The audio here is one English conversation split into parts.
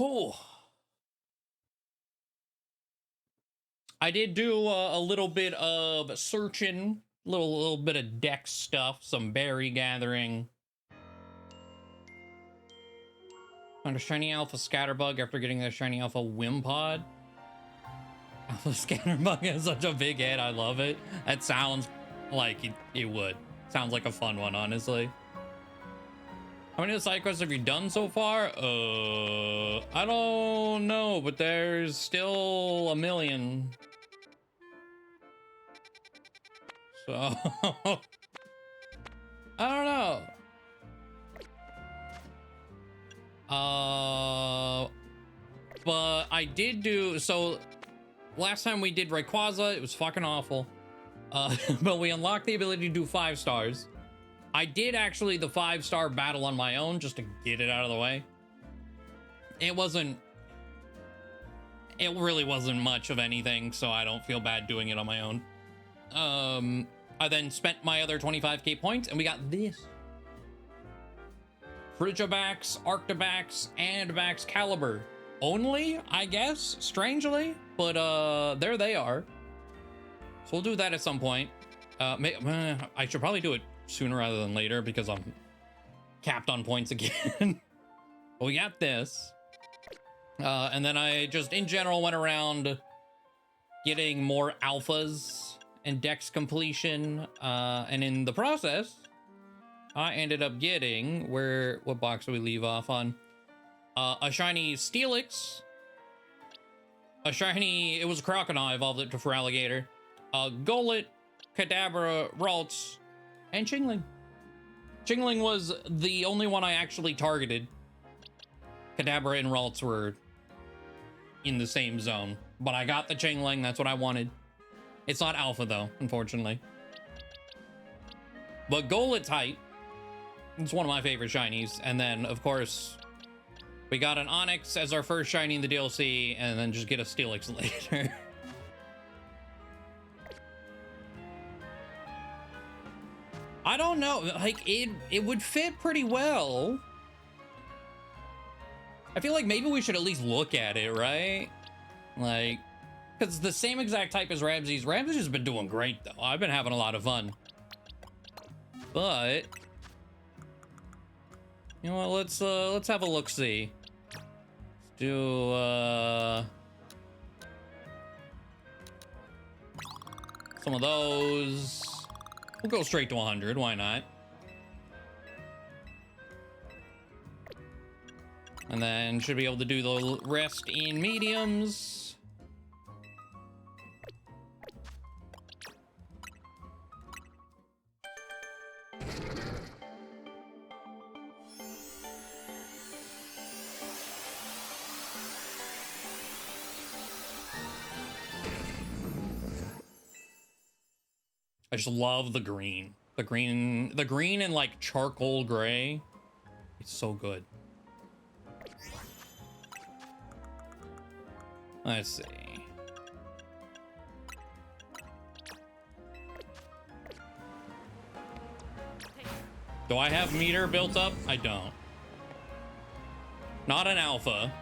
Oh, I did do a little bit of searching, little bit of deck stuff, some berry gathering. Found a shiny alpha scatterbug after getting a shiny alpha wimpod. Alpha scatterbug has such a big head. I love it. That sounds like it would. Sounds like a fun one, honestly. How many of the side quests have you done so far? I don't know, but there's still a million. So I don't know. But I did do, so last time we did Rayquaza, it was fucking awful. But we unlocked the ability to do 5 stars. I did actually the 5-star battle on my own just to get it out of the way. It really wasn't much of anything, so I don't feel bad doing it on my own. I then spent my other 25k points and we got this. Frigibax, Arctibax, and Baxcalibur. Only, I guess, strangely, but there they are. So we'll do that at some point. I should probably do it sooner rather than later because I'm capped on points again. But we got this. And then I just, in general, went around getting more alphas and dex completion. And in the process, I ended up getting, what box do we leave off on? A shiny Steelix. A shiny, it was a Crocodile, I evolved it to Feraligatr. Golett, Kadabra, Ralts, and Chingling. Chingling was the only one I actually targeted. Kadabra and Ralts were in the same zone, but I got the Chingling, that's what I wanted. It's not alpha though, unfortunately. But Golett's height, it's one of my favorite shinies. And then of course, we got an Onyx as our first shiny in the DLC, and then just get a Steelix later. I don't know, like it would fit pretty well. I feel like maybe we should at least look at it, right? Like, because it's the same exact type as Ramsey's. Ramsey's has been doing great though. I've been having a lot of fun. But you know what, let's have a look-see. Let's do some of those. We'll go straight to 100, why not? And then should be able to do the rest in mediums. I just love the green. The green and like charcoal gray. It's so good. Let's see. Do I have meter built up? I don't. Not an alpha.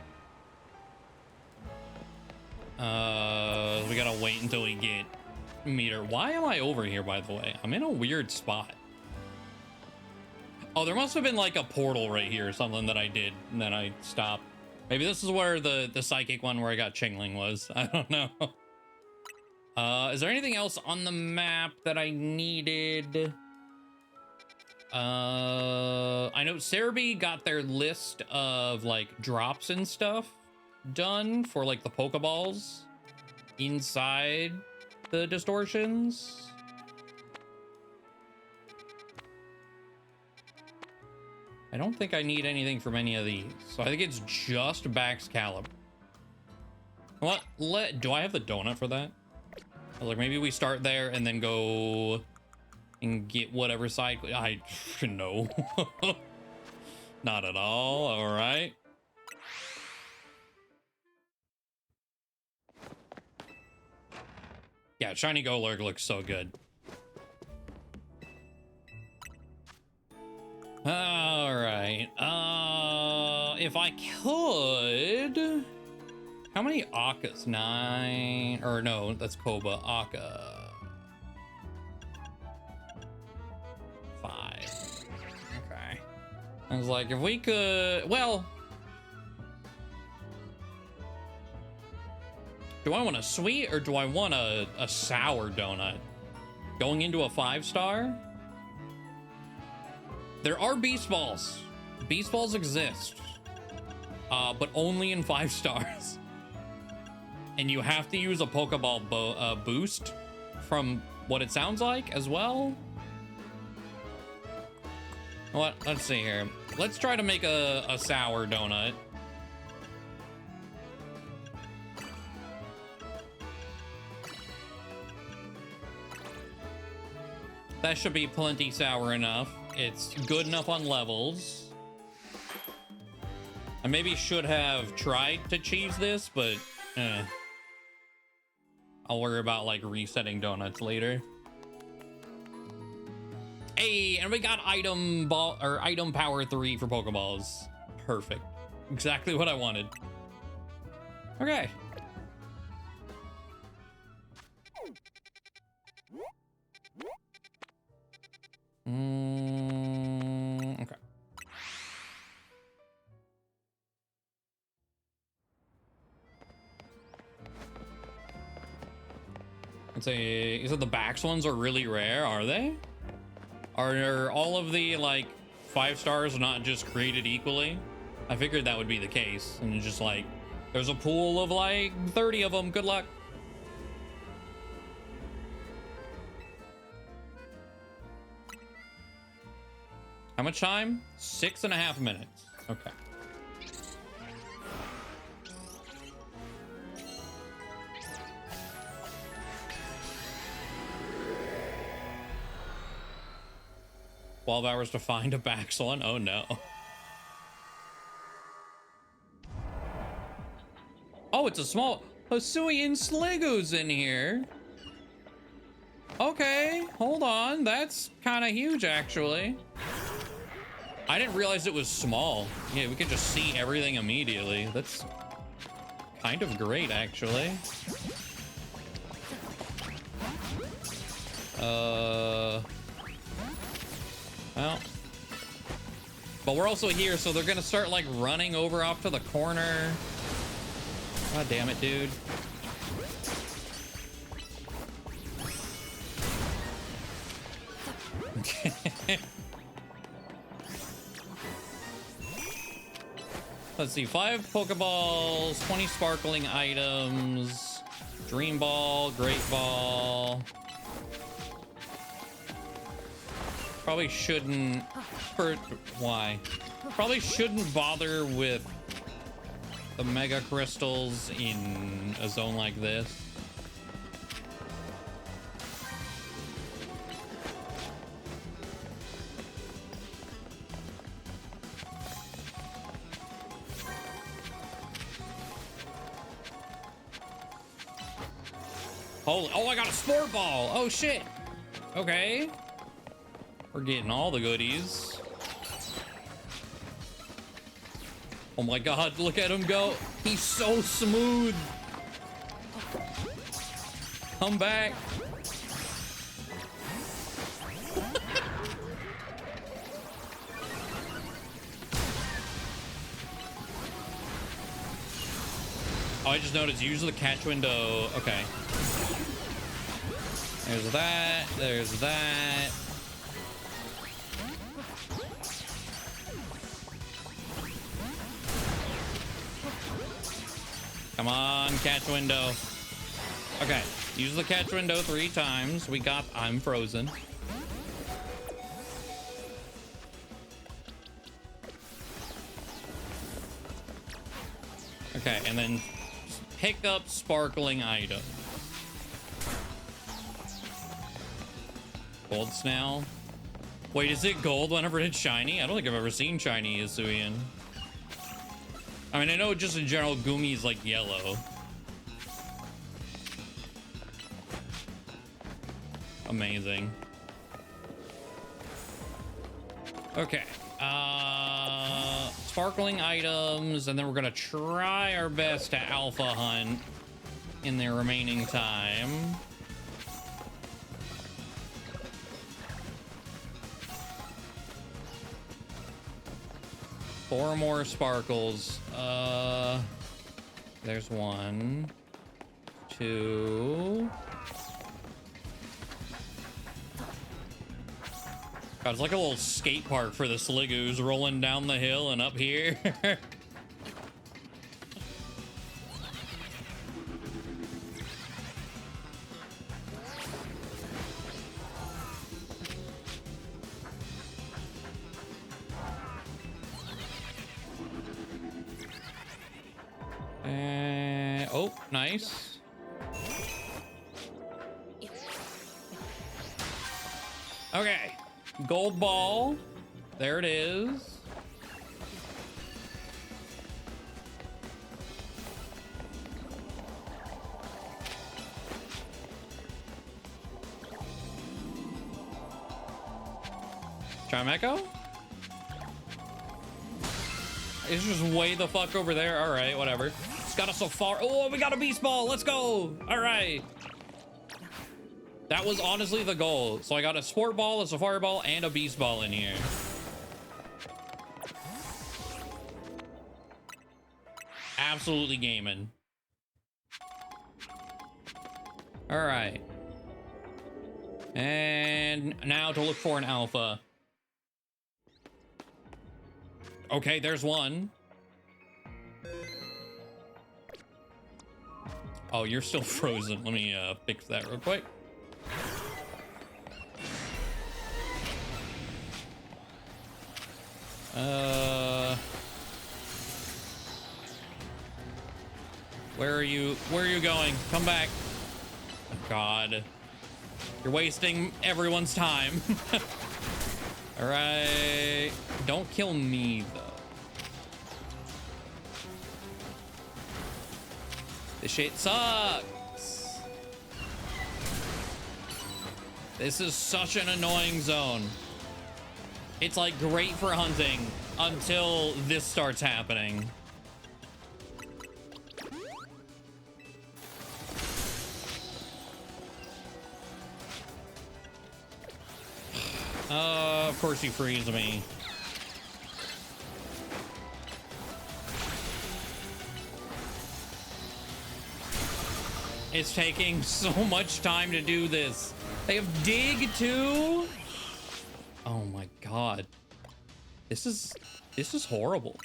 We gotta wait until we get meter. Why am I over here, by the way? I'm in a weird spot. Oh, there must have been like a portal right here or something that I did, and then I stopped. Maybe this is where the psychic one where I got Chingling was. I don't know. Is there anything else on the map that I needed? I know Cerebi got their list of like drops and stuff done for like the Pokeballs inside the distortions. I don't think I need anything from any of these. So I think it's just Baxcalibur. What? Do I have the donut for that? Like maybe we start there and then go and get whatever side. I no. Not at all. All right. Yeah, shiny Golurk looks so good. All right. If I could, how many Akkas? 9, or no, that's Koba. Akka. 5. Okay. I was like, if we could, well, do I want a sweet or do I want a sour donut? Going into a 5-star? There are Beast Balls. Beast Balls exist. But only in 5 stars. And you have to use a Pokeball boost from what it sounds like as well. What? Let's see here. Let's try to make a sour donut. That should be plenty sour enough. It's good enough on levels. I maybe should have tried to cheese this, but I'll worry about like resetting donuts later. Hey, and we got item power 3 for Pokeballs. Perfect. Exactly what I wanted. Okay. Okay. Let's say, is it the Bax ones are really rare? Are they? Are all of the like 5 stars not just created equally? I figured that would be the case, and it's just like there's a pool of like 30 of them. Good luck. How much time? 6.5 minutes. Okay. $12 hours to find a Baxlon. Oh no. Oh, it's a small Hisuian Sliggoo's in here. Okay, hold on. That's kind of huge, actually. I didn't realize it was small. Yeah, we could just see everything immediately. That's kind of great, actually. Well. But we're also here, so they're gonna start, like, running over off to the corner. God damn it, dude. Let's see, 5 Pokeballs, 20 sparkling items, Dream Ball, Great Ball. Probably shouldn't, why? Probably shouldn't bother with the Mega Crystals in a zone like this. Holy, oh, I got a Sport Ball. Oh, shit. Okay. We're getting all the goodies. Oh my God, look at him go. He's so smooth. Come back. Oh, I just noticed, use the catch window. Okay. There's that. There's that. Come on, catch window. Okay, use the catch window 3 times. We got, I'm frozen. Okay, and then pick up sparkling item. Gold snail. Wait, is it gold whenever it's shiny? I don't think I've ever seen shiny Hisuian. I mean, I know just in general, Gumi is like yellow. Amazing. Okay. Sparkling items, and then we're gonna try our best to alpha hunt in the remaining time. Four more sparkles. There's one, two. God, it's like a little skate park for the Sligoos rolling down the hill and up here. Oh, nice. Okay. Gold ball. There it is. Chimecho? It's just way the fuck over there. All right, whatever. It's got a safari. Oh, we got a beast ball. Let's go. All right. That was honestly the goal. So I got a sport ball, a safari ball, and a beast ball in here. Absolutely gaming. All right. And now to look for an alpha. Okay, there's one. Oh, you're still frozen. Let me fix that real quick. Where are you? Where are you going? Come back. Oh, God. You're wasting everyone's time. All right. Don't kill me, though. This shit sucks. This is such an annoying zone. It's like great for hunting until this starts happening. Of course you freeze me. It's taking so much time to do this. They have dig too? Oh my God. This is horrible.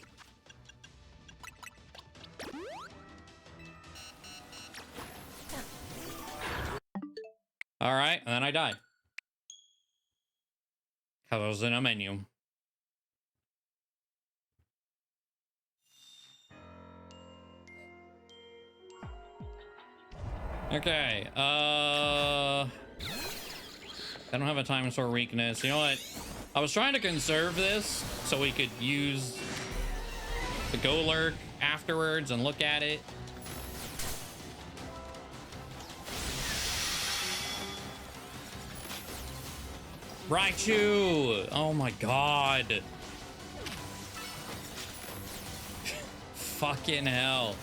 All right, and then I die. Cause I was in a menu. Okay, I don't have a time store weakness. You know what? I was trying to conserve this so we could use the go lurk afterwards and look at it. Raichu! Oh my God. Fucking hell.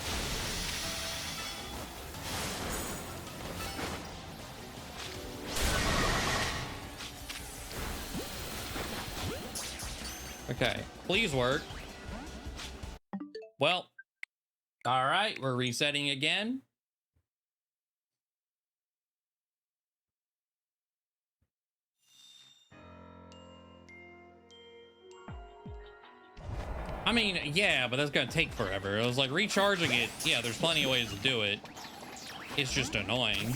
Okay, please work. Well, all right, we're resetting again. I mean, yeah, but that's gonna take forever. It was like recharging it. Yeah, there's plenty of ways to do it. It's just annoying.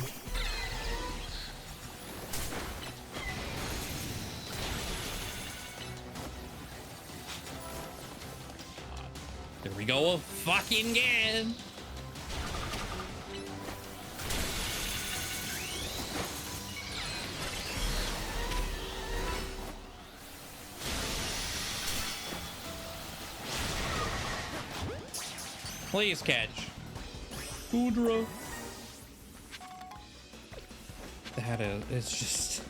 There we go fucking again. Please catch. Oodra. That is, it's just...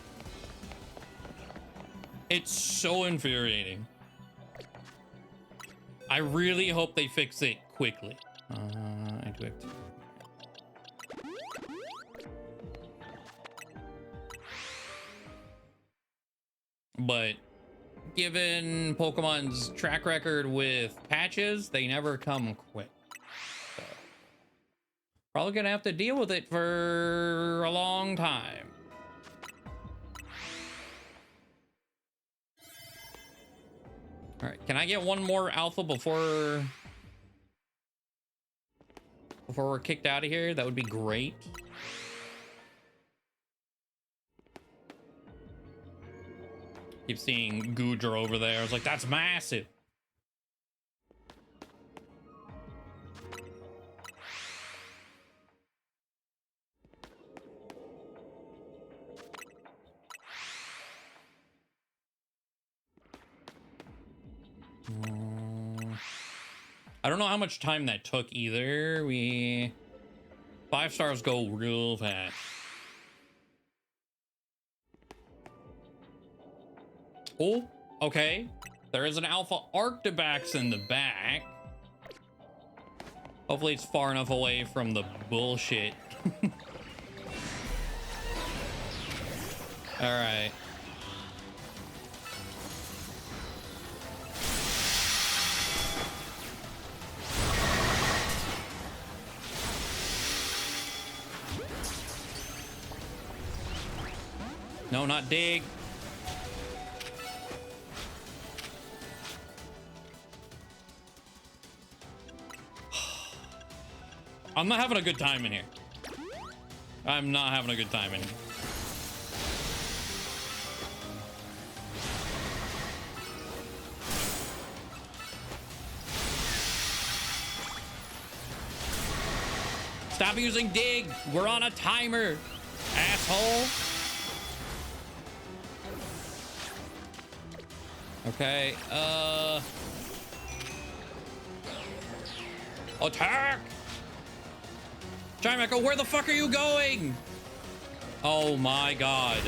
It's so infuriating. I really hope they fix it quickly. But given Pokemon's track record with patches, they never come quick. So, probably gonna have to deal with it for a long time. All right, can I get one more alpha before we're kicked out of here? That would be great. Keep seeing Goodra over there. I was like, that's massive. I don't know how much time that took either. 5 stars go real fast. Oh, okay. There is an alpha Arctibax in the back. Hopefully it's far enough away from the bullshit. All right. No, not dig. I'm not having a good time in here. I'm not having a good time in here. Stop using dig. We're on a timer, asshole. Okay, attack! Chimeco, where the fuck are you going? Oh my god.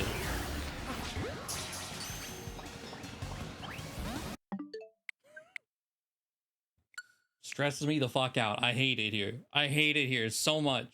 Stresses me the fuck out. I hate it here. I hate it here so much.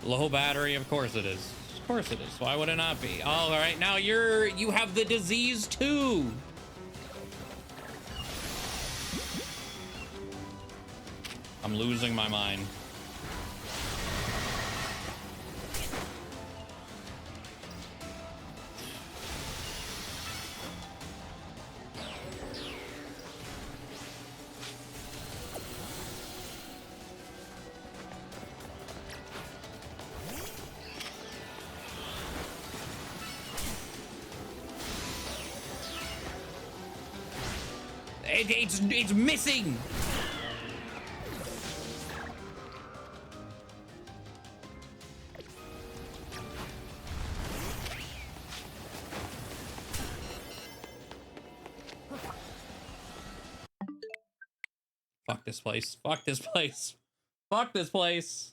Low battery, of course it is. Of course it is. Why would it not be? All right, now you have the disease too. I'm losing my mind. It's missing. Fuck this place. Fuck this place. Fuck this place.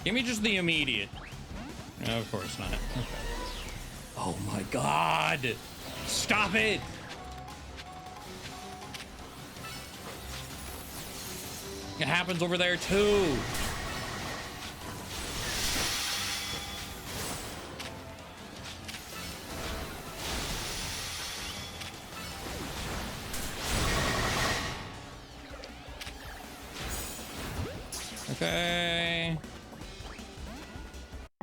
Give me just the immediate. No, of course not. Okay. Oh my god! Stop it! It happens over there too. Okay.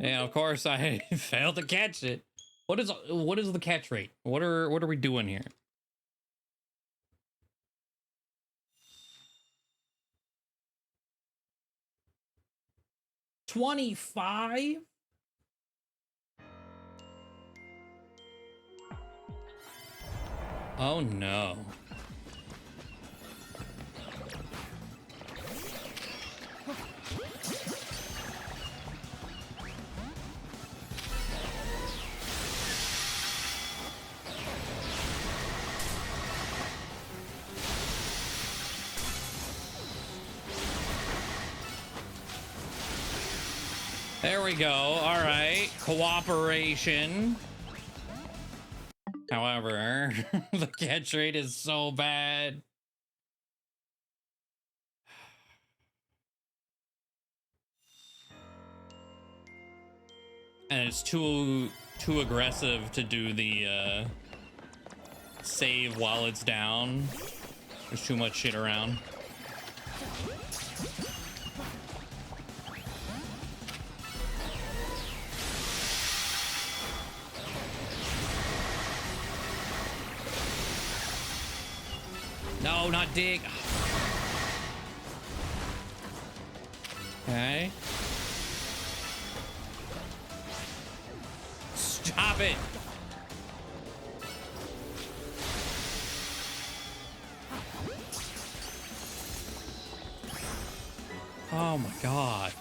And of course I failed to catch it. What is the catch rate? What are we doing here? $25? Oh no. There we go. All right. Cooperation. However, the catch rate is so bad. And it's too aggressive to do the save while it's down. There's too much shit around. No, not dig. Okay. Stop it. Oh my god.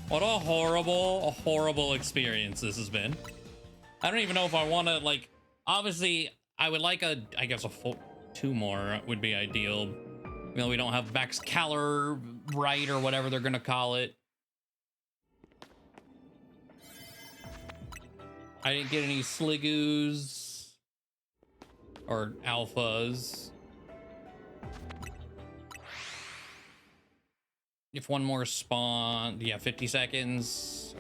What a horrible experience this has been. I don't even know if I want to, like, obviously I would like I guess two more would be ideal. You know, we don't have Vex Keller right or whatever they're gonna call it. I didn't get any Sligoos or Alphas. If one more spawn, yeah, 50 seconds.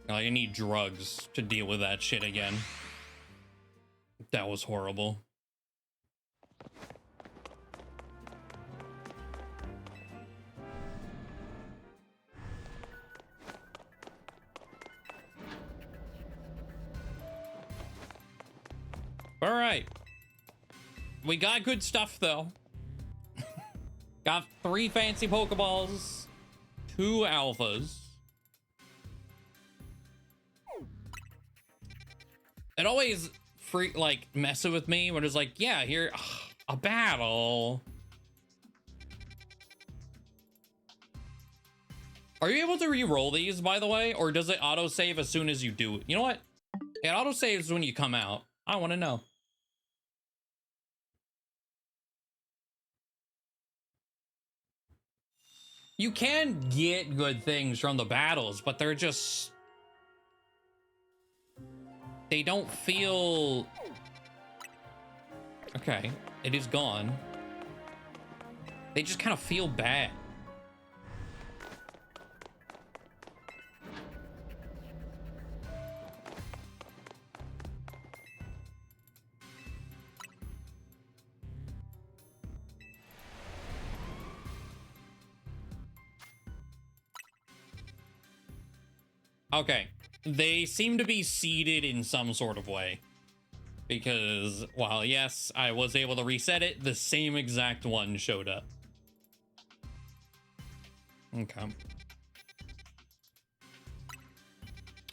I need drugs to deal with that shit again. That was horrible. All right. We got good stuff, though. Got 3 fancy Pokeballs, 2 Alphas. It always messing with me when it's like, yeah, here, a battle. Are you able to re-roll these, by the way? Or does it autosave as soon as you do it? You know what? It autosaves when you come out. I want to know. You can get good things from the battles, but they're just... They don't feel... Okay, it is gone. They just kind of feel bad. Okay, they seem to be seeded in some sort of way. Because, while yes, I was able to reset it, the same exact one showed up. Okay.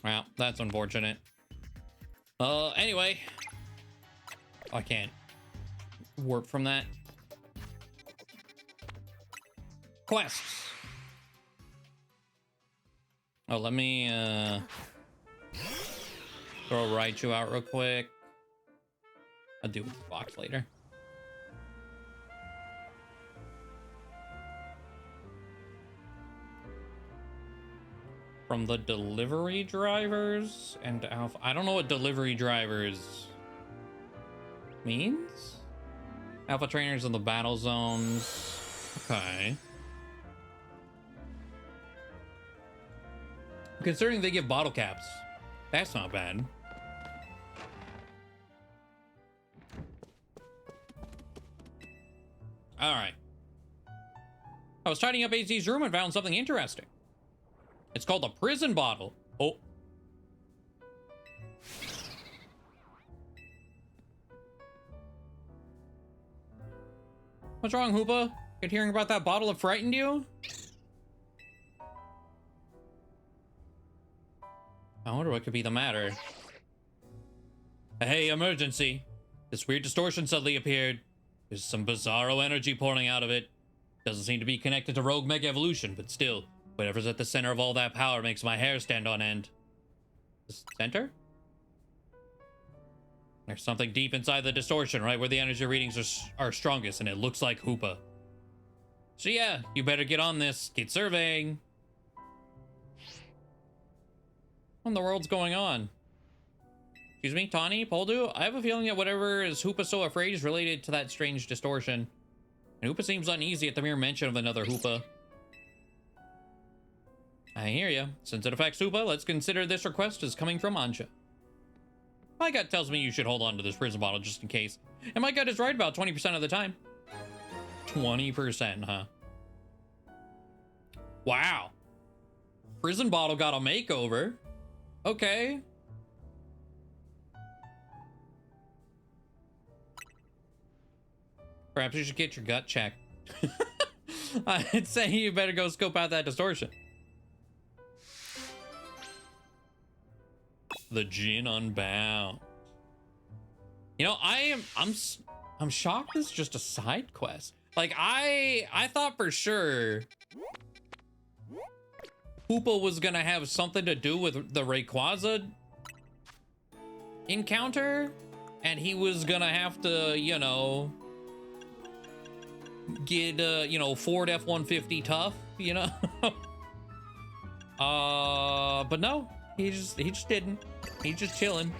Well, that's unfortunate. Anyway. I can't warp from that. Quests. Oh, let me, throw Raichu out real quick. I'll do it with the box later. From the delivery drivers and Alpha. I don't know what delivery drivers means. Alpha trainers in the battle zones. Okay. Considering they give bottle caps, that's not bad. All right. I was tidying up AZ's room and found something interesting. It's called a prison bottle. Oh. What's wrong, Hoopa? Good hearing about that bottle have frightened you? I wonder what could be the matter. Hey, emergency. This weird distortion suddenly appeared. There's some bizarro energy pouring out of it. Doesn't seem to be connected to Rogue Mega Evolution, but still, whatever's at the center of all that power makes my hair stand on end. The center? There's something deep inside the distortion, right where the energy readings are strongest, and it looks like Hoopa. So yeah, you better get on this. Get surveying. What in the world's going on? Excuse me, Tawny, Poledoo? I have a feeling that whatever is Hoopa so afraid is related to that strange distortion. And Hoopa seems uneasy at the mere mention of another Hoopa. I hear ya. Since it affects Hoopa, let's consider this request as coming from Anja. My gut tells me you should hold on to this prison bottle just in case. And my gut is right about 20% of the time. 20%, huh? Wow. Prison bottle got a makeover. Okay. Perhaps you should get your gut checked. I'd say you better go scope out that distortion. The Djinn Unbound. You know, I'm shocked it's just a side quest. Like I thought for sure Hoopa was gonna have something to do with the Rayquaza encounter, and he was gonna have to, you know, get you know, Ford F-150 tough, you know. But no, he just didn't. He's just chilling.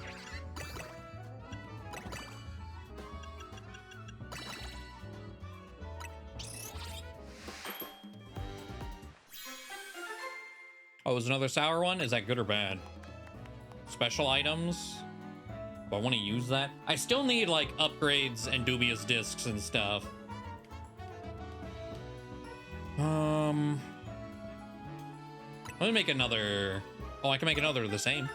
Oh, it was another sour one? Is that good or bad? Special items? Do I want to use that? I still need like upgrades and dubious discs and stuff. Let me make another. Oh, I can make another the same.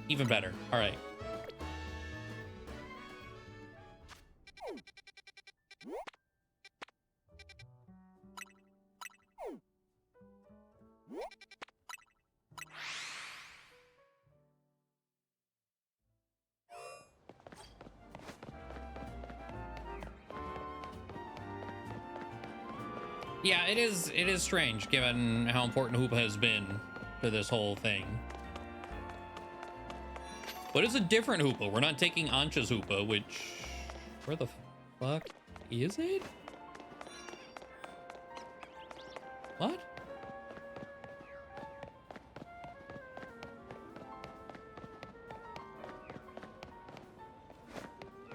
Even better. All right. Yeah, it is strange given how important Hoopa has been to this whole thing. But it's a different Hoopa. We're not taking Ancha's Hoopa, which... Where the fuck is it? What?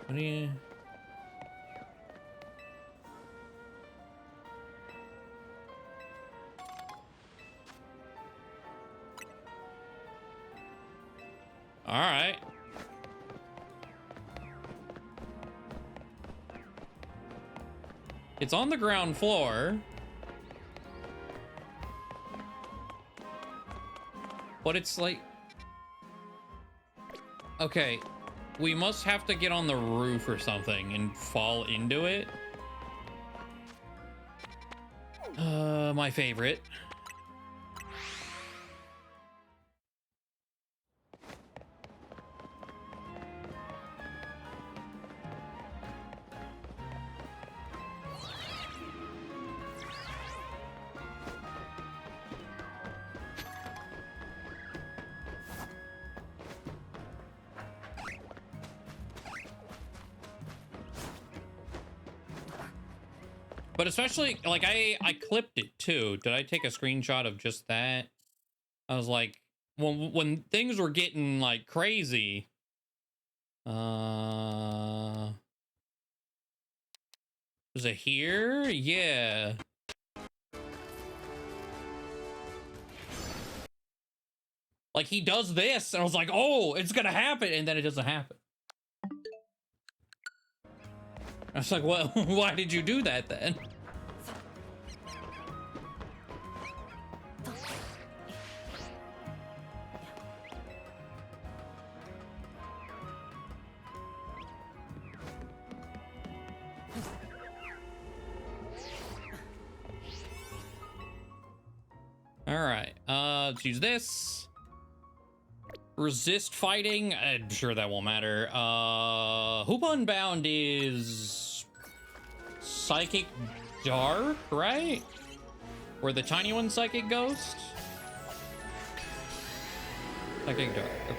What do you... All right. It's on the ground floor. But it's like... Okay. We must have to get on the roof or something and fall into it. My favorite. But especially, like, I clipped it too. Did I take a screenshot of just that? I was like, when things were getting like crazy. Was it here? Yeah. Like he does this, and I was like, oh, it's gonna happen, and then it doesn't happen. I was like, well, why did you do that then? All right. Let's use this. Resist fighting. I'm sure that won't matter. Hoopa Unbound is Psychic Dark, right? Where the tiny one Psychic Ghost? Psychic Dark. Okay.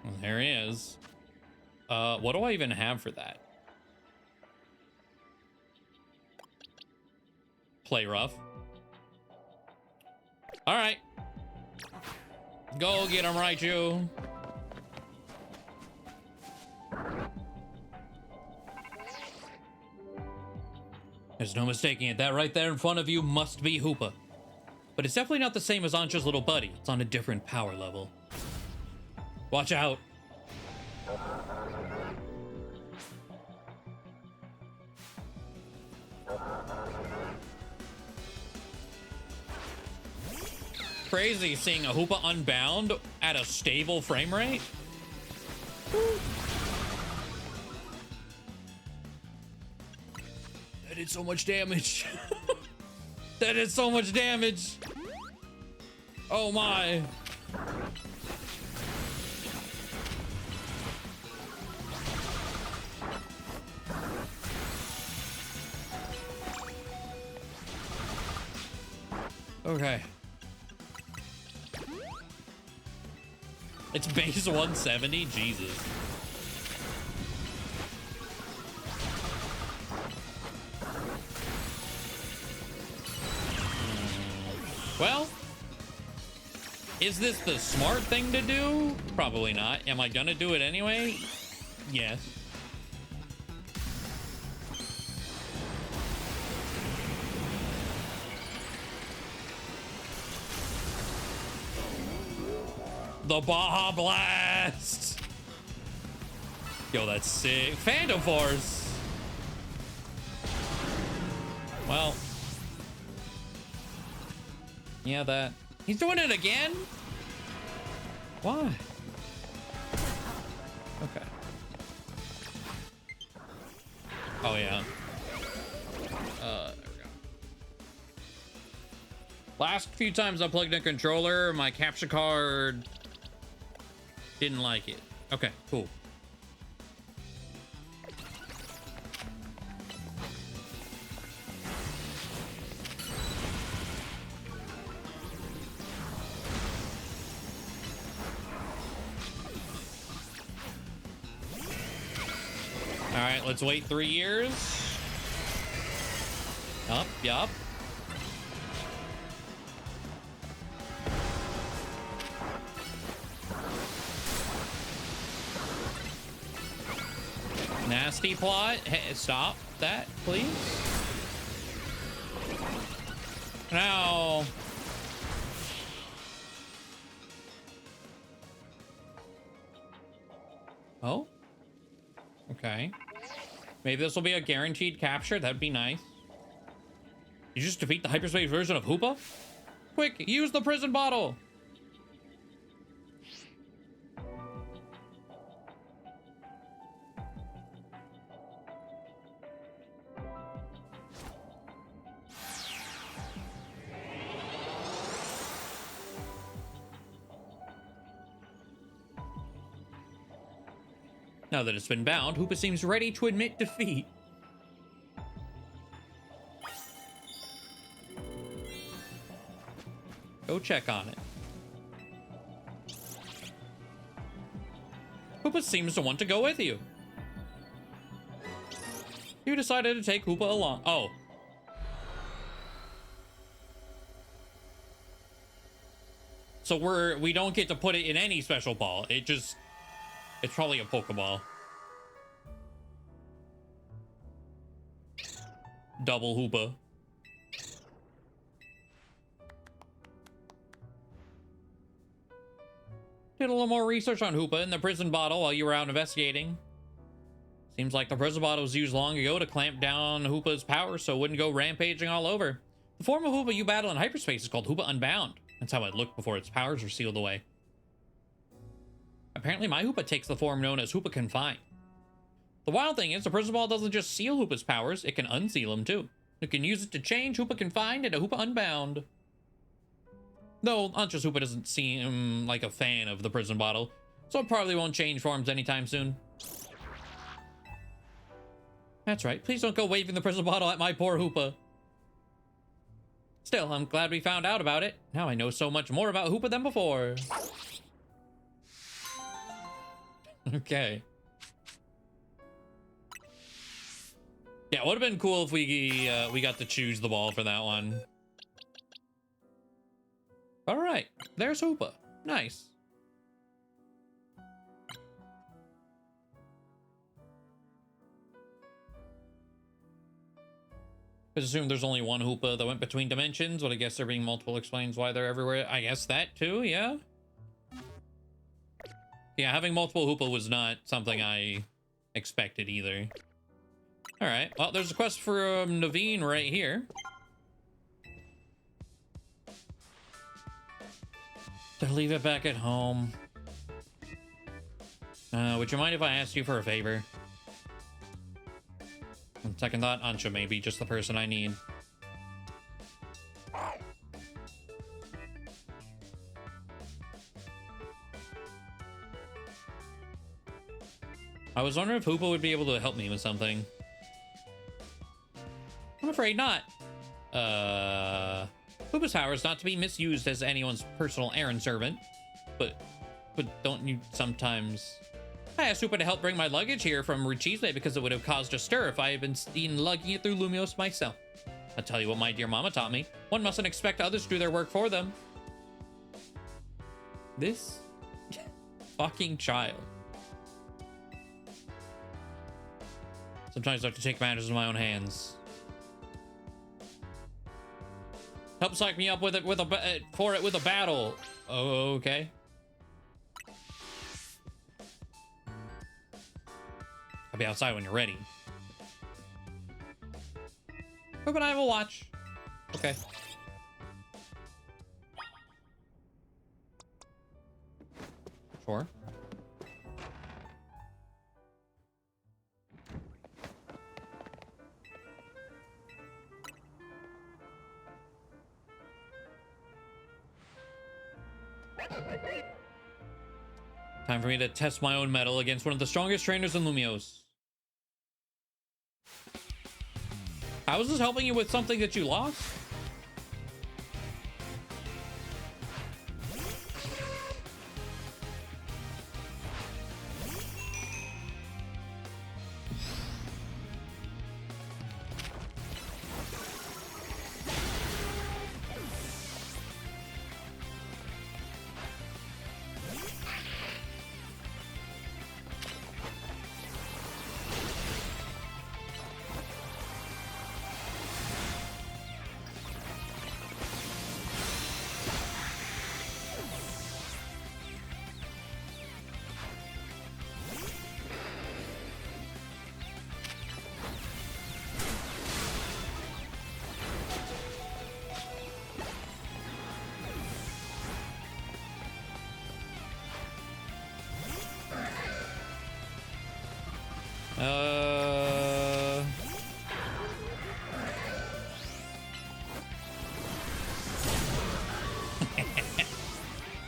Well, there he is. What do I even have for that? Play rough. All right. Go get him, Raichu. There's no mistaking it. That right there in front of you must be Hoopa. But it's definitely not the same as Ancha's little buddy. It's on a different power level. Watch out. Crazy seeing a Hoopa Unbound at a stable frame rate. That did so much damage. That did so much damage. Oh my. Okay. It's base 170? Jesus. Well, is this the smart thing to do? Probably not. Am I gonna do it anyway? Yes. The Baja Blast! Yo, that's sick. Phantom Force! Well. Yeah, that. He's doing it again? Why? Okay. Oh, yeah. There we go. Last few times I plugged in a controller, my capture card didn't like it. Okay, cool. All right, let's wait 3 years. Yup. Nasty plot. Hey, stop that, please. No. Oh. Okay. Maybe this will be a guaranteed capture. That'd be nice. You just defeat the hyperspace version of Hoopa? Quick, use the prison bottle. Now that it's been bound, Hoopa seems ready to admit defeat. Go check on it. Hoopa seems to want to go with you. You decided to take Hoopa along. Oh. So we don't get to put it in any special ball. It's probably a Pokeball. Double Hoopa. Did a little more research on Hoopa in the prison bottle while you were out investigating. Seems like the prison bottle was used long ago to clamp down Hoopa's power so it wouldn't go rampaging all over. The form of Hoopa you battle in hyperspace is called Hoopa Unbound. That's how it looked before its powers were sealed away. Apparently my Hoopa takes the form known as Hoopa Confined. The wild thing is, the Prison Ball doesn't just seal Hoopa's powers, it can unseal them too. It can use it to change Hoopa Confined into Hoopa Unbound. Though, Huntress Hoopa doesn't seem like a fan of the Prison Bottle, so it probably won't change forms anytime soon. That's right, please don't go waving the Prison Bottle at my poor Hoopa. Still, I'm glad we found out about it. Now I know so much more about Hoopa than before. Okay. Yeah, it would have been cool if we got to choose the ball for that one. All right, there's Hoopa. Nice. I assume there's only one Hoopa that went between dimensions, but I guess there being multiple explains why they're everywhere. I guess that too, yeah? Yeah, having multiple Hoopa was not something I expected either. All right, well, there's a quest for Naveen right here. To leave it back at home. Would you mind if I asked you for a favor? On second thought, Ansha may be just the person I need. I was wondering if Hoopa would be able to help me with something. I'm afraid not. Hoopa's power is not to be misused as anyone's personal errand servant. But don't you sometimes... I asked Hoopa to help bring my luggage here from Richise because it would have caused a stir if I had been seen lugging it through Lumios myself. I'll tell you what my dear mama taught me. One mustn't expect others to do their work for them. This fucking child. Sometimes I have to take matters in my own hands. Help psych me up with a battle. Oh, okay. I'll be outside when you're ready. Hope and I will watch. Okay. Sure. Time for me to test my own mettle against one of the strongest trainers in Lumios. How is this helping you with something that you lost?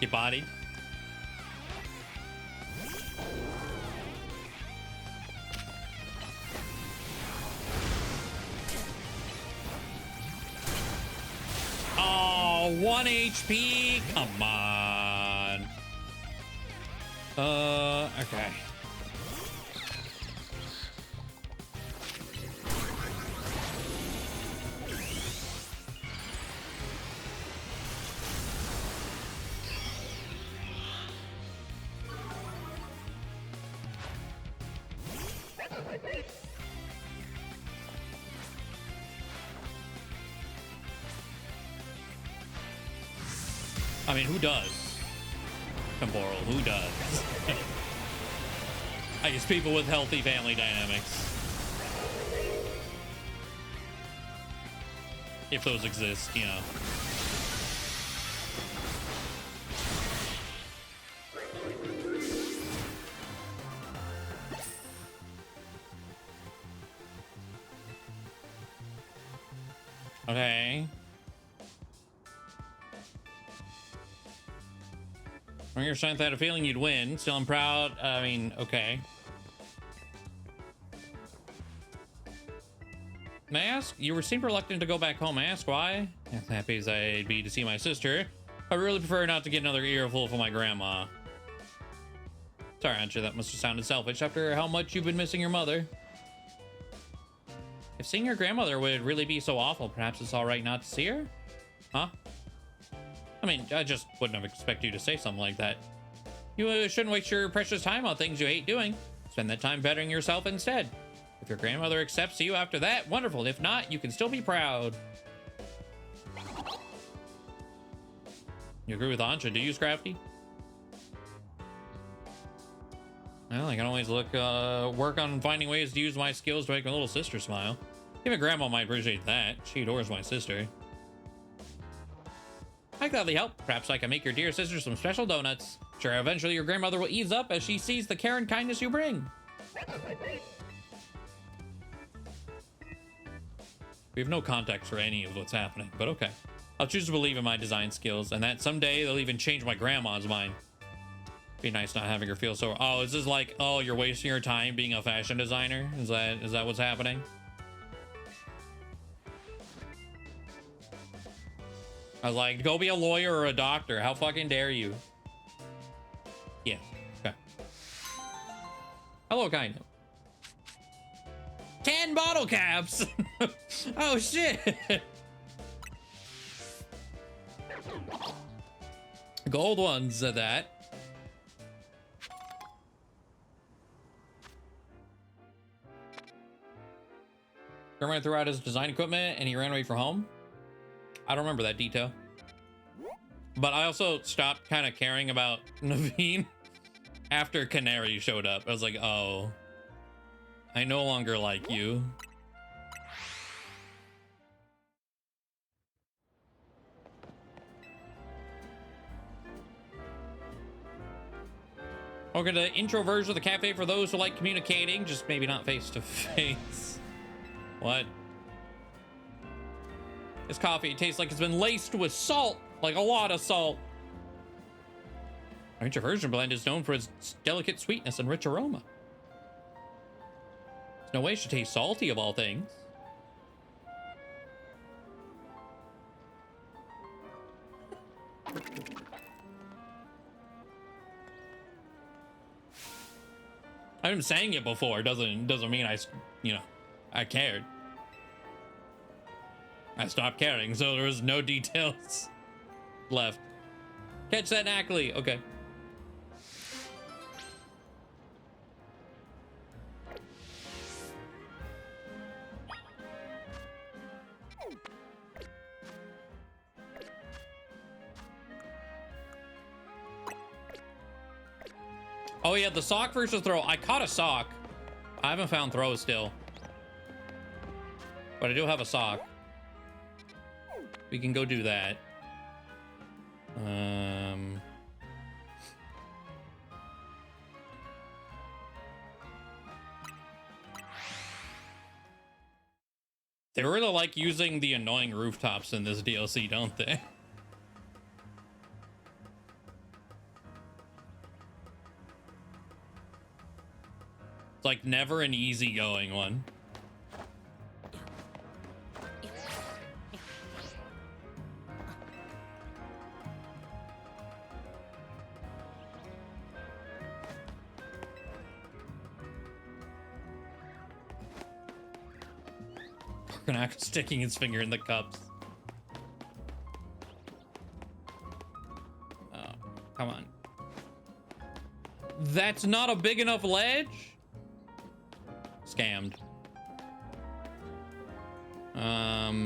Your body. Oh, 1 HP. Come on. Okay. I mean, who does? Temporal, who does? I guess people with healthy family dynamics. If those exist, you know. Okay. From your strength, I had a feeling you'd win. Still, I'm proud. I mean, okay. May I ask? You seemed reluctant to go back home. May I ask why? As happy as I'd be to see my sister, I really prefer not to get another earful from my grandma. Sorry, Ancha, that must have sounded selfish after how much you've been missing your mother. If seeing your grandmother would really be so awful, perhaps it's all right not to see her? Huh? I mean, I just wouldn't have expected you to say something like that. You shouldn't waste your precious time on things you hate doing. Spend that time bettering yourself instead. If your grandmother accepts you after that, wonderful. If not, you can still be proud. You agree with Ancha, do you, Scrafty? Well, I can always work on finding ways to use my skills to make my little sister smile. Even Grandma might appreciate that. She adores my sister. I gladly help. Perhaps I can make your dear sister some special donuts. Sure, eventually your grandmother will ease up as she sees the care and kindness you bring. We have no context for any of what's happening, but okay. I'll choose to believe in my design skills, and that someday they'll even change my grandma's mind. Be nice not having her feel so... Oh, is this like, oh, you're wasting your time being a fashion designer? Is that what's happening? I was like, go be a lawyer or a doctor. How fucking dare you? Yeah. Okay. Hello, kind of. 10 bottle caps. Oh, shit. Gold ones at that. Grandma threw out his design equipment and he ran away from home. I don't remember that detail. But I also stopped kind of caring about Naveen after Canary showed up. I was like, oh, I no longer like you. Welcome to the intro version of the cafe for those who like communicating, just maybe not face to face. What? This coffee tastes like it's been laced with salt, like a lot of salt. Our introversion blend is known for its delicate sweetness and rich aroma. There's no way it should taste salty of all things. I've been saying it before. Doesn't mean I cared. I stopped caring, so there was no details left. Catch that Ackley. Okay. Oh yeah, the sock versus throw. I caught a sock. I haven't found throw still. But I do have a sock. We can go do that. They really like using the annoying rooftops in this DLC, don't they? It's like never an easygoing one. Act sticking his finger in the cups. Oh, come on. That's not a big enough ledge? Scammed. Oh,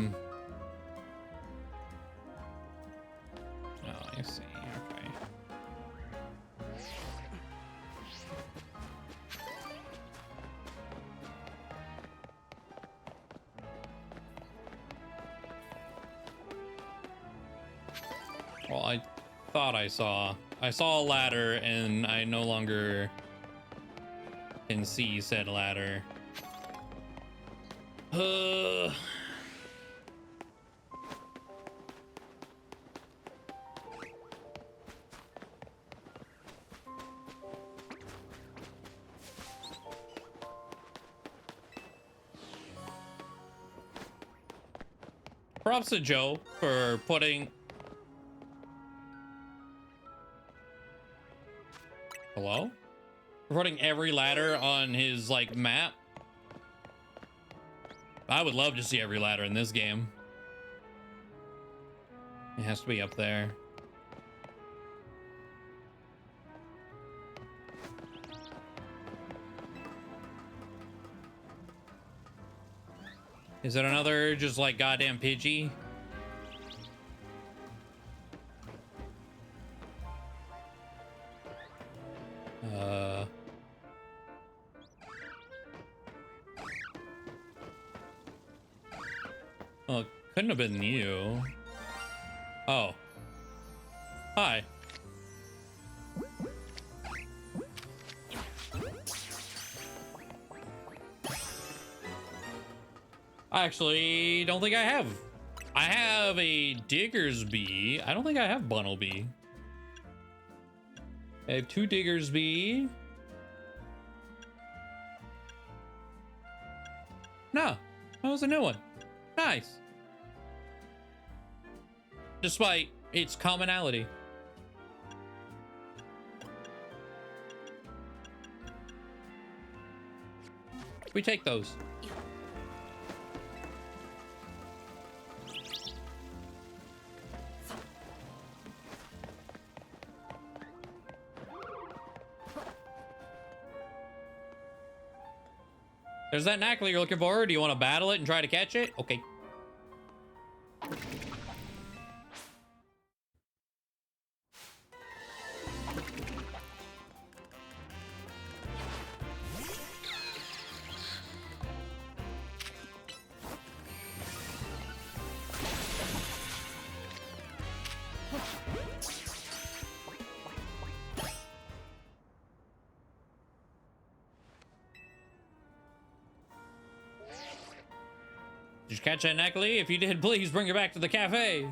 I see. Okay. Well, I thought I saw a ladder, and I no longer can see said ladder. Props to Joe for putting... Hello? For putting every ladder on his, like, map. I would love to see every ladder in this game. It has to be up there. Is it another just like goddamn Pidgey? Oh, it couldn't have been you. Oh. Hi. I actually don't think I have. I have a Diggersby. I don't think I have Bunnelby. I have 2 Diggersby. No, that was a new one. Nice. Despite its commonality. We take those. There's that knackle you're looking for. Do you want to battle it and try to catch it? Okay. Did you catch that knackle? If you did, please bring it back to the cafe.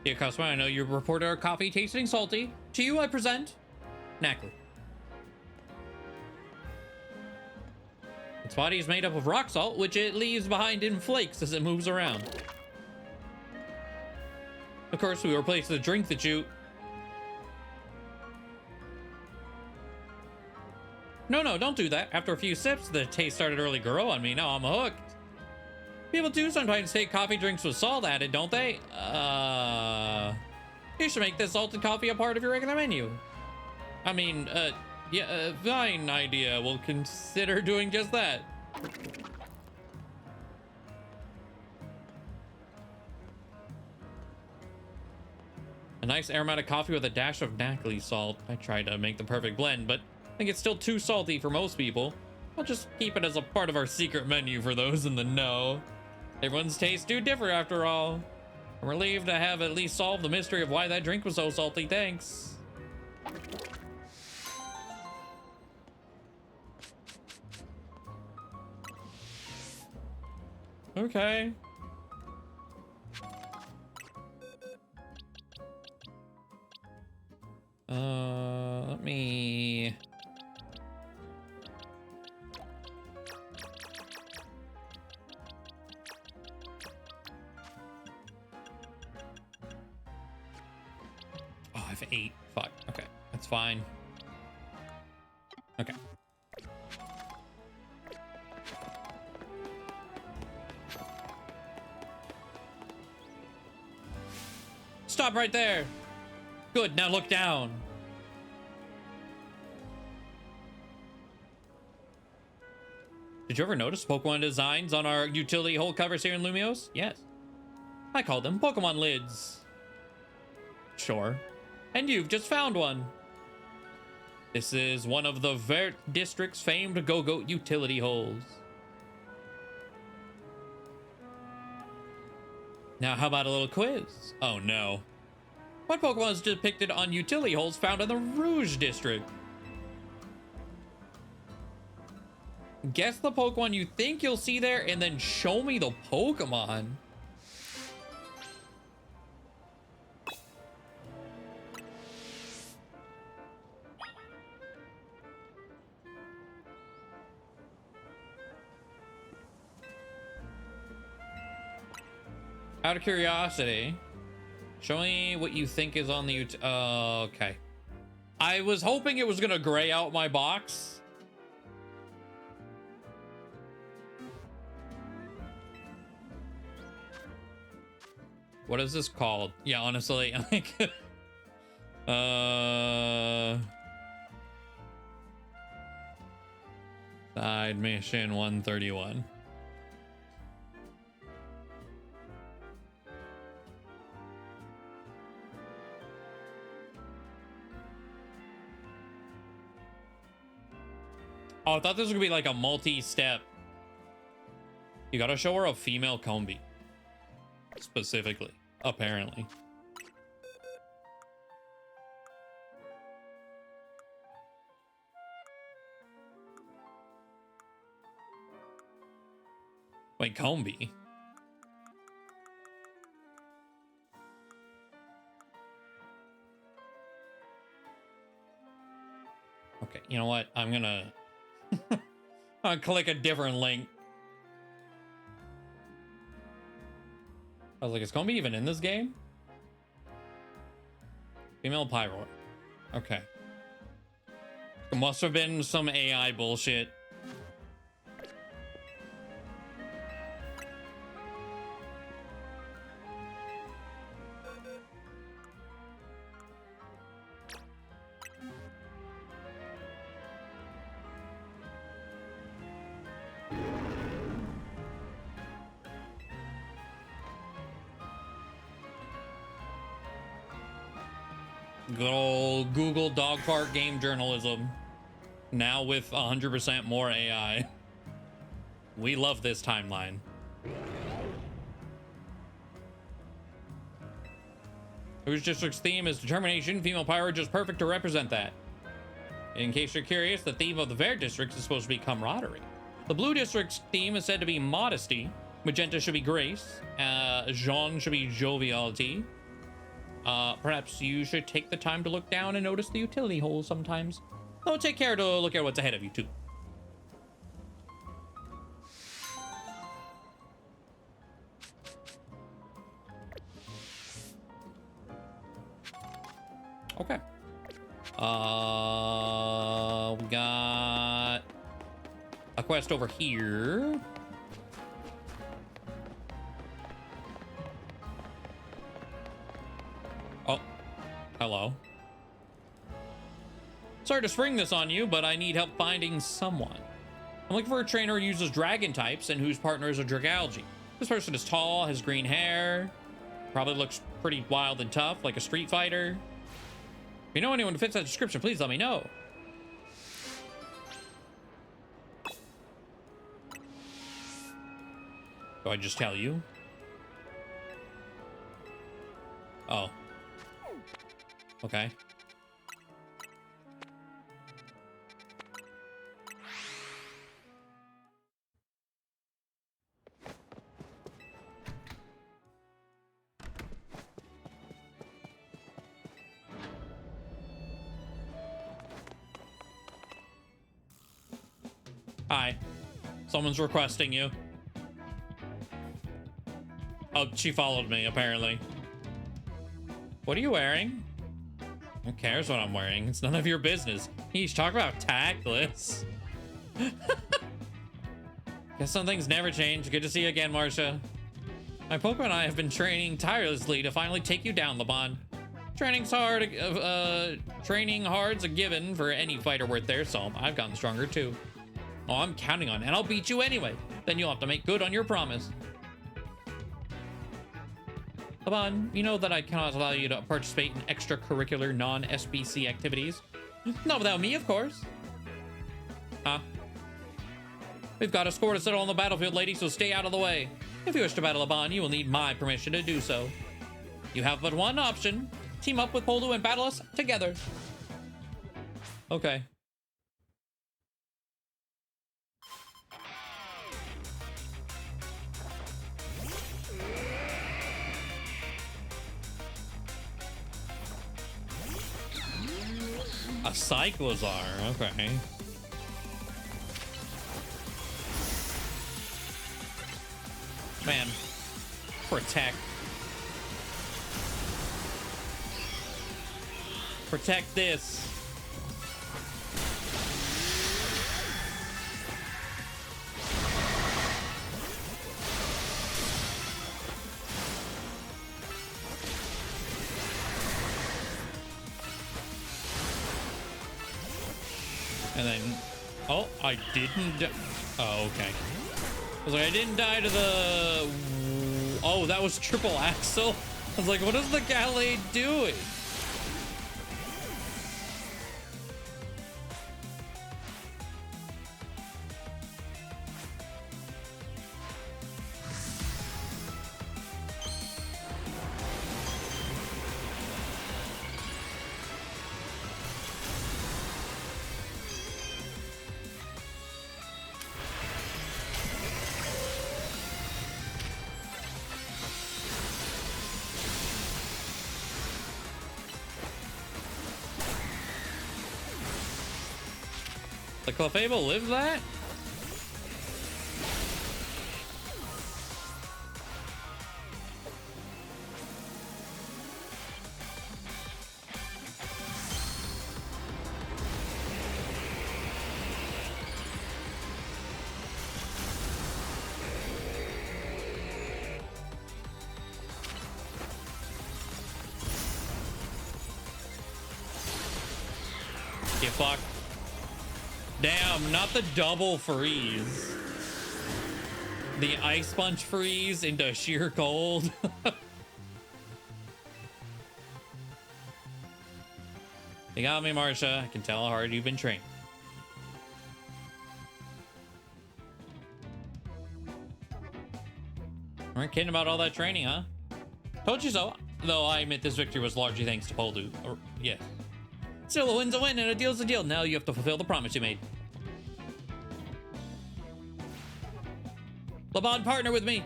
Dear customer, I know you reported our coffee tasting salty. To you, I present knackle. Its body is made up of rock salt, which it leaves behind in flakes as it moves around. Of course, we replace the drink that you... No, don't do that. After a few sips, the taste started to really grow on me. Now I'm hooked. People do sometimes take coffee drinks with salt added, don't they? You should make this salted coffee a part of your regular menu. I mean, yeah, fine idea. We'll consider doing just that. A nice aromatic coffee with a dash of knackly salt. I tried to make the perfect blend, but I think it's still too salty for most people. I'll just keep it as a part of our secret menu for those in the know. Everyone's tastes do differ after all. I'm relieved to have at least solved the mystery of why that drink was so salty. Thanks. Okay. Let me... Oh, I have 8. Fuck. Okay, that's fine. Okay. Stop right there. Good, now look down. Did you ever notice Pokemon designs on our utility hole covers here in Lumios? Yes. I call them Pokemon lids. Sure. And you've just found one. This is one of the Vert District's famed Go-Goat utility holes. Now, how about a little quiz? Oh no. What Pokemon is depicted on utility holes found in the Rouge District? Guess the Pokemon you think you'll see there and then show me the Pokemon. Out of curiosity, show me what you think is on the okay. I was hoping it was gonna gray out my box. What is this called? Yeah, honestly, like, side mission 131. Oh, I thought this was gonna be like a multi-step. You gotta show her a female combi. Specifically, apparently. Wait, combi? Okay, you know what? I'm gonna I'll click a different link. I was like, is Combi even in this game? Female Pyroid. Okay. It must have been some AI bullshit. Good old Google dog park game journalism. Now with 100% more AI. We love this timeline. Whose district's theme is determination. Female pyro just perfect to represent that. In case you're curious, the theme of the Vert district is supposed to be camaraderie. The blue district's theme is said to be modesty. Magenta should be grace. Jaune should be joviality. Perhaps you should take the time to look down and notice the utility holes sometimes. Oh, take care to look at what's ahead of you, too. Okay. We got a quest over here. Oh, hello. Sorry to spring this on you, but I need help finding someone. I'm looking for a trainer who uses dragon types and whose partner is a Dragalge. This person is tall, has green hair, probably looks pretty wild and tough, like a street fighter. If you know anyone who fits that description, please let me know. Do I just tell you? Oh. Okay. Hi. Someone's requesting you. Oh, she followed me, apparently. What are you wearing? Who cares what I'm wearing? It's none of your business. Yeesh, talk about tactless. Guess some things never change. Good to see you again, Marcia. My Pokemon and I have been training tirelessly to finally take you down, Laban. Training's hard. Training hard's a given for any fighter worth their salt. I've gotten stronger, too. Oh, I'm counting on it, and I'll beat you anyway. Then you'll have to make good on your promise. Laban, you know that I cannot allow you to participate in extracurricular non-SBC activities. Not without me, of course. Huh? We've got a score to settle on the battlefield, lady, so stay out of the way. If you wish to battle Laban, you will need my permission to do so. You have but one option. Team up with poledoo and battle us together. Okay. A Cyclozar, okay. Man, for protect. Protect this. And then, oh, I didn't. Oh, okay. I was like, I didn't die to the. Oh, that was triple axle. I was like, what is the Gallade doing? The Clefable lives that? Get fucked. Damn, not the double freeze. The ice punch freeze into sheer cold. You got me, Marsha. I can tell how hard you've been trained. Weren't kidding about all that training, huh? Told you so. Though I admit this victory was largely thanks to poledoo. Or, yeah. Still, a win's a win and a deal's a deal. Now you have to fulfill the promise you made. LeBon, partner with me.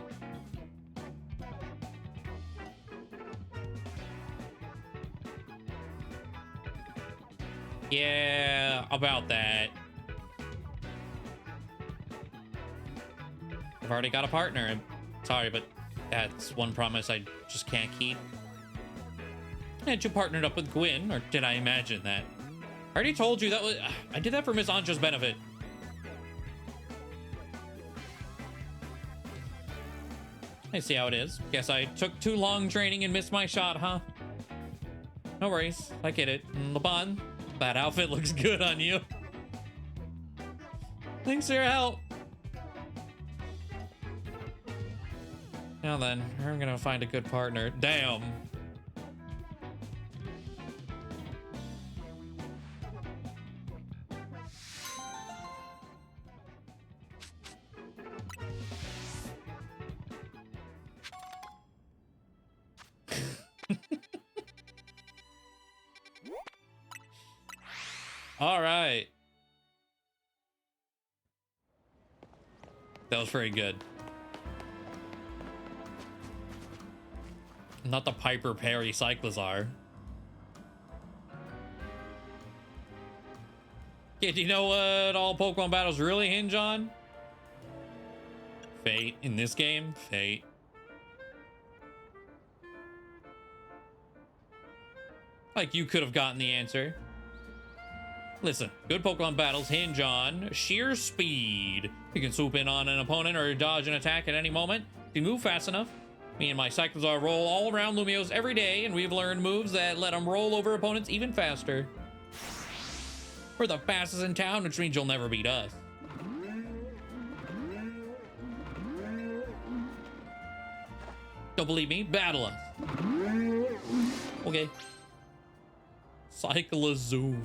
Yeah, about that. I've already got a partner. I'm sorry, but that's one promise I just can't keep. And you partnered up with Gwyn, or did I imagine that? I already told you that was... I did that for Miss Anja's benefit. I see how it is. Guess I took too long training and missed my shot, huh? No worries. I get it. LeBon, that outfit looks good on you. Thanks for your help. Now then, I'm gonna find a good partner. Damn. All right. That was pretty good. Not the Piper Perry Cyclizar. Yeah, do you know what all Pokemon battles really hinge on? Fate. In this game, fate. Like you could have gotten the answer. Listen, good Pokemon battles hinge on sheer speed. You can swoop in on an opponent or dodge an attack at any moment. If you move fast enough. Me and my Cyclizar roll all around Lumios every day, and we've learned moves that let them roll over opponents even faster. We're the fastest in town, which means you'll never beat us. Don't believe me? Battle us. Okay. Cyclazoom.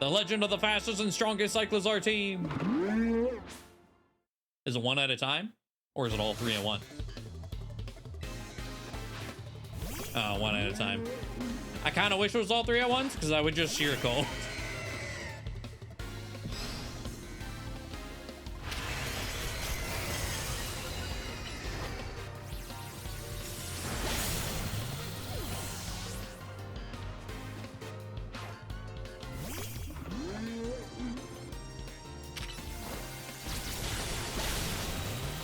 The legend of the fastest and strongest Cyclizar team. Is it one at a time? Or is it all three at once? Oh, one at a time. I kind of wish it was all three at once, because I would just sheer cold.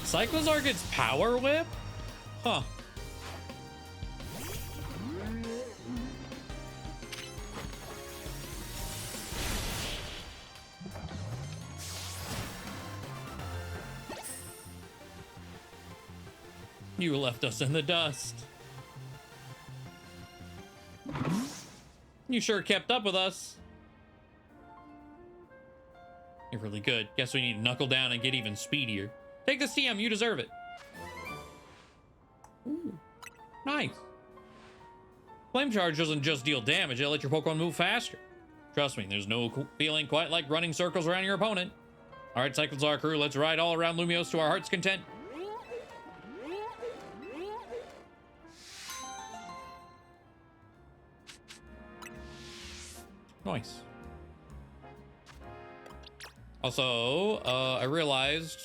Cyclozar gets Power Whip? Huh. You left us in the dust. You sure kept up with us. You're really good. Guess we need to knuckle down and get even speedier. Take this TM, you deserve it. Ooh, nice. Flame Charge doesn't just deal damage, it'll let your Pokemon move faster. Trust me, there's no feeling quite like running circles around your opponent. Alright, Cyclozar crew, let's ride all around Lumiose to our heart's content. Nice. Also, I realized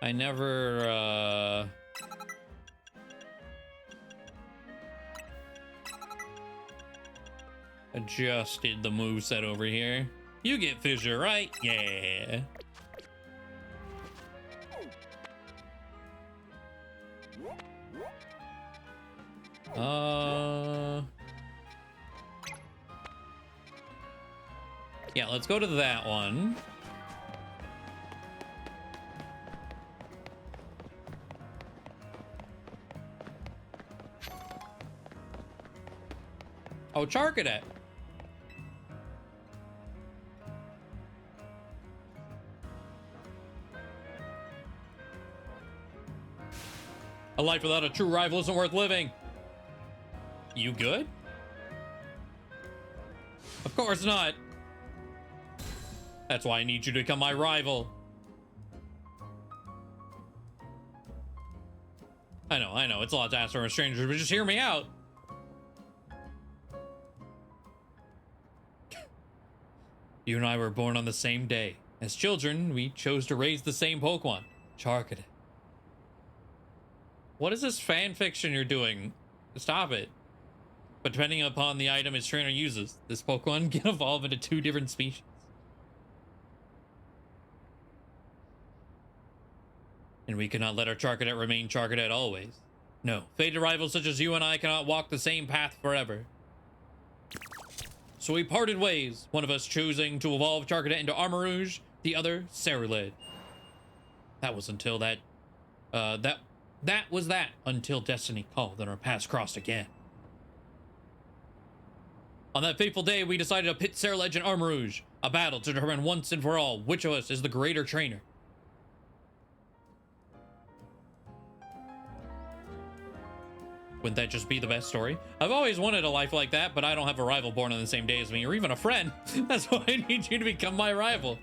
I never, adjusted the moveset over here. You get Fissure, right? Yeah. Yeah, let's go to that one. Oh, Charcadet. A life without a true rival isn't worth living. You good? Of course not. That's why I need you to become my rival. I know, it's a lot to ask from a stranger, but just hear me out. You and I were born on the same day. As children, we chose to raise the same Pokemon, Charcadet. What is this fan fiction you're doing? Stop it. But depending upon the item its trainer uses, this Pokemon can evolve into 2 different species. And we cannot let our Charcadet remain Charcadet always. No, fated rivals such as you and I cannot walk the same path forever. So we parted ways, one of us choosing to evolve Charcadet into Armarouge, the other Cerulean. That was until until destiny called and our paths crossed again. On that fateful day, we decided to pit Cerulean and Armarouge, a battle to determine once and for all which of us is the greater trainer. Wouldn't that just be the best story? I've always wanted a life like that, but I don't have a rival born on the same day as me, or even a friend. That's why I need you to become my rival.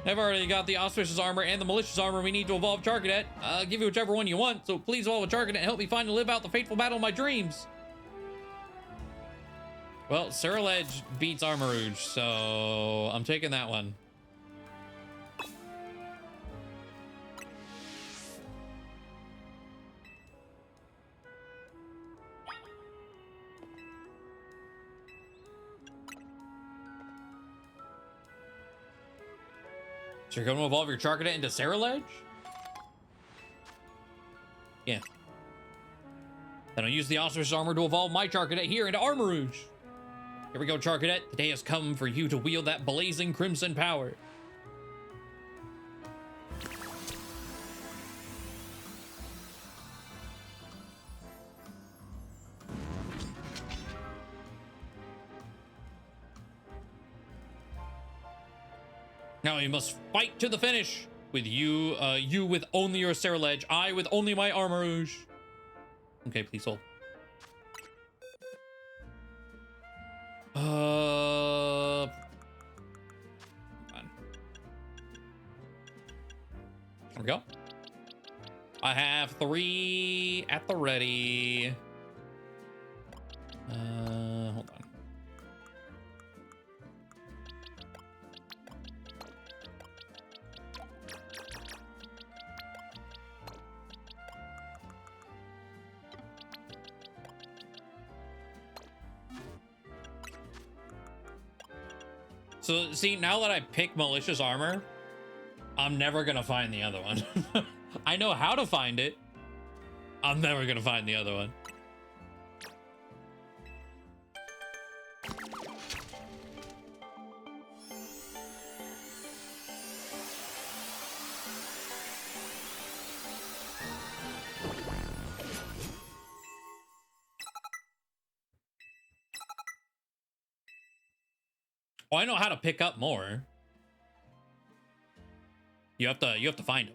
I've already got the Auspicious Armor and the Malicious Armor we need to evolve Charcadet. I'll give you whichever one you want, so please evolve a Charcadet and help me find and live out the fateful battle of my dreams. Well, Cerulean beats Armarouge, so I'm taking that one. So you're going to evolve your Charcadet into Cerulean? Yeah. Then I'll use the Auspicious Armor to evolve my Charcadet here into Armarouge. Here we go, Charcadet. The day has come for you to wield that blazing crimson power. Now we must fight to the finish. With you with only your Cerulean, I with only my Armarouge. Okay, please hold. Come on. There we go. I have 3 at the ready. Hold on. So, see, now that I pick Malicious Armor, I'm never gonna find the other one. I know how to find it. I'm never gonna find the other one. Oh, I know how to pick up more. You have to find them.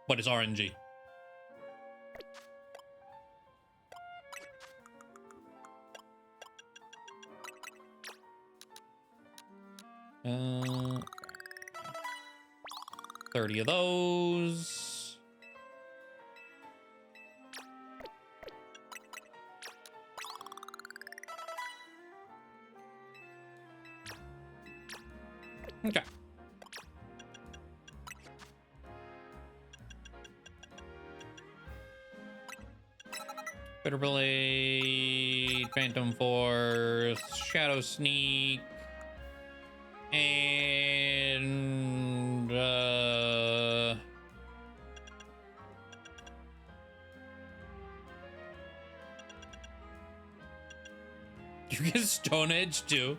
But it's RNG. Uh, 30 of those. Okay. Bitter Blade, Phantom Force, Shadow Sneak, and you get Stone Edge too?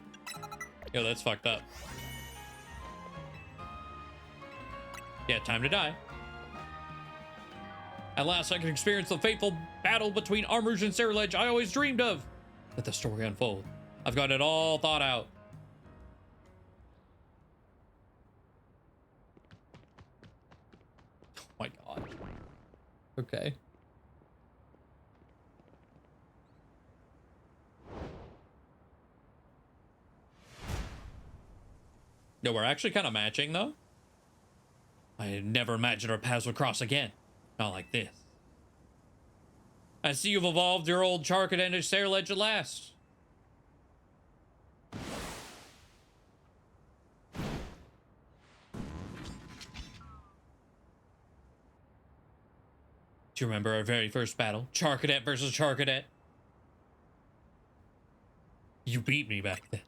Yo, that's fucked up. Yeah, time to die. At last, I can experience the fateful battle between Armrouge and Ceruledge I always dreamed of. Let the story unfold. I've got it all thought out. Oh my god. Okay. No, we're actually kind of matching, though. I had never imagined our paths would cross again. Not like this. I see you've evolved your old Charcadet into Ceruledge at last. Do you remember our very first battle? Charcadet versus Charcadet. You beat me back then.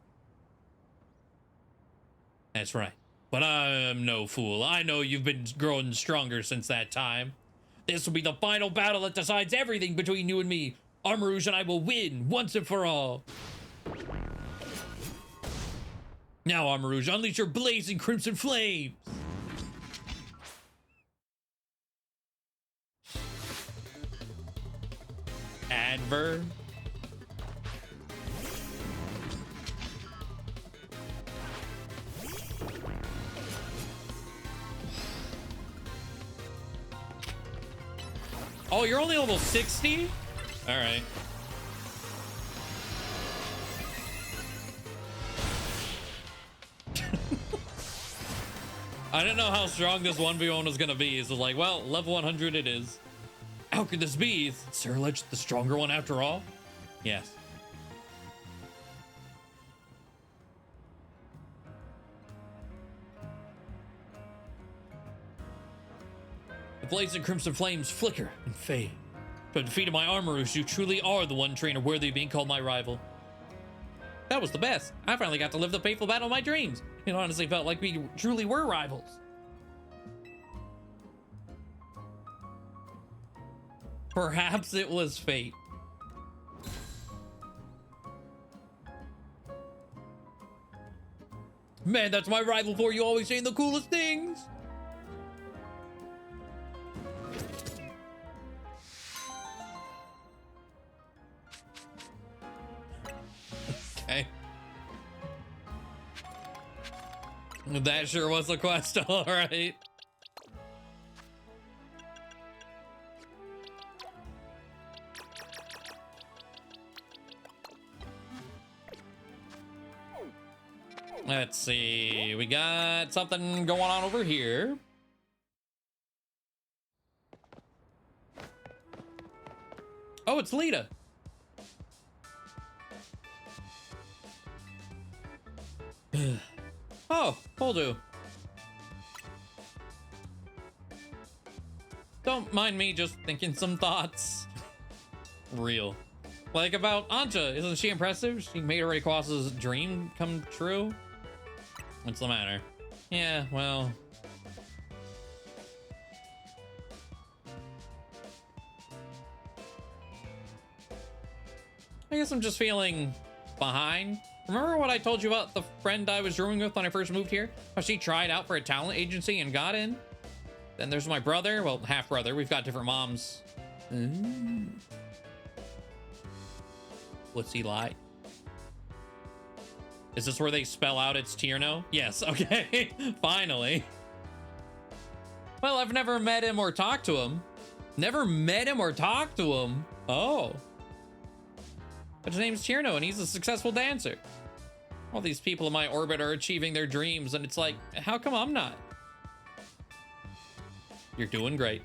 That's right. But I'm no fool. I know you've been growing stronger since that time. This will be the final battle that decides everything between you and me. Armrouge and I will win once and for all. Now, Armrouge, unleash your blazing crimson flames. Adver. Oh, you're only level 60? All right. I didn't know how strong this 1v1 was gonna be, so like, well, level 100 it is. How could this be? Is Ceruledge the stronger one after all? Yes. The blazing crimson flames flicker and fade. But defeated my Armrouge, you truly are the one trainer worthy of being called my rival. That was the best. I finally got to live the painful battle of my dreams. It honestly felt like we truly were rivals. Perhaps it was fate. Man, that's my rival for you, always saying the coolest things. Okay. That sure was a quest, all right. Let's see, we got something going on over here. Oh, it's Lita. Oh, poledoo. Don't mind me just thinking some thoughts. Real. Like about Anja, isn't she impressive? She made Rayquaza's dream come true. What's the matter? Yeah, well, I guess I'm just feeling behind. Remember what I told you about the friend I was rooming with when I first moved here? How she tried out for a talent agency and got in? Then there's my brother, well, half brother. We've got different moms. What's he like? Is this where they spell out its Tierno? Yes, okay. Finally. Well, I've never met him or talked to him. Never met him or talked to him. Oh. But his name's Tierno and he's a successful dancer. All these people in my orbit are achieving their dreams and it's like, how come I'm not? You're doing great.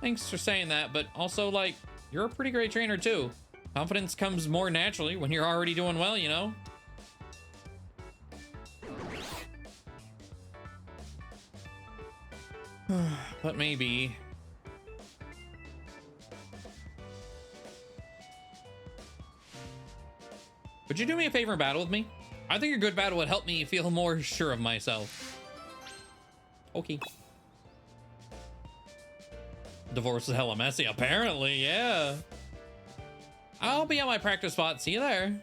Thanks for saying that, but also, like, you're a pretty great trainer too. Confidence comes more naturally when you're already doing well, you know? But maybe. Would you do me a favor and battle with me? I think a good battle would help me feel more sure of myself. Okay. Divorce is hella messy, apparently, yeah. I'll be at my practice spot. See you there.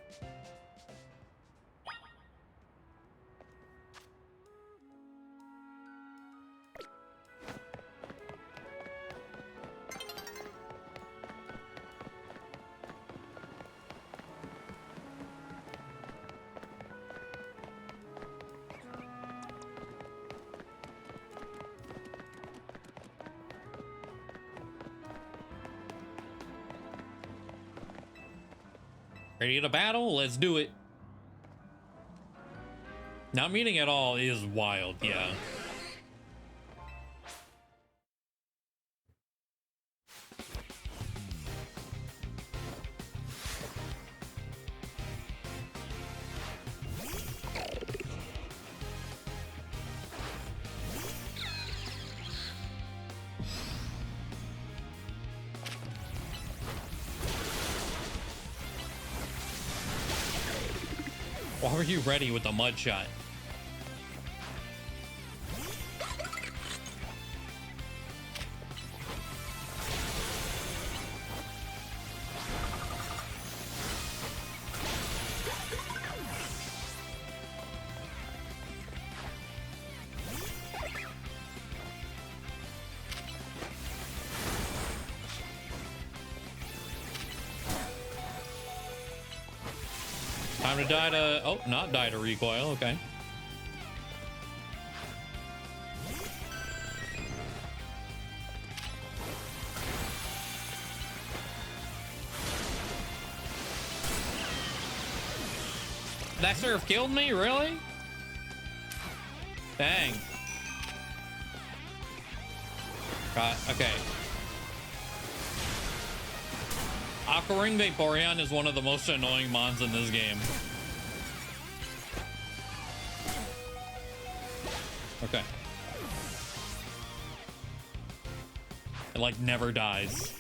Ready to battle? Let's do it. Not meeting at all is wild, yeah. Why were you ready with the mud shot? Time to die to... Oh, not die to recoil. Okay. That surf killed me? Really? Dang. Okay. Aqua Ring Vaporeon is one of the most annoying mons in this game. Okay. It like never dies.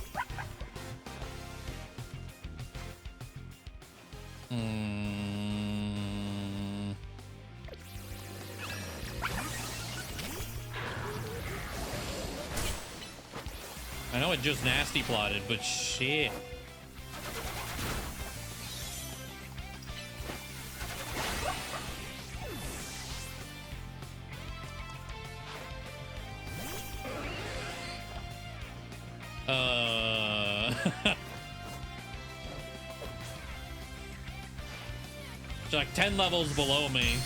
I know it just nasty plotted, but shit. It's like 10 levels below me.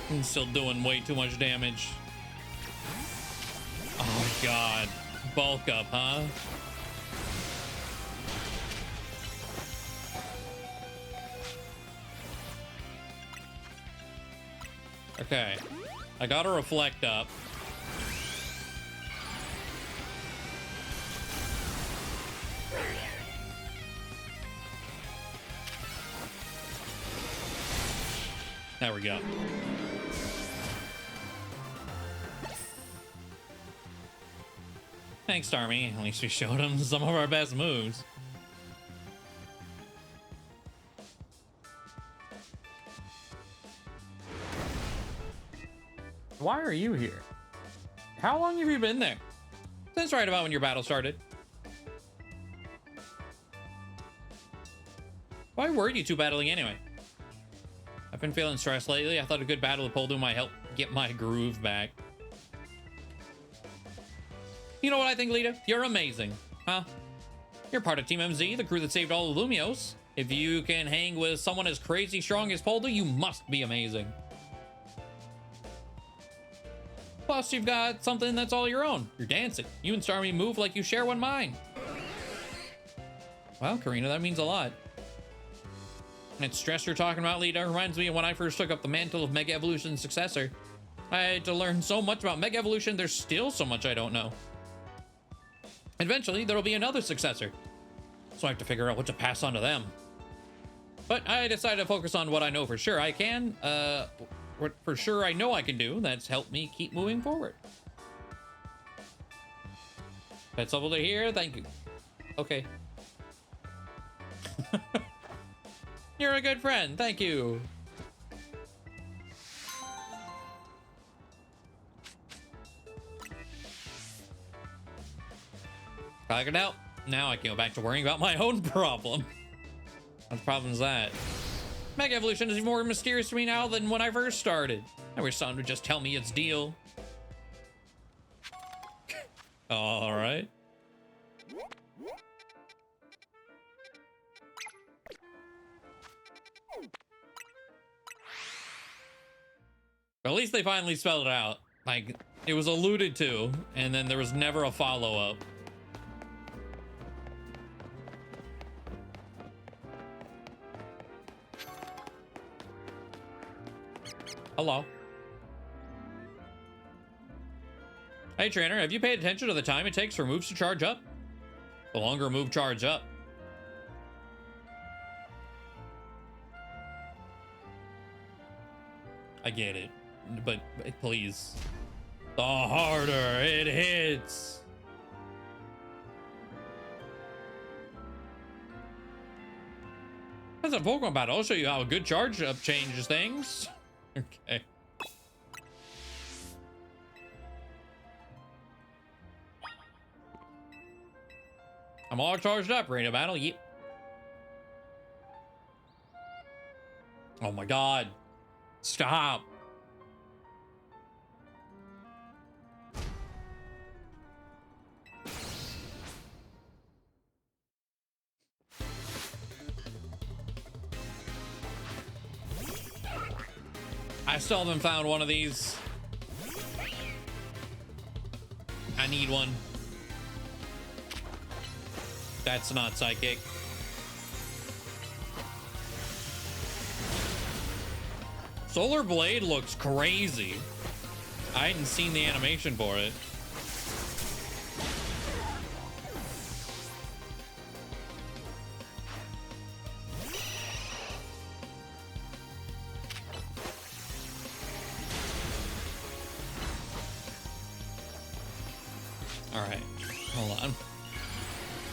I'm still doing way too much damage. Oh god. Bulk up, huh? Okay. I gotta reflect up. There we go. Thanks, Starmie. At least we showed him some of our best moves. Why are you here? How long have you been there? Since right about when your battle started. Why were you two battling anyway? I've been feeling stressed lately. I thought a good battle with poledoo might help get my groove back. You know what I think, Lita? You're amazing, huh? You're part of Team MZ, the crew that saved all the Lumios. If you can hang with someone as crazy strong as poledoo, you must be amazing. Plus, you've got something that's all your own. You're dancing. You and Starmie move like you share one mind. Well, Karina, that means a lot. And stress you're talking about, Lita, reminds me of when I first took up the mantle of Mega Evolution's successor. I had to learn so much about Mega Evolution, there's still so much I don't know. Eventually, there'll be another successor. So I have to figure out what to pass on to them. But I decided to focus on what I know for sure I can, what for sure I know I can do. That's helped me keep moving forward. That's all to hear. Thank you. Okay. You're a good friend. Thank you. I got out. Now I can go back to worrying about my own problem. What problem is that? Mega Evolution is even more mysterious to me now than when I first started. I wish someone would just tell me its deal. All right. At least they finally spelled it out. Like, it was alluded to, and then there was never a follow-up. Hello. Hey, trainer, have you paid attention to the time it takes for moves to charge up? The longer a move charge up. I get it, but please. The harder it hits. That's a Pokemon battle. I'll show you how a good charge up changes things. Okay. I'm all charged up. Arena battle. Yep. Oh my god. Stop. I still haven't found one of these. I need one. That's not psychic. Solar Blade looks crazy. I hadn't seen the animation for it. All right, hold on.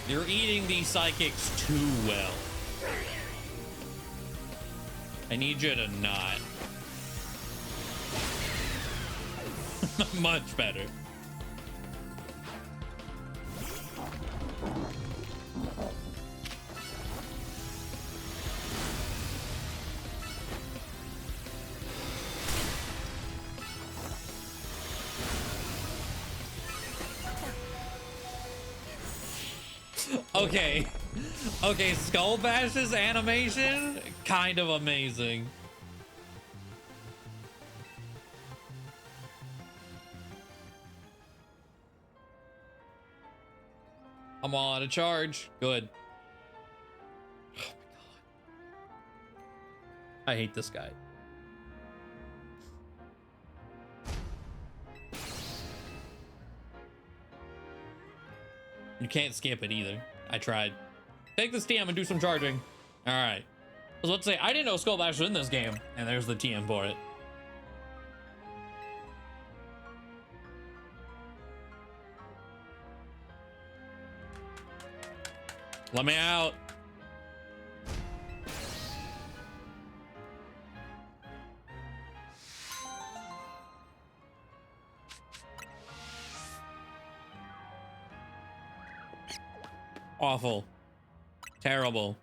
You're eating these psychics too well. I need you to not. Much better. Okay. Okay, Skull Bash's animation, kind of amazing. I'm all out of charge. Good. Oh my god. I hate this guy. You can't skip it either. I tried. Take this TM and do some charging. All right. I was about to say, I didn't know Skull Bash was in this game. And there's the TM for it. Let me out. Awful. Terrible.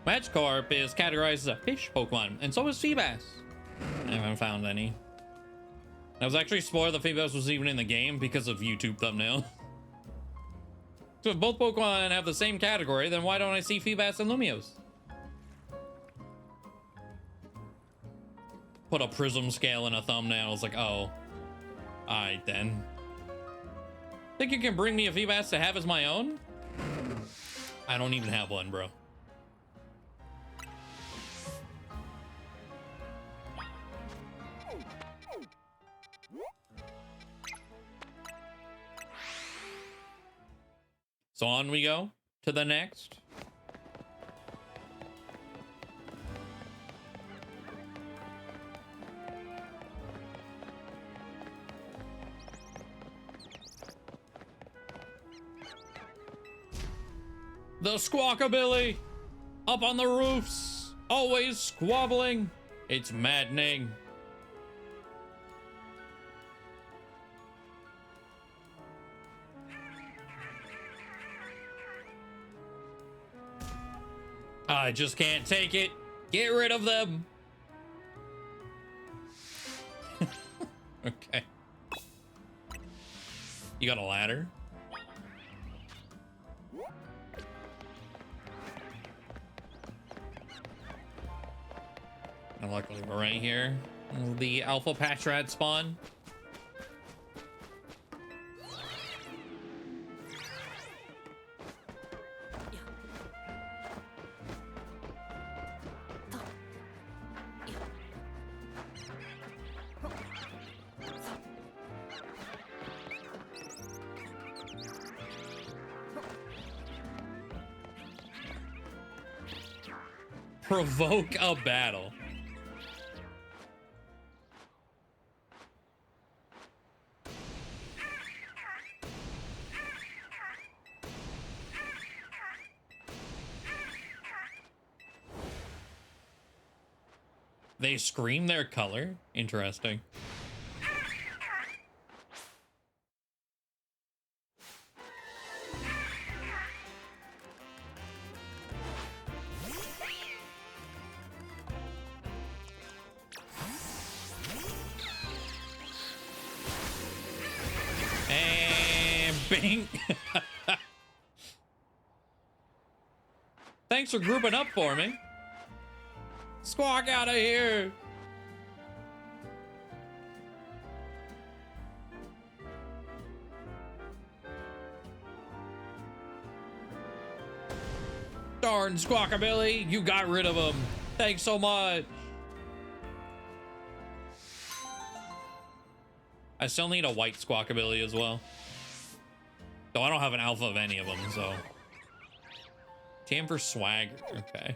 Magikarp is categorized as a fish Pokemon, and so is Feebas. I haven't found any. I was actually spoiled that Feebas was even in the game because of YouTube thumbnail. So if both Pokemon have the same category, then why don't I see Feebas and Lumiose? Put a prism scale in a thumbnail. It's like, oh. Alright then. Think you can bring me a Feebas to have as my own? I don't even have one, bro. So on we go to the next. The Squawkabilly up on the roofs, always squabbling. It's maddening. I just can't take it. Get rid of them. Okay. You got a ladder? And luckily we're right here. The Alpha Patrat spawn. Provoke a battle. They scream their color? Interesting. Bing. Thanks for grouping up for me. Squawk out of here. Darn Squawkabilly, you got rid of him. Thanks so much. I still need a white Squawkabilly as well. Though I don't have an alpha of any of them, so. Team for swagger, okay.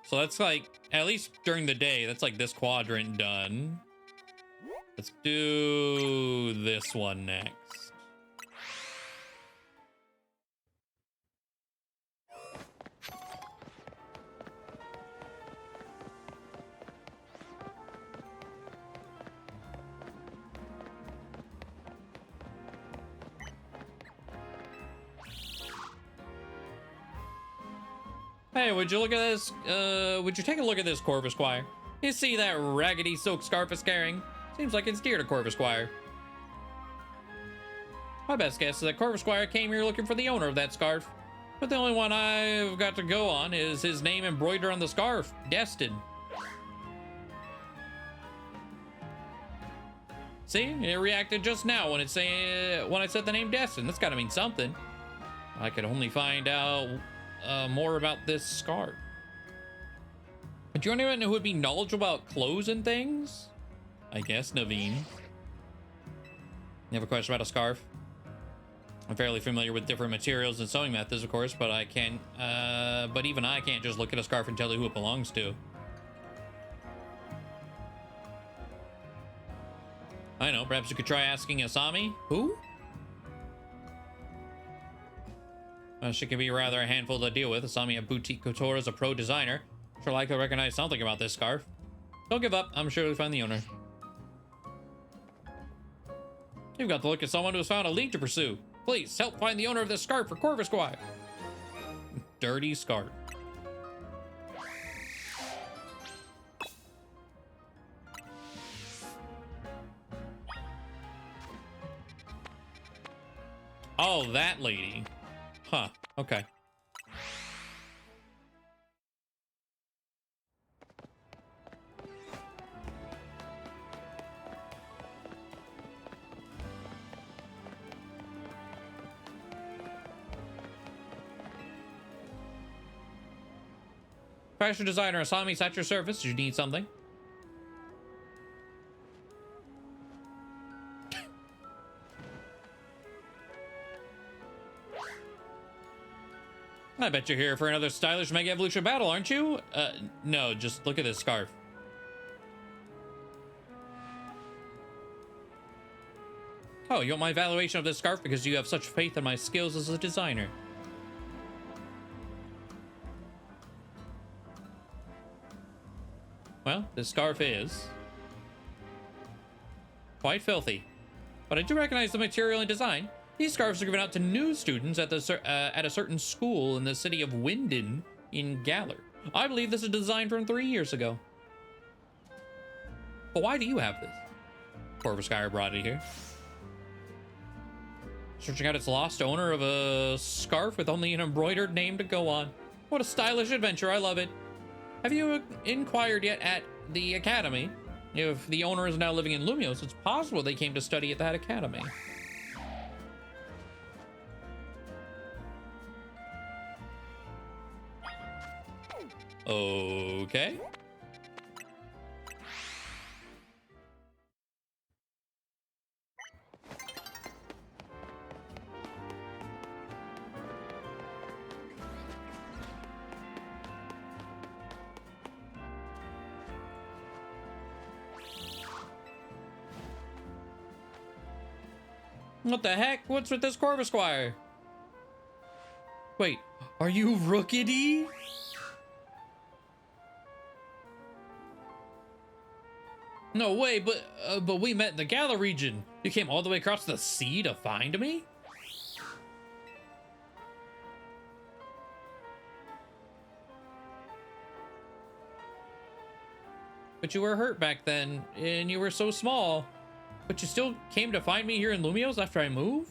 So that's like, at least during the day, that's like this quadrant done. Let's do this one next. Hey, would you look at this? Would you take a look at this Corvus Squire? You see that raggedy silk scarf it's carrying? Seems like it's dear to Corvus Squire. My best guess is that Corvus Squire came here looking for the owner of that scarf. But the only one I've got to go on is his name embroidered on the scarf, Destin. See, it reacted just now when when I said the name Destin. That's gotta mean something. I could only find out more about this scarf. Do you know anyone who would be knowledgeable about clothes and things? I guess Naveen. You have a question about a scarf? I'm fairly familiar with different materials and sewing methods, of course, but but even I can't just look at a scarf and tell you who it belongs to. I know, perhaps you could try asking Asami. Who? She can be rather a handful to deal with. Asami at Boutique Couture is a pro designer. She'll likely recognize something about this scarf. Don't give up. I'm sure you'll find the owner. You've got the look of someone who has found a lead to pursue. Please, help find the owner of this scarf for Corvusquire. Dirty scarf. Oh, that lady. Huh, okay. Fashion designer Asami's at your service. Do you need something? I bet you're here for another stylish Mega Evolution battle, aren't you? No, just look at this scarf. Oh, you want my evaluation of this scarf because you have such faith in my skills as a designer. Well, this scarf is quite filthy, but I do recognize the material and design. These scarves are given out to new students at a certain school in the city of Winden in Galar. I believe this is designed from 3 years ago. But why do you have this? Corvusquire brought it here. Searching out its lost owner of a scarf with only an embroidered name to go on. What a stylish adventure, I love it. Have you inquired yet at the academy? If the owner is now living in Lumios, it's possible they came to study at that academy. Okay. What the heck? What's with this Corvusquire? Wait, are you Rookity? No way, but we met in the Gala region. You came all the way across the sea to find me? But you were hurt back then, and you were so small. But you still came to find me here in Lumios after I moved?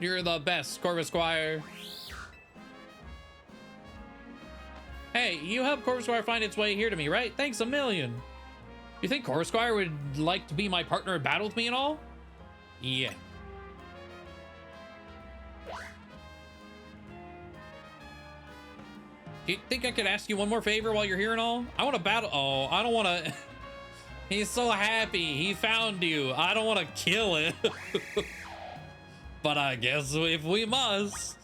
You're the best, Corvusquire. Hey, you helped Corvusquire find its way here to me, right? Thanks a million. You think Corvusquire would like to be my partner in battle with me and all? Yeah. Do you think I could ask you one more favor while you're here and all? I want to battle. Oh, I don't want to. He's so happy. He found you. I don't want to kill him. But I guess if we must.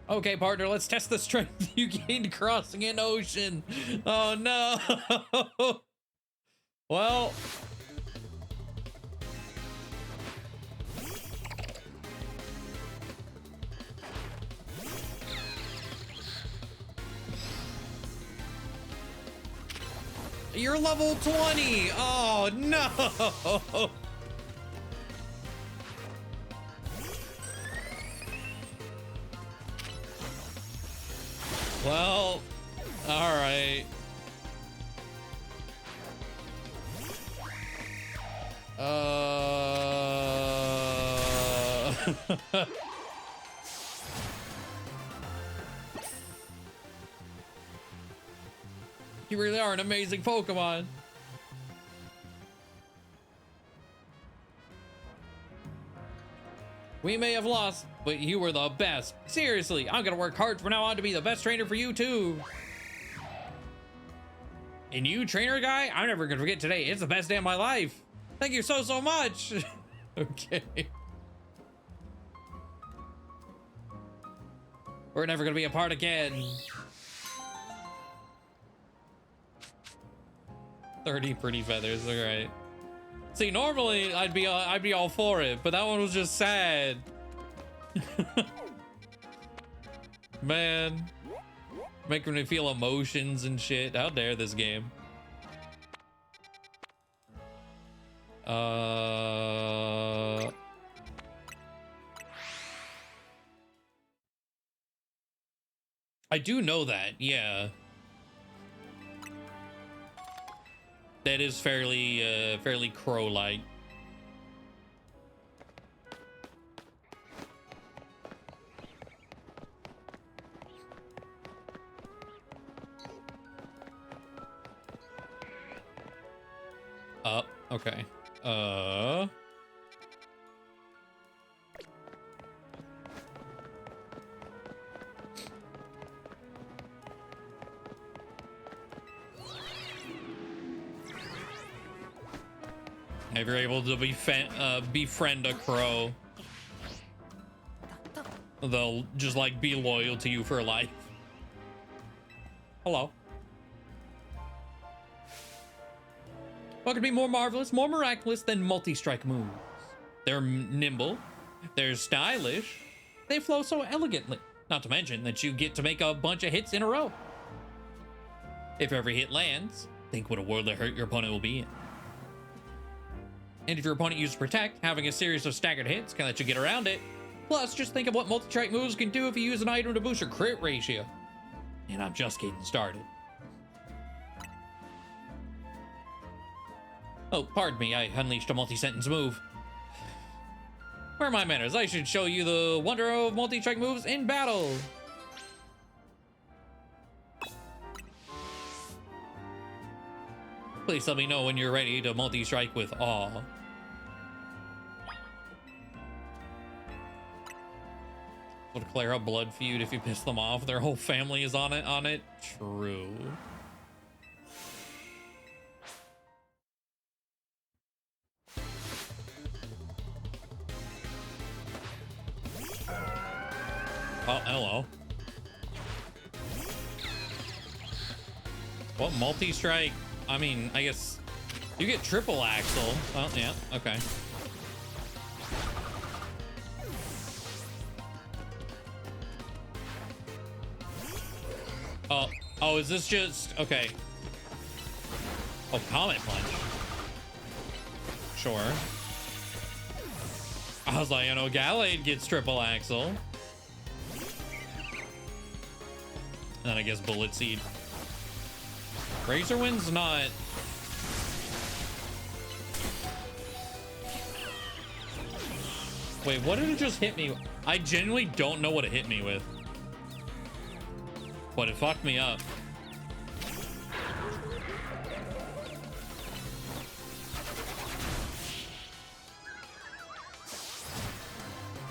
Okay, partner, let's test the strength you gained crossing an ocean. Oh, no. Well. You're level 20. Oh, no. Well, all right. You really are an amazing Pokemon. We may have lost, but you were the best. Seriously, I'm gonna work hard from now on to be the best trainer for you too. And you, trainer guy, I'm never gonna forget today. It's the best day of my life. Thank you so much. Okay. We're never gonna be apart again. 30 pretty feathers, all right. See, normally I'd be all for it, but that one was just sad. Man, making me feel emotions and shit. How dare this game? I do know that, yeah. That is fairly crow-like. Okay. If you're able to befriend a crow, they'll just like be loyal to you for life. Hello. What could be more marvelous, more miraculous than multi-strike moves? They're nimble, they're stylish, they flow so elegantly. Not to mention that you get to make a bunch of hits in a row. If every hit lands, think what a world of hurt your opponent will be in. And if your opponent uses Protect, having a series of staggered hits can let you get around it. Plus, just think of what multi-strike moves can do if you use an item to boost your crit ratio. And I'm just getting started. Oh, pardon me, I unleashed a multi-sentence move. Where are my manners? I should show you the wonder of multi-strike moves in battle. Please let me know when you're ready to multi-strike with awe. Will declare a blood feud if you piss them off. Their whole family is on it. True. Oh, hello. What multi-strike? I mean, I guess you get triple axle. Oh, yeah, okay. Oh, is this just, okay. Oh, Comet Punch. Sure. I was like, you know, Gallade gets triple axle. And then I guess Bullet Seed. Razor Wind's not... Wait, what did it just hit me? I genuinely don't know what it hit me with. But it fucked me up.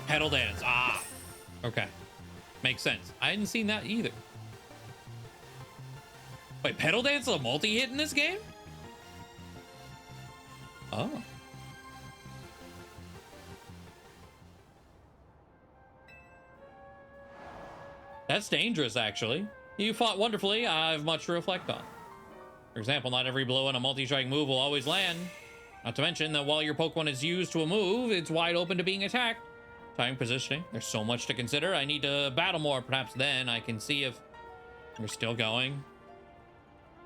Pedal Dance. Ah. Okay. Makes sense. I hadn't seen that either. Wait, Pedal Dance is a multi-hit in this game? Oh. That's dangerous, actually. You fought wonderfully. I have much to reflect on. For example, not every blow in a multi-strike move will always land. Not to mention that while your Pokemon is used to a move, it's wide open to being attacked. Time positioning. There's so much to consider. I need to battle more. Perhaps then I can see if we're still going.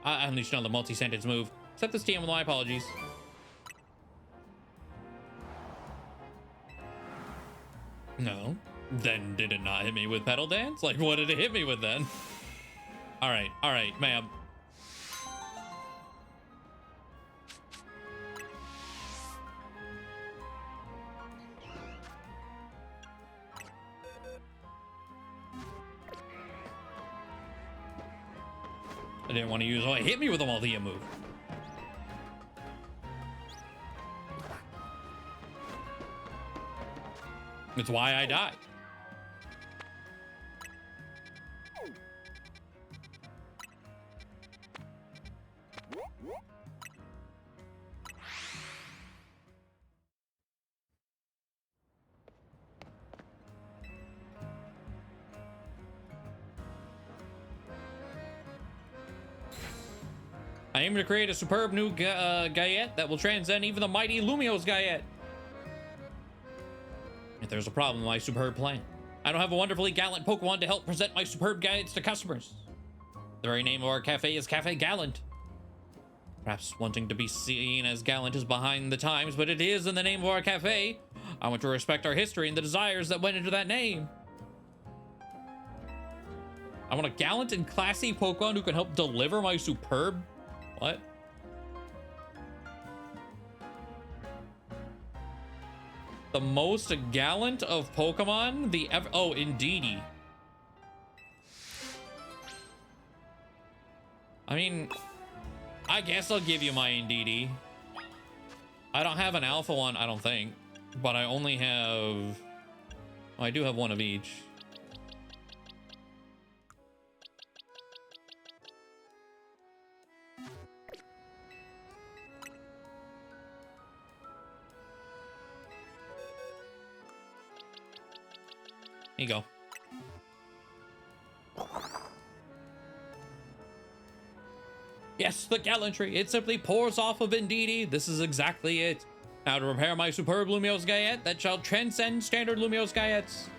I unleashed another multi-sentence move. Accept this TM with my apologies. No. Then did it not hit me with Pedal Dance? Like, what did it hit me with then? All right, ma'am. I didn't want to use, oh, it hit me with a multi-hit move. It's why I died. I aim to create a superb new Gaiet that will transcend even the mighty Lumio's Gaiet. If there's a problem with my superb plan, I don't have a wonderfully gallant Pokemon to help present my superb Gaiets to customers. The very name of our cafe is Cafe Gallant. Perhaps wanting to be seen as gallant is behind the times, but it is in the name of our cafe. I want to respect our history and the desires that went into that name. I want a gallant and classy Pokemon who can help deliver my superb... What? The most gallant of Pokemon? Oh, Indeedee. I mean, I guess I'll give you my Indeedee. I don't have an alpha one, I don't think. But I only have... Oh, I do have one of each. Here you go. Yes, the gallantry. It simply pours off of Indeedee. This is exactly it. Now to prepare my superb Lumio's Gaiet that shall transcend standard Lumio's Gaiets.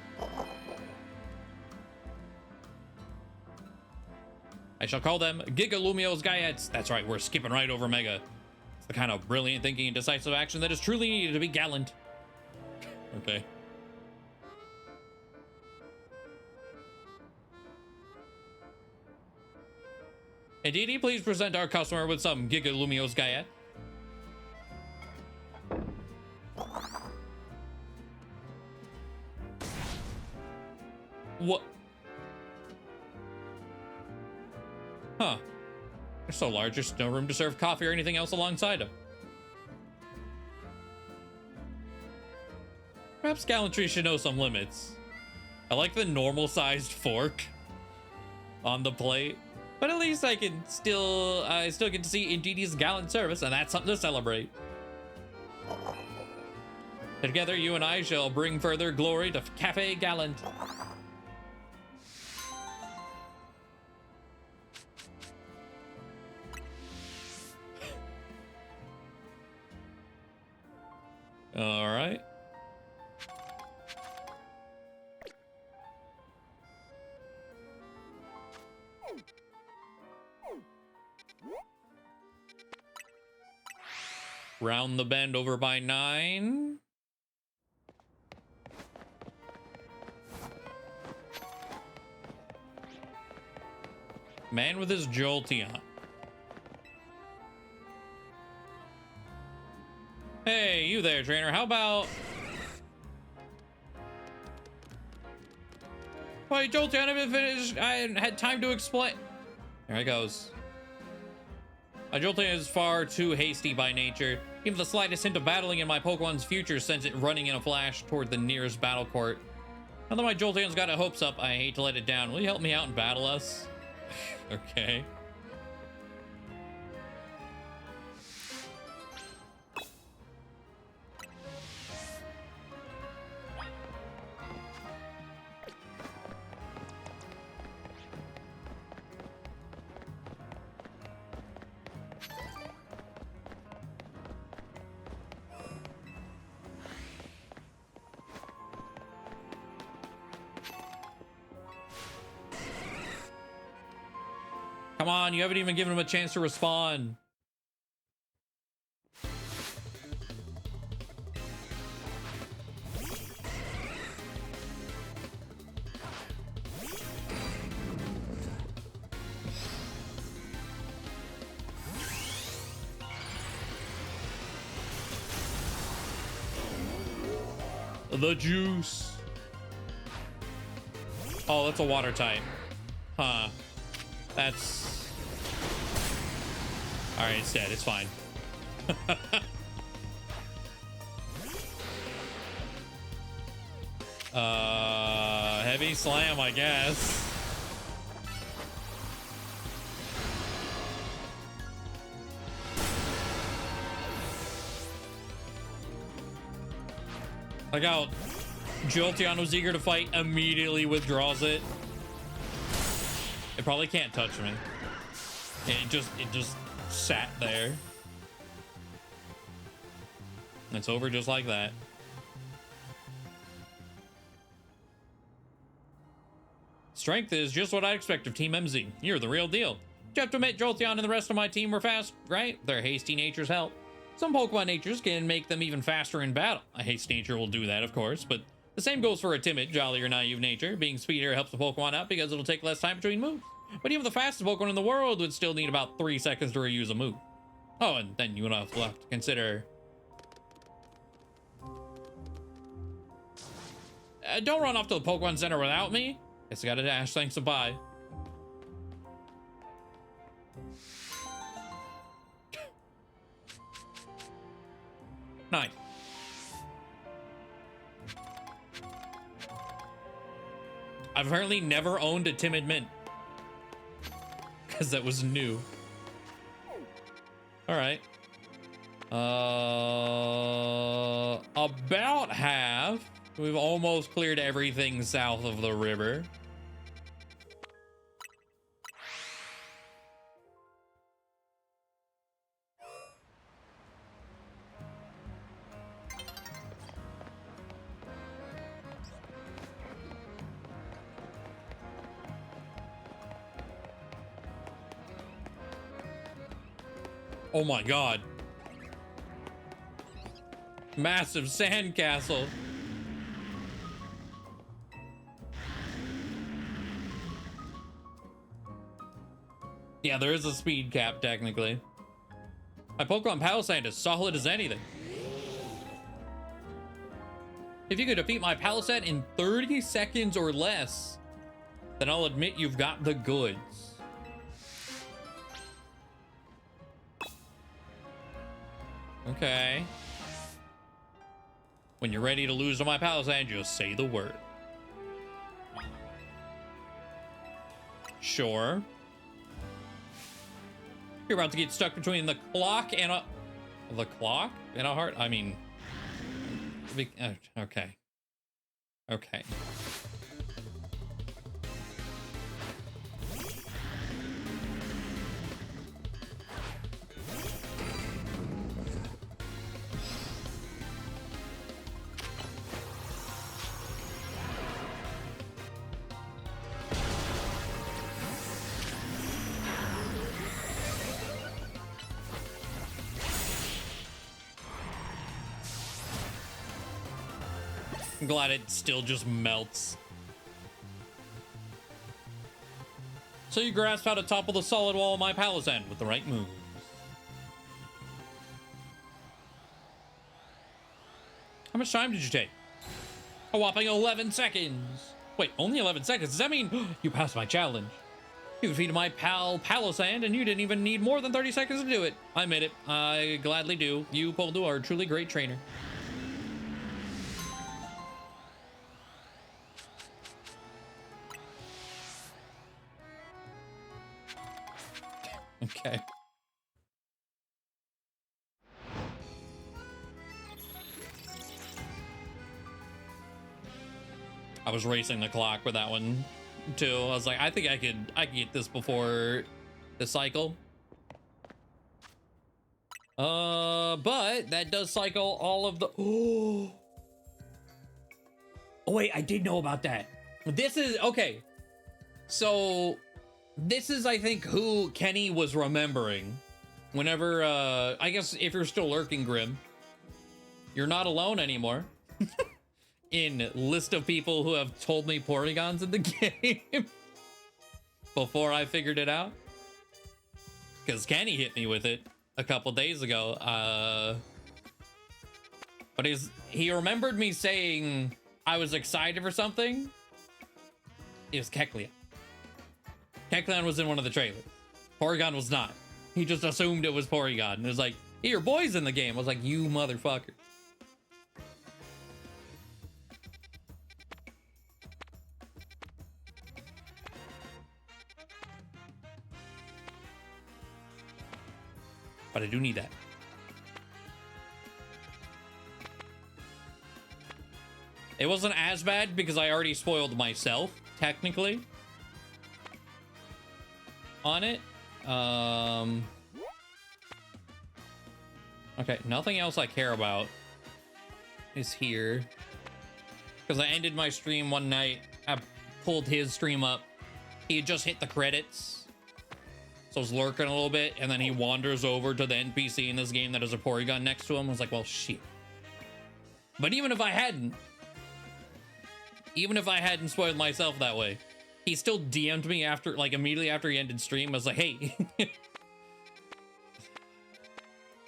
I shall call them Giga Lumio's Gaiets. That's right, we're skipping right over Mega. It's the kind of brilliant thinking and decisive action that is truly needed to be gallant. Okay. Indeedee, please present our customer with some Giga Lumio's Gaiet. What? Huh. They're so large, there's no room to serve coffee or anything else alongside them. Perhaps gallantry should know some limits. I like the normal-sized fork on the plate. But at least I can still get to see Indeedee's gallant service, and that's something to celebrate. Together, you and I shall bring further glory to Cafe Gallant. All right. Round the bend over by 9. Man with his Jolteon. Hey, you there, trainer. How about... Wait, Jolteon, I haven't finished. I hadn't had time to explain. There it goes. Jolteon is far too hasty by nature. Even the slightest hint of battling in my Pokemon's future sends it running in a flash toward the nearest battle court. Now that my Jolteon's got hopes up, I hate to let it down. Will you help me out and battle us? Okay. Come on, you haven't even given him a chance to respond. The juice. Oh, that's a water type. Huh. That's... Alright, it's dead. It's fine. Heavy slam, I guess. Like how Jolteon was eager to fight, immediately withdraws it. It probably can't touch me. It just sat there. It's over just like that. Strength is just what I expect of Team MZ. You're the real deal. You have to admit, Jolteon and the rest of my team were fast, right? Their hasty natures help. Some Pokemon natures can make them even faster in battle. A hasty nature will do that, of course, but the same goes for a timid, jolly, or naive nature. Being speedier helps the Pokemon out because it'll take less time between moves. But even the fastest Pokemon in the world would still need about 3 seconds to reuse a move. Oh, and then you would have to consider... don't run off to the Pokemon Center without me. Guess I gotta dash, thanks and bye. Nice. I've apparently never owned a timid mint. Because that was new. Alright. About half. We've almost cleared everything south of the river. Oh my god. Massive sandcastle. Yeah, there is a speed cap, technically. My Pokemon Palisand is solid as anything. If you could defeat my Palisand in 30 seconds or less, then I'll admit you've got the goods. Okay. When you're ready to lose to my Palisand, just say the word. Sure. You're about to get stuck between the clock and a... The clock and a heart? I mean... Okay. Okay. I'm glad it still just melts. So you grasp how to topple the solid wall of my Palisand with the right moves. How much time did you take? A whopping 11 seconds. Wait, only 11 seconds? Does that mean you passed my challenge? You defeated my Palisand and you didn't even need more than 30 seconds to do it. I admit it. I gladly do. You, poledoo, are a truly great trainer. Okay. I was racing the clock with that one too. I was like, I think I could get this before the cycle. But that does cycle all of the... Oh wait, I did know about that. This is okay. So this is, I think, who Kenny was remembering whenever, I guess if you're still lurking, Grim, you're not alone anymore. In list of people who have told me Porygon's in the game before I figured it out. Because Kenny hit me with it a couple days ago. But he remembered me saying I was excited for something. It was Kecleon. Kecleon was in one of the trailers. Porygon was not. He just assumed it was Porygon. And it was like, hey, your boy's in the game. I was like, you motherfucker. But I do need that. It wasn't as bad because I already spoiled myself, technically, on it. Okay, nothing else I care about is here. Because I ended my stream one night. I pulled his stream up. He had just hit the credits. So I was lurking a little bit. And then he wanders over to the NPC in this game that has a Porygon next to him. I was like, well, shit. But even if I hadn't spoiled myself that way, he still DM'd me after, like, immediately after he ended stream. I was like, hey,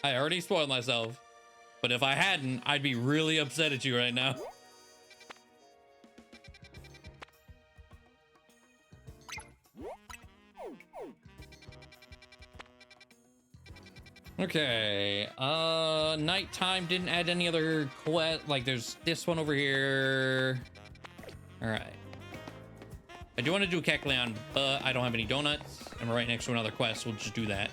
I already spoiled myself. But if I hadn't, I'd be really upset at you right now. Okay, nighttime didn't add any other quest. Like, there's this one over here. All right. I do want to do Kecleon, but I don't have any donuts. And we're right next to another quest. We'll just do that.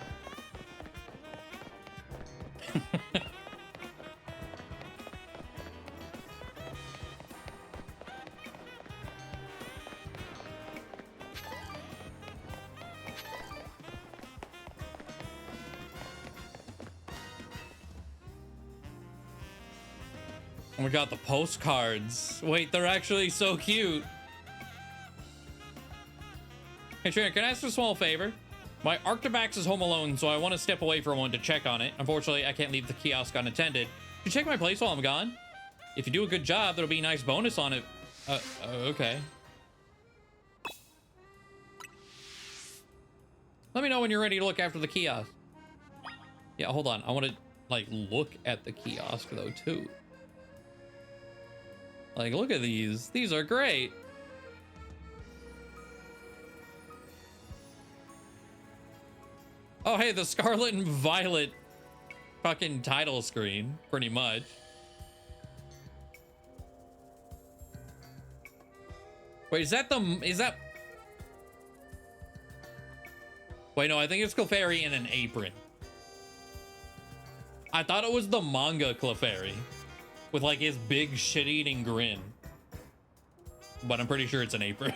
Oh my god, the postcards. Wait, they're actually so cute. Hey, Trainer, can I ask a small favor? My Arctibax is home alone, so I want to step away for one to check on it. Unfortunately, I can't leave the kiosk unattended. Can you check my place while I'm gone? If you do a good job, there'll be a nice bonus on it. Okay. Let me know when you're ready to look after the kiosk. Yeah, hold on. I want to, like, look at the kiosk, though, too. Like, look at these. These are great. Oh, hey, the Scarlet and Violet fucking title screen, pretty much. Wait, is that... Wait, no, I think it's Clefairy in an apron. I thought it was the manga Clefairy with, like, his big shit-eating grin. But I'm pretty sure it's an apron.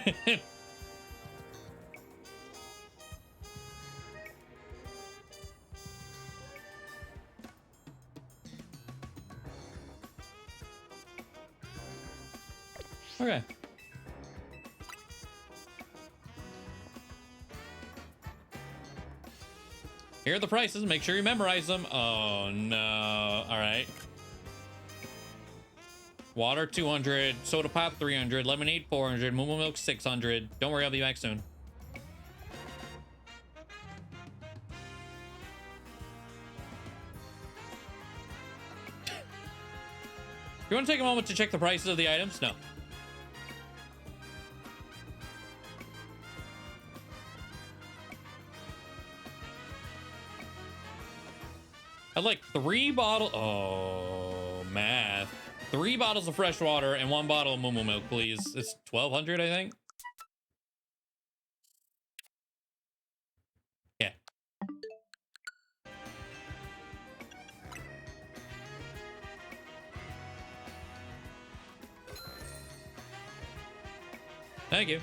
Okay. Here are the prices. Make sure you memorize them. Oh, no. All right. Water, 200. Soda pop, 300. Lemonade, 400. Moo Moo milk, 600. Don't worry, I'll be back soon. You want to take a moment to check the prices of the items? No. I'd like 3 bottles. Oh, math. 3 bottles of fresh water and 1 bottle of Moo Moo milk, please. It's 1,200, I think. Yeah. Thank you.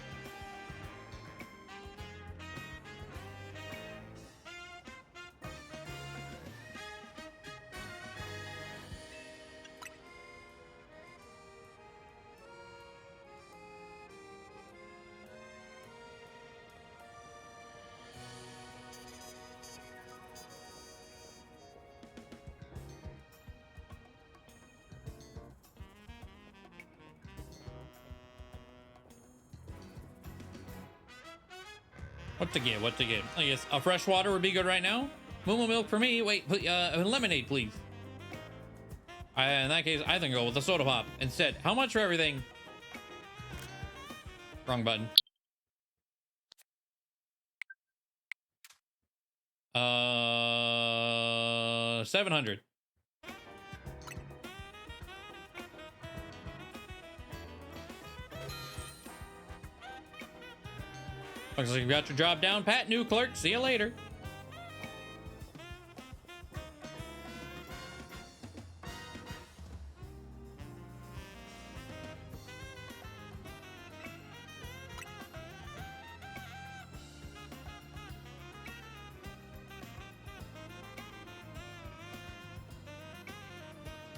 What to get? What to get? I guess a fresh water would be good right now. Moo Moo milk for me. Wait, lemonade, please. In that case, I think I'll go with the soda pop instead. How much for everything? Wrong button. 700. Looks like you got your job down, Pat. New clerk. See you later.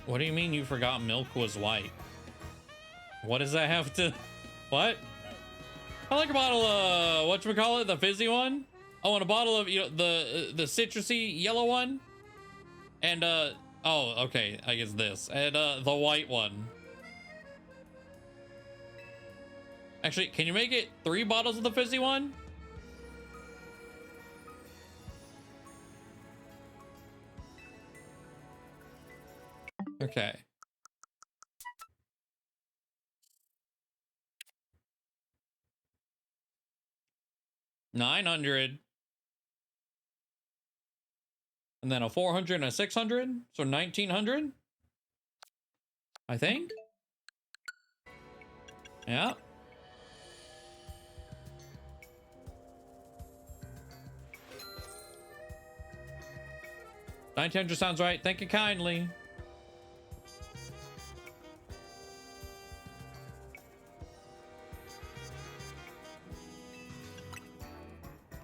What do you mean you forgot milk was white? What does that have to... What? I like a bottle of... Whatchamacallit? The fizzy one? Oh, and a bottle of, you know, the citrusy yellow one? And, oh, okay. I guess this. And, the white one. Actually, can you make it 3 bottles of the fizzy one? Okay. $900. And then a 400 and a 600. So 1900. I think. Yeah. $900 sounds right. Thank you kindly.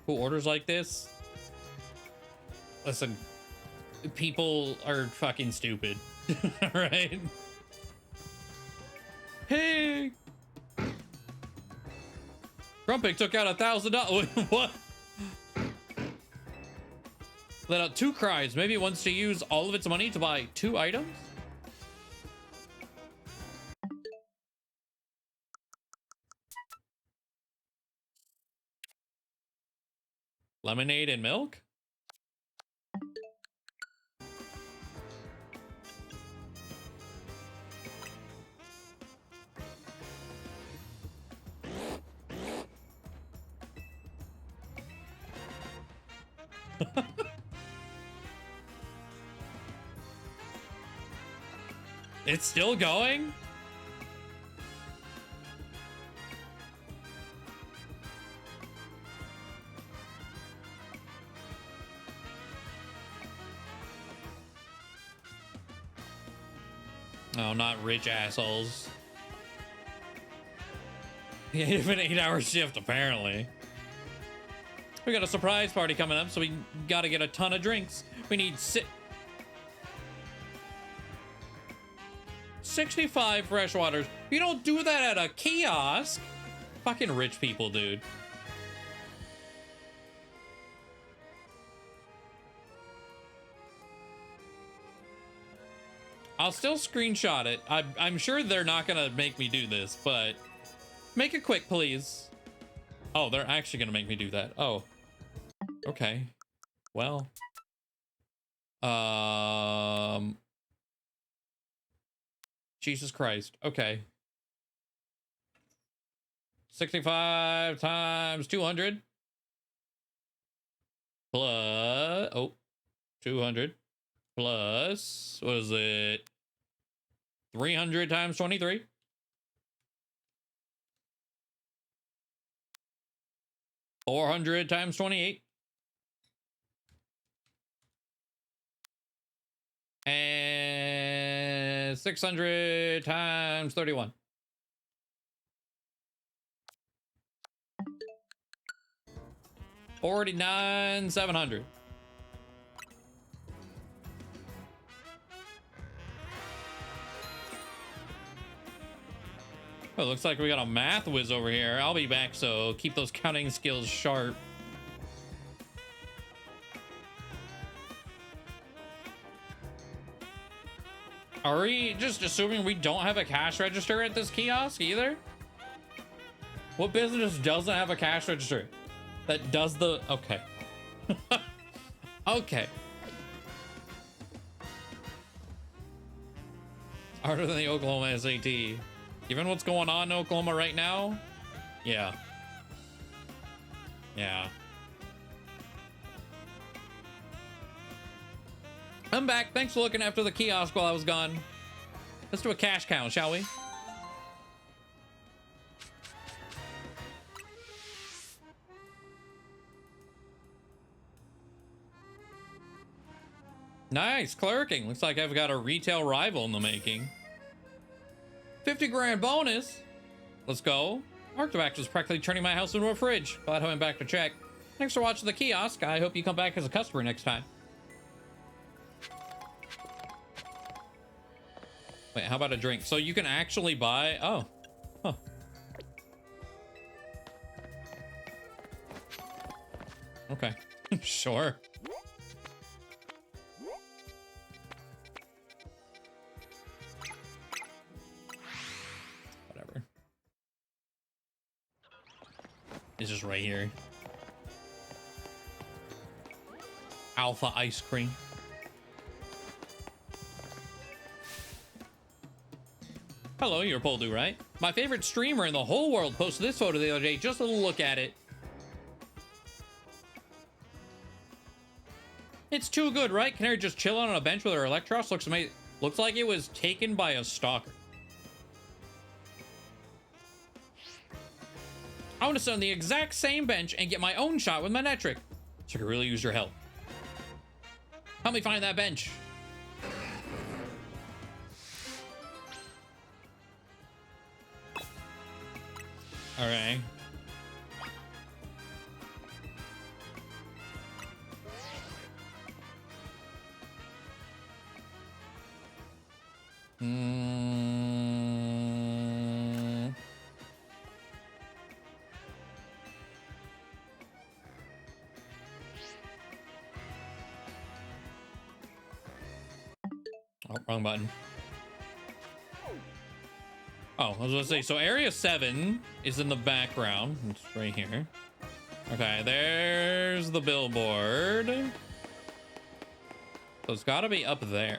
Who orders like this? Listen, people are fucking stupid. Right? Hey! Grumpig took out $1,000. What? Let out 2 cries. Maybe it wants to use all of its money to buy 2 items? Lemonade and milk? It's still going? Oh, not rich assholes. Yeah, even 8-hour shift, apparently. We got a surprise party coming up, so we gotta get a ton of drinks. We need 65 fresh waters. You don't do that at a kiosk. Fucking rich people, dude. I'll still screenshot it. I'm sure they're not gonna make me do this, but make it quick, please. Oh, they're actually gonna make me do that. Oh, okay. Well, Jesus Christ. Okay. 65 times 200 plus, oh, 200 plus, what is it? 300 times 23. 400 times 28. And 600 times 31. $49,700. Well, looks like we got a math whiz over here. I'll be back, so keep those counting skills sharp. Are we just assuming we don't have a cash register at this kiosk either? What business doesn't have a cash register that does the... Okay. Okay. Harder than the Oklahoma SAT. Given what's going on in Oklahoma right now? Yeah. Yeah. I'm back. Thanks for looking after the kiosk while I was gone. Let's do a cash count, shall we? Nice, clerking. Looks like I've got a retail rival in the making. 50 grand bonus. Let's go. Arctivax is practically turning my house into a fridge. Glad I went back to check. Thanks for watching the kiosk. I hope you come back as a customer next time. Wait, how about a drink? So you can actually buy... Oh. Huh. Okay. Sure. Whatever. It's just right here. Alpha ice cream. Hello, you're poledoo, right? My favorite streamer in the whole world posted this photo the other day. Just a look at it. It's too good, right? Canary just chilling on a bench with her Electros. Looks amazing. Looks like it was taken by a stalker. I want to sit on the exact same bench and get my own shot with my Netric. So I could really use your help. Help me find that bench. All right. Oh, wrong button. Oh, I was gonna say, so area 7 is in the background. It's right here. Okay, there's the billboard. So it's gotta be up there.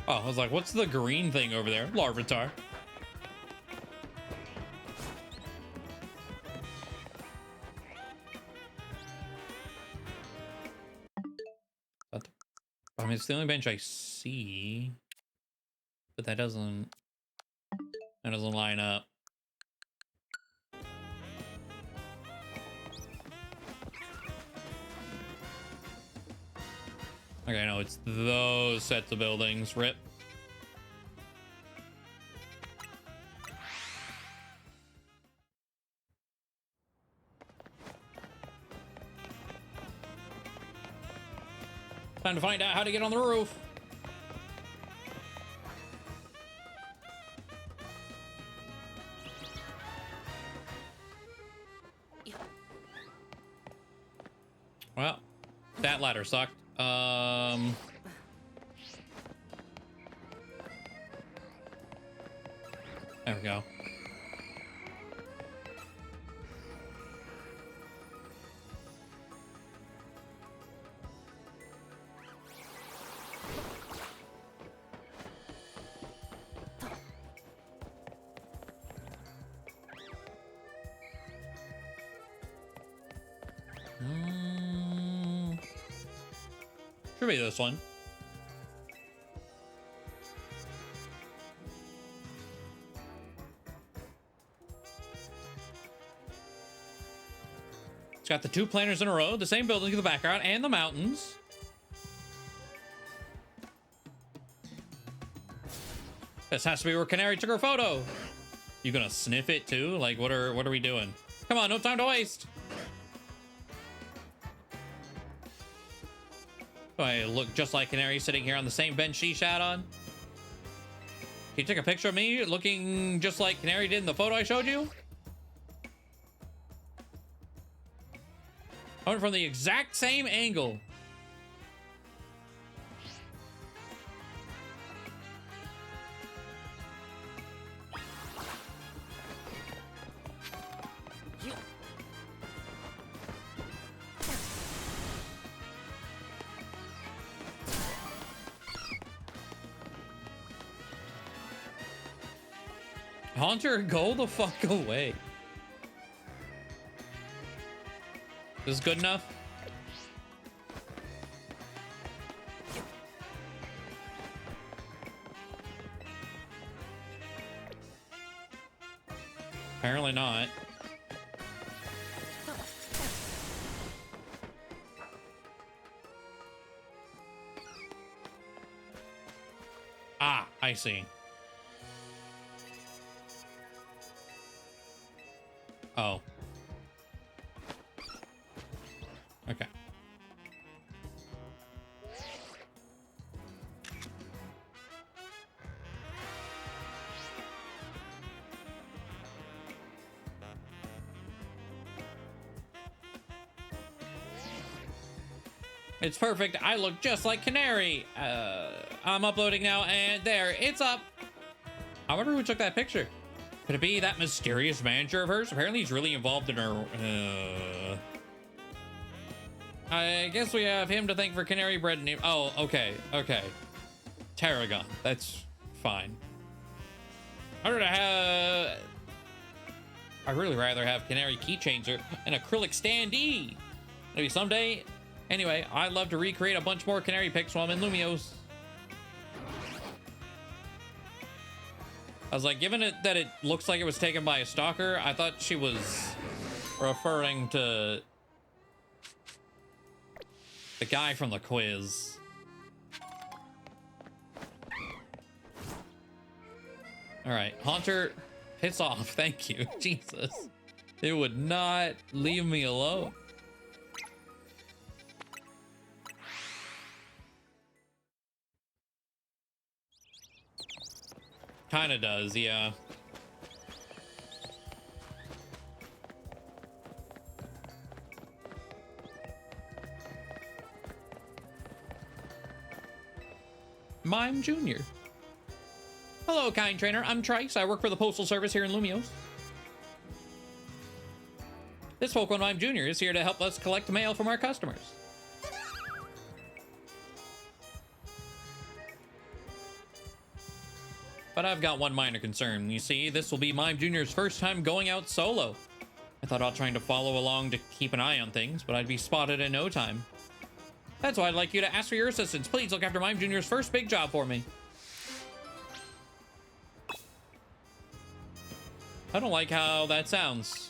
Oh, I was like, what's the green thing over there? Larvitar. I mean, it's the only bench I see, but that doesn't line up. Okay, no, it's those sets of buildings. Rip. Time to find out how to get on the roof. Well, that ladder sucked. There we go. Should be this one. It's got the 2 planners in a row, the same building in the background, and the mountains. This has to be where Canary took her photo. You gonna sniff it too? Like, what are we doing? Come on, no time to waste. Do I look just like Canary sitting here on the same bench she sat on? Can you take a picture of me looking just like Canary did in the photo I showed you? I went from the exact same angle. Haunter, go the fuck away. This is good enough? Apparently not. Ah, I see. Oh. Okay. It's perfect. I look just like Canary. I'm uploading now, and there, it's up. I wonder who took that picture. Could it be that mysterious manager of hers? Apparently he's really involved in her... I guess we have him to thank for Canary Bread name. Oh, okay, okay. Tarragon, that's fine. I'd really rather have Canary keychains or an acrylic standee. Maybe someday. Anyway, I'd love to recreate a bunch more Canary pics while I'm in Lumios. I was like, given it that it looks like it was taken by a stalker, I thought she was referring to the guy from the quiz. All right, Haunter, piss off. Thank you. Jesus. It would not leave me alone. Kinda does, yeah. Mime Jr. Hello, kind trainer. I'm Trice. I work for the Postal Service here in Lumios. This Pokemon Mime Jr. is here to help us collect mail from our customers. But I've got one minor concern. You see, this will be Mime Jr.'s first time going out solo. I thought about trying to follow along to keep an eye on things, but I'd be spotted in no time. That's why I'd like you to ask for your assistance. Please look after Mime Jr.'s first big job for me. I don't like how that sounds.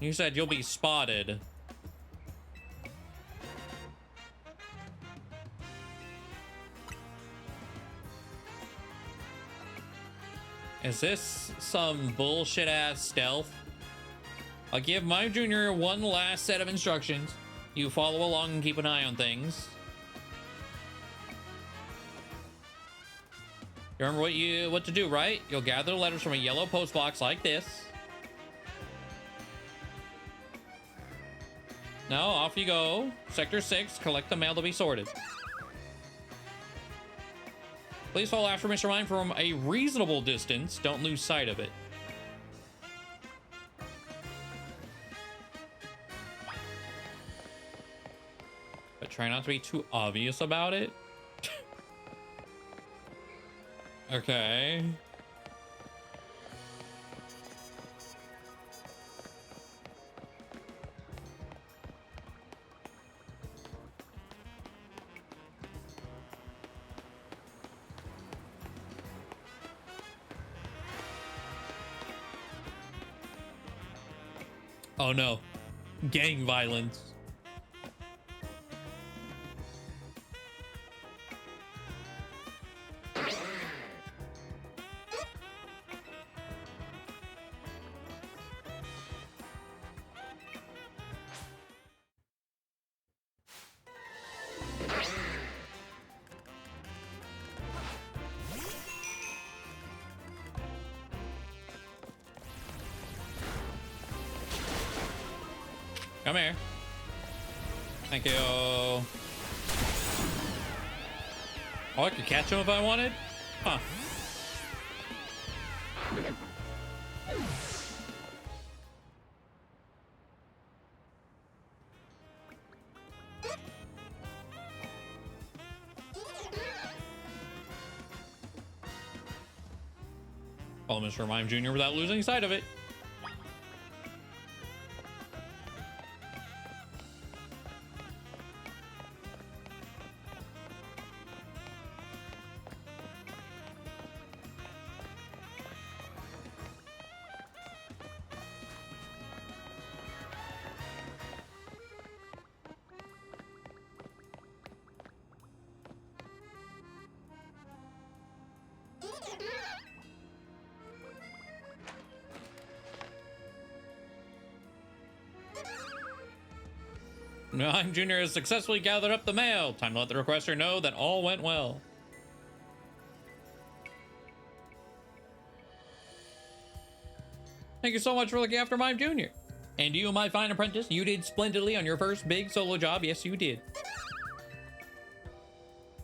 You said you'll be spotted. Is this some bullshit ass stealth? I'll give Mime Jr. one last set of instructions. You follow along and keep an eye on things. You remember what to do, right? You'll gather letters from a yellow post box like this. Now off you go. Sector 6, collect the mail to be sorted. Please follow after Mr. Mime from a reasonable distance. Don't lose sight of it. But try not to be too obvious about it. Okay. Oh no. Gang violence. Come here. Thank you. Oh, I could catch him if I wanted? Huh. Follow Mr. Mime Jr. without losing sight of it. I'm Junior has successfully gathered up the mail. Time to let the requester know that all went well. Thank you so much for looking after Mime Junior. And you, my fine apprentice, you did splendidly on your first big solo job. Yes, you did.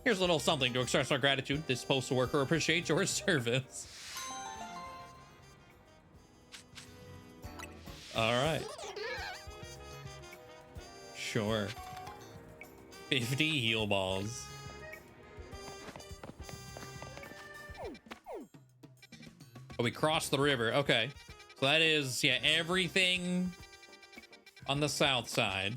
Here's a little something to express our gratitude. This postal worker appreciates your service. All right. Sure. 50 heal balls. Oh, we crossed the river. Okay. So that is, yeah, everything on the south side.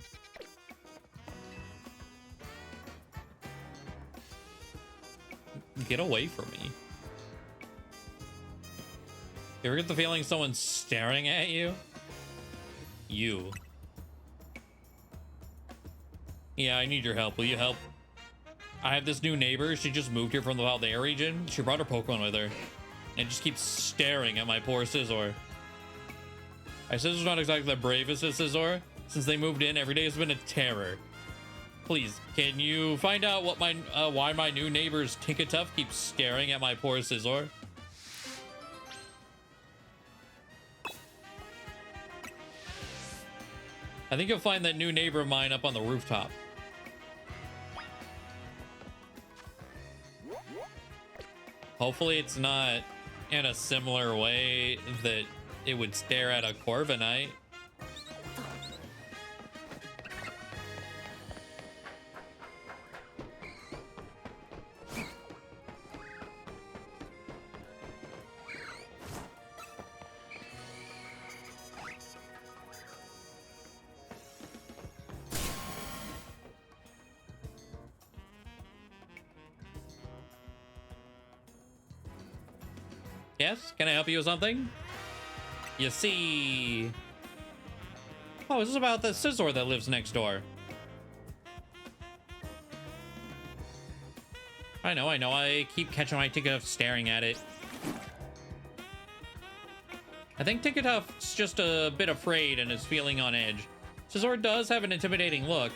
Get away from me. You ever get the feeling someone's staring at you? You. Yeah, I need your help. Will you help? I have this new neighbor. She just moved here from the Valdea region. She brought her Pokemon with her. And just keeps staring at my poor Scizor. My Scizor's not exactly the bravest of Scizor. Since they moved in, every day has been a terror. Please, can you find out what my why my new neighbor's Tinkatuff keeps staring at my poor Scizor? I think you'll find that new neighbor of mine up on the rooftop. Hopefully it's not in a similar way that it would stare at a Corviknight. Yes? Can I help you with something? You see... Oh, this is about the Scizor that lives next door. I know. I keep catching my Tinkatuff staring at it. I think Tinkatuff's just a bit afraid and is feeling on edge. Scizor does have an intimidating look,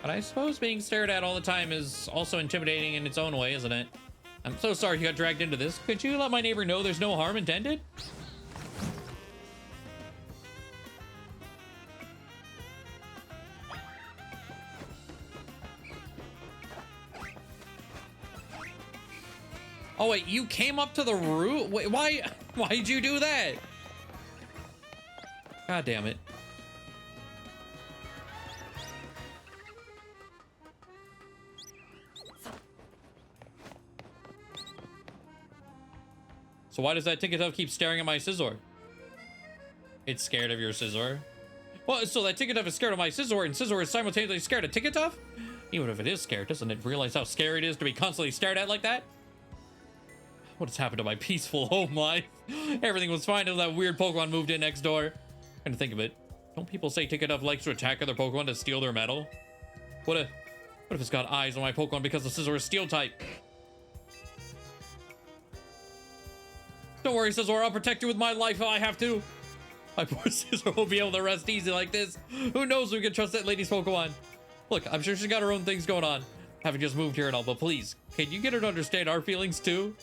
but I suppose being stared at all the time is also intimidating in its own way, isn't it? I'm so sorry you got dragged into this. Could you let my neighbor know there's no harm intended? Oh wait, you came up to the roof? Wait, why'd you do that? God damn it. So why does that Tinkatuff keep staring at my Scizor? It's scared of your Scizor. Well, so that Tinkatuff is scared of my Scizor, and Scizor is simultaneously scared of Tinkatuff? Even if it is scared, doesn't it realize how scary it is to be constantly stared at like that? What has happened to my peaceful home life? Everything was fine until that weird Pokemon moved in next door. Trying to think of it. Don't people say Tinkatuff likes to attack other Pokemon to steal their metal? What if it's got eyes on my Pokemon because the Scizor is steel type? Don't worry, Scizor, I'll protect you with my life if I have to. My poor Scizor won't be able to rest easy like this. Who knows if we can trust that lady's Pokemon? Look, I'm sure she's got her own things going on. Having just moved here and all, but please, can you get her to understand our feelings too?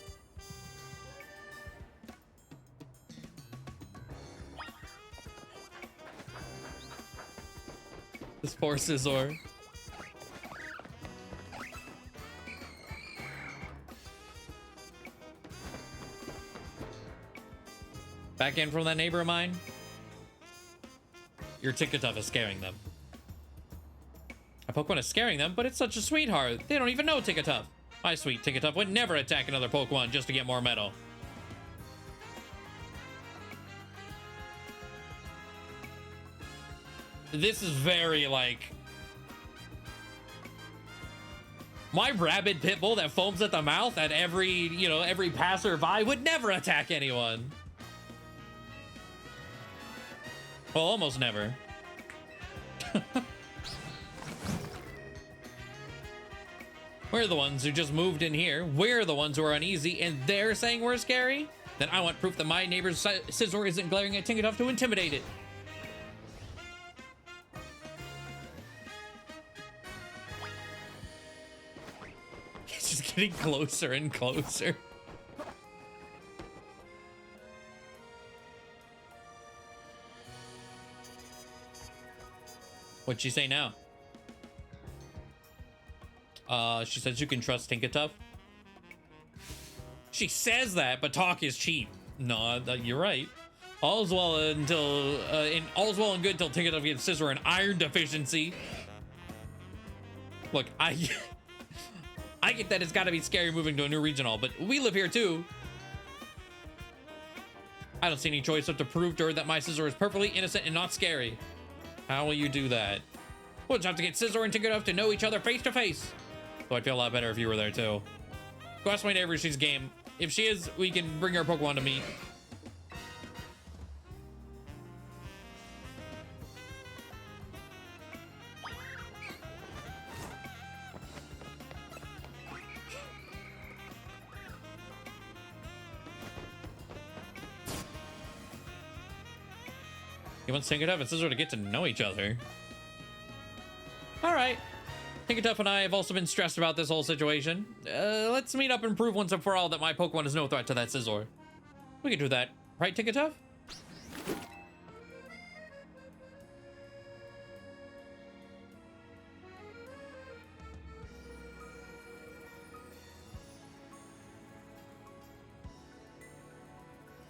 This poor Scizor. Back in from that neighbor of mine. Your Tinkatuff is scaring them. My Pokemon is scaring them, but it's such a sweetheart. They don't even know Tinkatuff. My sweet Tinkatuff would never attack another Pokemon just to get more metal. This is very, like... My rabid pitbull that foams at the mouth at every, every passerby would never attack anyone. Well, almost never. We're the ones who just moved in here. We're the ones who are uneasy, and they're saying we're scary? Then I want proof that my neighbor's Scizor isn't glaring at Tinkatuff to intimidate it. getting closer and closer. What'd she say now? She says you can trust Tinkatuff. She says that, but talk is cheap. No, you're right. All's well until all's well and good until Tinkatuff gets Scizor an iron deficiency. Look, I get that it's got to be scary moving to a new regional, but we live here too. I don't see any choice but to prove to her that my Scizor is perfectly innocent and not scary. How will you do that? We'll just have to get Scizor and Tinkatuff to know each other face to face. Though I'd feel a lot better if you were there too. Go ask my neighbor if she's game. If she is, we can bring her Pokemon to meet. He wants Tinkatuff and Scizor to get to know each other. All right. Tinkatuff and I have also been stressed about this whole situation. Let's meet up and prove once and for all that my Pokemon is no threat to that Scizor. We can do that. Right, Tinkatuff?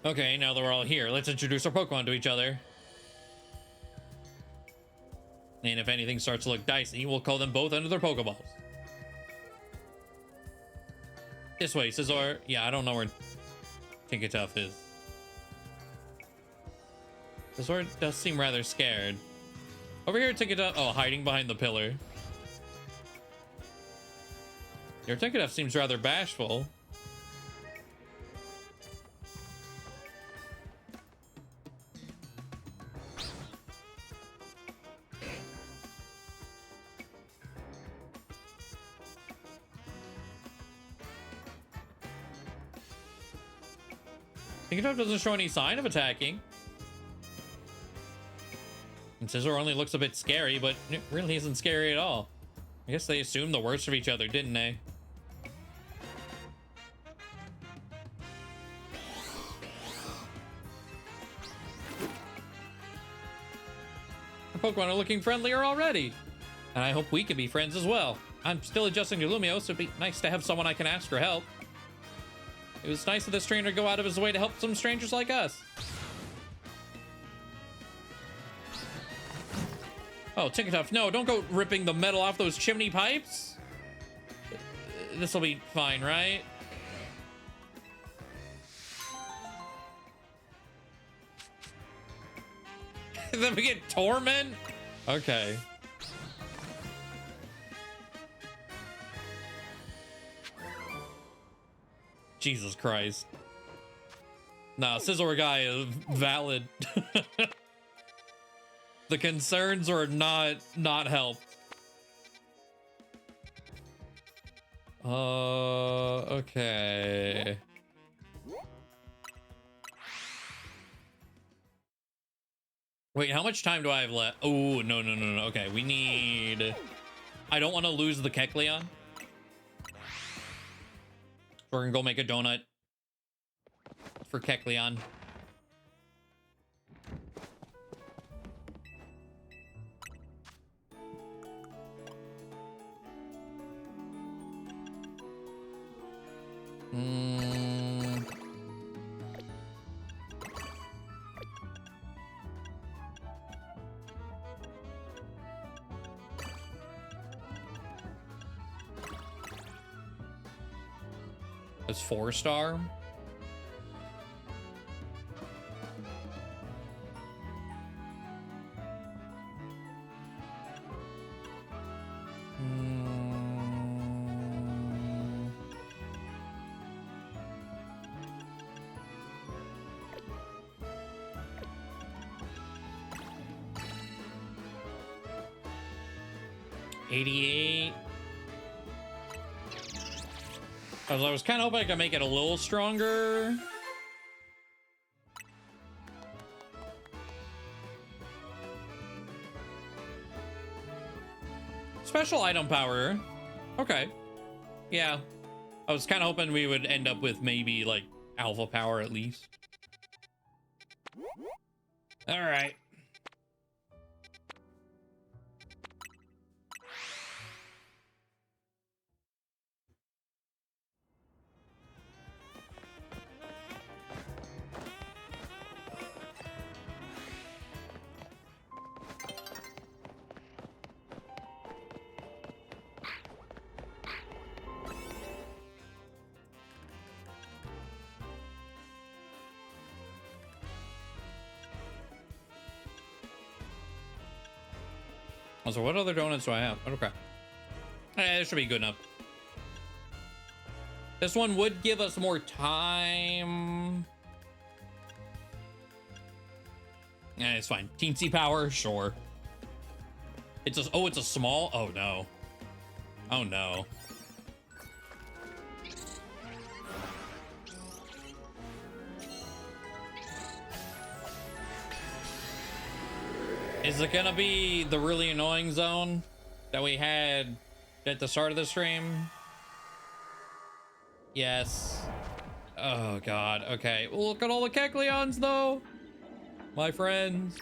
Okay, now that we're all here, let's introduce our Pokemon to each other. And if anything starts to look dicey, we'll call them both under their Pokeballs. This way, Scizor. Yeah, I don't know where Tinkatuff is. Scizor does seem rather scared. Over here, Tinkatuff. Oh, hiding behind the pillar. Your Tinkatuff seems rather bashful. Tinkatuff doesn't show any sign of attacking. And Scizor only looks a bit scary, but it really isn't scary at all. I guess they assumed the worst of each other, didn't they? Our Pokemon are looking friendlier already. And I hope we can be friends as well. I'm still adjusting to Lumio, so it'd be nice to have someone I can ask for help. It was nice of this trainer to go out of his way to help some strangers like us. Oh, Tinkatuff, no, don't go ripping the metal off those chimney pipes. This'll be fine, right? Then we get Torment? Okay. Jesus Christ. Nah, Scizor guy is valid. The concerns are not helped. Okay. Wait, how much time do I have left? Oh, no. Okay, we need... I don't want to lose the Kecleon. We're gonna go make a donut for Kecleon. It's 4-star. $88. I was kind of hoping I could make it a little stronger. Special item power. Okay. Yeah. I was kind of hoping we would end up with maybe like alpha power at least. All right. So what other donuts do I have? Okay. This should be good enough. This one would give us more time. Yeah, it's fine. Teensy power, sure. It's a, oh, it's a small. Oh no. Oh no. Is it gonna be the really annoying zone that we had at the start of the stream? Yes. Oh god. Okay. Well, look at all the Kecleons though, my friends.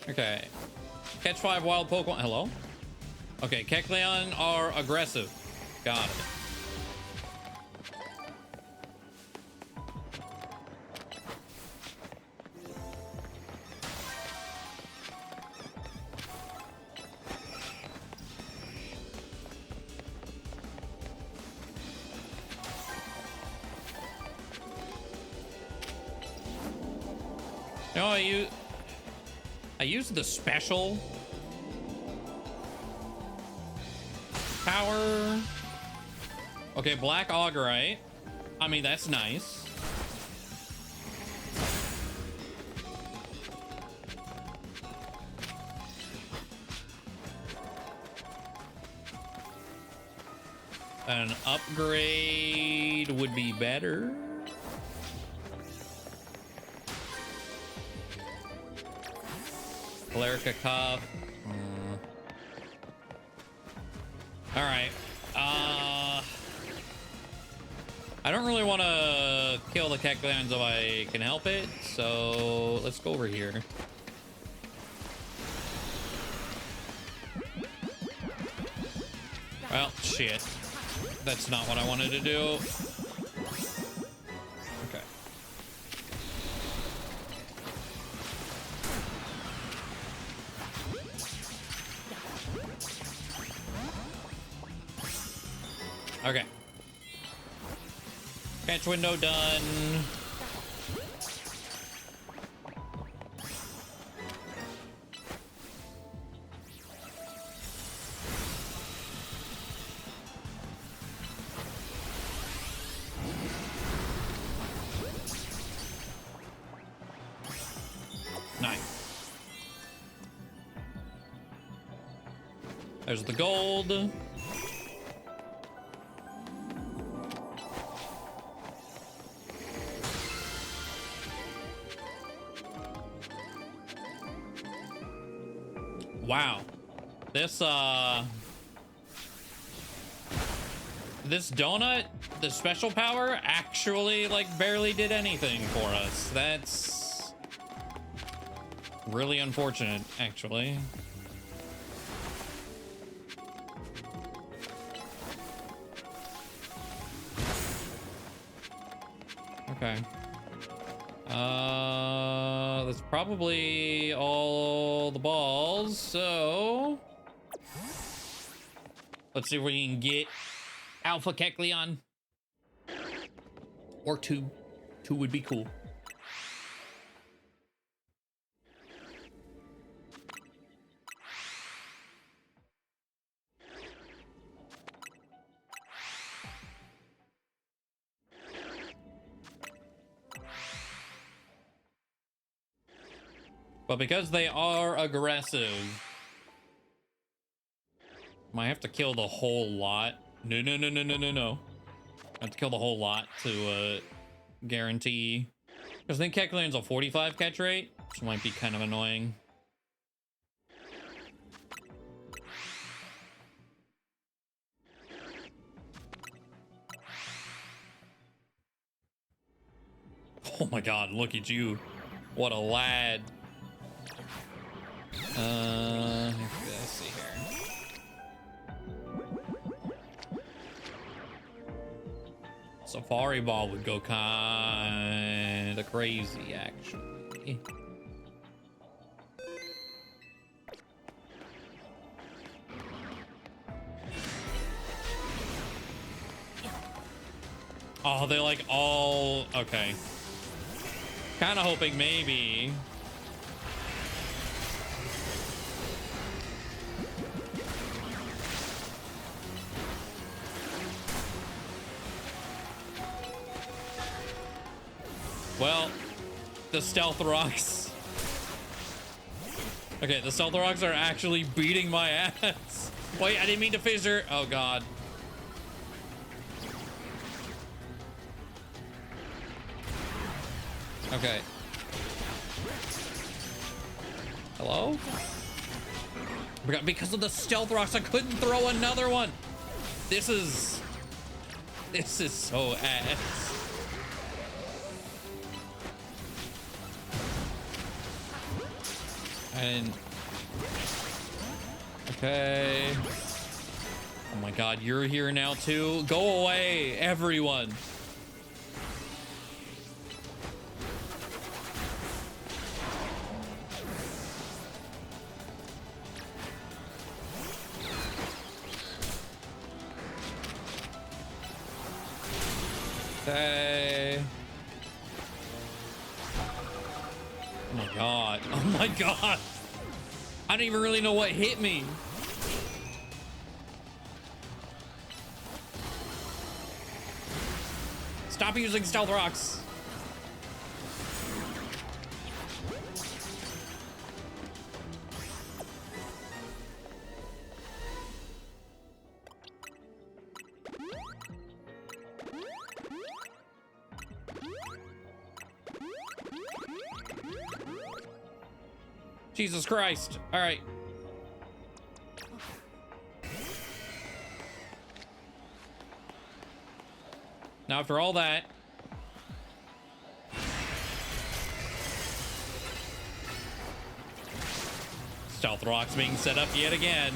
Okay. Catch 5 wild Pokemon. Hello? Okay, Kecleon are aggressive. Got it. No, I used the special power. Okay, Black Augerite. I mean, that's nice. An upgrade would be better. Clerica Cuff. All right. I don't really want to kill the Kecleons if I can help it, so let's go over here. Well, shit. That's not what I wanted to do. Okay. Okay. Catch window done. Nice. There's the gold. Wow. This donut, the special power, actually like barely did anything for us. That's really unfortunate, actually. Okay. That's probably all the balls, so let's see if we can get Alpha Kecleon. Or two. Two would be cool. But because they are aggressive, might have to kill the whole lot. No. I have to kill the whole lot to guarantee. Because I think Kecleon's a 45 catch rate, which might be kind of annoying. Oh my god, look at you. What a lad. Let's see here. Safari Ball would go kinda crazy, actually. Oh, they're like all okay. Kind of hoping maybe. Well, the stealth rocks. Okay, the stealth rocks are actually beating my ass. Wait, I didn't mean to fissure. Oh god. Okay. Hello? Because of the stealth rocks, I couldn't throw another one. This is so ass. And okay. Oh my god, you're here now too. Go away, everyone. Okay. Oh my god. Oh my god. I don't even really know what hit me. Stop using stealth rocks. Jesus Christ. All right. Now, after all that, stealth rocks being set up yet again.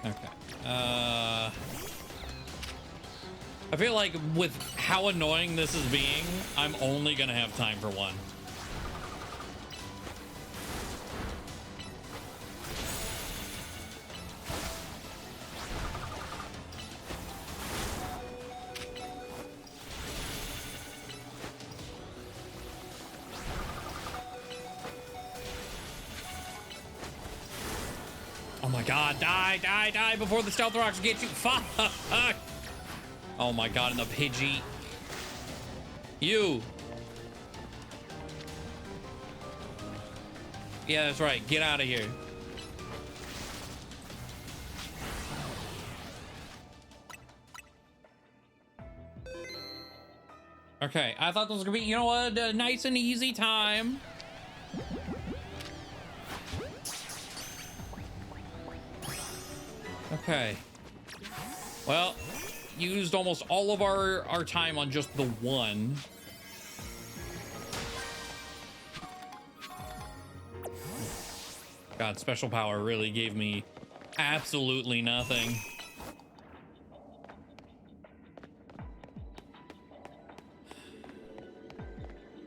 Okay. I feel like with how annoying this is being, I'm only gonna have time for one. Oh my god, die before the stealth rocks get you. Fuck. Oh my god, and the Pidgey. You. Yeah, that's right. Get out of here. Okay, I thought this was gonna be, you know what, a nice and easy time. Okay. Well, used almost all of our time on just the one. God, special power really gave me absolutely nothing.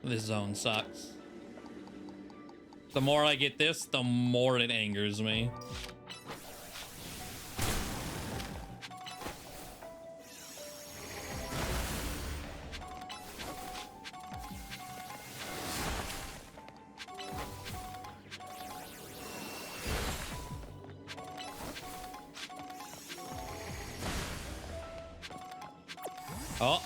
This zone sucks. The more I get this, the more it angers me. Oh,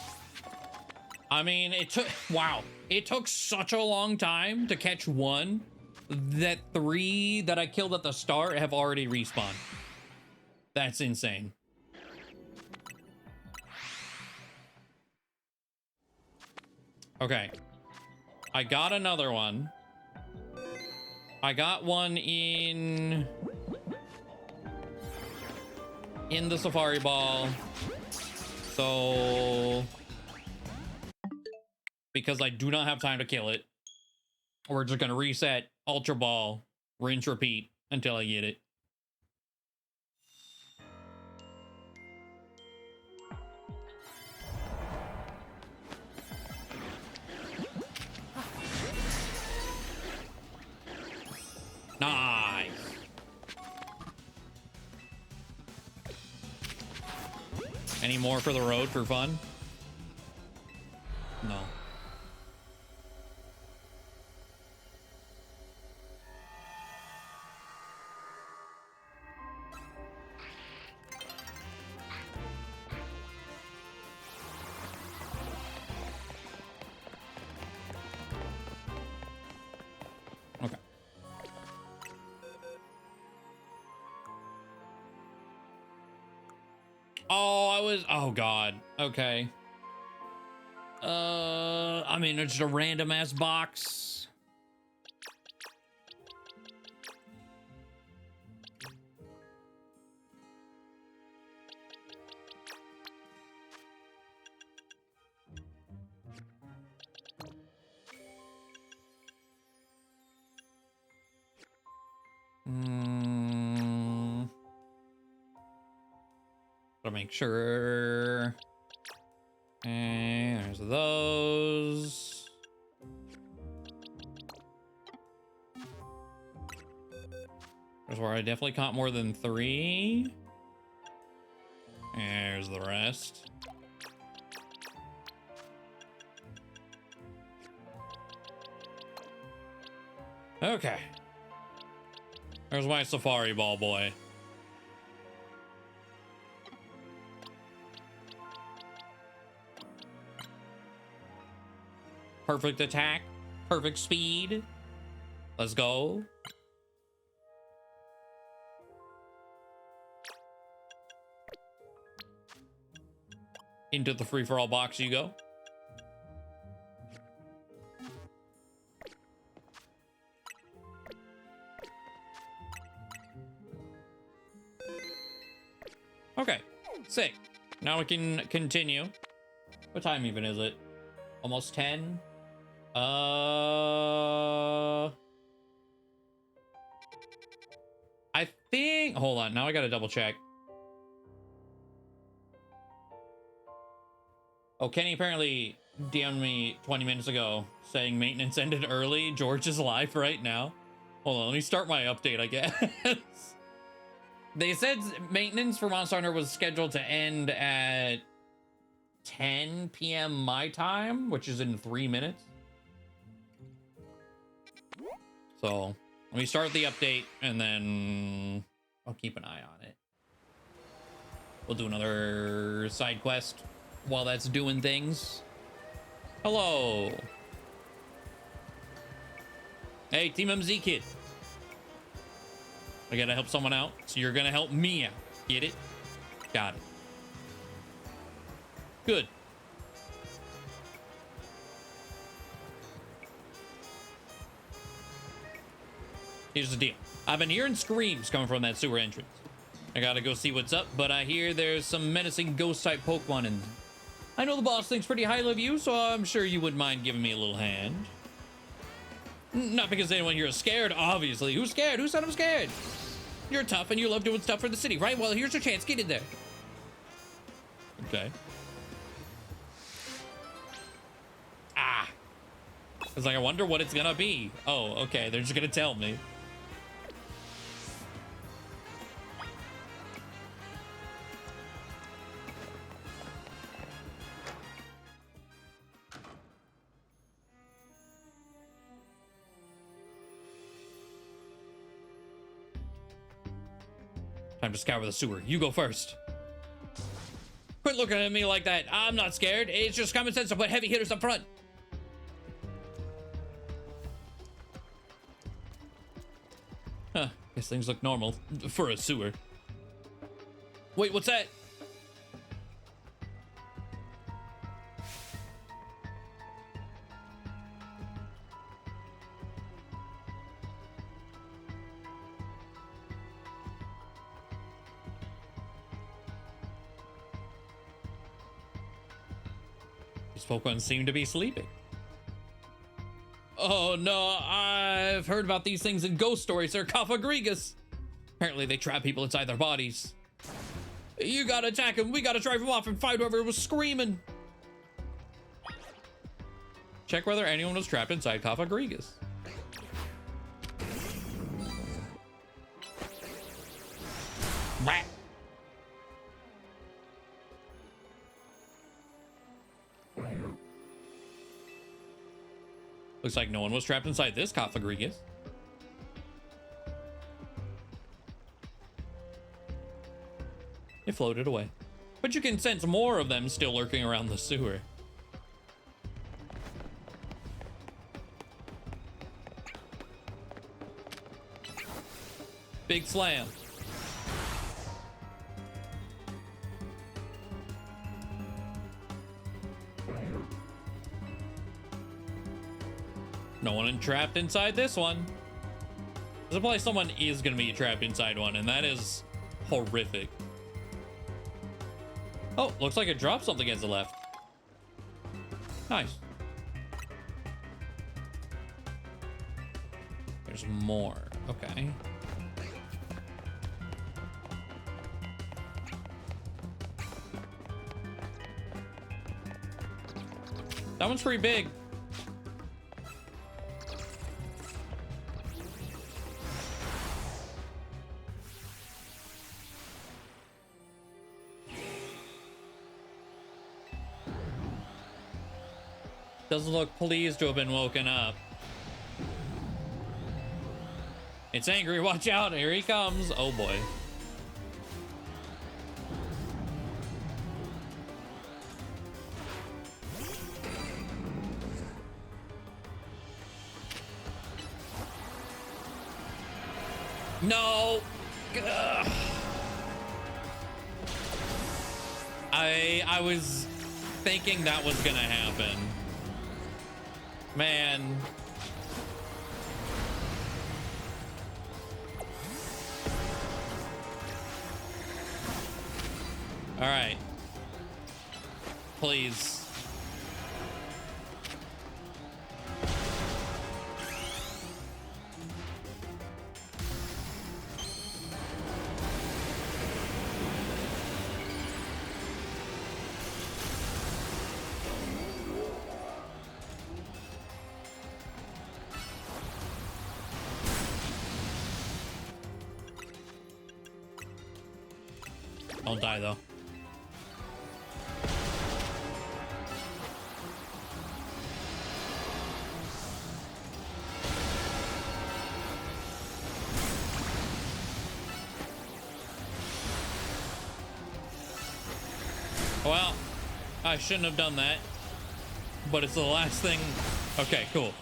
I mean, it took, wow, it took such a long time to catch one that 3 that I killed at the start have already respawned. That's insane. Okay, I got another one. I got one in the Safari Ball. So, because I do not have time to kill it, we're just gonna reset, Ultra Ball, rinse, repeat until I get it. Nice. Any more for the road for fun? No. Okay. Oh God. Okay. I mean, it's just a random ass box. Gotta make sure. And there's those. There's where I definitely caught more than 3. There's the rest. Okay. There's my safari ball boy. Perfect attack, perfect speed. Let's go. Into the free-for-all box you go. Okay, sick. Now we can continue. What time even is it? Almost 10? I think, hold on, now I gotta double check. Oh, Kenny apparently DM'd me 20 minutes ago saying maintenance ended early. George is live right now. Hold on, let me start my update, I guess. They said maintenance for Monster Hunter was scheduled to end at 10 p.m. my time, which is in 3 minutes. So let me start the update and then I'll keep an eye on it. We'll do another side quest while that's doing things. Hello. Hey, Team MZ Kid. I gotta help someone out, so you're gonna help me out. Get it? Got it. Good. Here's the deal. I've been hearing screams coming from that sewer entrance. I gotta go see what's up, but I hear there's some menacing ghost-type Pokemon in there. I know the boss thinks pretty highly of you, so I'm sure you wouldn't mind giving me a little hand. Not because anyone here is scared, obviously. Who's scared? Who said I'm scared? You're tough and you love doing stuff for the city, right? Well, here's your chance. Get in there. Okay. Ah. I was like, I wonder what it's gonna be. Oh, okay. They're just gonna tell me. Time to scour the sewer. You go first. Quit looking at me like that. I'm not scared. It's just common sense to put heavy hitters up front. Huh. Guess things look normal for a sewer. Wait, what's that? This Pokemon seem to be sleeping. Oh no, I've heard about these things in ghost stories. They're Cofagrigus. Apparently they trap people inside their bodies. You gotta attack him. We gotta drive him off and fight whoever was screaming. Check whether anyone was trapped inside Cofagrigus. Looks like no one was trapped inside this Cofagrigus. It floated away. But you can sense more of them still lurking around the sewer. Big slam. No one trapped inside this one. There's a place someone is gonna be trapped inside one, and that is horrific. Oh, looks like it dropped something as it left. Nice. There's more. Okay. That one's pretty big. Doesn't look pleased to have been woken up. It's angry. Watch out. Here he comes. Oh boy. No. Ugh. I was thinking that was gonna happen. Man. All right. Please. Don't die though. Well, I shouldn't have done that, but it's the last thing. Okay, cool.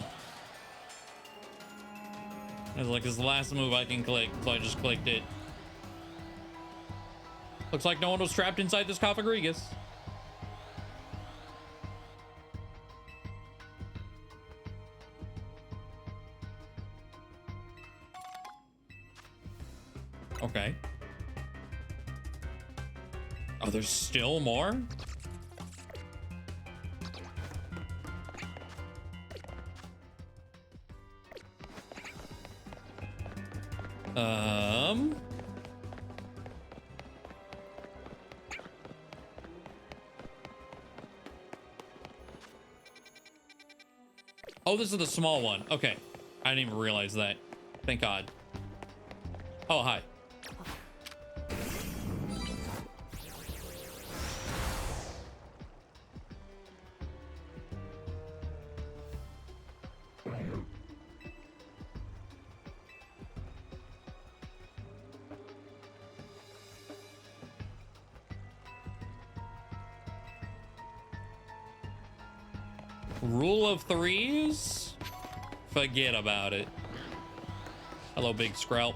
It's like it's the last move I can click, so I just clicked it. Looks like no one was trapped inside this Cofagrigus. Okay. Oh, there's still more? Oh, this is the small one. Okay. I didn't even realize that. Thank God. Oh, hi. Rule of threes? Forget about it. Hello, big Sprout.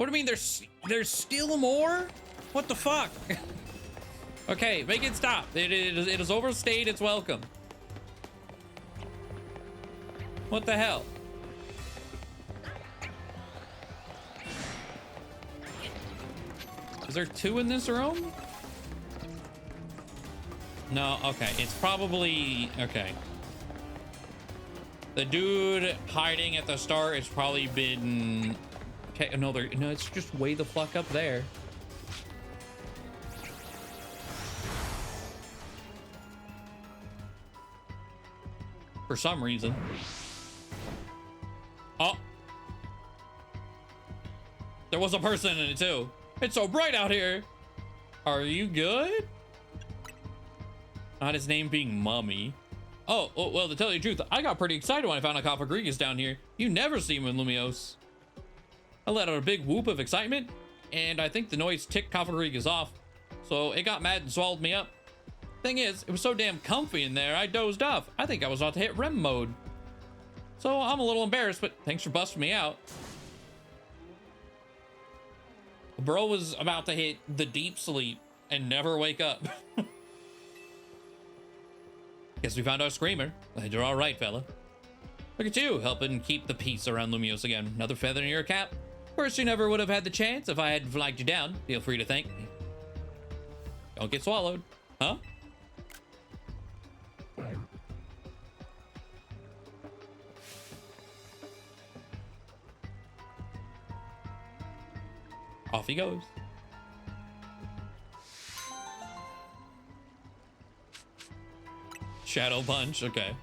What do you mean there's still more? What the fuck? Okay, make it stop. It has overstayed its welcome. What the hell? Is there 2 in this room? No, okay. It's probably... Okay. The dude hiding at the start has probably been... Okay, no, it's just way the fuck up there. For some reason. Oh. There was a person in it too. It's so bright out here. Are you good? Not his name being Mummy. Oh, well, to tell you the truth, I got pretty excited when I found out Cofagrigus down here. You never see him in Lumios. I let out a big whoop of excitement, and I think the noise ticked Cofagrigus off. So it got mad and swallowed me up. Thing is, it was so damn comfy in there, I dozed off. I think I was about to hit REM mode. So I'm a little embarrassed, but thanks for busting me out. Bro was about to hit the deep sleep and never wake up. Guess we found our screamer. You're all right, fella. Look at you, helping keep the peace around Lumios again. Another feather in your cap. Of course, you never would have had the chance if I had flagged you down. Feel free to thank me. Don't get swallowed. Huh? Off he goes. Shadow punch, okay.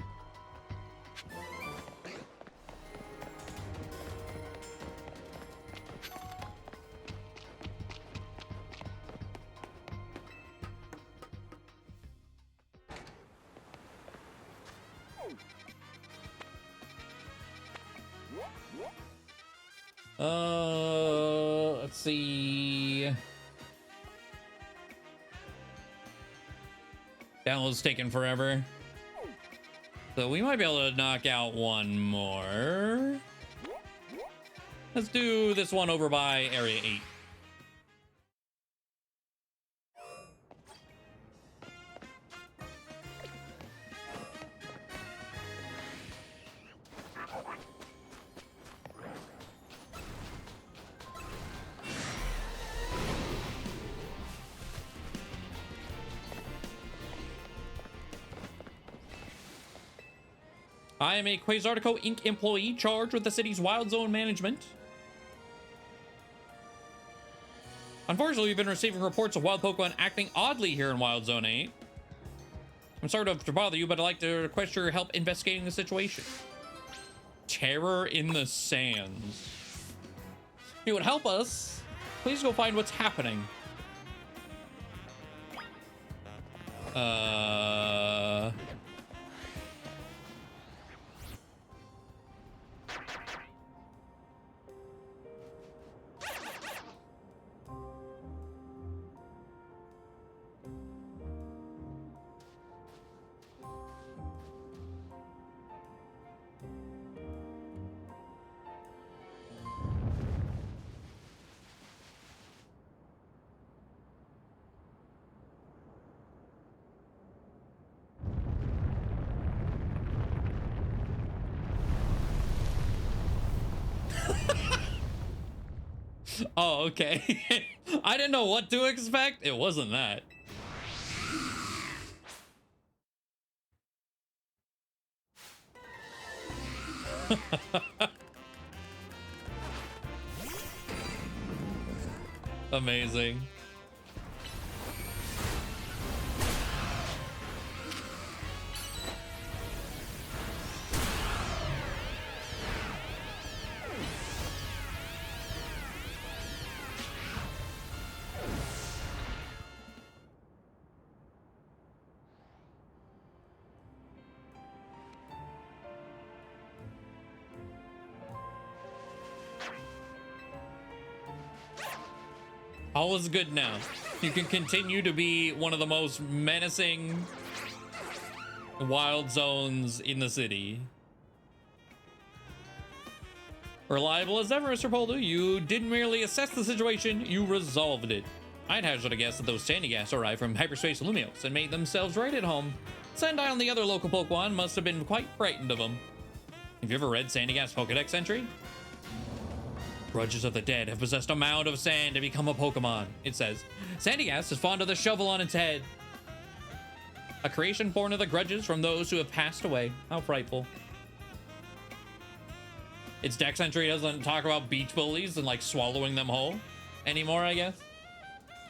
Let's see. Download's taking forever. So we might be able to knock out one more. Let's do this one over by Area 8. I am a Quasartico Inc. employee charged with the city's wild zone management. Unfortunately, we've been receiving reports of wild Pokemon acting oddly here in Wild Zone 8. I'm sorry to bother you, but I'd like to request your help investigating the situation. Terror in the Sands. If you would help us, please go find what's happening. Oh, okay. I didn't know what to expect. It wasn't that. Amazing. All is good now. You can continue to be one of the most menacing wild zones in the city. Reliable as ever, Mr. Poledoo. You didn't merely assess the situation, you resolved it. I'd hazard a guess that those sandy gas arrived from hyperspace Lumios and made themselves right at home. Sendai and the other local Pokemon must have been quite frightened of them. Have you ever read Sandygas Pokedex entry? Grudges of the dead have possessed a mound of sand to become a Pokemon, it says. Sandygas is fond of the shovel on its head. A creation born of the grudges from those who have passed away. How frightful. Its Dex entry doesn't talk about beach bullies and like swallowing them whole anymore, I guess.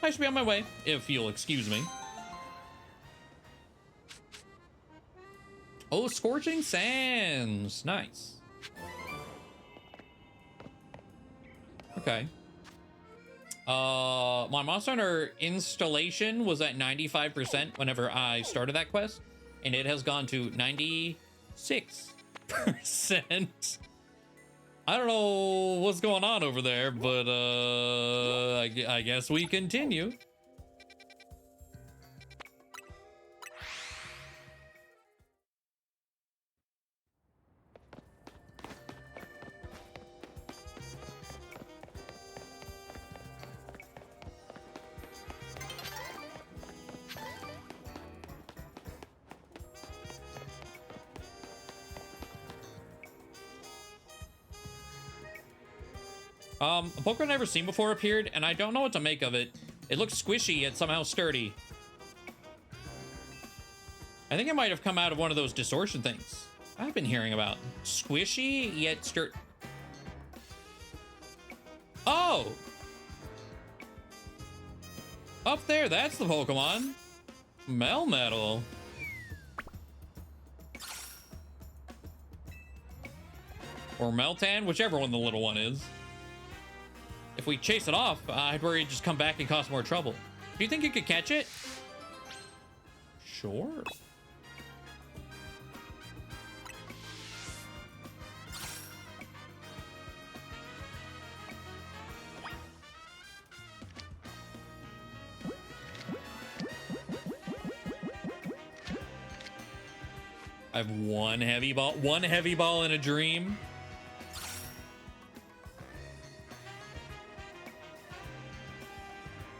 I should be on my way, if you'll excuse me. Oh, Scorching Sands. Nice. Okay. My Monster Hunter installation was at 95% whenever I started that quest, and it has gone to 96%. I don't know what's going on over there, but I guess we continue. A Pokemon I've never seen before appeared, and I don't know what to make of it. It looks squishy, yet somehow sturdy. I think it might have come out of one of those distortion things I've been hearing about. Squishy, yet sturdy. Oh! Up there, that's the Pokemon. Melmetal. Or Meltan, whichever one the little one is. If we chase it off, I'd worry it'd just come back and cause more trouble. Do you think you could catch it? Sure. I have one heavy ball in a dream.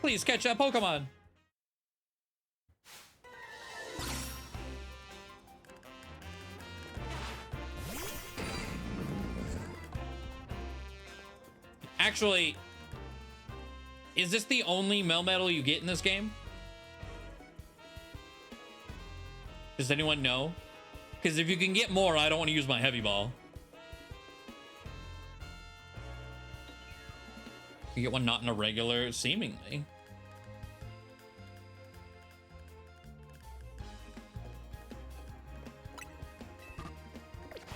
Please catch that Pokemon. Actually, is this the only Melmetal you get in this game? Does anyone know? Because if you can get more, I don't want to use my heavy ball. You get one not in a regular, seemingly.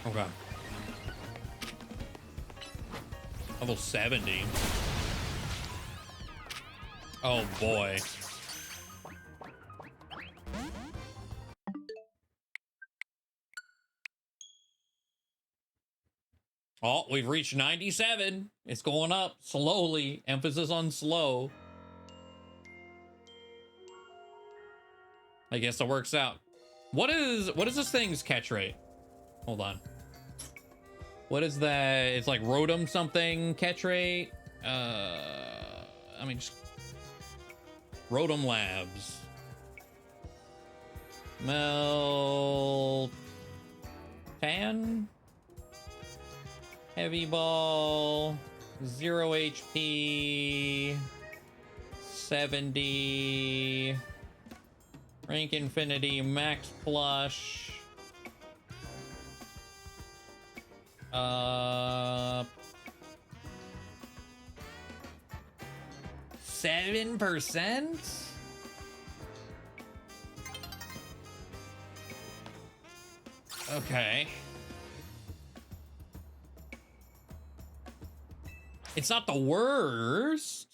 Okay. Level 70. Oh boy. Oh, we've reached 97. It's going up slowly. Emphasis on slow. I guess it works out. What is this thing's catch rate? Hold on. What is that? It's like Rotom something catch rate. I mean, just Rotom Labs. Tan. Heavy Ball, 0 HP, 70, Rank Infinity, Max Plush, 7%? Okay. It's not the worst.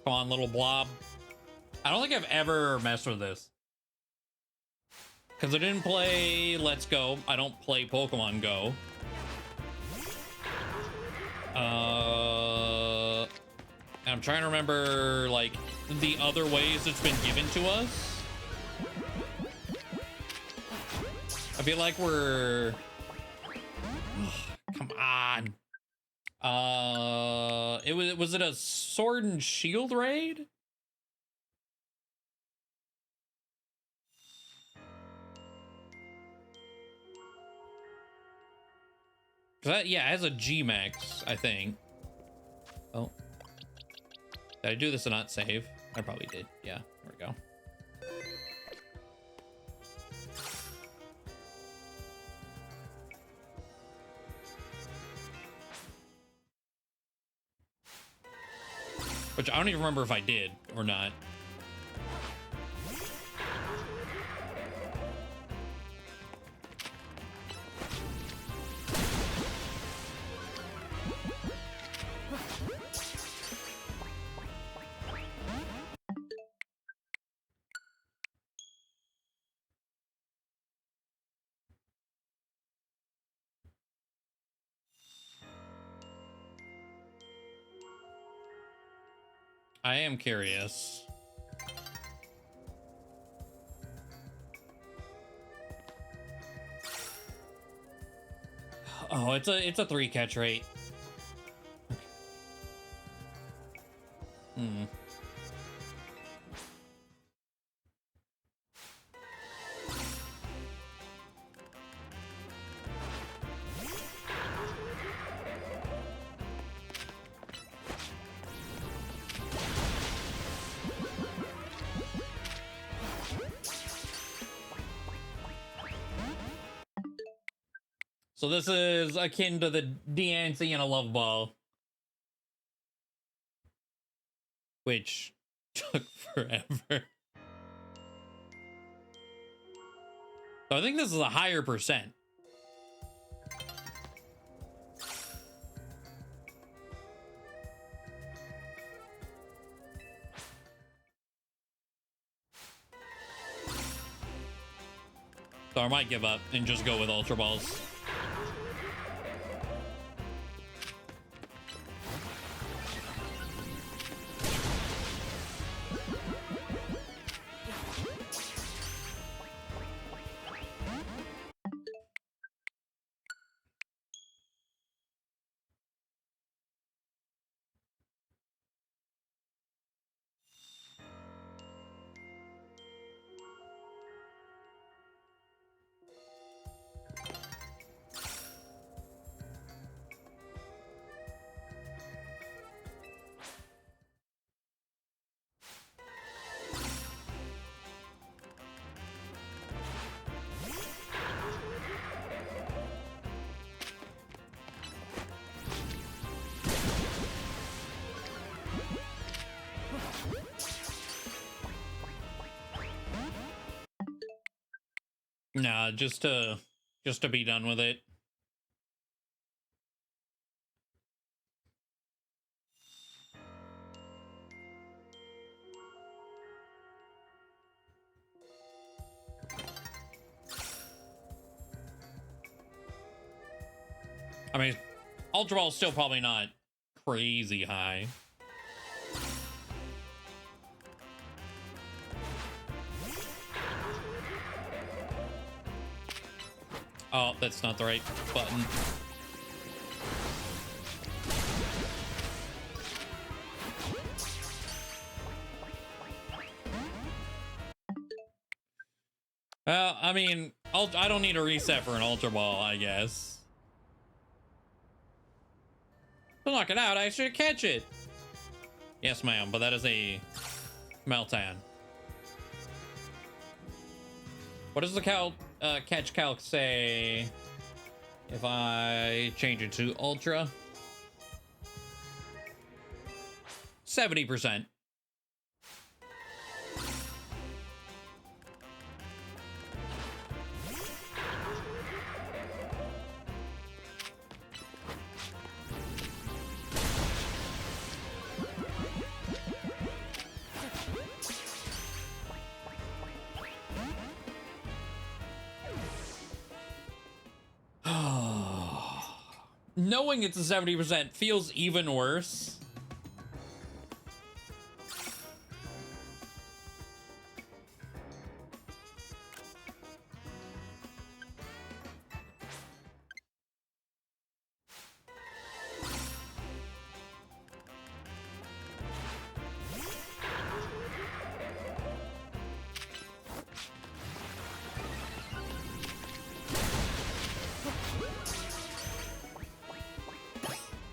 Come on, little blob. I don't think I've ever messed with this. Because I didn't play Let's Go. I don't play Pokemon Go. And I'm trying to remember, like, the other ways it's been given to us. I feel like we're... come on. Was it a Sword and Shield raid? Yeah, it has a G-Max, I think. Oh. Did I do this and not save? I probably did. Yeah, there we go. Which I don't even remember if I did or not. I am curious. Oh, it's a 3 catch rate. Hmm. So this is akin to the Deancey and a Love Ball. Which took forever. So I think this is a higher percent. So I might give up and just go with Ultra Balls. Nah, just to be done with it. I mean, Ultra Ball's still probably not crazy high. Oh, that's not the right button. Well, I mean, I don't need a reset for an Ultra Ball, I guess. To knock it out, I should catch it. Yes, ma'am, but that is a Meltan. What does the catch calc say if I change it to Ultra? 70%. Knowing it's a 70% feels even worse.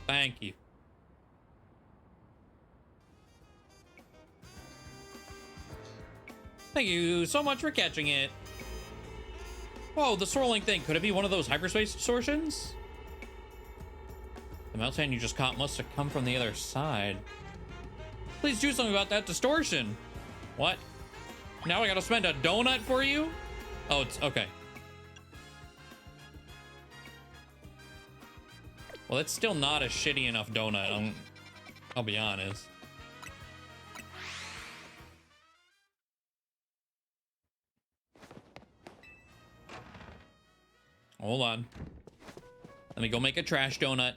Thank you. Thank you so much for catching it. Whoa, the swirling thing. Could it be one of those hyperspace distortions? The Meltan you just caught must have come from the other side. Please do something about that distortion. What? Now I gotta spend a donut for you? Oh, it's okay. Well, it's still not a shitty enough donut. I'll be honest. Hold on. Let me go make a trash donut.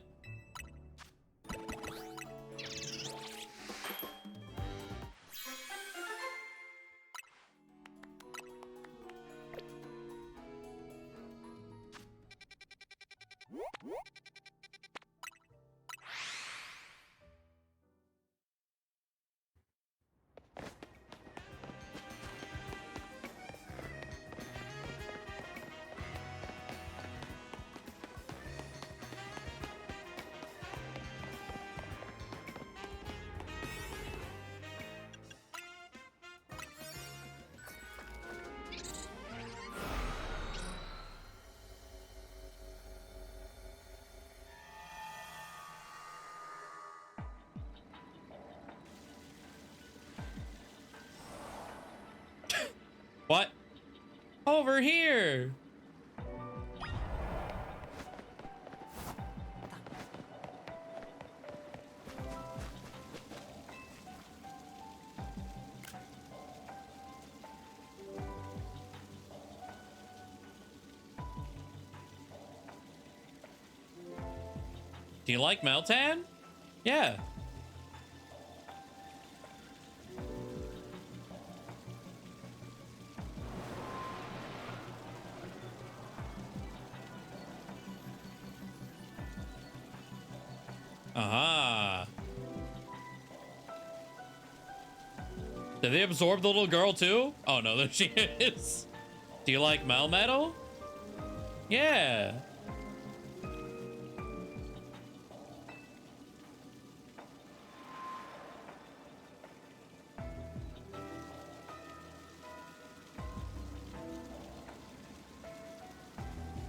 What? Over here. Do you like Meltan? Yeah. Aha. Did they absorb the little girl too? Oh no, there she is. Do you like Melmetal? Yeah.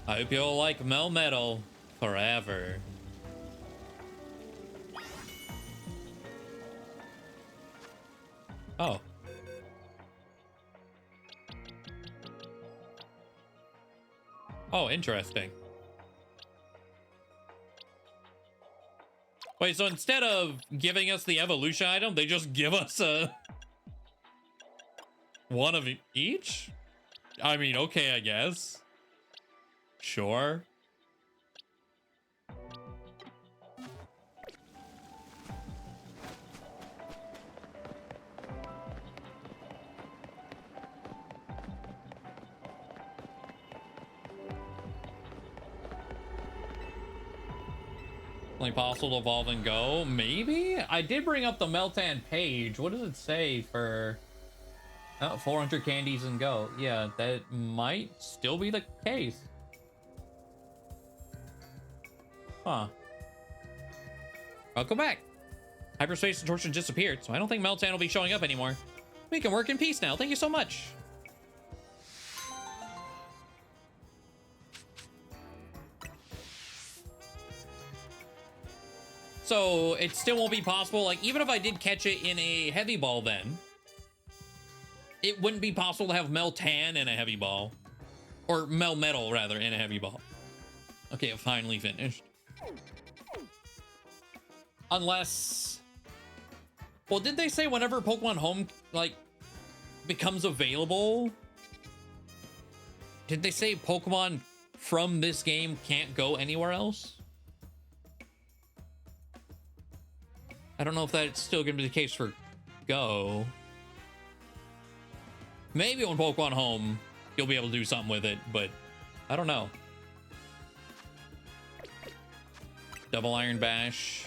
I hope you'll like Melmetal forever. Oh. Oh, interesting. Wait, so instead of giving us the evolution item, they just give us a one of each? I mean, okay, I guess. Sure. Only possible to evolve and go? Maybe? I did bring up the Meltan page. What does it say for 400 candies and go? Yeah, that might still be the case. Huh. I'll go back. Hyperspace distortion disappeared, so I don't think Meltan will be showing up anymore. We can work in peace now. Thank you so much. So it still won't be possible. Like, even if I did catch it in a heavy ball, then it wouldn't be possible to have Meltan in a heavy ball, or Melmetal rather in a heavy ball. Okay, it finally finished. Unless, well, did they say whenever Pokemon Home like becomes available? Did they say Pokemon from this game can't go anywhere else? I don't know if that's still going to be the case for Go. Maybe on Pokemon Home, you'll be able to do something with it, but I don't know. Double Iron Bash.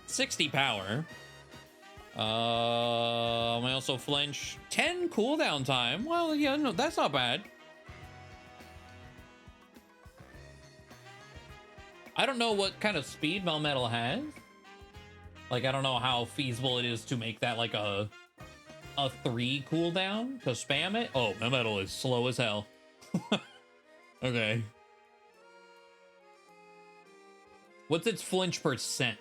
60 power. I also flinch. 10 cooldown time. Well, yeah, no, that's not bad. I don't know what kind of speed Melmetal has. Like, I don't know how feasible it is to make that like a 3 cooldown to spam it. Oh, Melmetal is slow as hell. Okay. What's its flinch percent?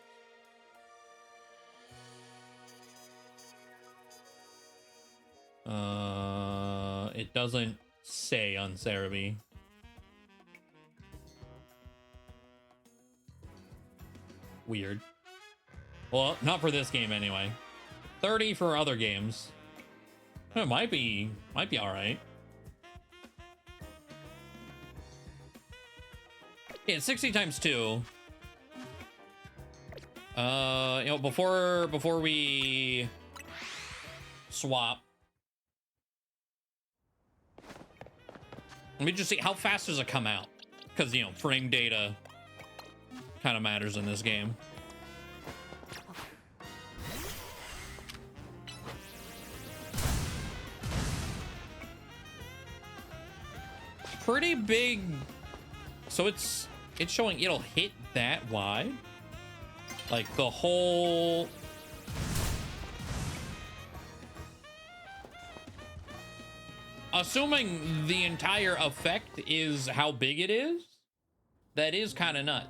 It doesn't say on Cerebi. Weird. Well, not for this game anyway. 30 for other games. It might be all right. Yeah, 60 times 2. You know, before we swap, let me just see how fast does it come out, because you know frame data kind of matters in this game. Pretty big. So it's showing it'll hit that wide, like the whole. Assuming the entire effect is how big it is, that is kind of nuts.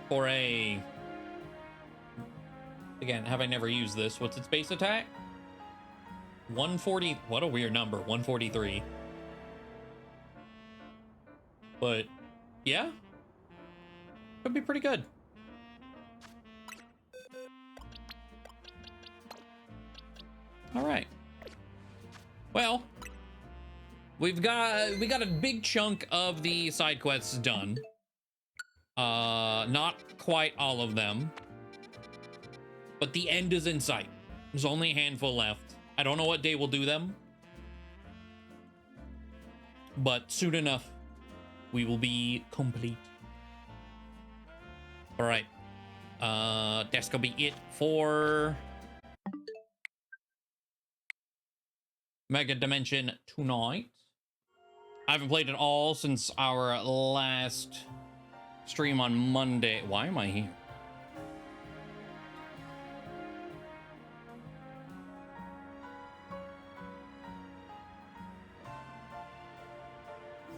For a, again, have I never used this? What's its base attack? 140. What a weird number. 143. But yeah, could be pretty good. All right. Well, we got a big chunk of the side quests done. Not quite all of them, but the end is in sight. There's only a handful left. I don't know what day we'll do them, but soon enough, we will be complete. All right. That's gonna be it for Mega Dimension tonight. I haven't played it all since our last stream on Monday. Why am I here?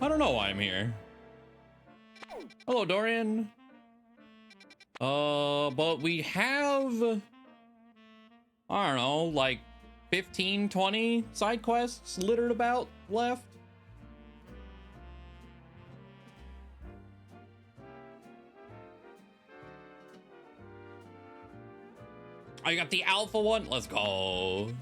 I don't know why I'm here. Hello, Dorian. But we have, I don't know, like 15, 20 side quests littered about left. I got the alpha one. Let's go.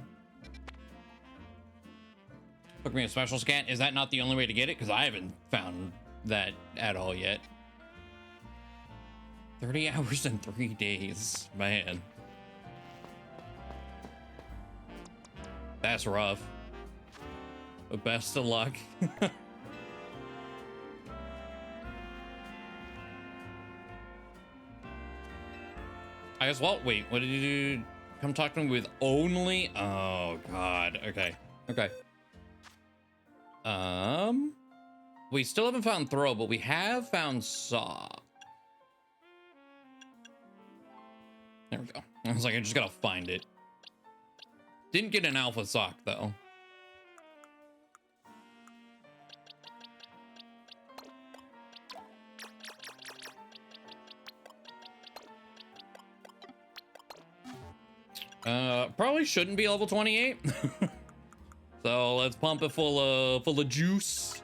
Took me a special scan. Is that not the only way to get it? Because I haven't found that at all yet. 30 hours and 3 days. Man. That's rough. But best of luck. I guess, well, wait, what did you do? Come talk to me with only? Oh, God. Okay. Okay. We still haven't found Throw, but we have found Saw. There we go. I was like, I just gotta find it. Didn't get an Alpha Sock, though. Probably shouldn't be level 28. So let's pump it full of juice.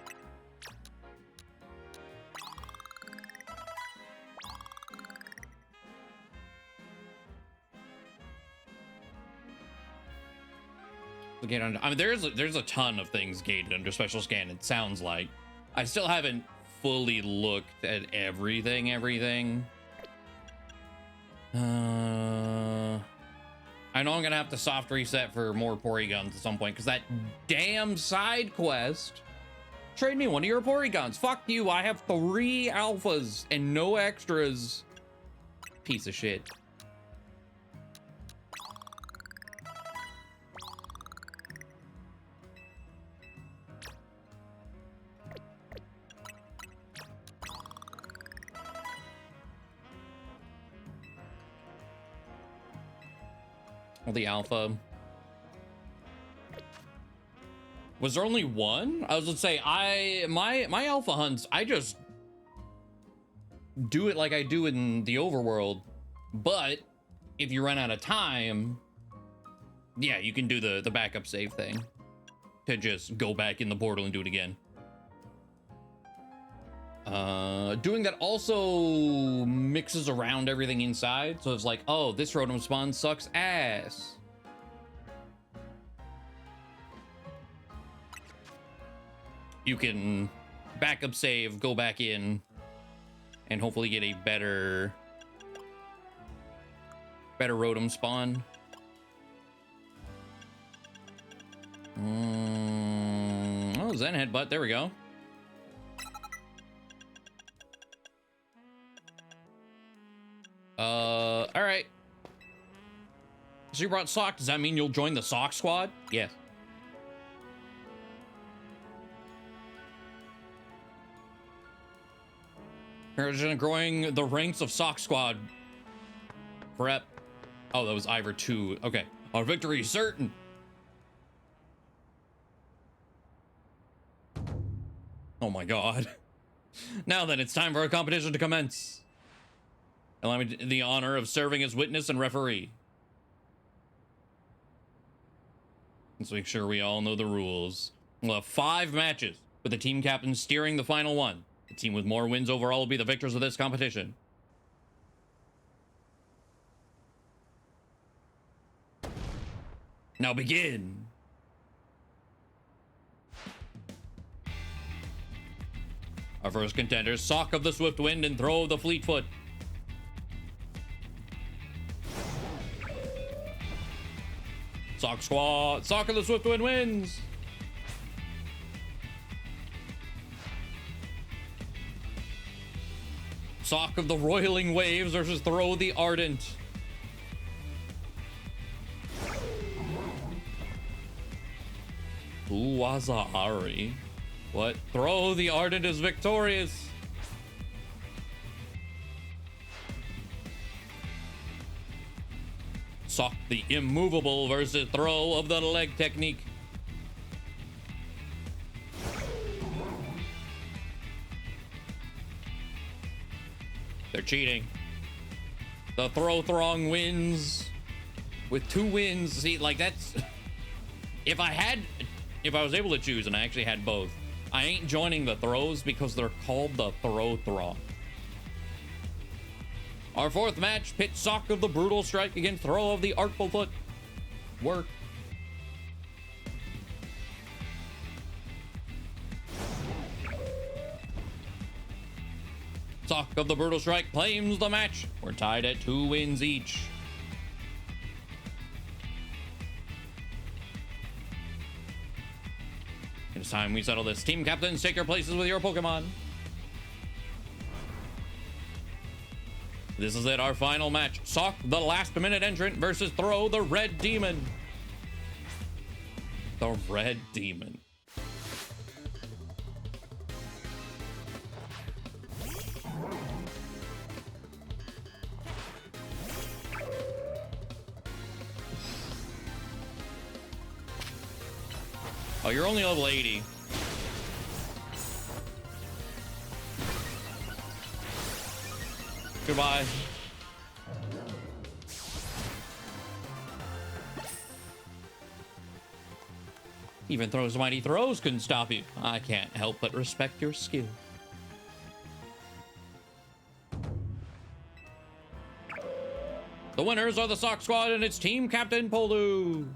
Gate under, I mean, there's a ton of things gated under special scan, it sounds like. I still haven't fully looked at everything. I know I'm gonna have to soft reset for more Porygons at some point, because that damn side quest. Trade me one of your Porygons. Fuck you, I have 3 alphas and no extras. Piece of shit. The alpha. Was there only one? I was gonna say, my alpha hunts, I just do it like I do in the overworld. But if you run out of time, yeah, you can do the backup save thing to just go back in the portal and do it again. Doing that also mixes around everything inside, so it's like, oh, this rotom spawn sucks ass. You can backup save, go back in, and hopefully get a better rotom spawn. Oh, Zen headbutt, there we go. All right. So you brought Sock. Does that mean you'll join the Sock squad? Yes. We're growing the ranks of Sock squad. Prep. Oh, that was Ivor 2. Okay. Our victory is certain. Oh my god. Now then, it's time for our competition to commence. Allow me the honor of serving as witness and referee. Let's make sure we all know the rules. We'll have 5 matches, with the team captain steering the final one. The team with more wins overall will be the victors of this competition. Now begin. Our first contenders, Sock of the Swift Wind and Throw of the Fleetfoot. Sock squad, Sock of the Swift Wind wins. Sock of the Roiling Waves versus Throw the Ardent. Uwazahari. What? Throw the Ardent is victorious. Sock the Immovable versus Throw of the Leg Technique. They're cheating. The Throw Throng wins with 2 wins. See, like, that's... If I was able to choose and I actually had both, I ain't joining the Throws because they're called the Throw Throng. Our 4th match, pit Sock of the Brutal Strike against Throw of the Artful Foot. Work. Sock of the Brutal Strike claims the match. We're tied at 2 wins each. It's time we settle this. Team captains, take your places with your Pokemon. This is it, our final match. Sock, the last-minute entrant, versus Throw, the Red Demon. The Red Demon. Oh, you're only level 80. Goodbye. Even Throw's mighty throws couldn't stop you. I can't help but respect your skill. The winners are the Sock Squad and its team captain, poledoo.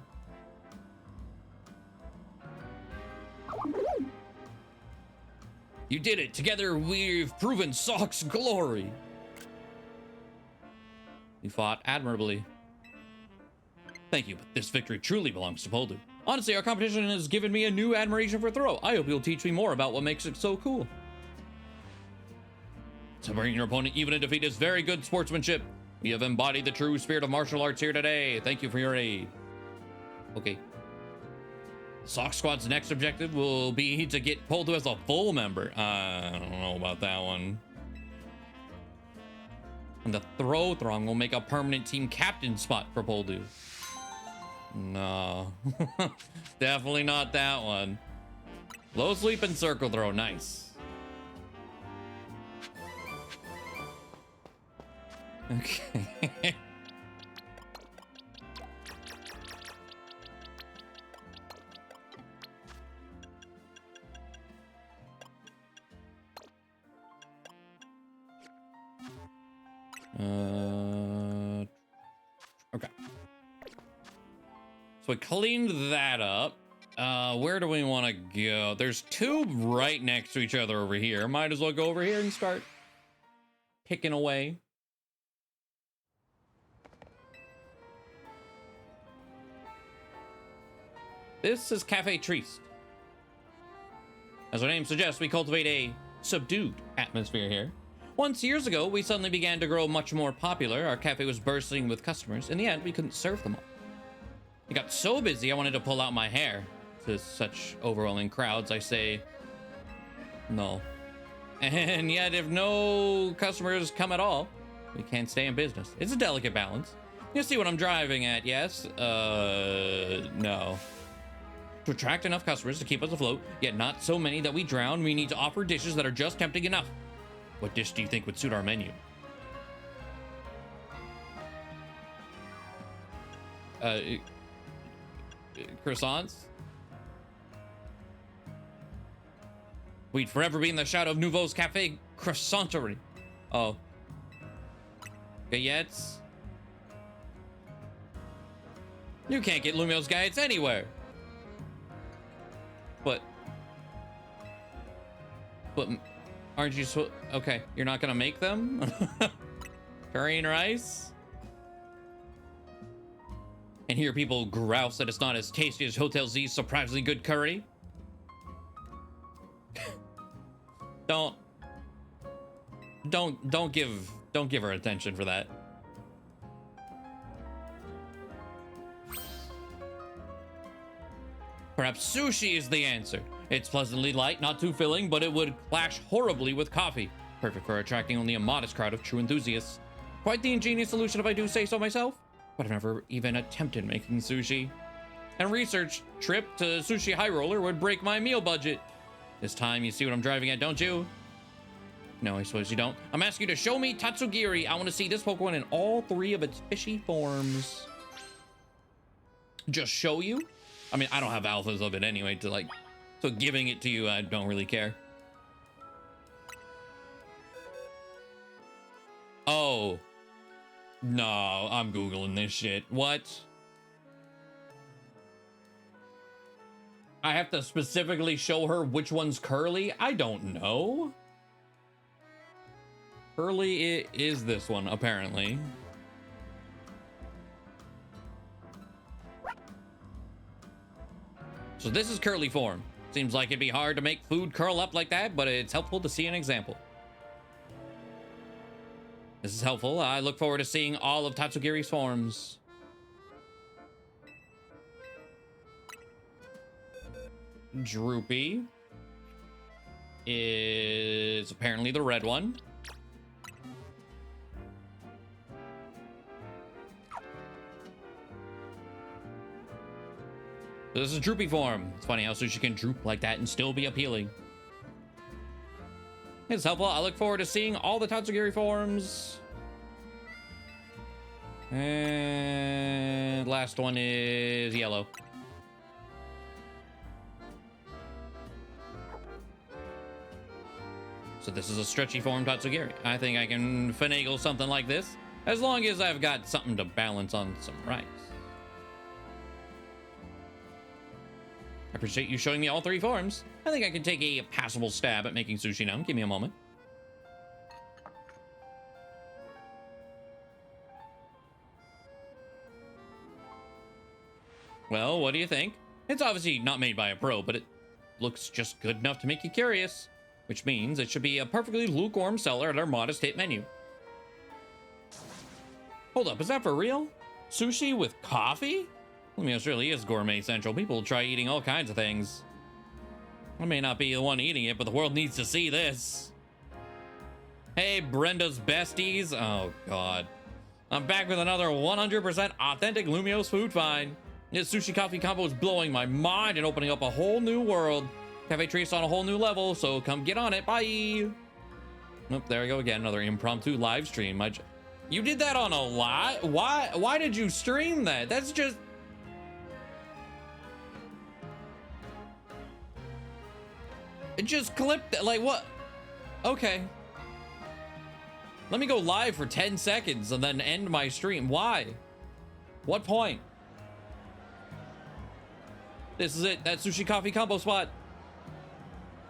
You did it. Together, we've proven Sock's glory. You fought admirably. Thank you, but this victory truly belongs to poledoo. Honestly, our competition has given me a new admiration for throw. I hope you'll teach me more about what makes it so cool. Separating your opponent even in defeat is very good sportsmanship. We have embodied the true spirit of martial arts here today. Thank you for your aid. Okay. Sock Squad's next objective will be to get poledoo as a full member. I don't know about that one. And the throw throng will make a permanent team captain spot for poledoo. No. Definitely not that one. Low sleep and circle throw. Nice. Okay. Okay. So we cleaned that up. Where do we want to go? There's two right next to each other over here. Might as well go over here and start picking away. This is Cafe Triste. As our name suggests, we cultivate a subdued atmosphere here. Once years ago, we suddenly began to grow much more popular. Our cafe was bursting with customers. In the end, we couldn't serve them all. It got so busy, I wanted to pull out my hair. To such overwhelming crowds, I say no. And yet, if no customers come at all, we can't stay in business. It's a delicate balance. You see what I'm driving at, yes? No. To attract enough customers to keep us afloat, yet not so many that we drown, we need to offer dishes that are just tempting enough. What dish do you think would suit our menu? Croissants? We'd forever be in the shadow of Nouveau's Cafe Croissanterie. Oh. Gayettes? You can't get Lumio's Gayettes anywhere. But aren't you so... Okay, you're not gonna make them? Curry and rice? And hear people grouse that it's not as tasty as Hotel Z's surprisingly good curry? Don't give her attention for that. Perhaps sushi is the answer. It's pleasantly light, not too filling, but it would clash horribly with coffee. Perfect for attracting only a modest crowd of true enthusiasts. Quite the ingenious solution if I do say so myself. But I've never even attempted making sushi. And research trip to Sushi High Roller would break my meal budget. This time you see what I'm driving at, don't you? No, I suppose you don't. I'm asking you to show me Tatsugiri. I want to see this Pokemon in all three of its fishy forms. Just show you? I mean, I don't have alphas of it anyway to like... So giving it to you, I don't really care. Oh. No, I'm Googling this shit. What? I have to specifically show her which one's Curly? I don't know. Curly is this one, apparently. So this is Curly form. Seems like it'd be hard to make food curl up like that, but it's helpful to see an example. This is helpful. I look forward to seeing all of Tatsugiri's forms. Droopy is apparently the red one. This is Droopy form. It's funny how sushi can droop like that and still be appealing. It's helpful. I look forward to seeing all the Tatsugiri forms. And last one is yellow. So this is a stretchy form Tatsugiri. I think I can finagle something like this, as long as I've got something to balance on some rice. I appreciate you showing me all 3 forms. I think I can take a passable stab at making sushi now. Give me a moment. Well, what do you think? It's obviously not made by a pro, but it looks just good enough to make you curious, which means it should be a perfectly lukewarm seller at our modest hit menu. Hold up, is that for real? Sushi with coffee? I mean, this really is gourmet central. People try eating all kinds of things. I may not be the one eating it, but the world needs to see this. Hey, Brenda's besties. Oh, God. I'm back with another 100% authentic Lumiose food find. This sushi coffee combo is blowing my mind and opening up a whole new world. Cafe Trace on a whole new level, so come get on it. Bye. Nope, there we go again. Another impromptu live stream. You did that on a live? Why did you stream that? That's just... It just clipped it. Like, what? Okay. Let me go live for 10 seconds and then end my stream. Why? What point? This is it. That sushi coffee combo spot.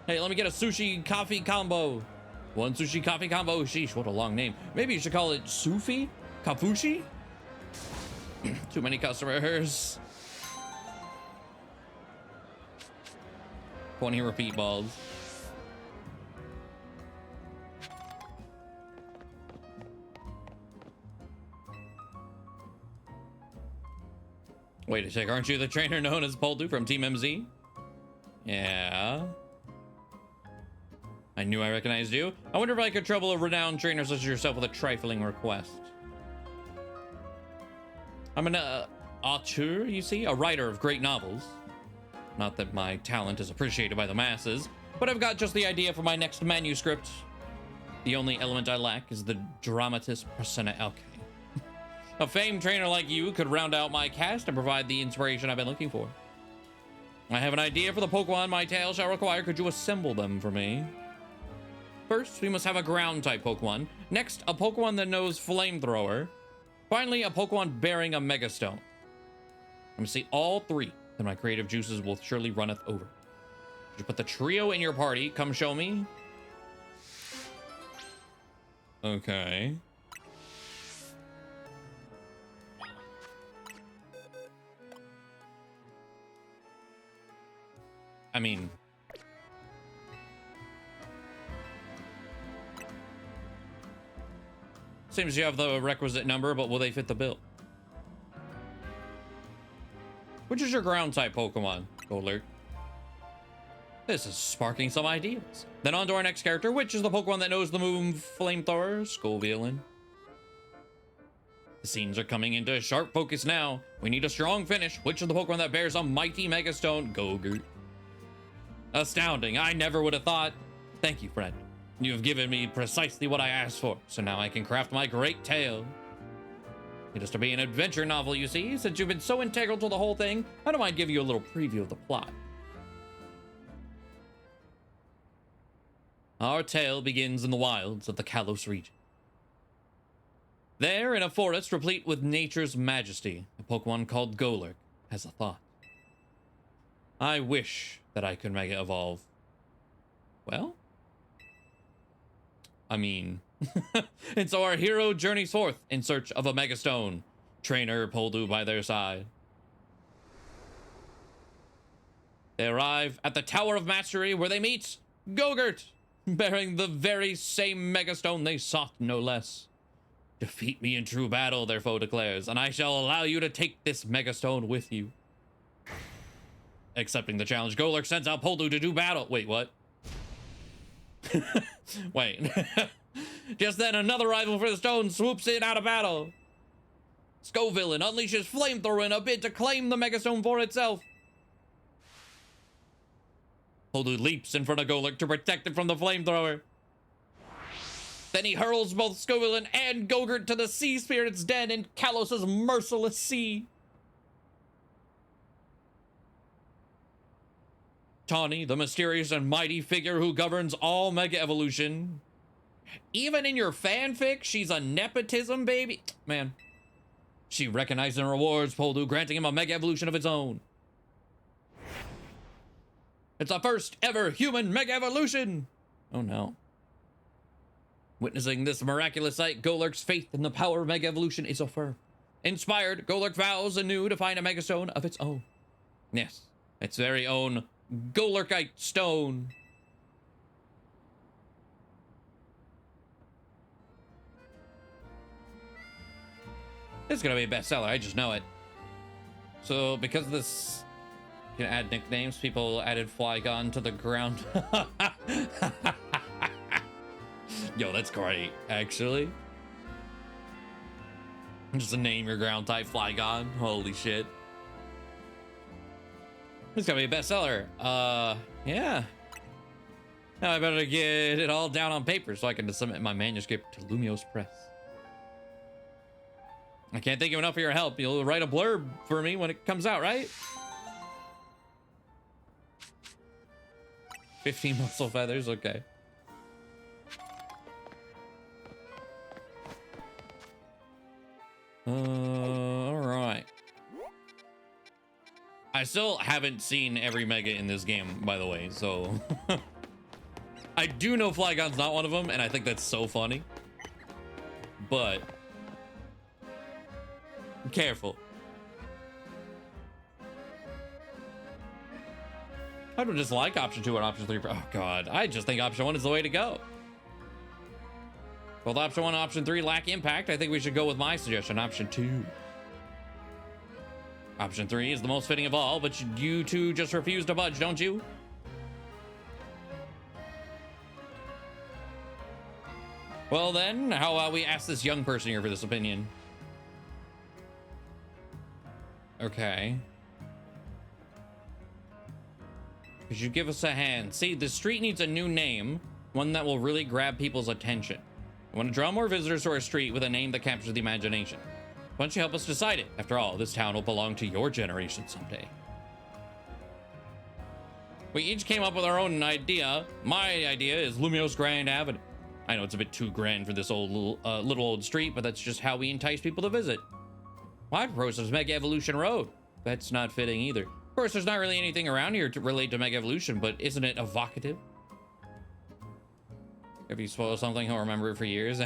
Hey, let me get a sushi coffee combo. 1 sushi coffee combo. Sheesh, what a long name. Maybe you should call it Sufi? Kafushi? Too many customers. 20 repeat balls. Wait a sec, aren't you the trainer known as poledoo from Team MZ? Yeah. I knew I recognized you. I wonder if I could trouble a renowned trainer such as yourself with a trifling request. I'm an auteur, you see, a writer of great novels. Not that my talent is appreciated by the masses, but I've got just the idea for my next manuscript. The only element I lack is the dramatis personae. Okay. A famed trainer like you could round out my cast and provide the inspiration I've been looking for. I have an idea for the Pokemon my tale shall require. Could you assemble them for me? First, we must have a ground-type Pokemon. Next, a Pokemon that knows Flamethrower. Finally, a Pokemon bearing a Megastone. Let me see all 3, then my creative juices will surely runneth over. Could you put the trio in your party? Come show me. Okay. I mean, seems you have the requisite number, but will they fit the bill? Which is your ground type Pokemon? Golurk. This is sparking some ideas. Then on to our next character, which is the Pokemon that knows the move Flamethrower? Scovillain. The scenes are coming into sharp focus now. We need a strong finish. Which is the Pokemon that bears a mighty Megastone? Gogurt. Astounding. I never would have thought. Thank you, friend. You have given me precisely what I asked for, so now I can craft my great tale. It is to be an adventure novel, you see. Since you've been so integral to the whole thing, I don't mind giving you a little preview of the plot. Our tale begins in the wilds of the Kalos region. There, in a forest replete with nature's majesty, a Pokemon called Golurk has a thought. I wish that I could Mega Evolve. Well? I mean... And so our hero journeys forth in search of a Megastone. Trainer poledoo by their side. They arrive at the Tower of Mastery where they meet Gogurt, bearing the very same Megastone they sought, no less. Defeat me in true battle, their foe declares, and I shall allow you to take this Megastone with you. Accepting the challenge, Golurk sends out poledoo to do battle. Wait, what? Wait. Just then, another rival for the stone swoops in out of battle. Scovillain unleashes Flamethrower in a bid to claim the Megastone for itself. poledoo leaps in front of Golurk to protect it from the Flamethrower. Then he hurls both Scovillain and Gogurt to the Sea Spirit's den in Kalos' merciless sea. Tawny, the mysterious and mighty figure who governs all Mega Evolution. Even in your fanfic, she's a nepotism baby. Man. She recognizes and rewards poledoo, granting him a Mega Evolution of its own. It's the first ever human mega evolution. Oh no. Witnessing this miraculous sight, Golurk's faith in the power of mega evolution is affirmed. Inspired, Golurk vows anew to find a mega stone of its own. Yes, its very own Golurkite stone. It's gonna be a bestseller, I just know it. So because this can add nicknames, people added Flygon to the ground. Yo, that's great, actually. Just to name your ground type Flygon. Holy shit. It's gonna be a bestseller. Yeah. Now I better get it all down on paper so I can submit my manuscript to Lumiose Press. I can't thank you enough for your help. You'll write a blurb for me when it comes out, right? 15 muscle feathers, okay. All right. I still haven't seen every mega in this game, by the way, so I do know Flygon's not one of them, and I think that's so funny. But careful. I don't dislike option 2 and option 3. Oh god, I just think option 1 is the way to go. Both option 1 and option 3 lack impact. I think we should go with my suggestion, option 2. Option 3 is the most fitting of all, but you two just refuse to budge, don't you? Well then, how about we ask this young person here for this opinion? Okay. Could you give us a hand? See, the street needs a new name, one that will really grab people's attention. I want to draw more visitors to our street with a name that captures the imagination. Why don't you help us decide it? After all, this town will belong to your generation someday. We each came up with our own idea. My idea is Lumiose Grand Avenue. I know it's a bit too grand for this old little old street, but that's just how we entice people to visit. Well, I propose there's Mega Evolution Road. That's not fitting either. Of course, there's not really anything around here to relate to Mega Evolution, but isn't it evocative? If you spoil something, he'll remember it for years.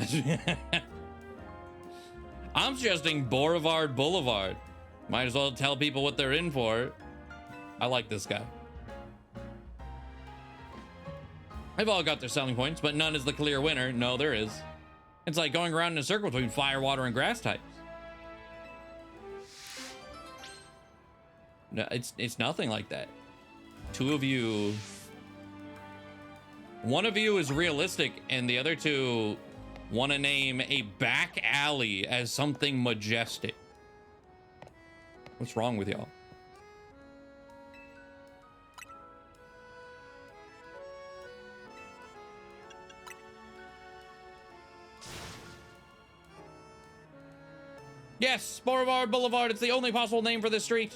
I'm suggesting Boulevard Boulevard. Might as well tell people what they're in for. I like this guy. They've all got their selling points, but none is the clear winner. No, there is. It's like going around in a circle between fire, water, and grass types. No, it's nothing like that. Two of you. One of you is realistic, and the other two want to name a back alley as something majestic. What's wrong with y'all? Yes, Boulevard Boulevard. It's the only possible name for this street.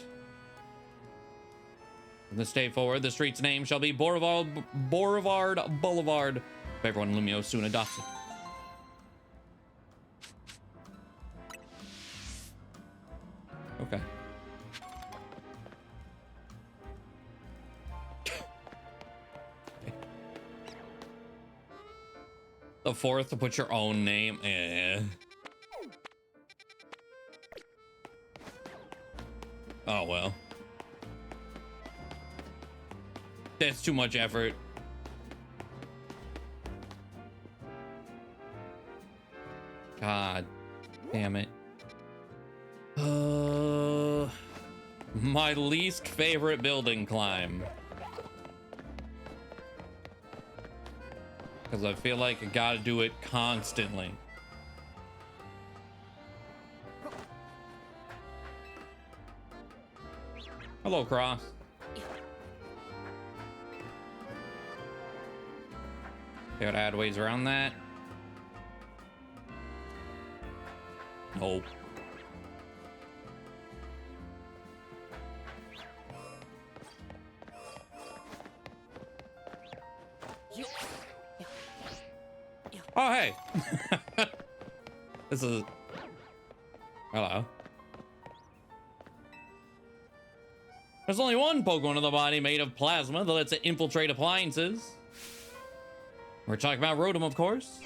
From this day forward, the street's name shall be Boulevard Boulevard. If everyone in Lumiose soon adopts it. Okay. The fourth to put your own name. Oh well. That's too much effort. God damn it. My least favorite building climb. Because I feel like I gotta do it constantly. Hello, Cross. They gotta add ways around that. Nope. Oh, hey. This is... Hello. There's only one Pokemon in the body made of plasma that lets it infiltrate appliances. We're talking about Rotom, of course.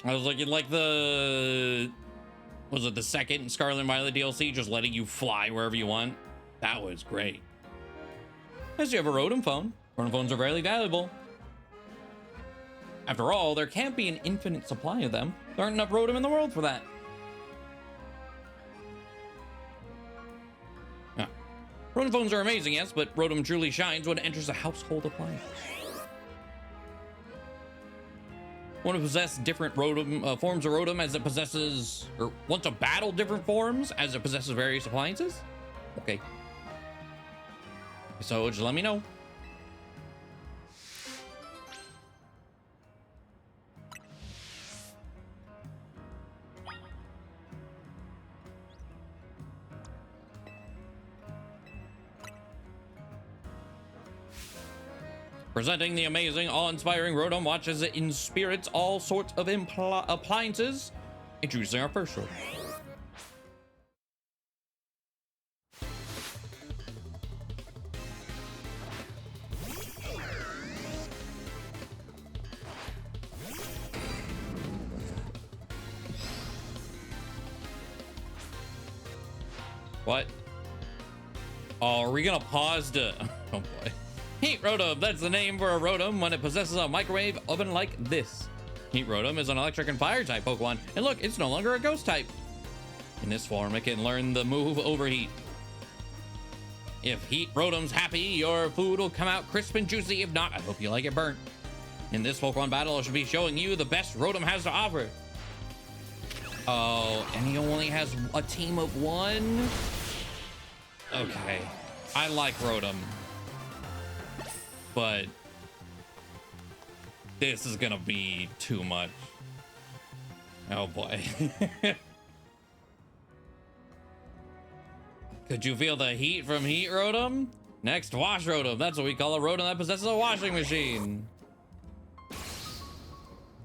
I was looking like the... Was it the second Scarlet and Violet DLC, just letting you fly wherever you want? That was great. As you have a Rotom phone. Rotom phones are very valuable. After all, there can't be an infinite supply of them. There aren't enough Rotom in the world for that. Yeah. Rotom phones are amazing, yes, but Rotom truly shines when it enters a household appliance. Want to possess different Rotom forms of Rotom as it possesses, or want to battle different forms as it possesses various appliances? Okay. So just let me know. Presenting the amazing, awe-inspiring Rotom, watch as it inspirits all sorts of appliances. Introducing our first Rotom. What? Oh, are we gonna pause to... Oh boy. Heat Rotom, that's the name for a Rotom when it possesses a microwave oven like this. Heat Rotom is an electric and fire type Pokemon, and look, it's no longer a ghost type. In this form, it can learn the move Overheat. If Heat Rotom's happy, your food will come out crisp and juicy. If not, I hope you like it burnt. In this Pokemon battle, I should be showing you the best Rotom has to offer. Oh, and he only has a team of one? Okay, I like Rotom. But this is gonna be too much. Oh boy. Could you feel the heat from Heat Rotom? Next, Wash Rotom. That's what we call a Rotom that possesses a washing machine.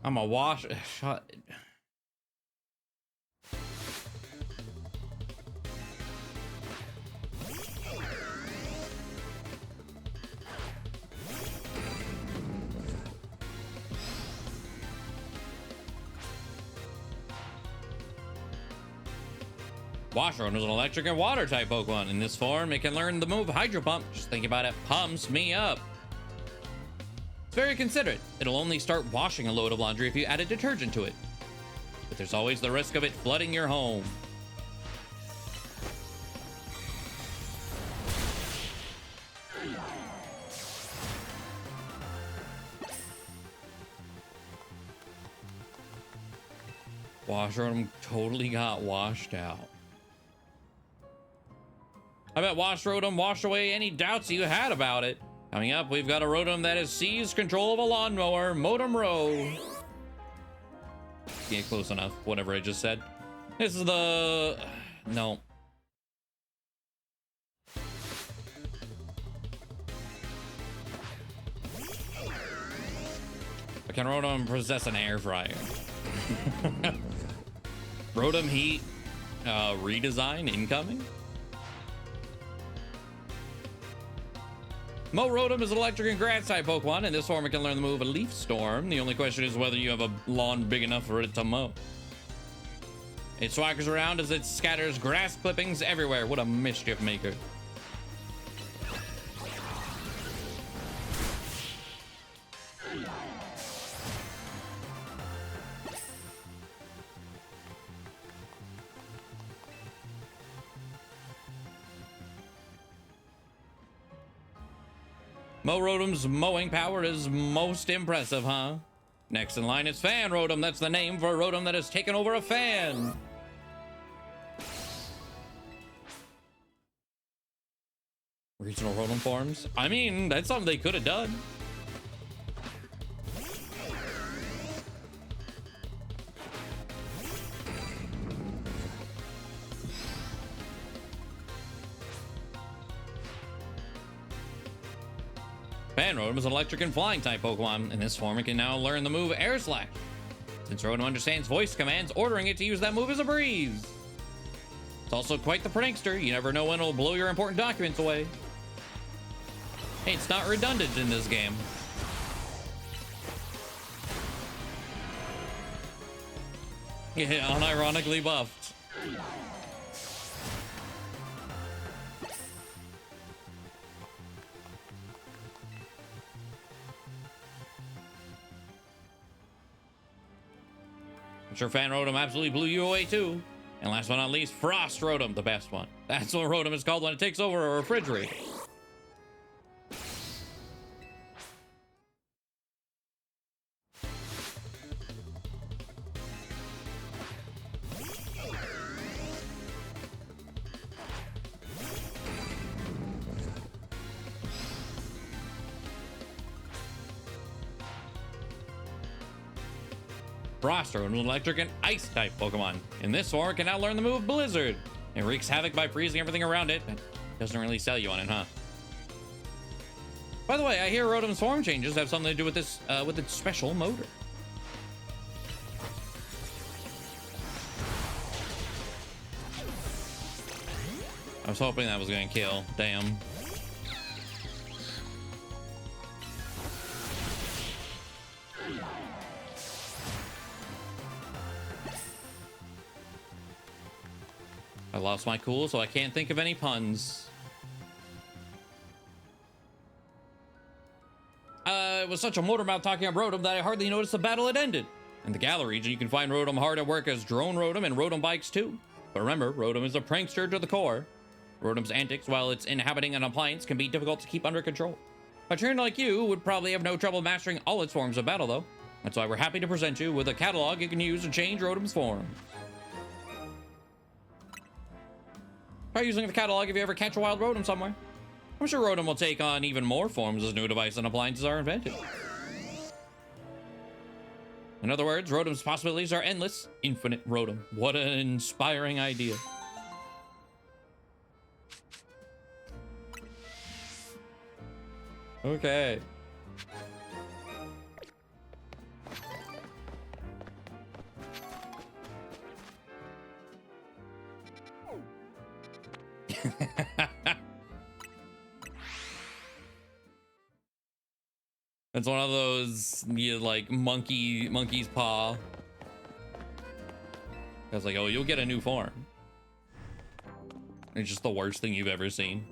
I'm a wash... Shut... Wash Rotom is an electric and water type Pokemon. In this form, it can learn the move Hydro Pump. Just think about it, pumps me up. It's very considerate. It'll only start washing a load of laundry if you add a detergent to it. But there's always the risk of it flooding your home. Wash Rotom totally got washed out. I bet Wash Rotom washed away any doubts you had about it. Coming up, we've got a Rotom that has seized control of a lawnmower, Modem Row. Yeah, close enough, whatever I just said. This is the... No. Can Rotom possess an air fryer? Rotom Heat redesign incoming? Mo Rotom is an electric and grass type Pokemon. In this form, it can learn the move a Leaf Storm. The only question is whether you have a lawn big enough for it to mow. It swaggers around as it scatters grass clippings everywhere. What a mischief maker. Mo Rotom's mowing power is most impressive, huh? Next in line is Fan Rotom. That's the name for a Rotom that has taken over a fan. Regional Rotom forms? I mean, that's something they could have done. Fan Rotom is an electric and flying type Pokemon. In this form, it can now learn the move Air Slash. Since Rotom understands voice commands, ordering it to use that move is a breeze. It's also quite the prankster. You never know when it'll blow your important documents away. Hey, it's not redundant in this game. Yeah, unironically buffed. I'm sure Fan Rotom absolutely blew you away too. And last but not least, Frost Rotom, the best one. That's what Rotom is called when it takes over a refrigerator. Frost Rotom, an electric and ice type Pokemon. In this form, it can now learn the move Blizzard. It wreaks havoc by freezing everything around it. That doesn't really sell you on it, huh? By the way, I hear Rotom's form changes have something to do with this, with its special motor. I was hoping that was gonna kill. Damn. I lost my cool, so I can't think of any puns. It was such a motor mouth talking about Rotom that I hardly noticed the battle had ended. In the Galar region, you can find Rotom hard at work as Drone Rotom and Rotom bikes too. But remember, Rotom is a prankster to the core. Rotom's antics, while it's inhabiting an appliance, can be difficult to keep under control. A trainer like you would probably have no trouble mastering all its forms of battle, though. That's why we're happy to present you with a catalog you can use to change Rotom's form. Try using the catalog if you ever catch a wild Rotom somewhere. I'm sure Rotom will take on even more forms as new devices and appliances are invented. In other words, Rotom's possibilities are endless. Infinite Rotom. What an inspiring idea. Okay. It's one of those, like, monkey's paw. I was like, oh, you'll get a new form. It's just the worst thing you've ever seen.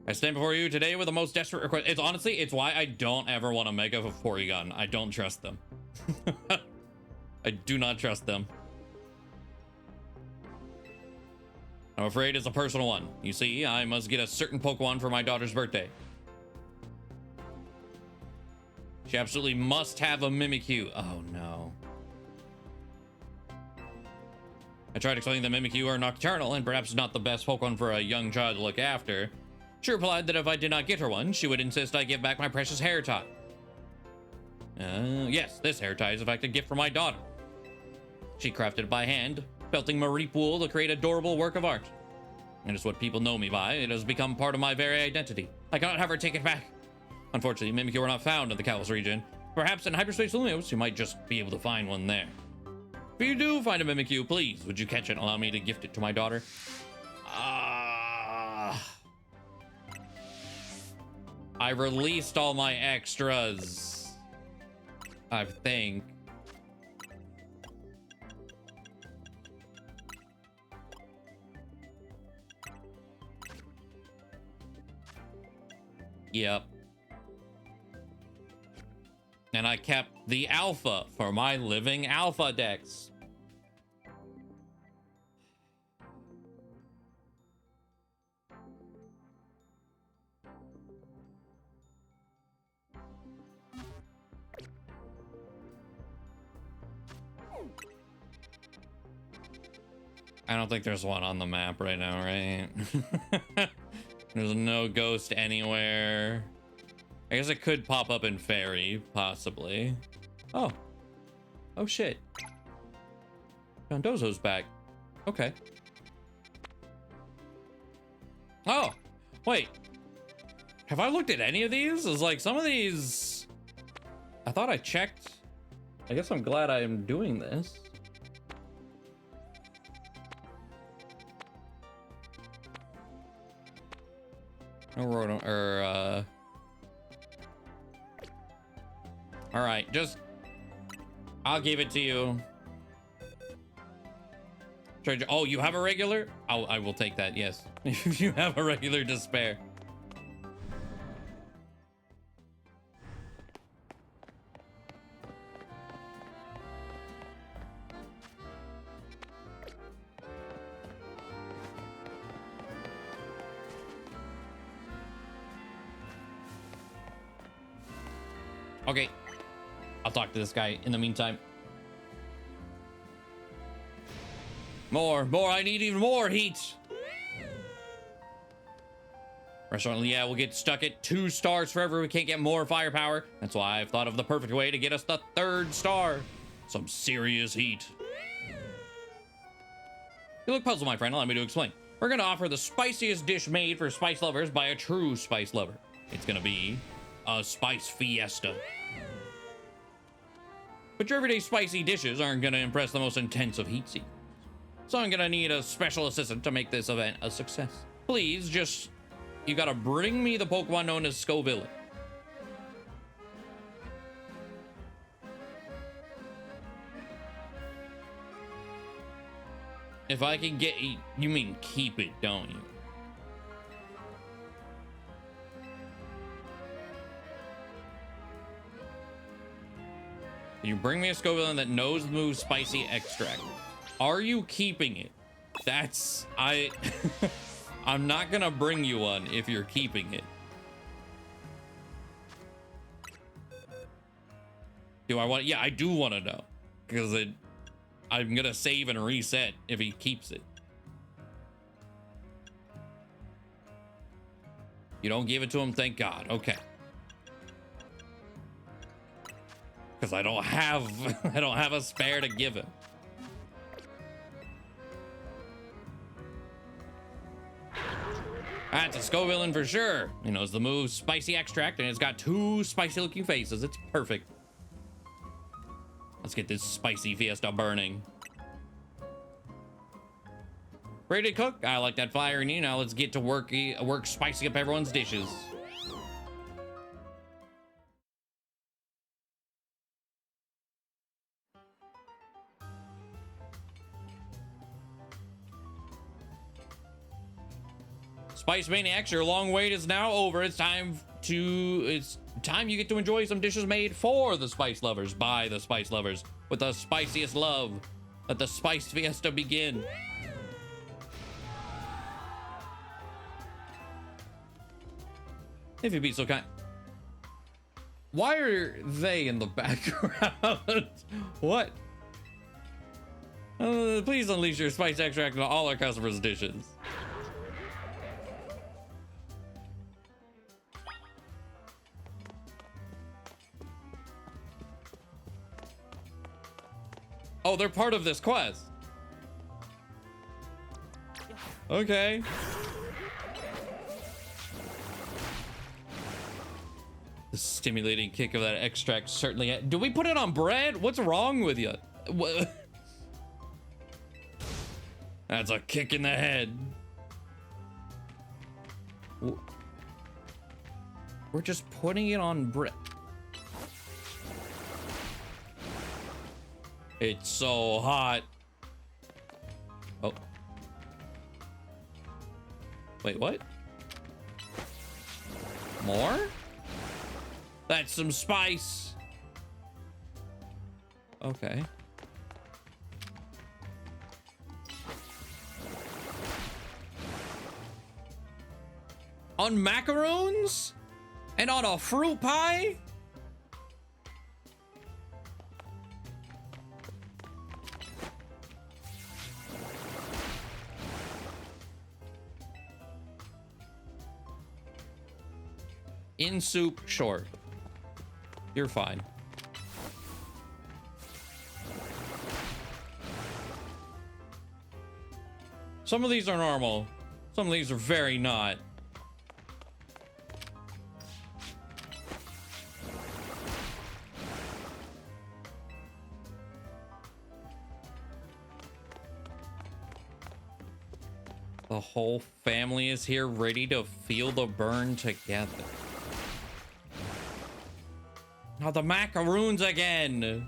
I stand before you today with the most desperate request. It's honestly, it's why I don't ever want to make a Porygon. I don't trust them. I do not trust them. I'm afraid it's a personal one. You see, I must get a certain Pokemon for my daughter's birthday. She absolutely must have a Mimikyu. Oh no. I tried explaining that Mimikyu are nocturnal and perhaps not the best Pokemon for a young child to look after. She replied that if I did not get her one, she would insist I give back my precious hair tie. Yes, this hair tie is in fact a gift for my daughter. She crafted it by hand, felting Mareep wool to create adorable work of art. It is what people know me by. It has become part of my very identity. I cannot have her take it back. Unfortunately, Mimikyu are not found in the Kalos region. Perhaps in Hyperspace Lumios, you might just be able to find one there. If you do find a Mimikyu, please, would you catch it and allow me to gift it to my daughter? I released all my extras, I think. Yep. And I kept the alpha for my living alpha decks. I don't think there's one on the map right now, right? There's no ghost anywhere. I guess it could pop up in Fairy, possibly. Oh. Oh, shit. Dondozo's back. Okay. Oh, wait. Have I looked at any of these? It's like some of these... I thought I checked. I guess I'm glad I am doing this. No rotom or all right, just I'll give it to you. Oh, you have a regular? I will take that, yes. If you have a regular to spare. Okay, I'll talk to this guy in the meantime. More, I need even more heat. Restaurant, yeah, we'll get stuck at 2 stars forever. We can't get more firepower. That's why I've thought of the perfect way to get us the 3rd star. Some serious heat. You look puzzled, my friend. Allow me to explain. We're gonna offer the spiciest dish made for spice lovers by a true spice lover. It's gonna be a spice fiesta. But your everyday spicy dishes aren't gonna impress the most intense of heat seekers. So I'm gonna need a special assistant to make this event a success. Please, you gotta bring me the Pokemon known as Scoville. If I can get you mean keep it, don't you? You bring me a Scoville that knows the move Spicy Extract. Are you keeping it? I'm not gonna bring you one if you're keeping it. Do I want? Yeah, I do want to know, because I'm gonna save and reset if he keeps it. You don't give it to him, thank God. Okay. Because I don't have a spare to give him. That's a Scoville for sure. He knows the move Spicy Extract, and it's got 2 spicy looking faces. It's perfect. Let's get this spicy fiesta burning. Ready to cook? I like that fire in you. Now let's get to work spicing up everyone's dishes. Spice Maniacs, your long wait is now over. It's time you get to enjoy some dishes made for the spice lovers, by the spice lovers, with the spiciest love. Let the spice fiesta begin. If you'd be so kind. Why are they in the background? What? Please unleash your spice extract on all our customers' dishes. Oh, they're part of this quest. Okay. The stimulating kick of that extract certainly. Do we put it on bread? What's wrong with you? That's a kick in the head. We're just putting it on bread. It's so hot. Oh. Wait, what? More? That's some spice. Okay. On macaroons? And on a fruit pie? In soup, sure. You're fine. Some of these are normal. Some of these are very not. The whole family is here, ready to feel the burn together. Now the macaroons again.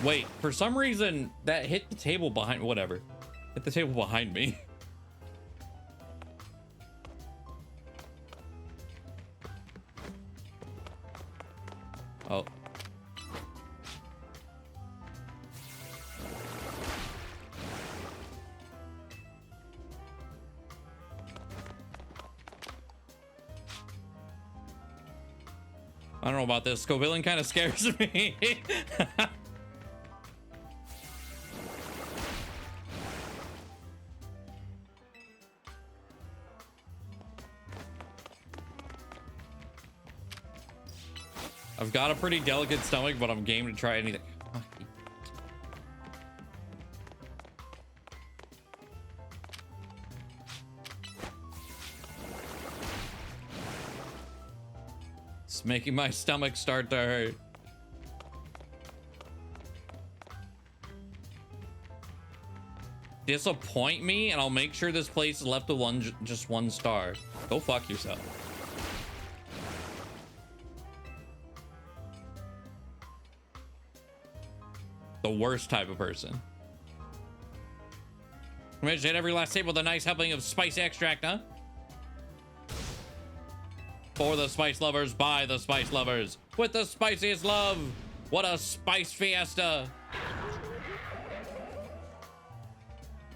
Wait, for some reason that hit the table behind, whatever. Hit the table behind me. Oh. I don't know about this. Scovillian kind of scares me. I've got a pretty delicate stomach, but I'm game to try anything. It's making my stomach start to hurt. Disappoint me, and I'll make sure this place is left with just one star. Go fuck yourself. The worst type of person. Imagine hit every last table with a nice helping of spice extract, huh? For the spice lovers, by the spice lovers, with the spiciest love. What a spice fiesta.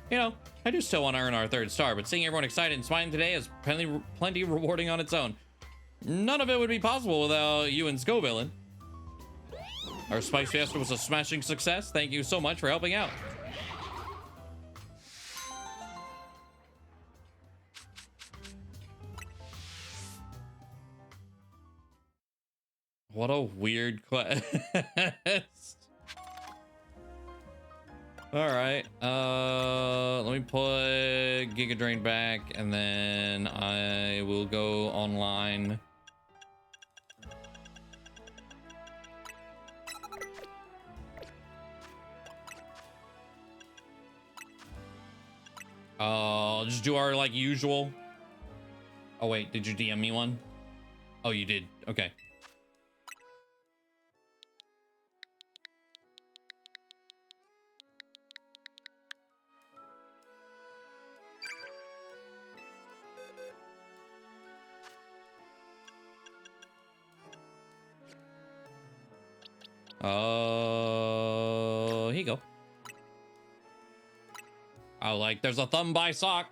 You know, I do still want to earn our 3rd star, but seeing everyone excited and smiling today is plenty rewarding on its own. None of it would be possible without you and Scovillian. Our spice fiesta was a smashing success. Thank you so much for helping out. What a weird quest. All right. Let me put Giga Drain back, and then I will go online. I'll just do our like usual. Oh wait, did you DM me one? Oh, you did. Okay. Here you go. Oh, like there's a thumb by sock.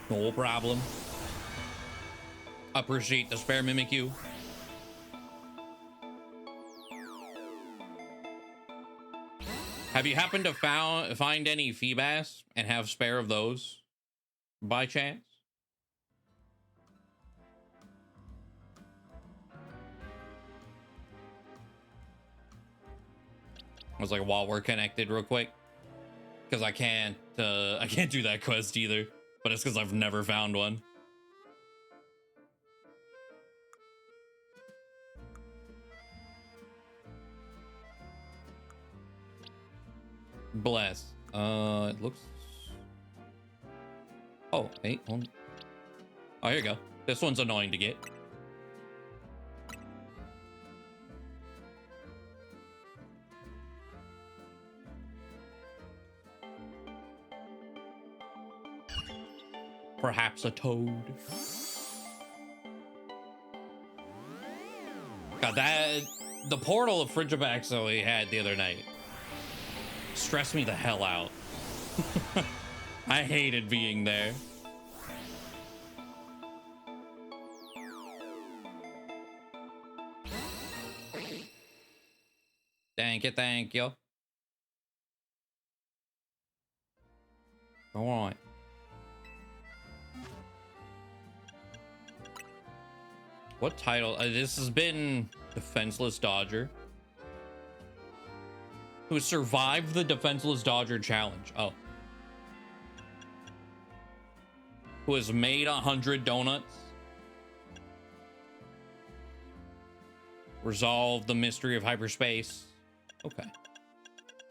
No problem. Appreciate the spare mimic you. Have you happened to find any Feebas and have spare of those by chance? I was like, while we're connected real quick, because I can't do that quest either, but it's because I've never found one. Bless. It looks. Oh, wait. Oh, here you go. This one's annoying to get. Perhaps a toad. God, the portal of Frigibax that we had the other night stressed me the hell out. I hated being there. Thank you, thank you. All right. What title? This has been Defenseless Dodger. Who survived the Defenseless Dodger challenge. Oh. Who has made 100 donuts. Resolve the mystery of hyperspace. Okay.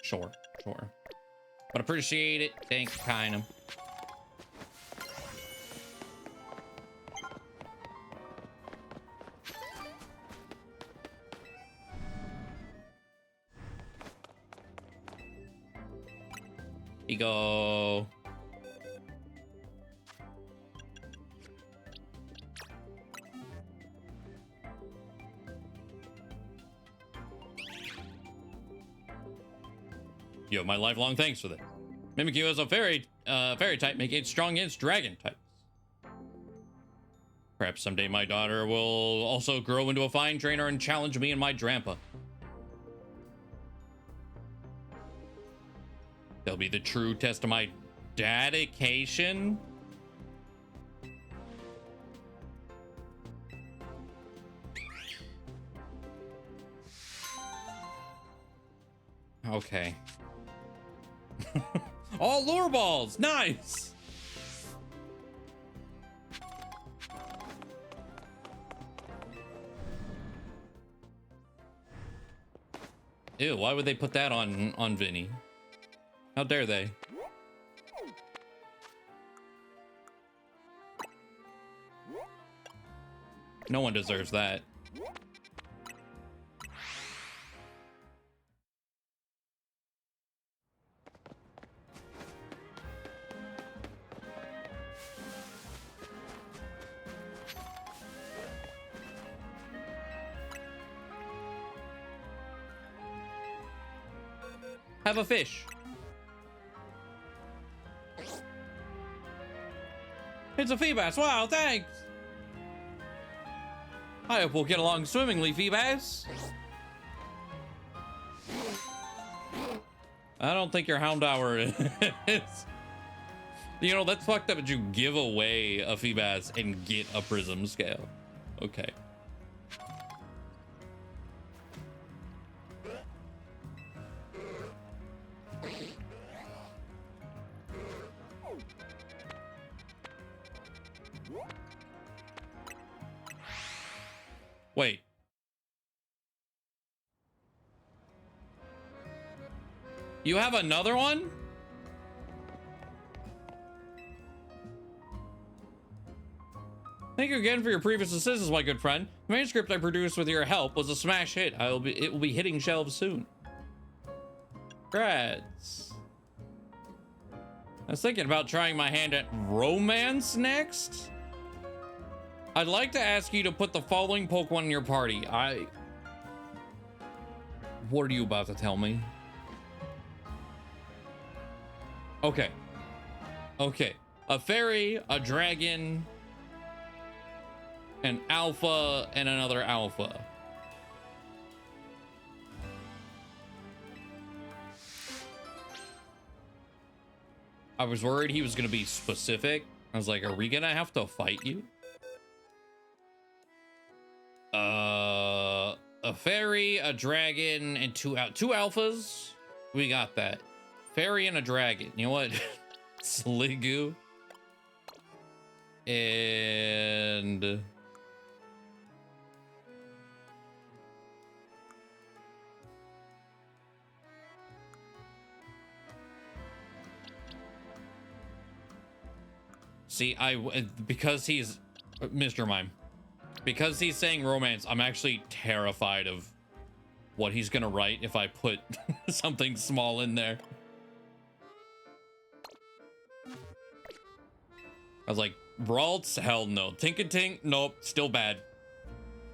Sure. But appreciate it. Thank you, kind of. Go. You have my lifelong thanks for this. Mimikyu is a fairy type, making it strong against dragon types. Perhaps someday my daughter will also grow into a fine trainer and challenge me and my Drampa. They'll be the true test of my dedication. Okay. All lure balls. Nice. Ew, why would they put that on Vinny? How dare they? No one deserves that. Have a fish. It's a Feebas. Wow, thanks. I hope we'll get along swimmingly, Feebas. I don't think your Houndour is. You know, that's fucked up that you give away a Feebas and get a Prism scale. Okay. Wait. You have another one? Thank you again for your previous assistance, my good friend. The manuscript I produced with your help was a smash hit. It will be hitting shelves soon. Congrats. I was thinking about trying my hand at romance next. I'd like to ask you to put the following Pokemon in your party. What are you about to tell me? Okay. Okay. A fairy, a dragon, an alpha, and another alpha. I was worried he was going to be specific. I was like, are we going to have to fight you? A fairy, a dragon, and two alphas. We got that. Fairy and a dragon. You know what? Sliggoo. And see, because he's Mr. Mime. Because he's saying romance, I'm actually terrified of what he's gonna write if I put something small in there. I was like, Ralts? Hell no. Tinkatink? Nope. Still bad.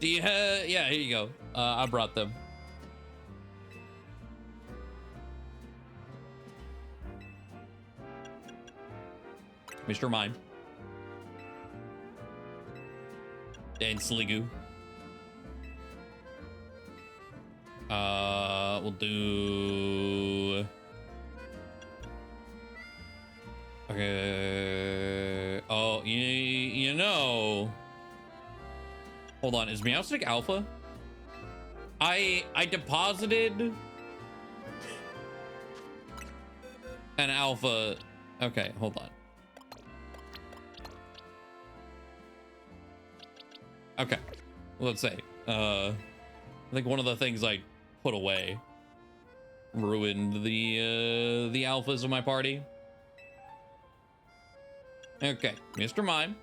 Yeah, here you go. I brought them. Mr. Mime. And Sliggoo. We'll do... Okay. Oh, you know... Hold on, is Meowstic Alpha? I deposited an alpha. Okay, hold on. Okay, let's say I think one of the things I put away ruined the alphas of my party. Okay, Mr. Mime,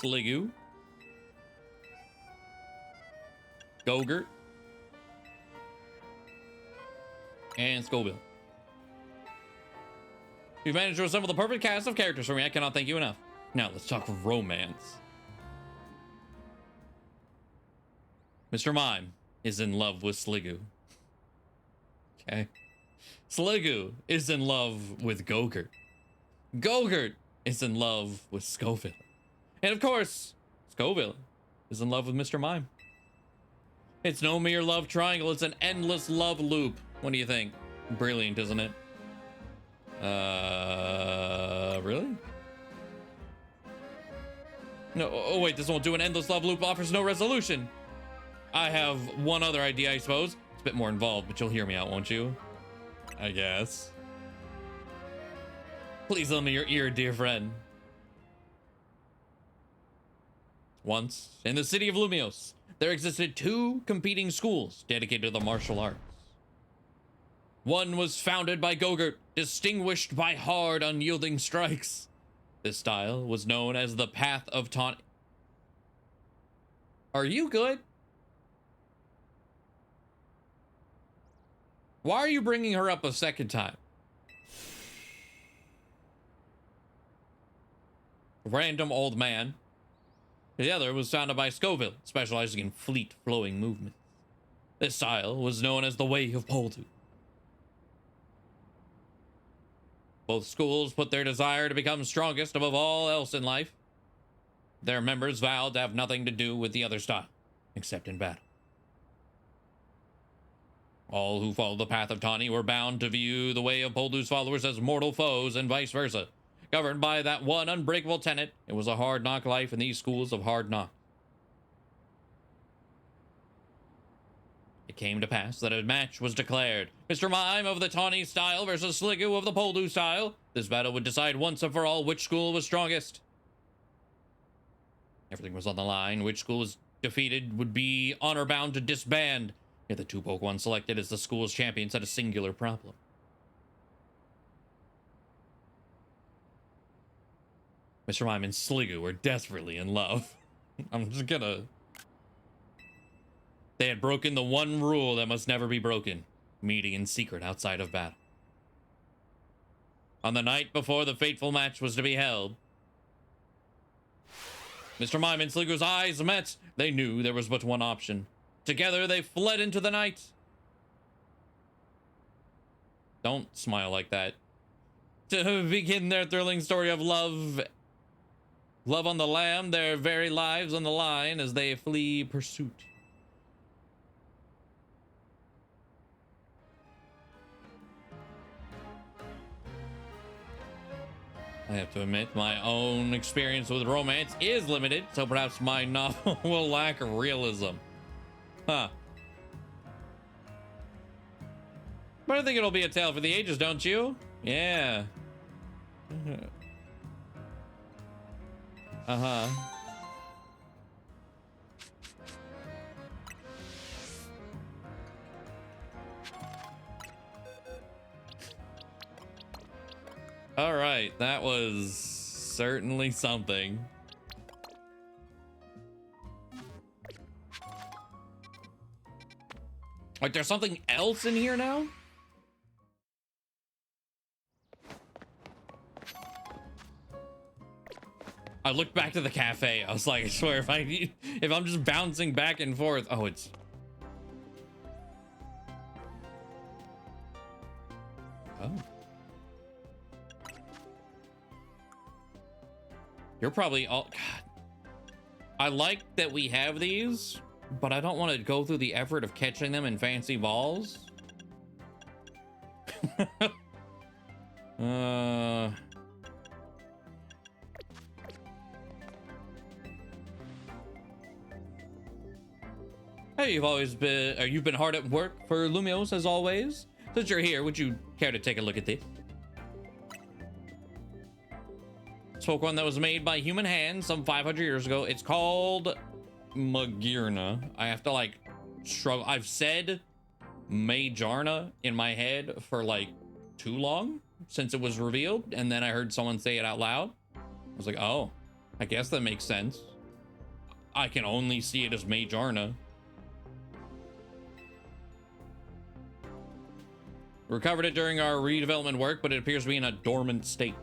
Sliggoo, Gogurt, and Scoville. You've managed to assemble the perfect cast of characters for me. I cannot thank you enough. Now let's talk romance. Mr. Mime is in love with Sliggoo. Okay. Sliggoo is in love with Gogurt. Gogurt is in love with Scoville. And of course, Scoville is in love with Mr. Mime. It's no mere love triangle, it's an endless love loop. What do you think? Brilliant, isn't it? Really? No, oh wait, this won't do. An endless love loop offers no resolution. I have one other idea, I suppose. It's a bit more involved, but you'll hear me out, won't you? I guess. Please lend me your ear, dear friend. Once, in the city of Lumios, there existed two competing schools dedicated to the martial arts. One was founded by Gogurt, distinguished by hard, unyielding strikes. This style was known as the Path of Taunt. Are you good? Why are you bringing her up a second time? Random old man. The other was founded by Scoville, specializing in fleet flowing movements. This style was known as the Way of Poledoo. Both schools put their desire to become strongest above all else in life. Their members vowed to have nothing to do with the other style, except in battle. All who followed the path of Tawny were bound to view the Way of Poledoo's followers as mortal foes and vice versa. Governed by that one unbreakable tenet, it was a hard knock life in these schools of hard knock. It came to pass that a match was declared. Mr. Mime of the Tawny style versus Sliggoo of the Poledoo style. This battle would decide once and for all which school was strongest. Everything was on the line. Which school was defeated would be honor bound to disband. Yet the two Pokemon selected as the school's champions had a singular problem. Mr. Mime and Sliggoo were desperately in love. I'm just gonna... They had broken the one rule that must never be broken. Meeting in secret outside of battle. On the night before the fateful match was to be held, Mr. Mime and Sliggoo's eyes met. They knew there was but one option. Together they fled into the night. Don't smile like that. To begin their thrilling story of love. Love on the lam, their very lives on the line as they flee pursuit. I have to admit, my own experience with romance is limited, so perhaps my novel will lack realism. Huh. But I think it'll be a tale for the ages, don't you? Yeah. Uh-huh. All right, that was certainly something. Like, there's something else in here now? I looked back to the cafe. I was like, I swear, if I'm just bouncing back and forth. Oh, it's... Oh. You're probably all... God. I like that we have these, but I don't want to go through the effort of catching them in fancy balls. Hey, you've been hard at work for Lumios as always. Since you're here, would you care to take a look at this? Spoke one that was made by human hands some 500 years ago. It's called Magirna. I have to like struggle. I've said Majarna in my head for like too long since it was revealed, and then I heard someone say it out loud. I was like, oh, I guess that makes sense. I can only see it as Majarna. Recovered it during our redevelopment work, but it appears to be in a dormant state.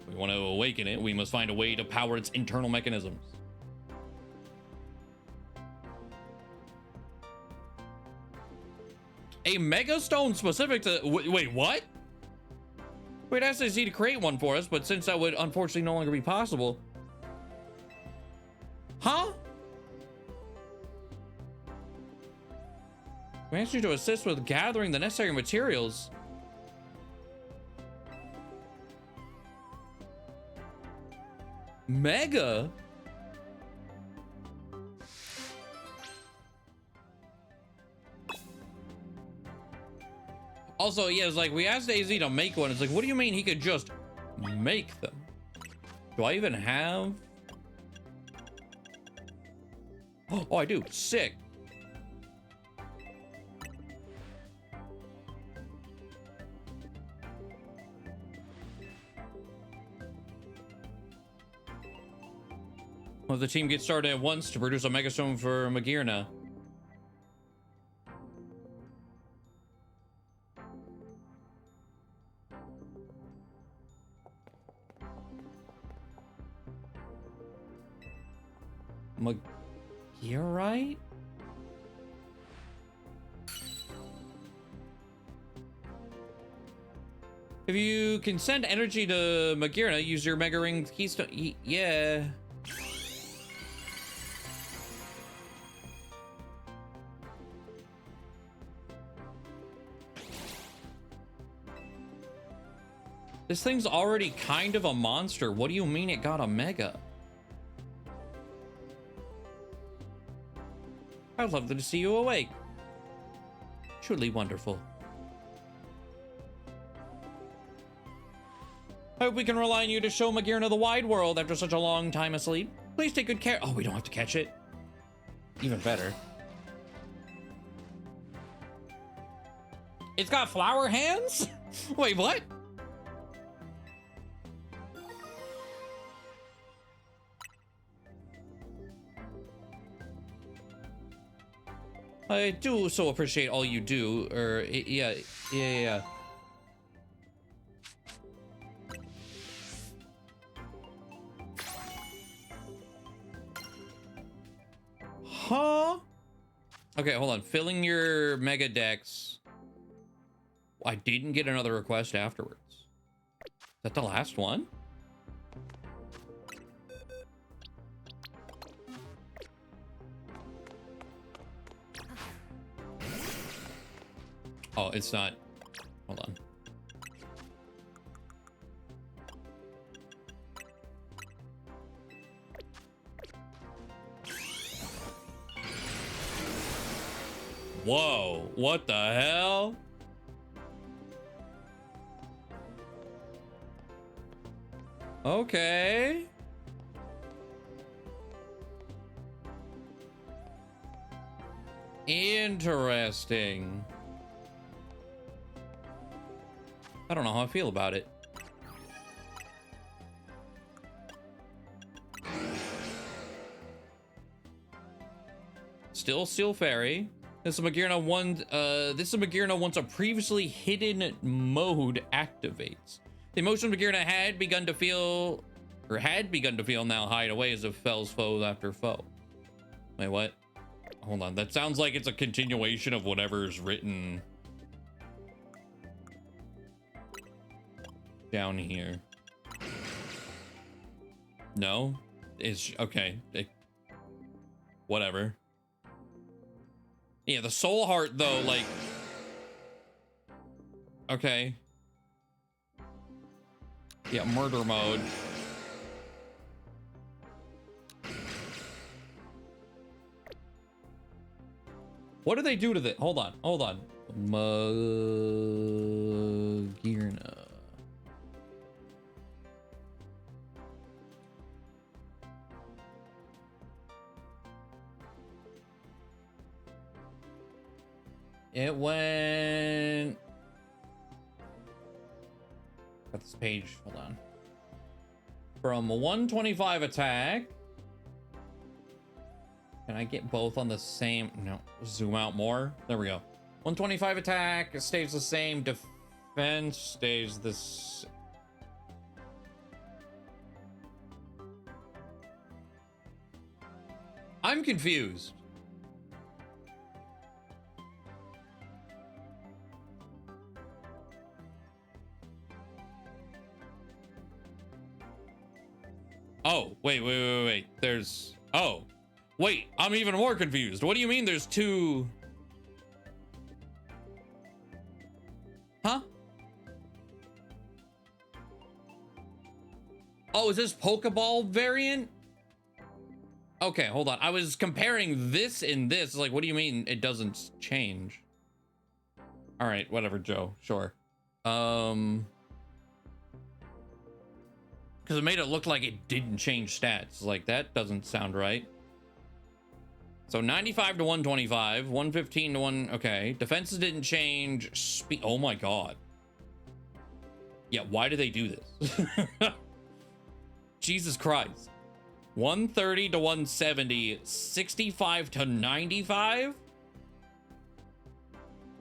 If we want to awaken it, we must find a way to power its internal mechanisms. A mega stone specific to... Wait, what? We'd asked AC to create one for us, but since that would unfortunately no longer be possible... Huh? We asked you to assist with gathering the necessary materials. Mega? Also, yeah, it's like we asked AZ to make one. It's like, what do you mean he could just make them? Do I even have? Oh, I do. Sick. Well, the team gets started at once to produce a megastone for Magirna. You're right. If you can send energy to Magirna, use your Mega Ring keystone. Yeah. This thing's already kind of a monster. What do you mean it got a mega? I'd love to see you awake. Truly wonderful. I hope we can rely on you to show Magirna the wide world after such a long time asleep. Please take good care. Oh, we don't have to catch it. Even better. It's got flower hands? Wait, what? I do so appreciate all you do, yeah. Huh? Okay, hold on. Filling your Mega Dex. I didn't get another request afterwards. Is that the last one? Oh, it's not. Hold on. Whoa, what the hell? Okay. Interesting. I don't know how I feel about it. Still Steel Fairy. This is Magirna once a previously hidden mode activates. The emotion Magirna had begun to feel now hide away as it fells foe after foe. Wait, what? Hold on. That sounds like it's a continuation of whatever's written down here. No? It's okay. Whatever. Yeah, the soul heart though, like, okay. Yeah, murder mode. What do they do to the? Hold on, hold on. Magirna. It went. Got this page. Hold on. From a 125 attack. Can I get both on the same? No. Zoom out more. There we go. 125 attack stays the same. Defense stays this. I'm confused. Oh, wait. There's... Oh. Wait, I'm even more confused. What do you mean there's two... Huh? Oh, is this Pokeball variant? Okay, hold on. I was comparing this and this. Like, what do you mean it doesn't change? All right, whatever, Joe. Sure. Because it made it look like it didn't change stats. Like, that doesn't sound right. So 95 to 125, 115 to 1. Okay, defenses didn't change. Speed. Oh my god. Yeah, why do they do this? Jesus Christ. 130 to 170, 65 to 95.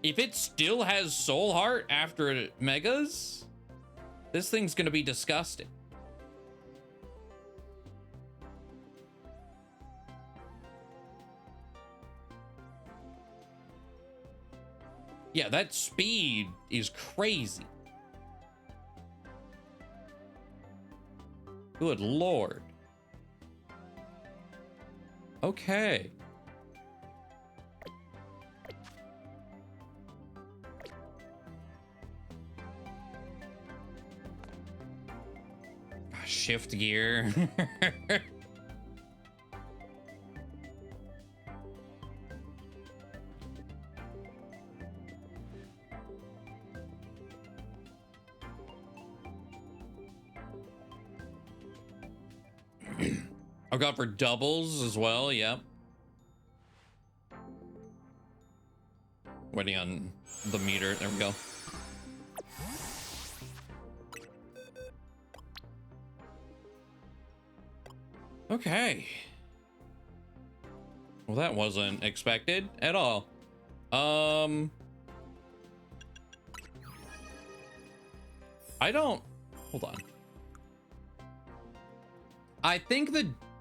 If it still has Soul Heart after Megas, this thing's gonna be disgusting. Yeah, that speed is crazy. Good lord. Okay. Shift gear. I've got for doubles as well, yep. Waiting on the meter, there we go. Okay. Well, that wasn't expected at all. I don't, hold on. I think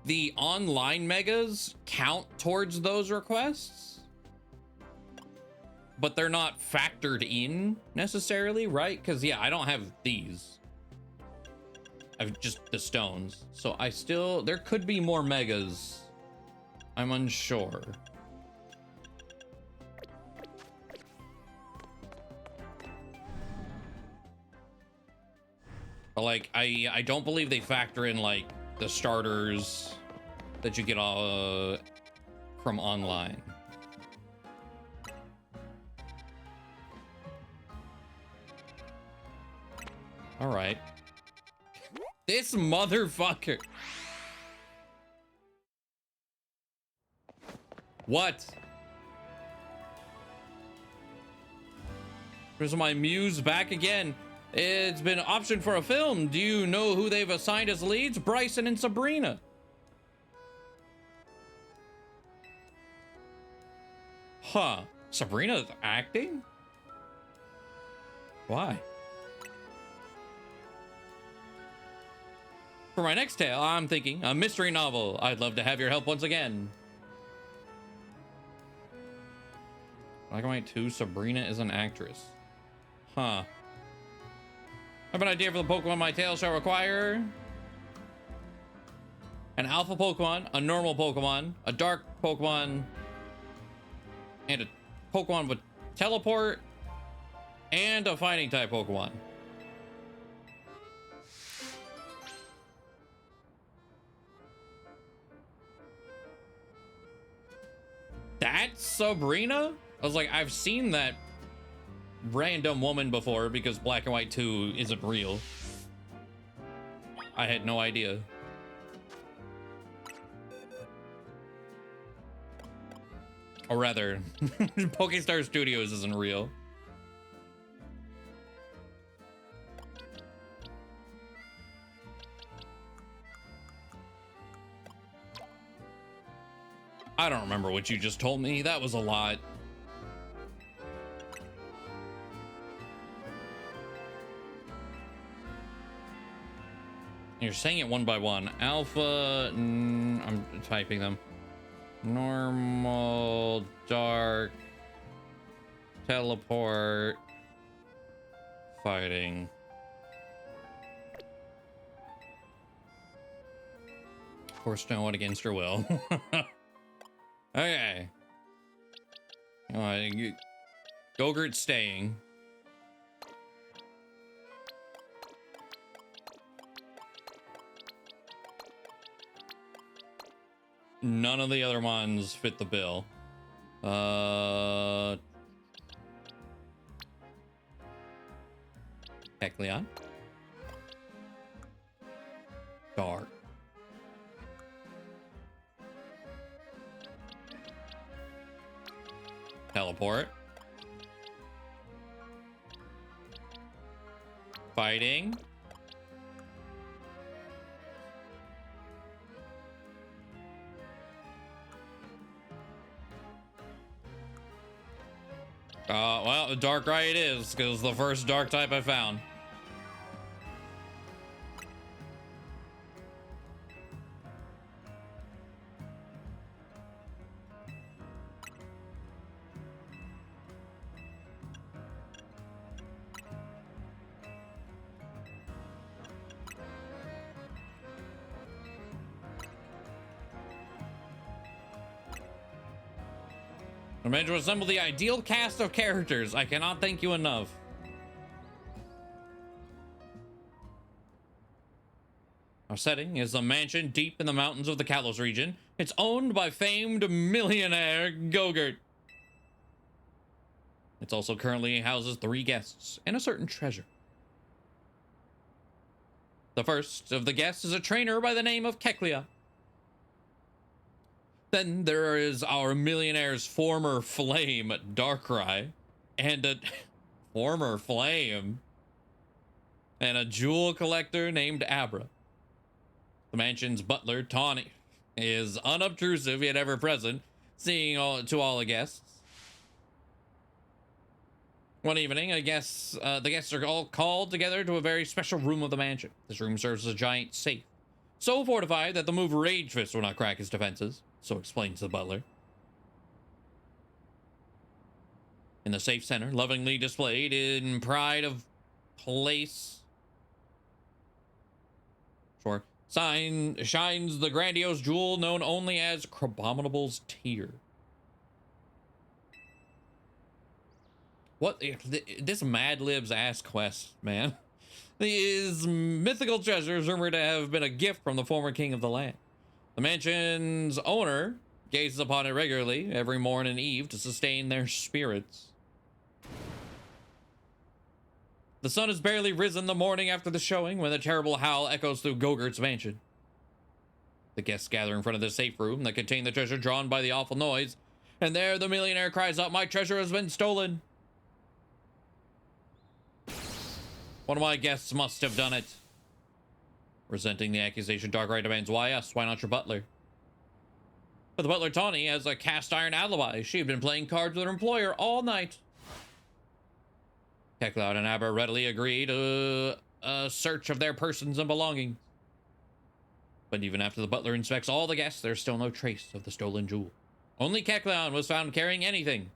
the online megas count towards those requests, but they're not factored in necessarily, right? Because yeah, I don't have these. I've just the stones. So I still, there could be more megas. I'm unsure. But like, I don't believe they factor in like the starters that you get from online. All right. This motherfucker. What? Here's my muse back again. It's been optioned for a film. Do you know who they've assigned as leads? Bryson and Sabrina. Huh. Sabrina's acting? Why? For my next tale, I'm thinking a mystery novel. I'd love to have your help once again. Black and White 2, Sabrina is an actress. Huh. I have an idea for the Pokemon my tale shall require. An alpha Pokemon, a normal Pokemon, a dark Pokemon, and a Pokemon with teleport, and a fighting type Pokemon. That's Sabrina? I was like, I've seen that random woman before because Black and White 2 isn't real. I had no idea. Or rather, Pokestar Studios isn't real. I don't remember what you just told me. That was a lot. You're saying it one by one. Alpha, I'm typing them. Normal, dark, teleport, fighting. Of course, no one against your will. Okay. Go-Gurt's staying. None of the other ones fit the bill. Kecleon. Dark. Teleport. Fighting. Well, Darkrai it is, because the first dark type I found. I managed to assemble the ideal cast of characters. I cannot thank you enough. Our setting is a mansion deep in the mountains of the Kalos region. It's owned by famed millionaire Go-Gurt. It also currently houses 3 guests and a certain treasure. The first of the guests is a trainer by the name of Kecleon. Then there is our millionaire's former flame, Darkrai, and a former flame, and a jewel collector named Abra. The mansion's butler, Tawny, is unobtrusive yet ever present, seeing to all the guests. One evening, the guests are all called together to a very special room of the mansion. This room serves as a giant safe, so fortified that the move Rage Fist will not crack its defenses. So explains the butler. In the safe center, lovingly displayed in pride of place, shines the grandiose jewel known only as Crabominable's Tear. What this Mad Lib's ass quest, man? These mythical treasures rumored to have been a gift from the former king of the land. The mansion's owner gazes upon it regularly, every morn and eve, to sustain their spirits. The sun has barely risen the morning after the showing when a terrible howl echoes through Go-Gurt's mansion. The guests gather in front of the safe room that contained the treasure drawn by the awful noise, and there the millionaire cries out, "My treasure has been stolen!" One of my guests must have done it. Resenting the accusation, Darkrai demands, "Why us? Why not your butler?" But the butler, Tawny, has a cast iron alibi. She had been playing cards with her employer all night. Kecleon and Abra readily agree to a search of their persons and belongings. But even after the butler inspects all the guests, there's still no trace of the stolen jewel. Only Kecleon was found carrying anything,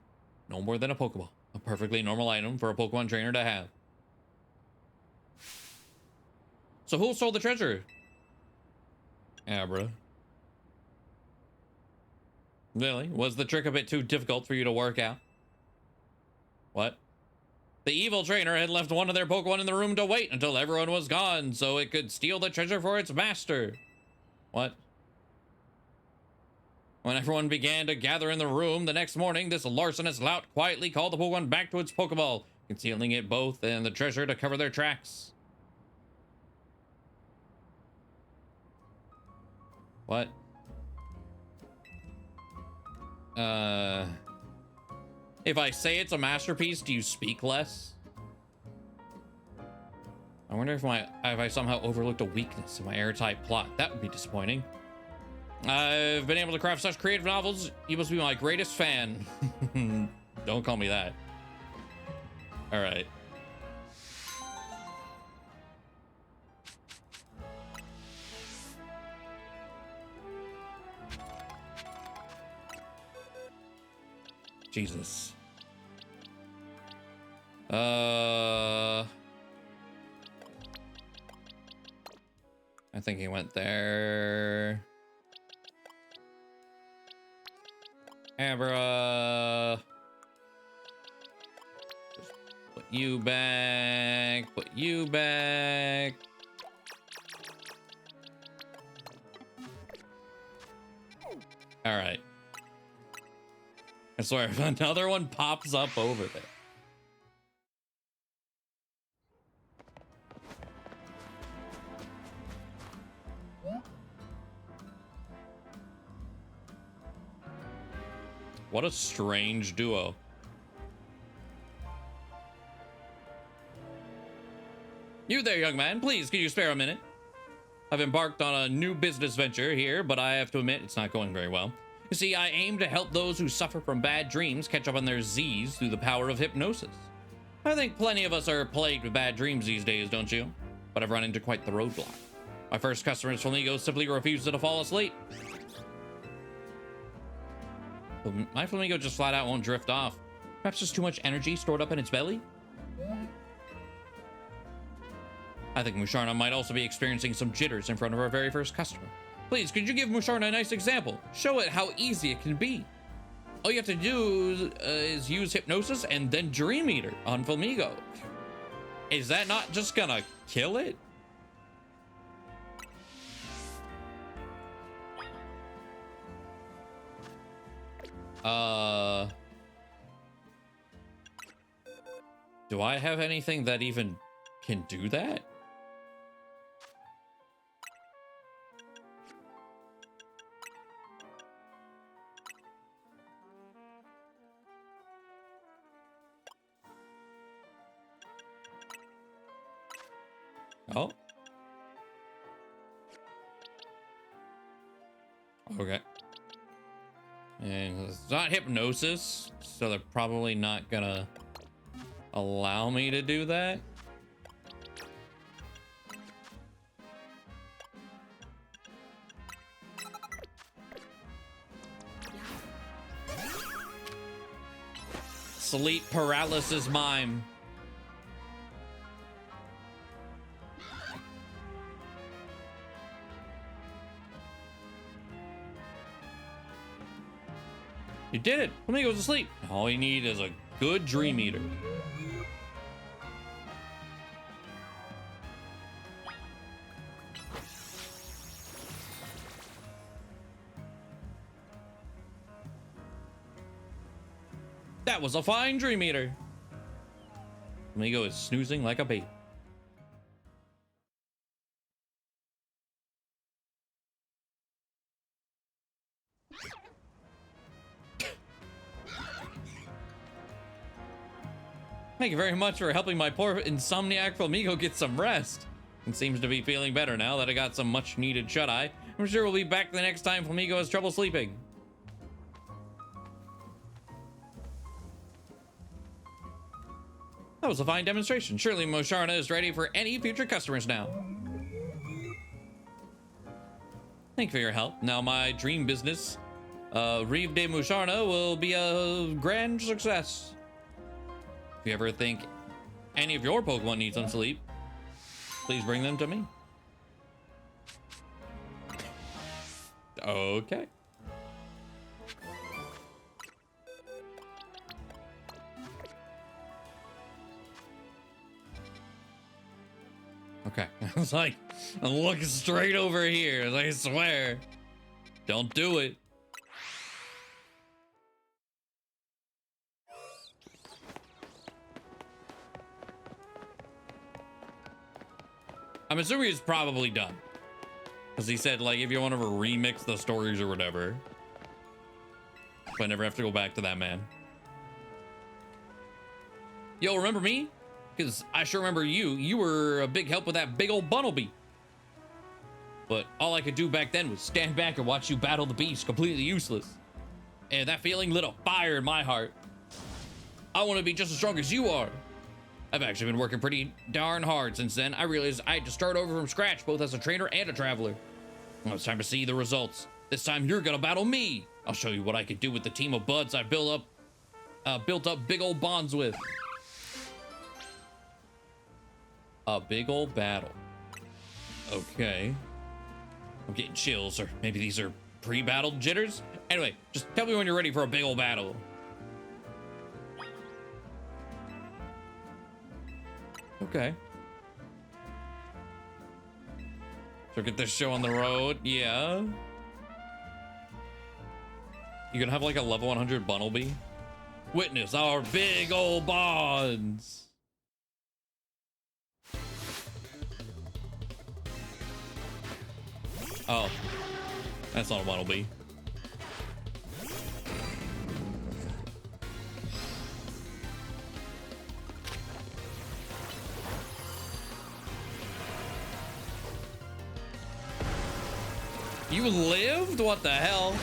no more than a Pokeball, a perfectly normal item for a Pokemon trainer to have. So who stole the treasure? Abra. Really? Was the trick a bit too difficult for you to work out? What? The evil trainer had left one of their Pokemon in the room to wait until everyone was gone so it could steal the treasure for its master. What? When everyone began to gather in the room the next morning, this larcenous lout quietly called the Pokemon back to its Pokeball, concealing it both and the treasure to cover their tracks. What? If I say it's a masterpiece, do you speak less? I wonder if I somehow overlooked a weakness in my airtight plot. That would be disappointing. I've been able to craft such creative novels. You must be my greatest fan. Don't call me that. All right. Jesus. I think he went there. Abra. Just put you back. Put you back. All right. I swear, if another one pops up over there. What a strange duo. You there, young man. Please, can you spare a minute? I've embarked on a new business venture here, but I have to admit it's not going very well. You see, I aim to help those who suffer from bad dreams catch up on their Z's through the power of hypnosis. I think plenty of us are plagued with bad dreams these days, don't you? But I've run into quite the roadblock. My first customer's Flamingo simply refuses to fall asleep. My Flamingo just flat out won't drift off. Perhaps there's too much energy stored up in its belly? I think Musharna might also be experiencing some jitters in front of our very first customer. Please, could you give Musharna a nice example? Show it how easy it can be. All you have to do is use hypnosis and then Dream Eater on Flamingo. Is that not just gonna kill it? Do I have anything that even can do that? Oh. Okay. And it's not hypnosis, so they're probably not gonna allow me to do that. Sleep paralysis mime. You did it! Flamingo's asleep. All you need is a good Dream Eater. That was a fine Dream Eater. Flamingo is snoozing like a baby. Thank you very much for helping my poor insomniac Flamingo get some rest. It seems to be feeling better now that I got some much needed shut-eye. I'm sure we'll be back the next time Flamingo has trouble sleeping. That was a fine demonstration. Surely Musharna is ready for any future customers now. Thank you for your help. Now my dream business, Rive de Musharna, will be a grand success. If you ever think any of your Pokemon need some sleep, please bring them to me. Okay. Okay. I was like, I'm looking straight over here. I swear. Don't do it. I'm assuming it's probably done. Because he said, like, if you want to remix the stories or whatever. So I never have to go back to that, man. Yo, remember me? Because I sure remember you. You were a big help with that big old Bunnelby. But all I could do back then was stand back and watch you battle the beast, completely useless. And that feeling lit a fire in my heart. I want to be just as strong as you are. I've actually been working pretty darn hard since then. I realized I had to start over from scratch, both as a trainer and a traveler. Well, it's time to see the results. This time you're gonna battle me. I'll show you what I can do with the team of buds I built up big old bonds with. A big old battle. Okay. I'm getting chills, or maybe these are pre-battle jitters. Anyway, just tell me when you're ready for a big old battle. Okay. So get this show on the road. Yeah. You gonna have like a level 100 Bunnelby? Witness our big old bonds. Oh, that's not a Bunnelby. You lived? What the hell?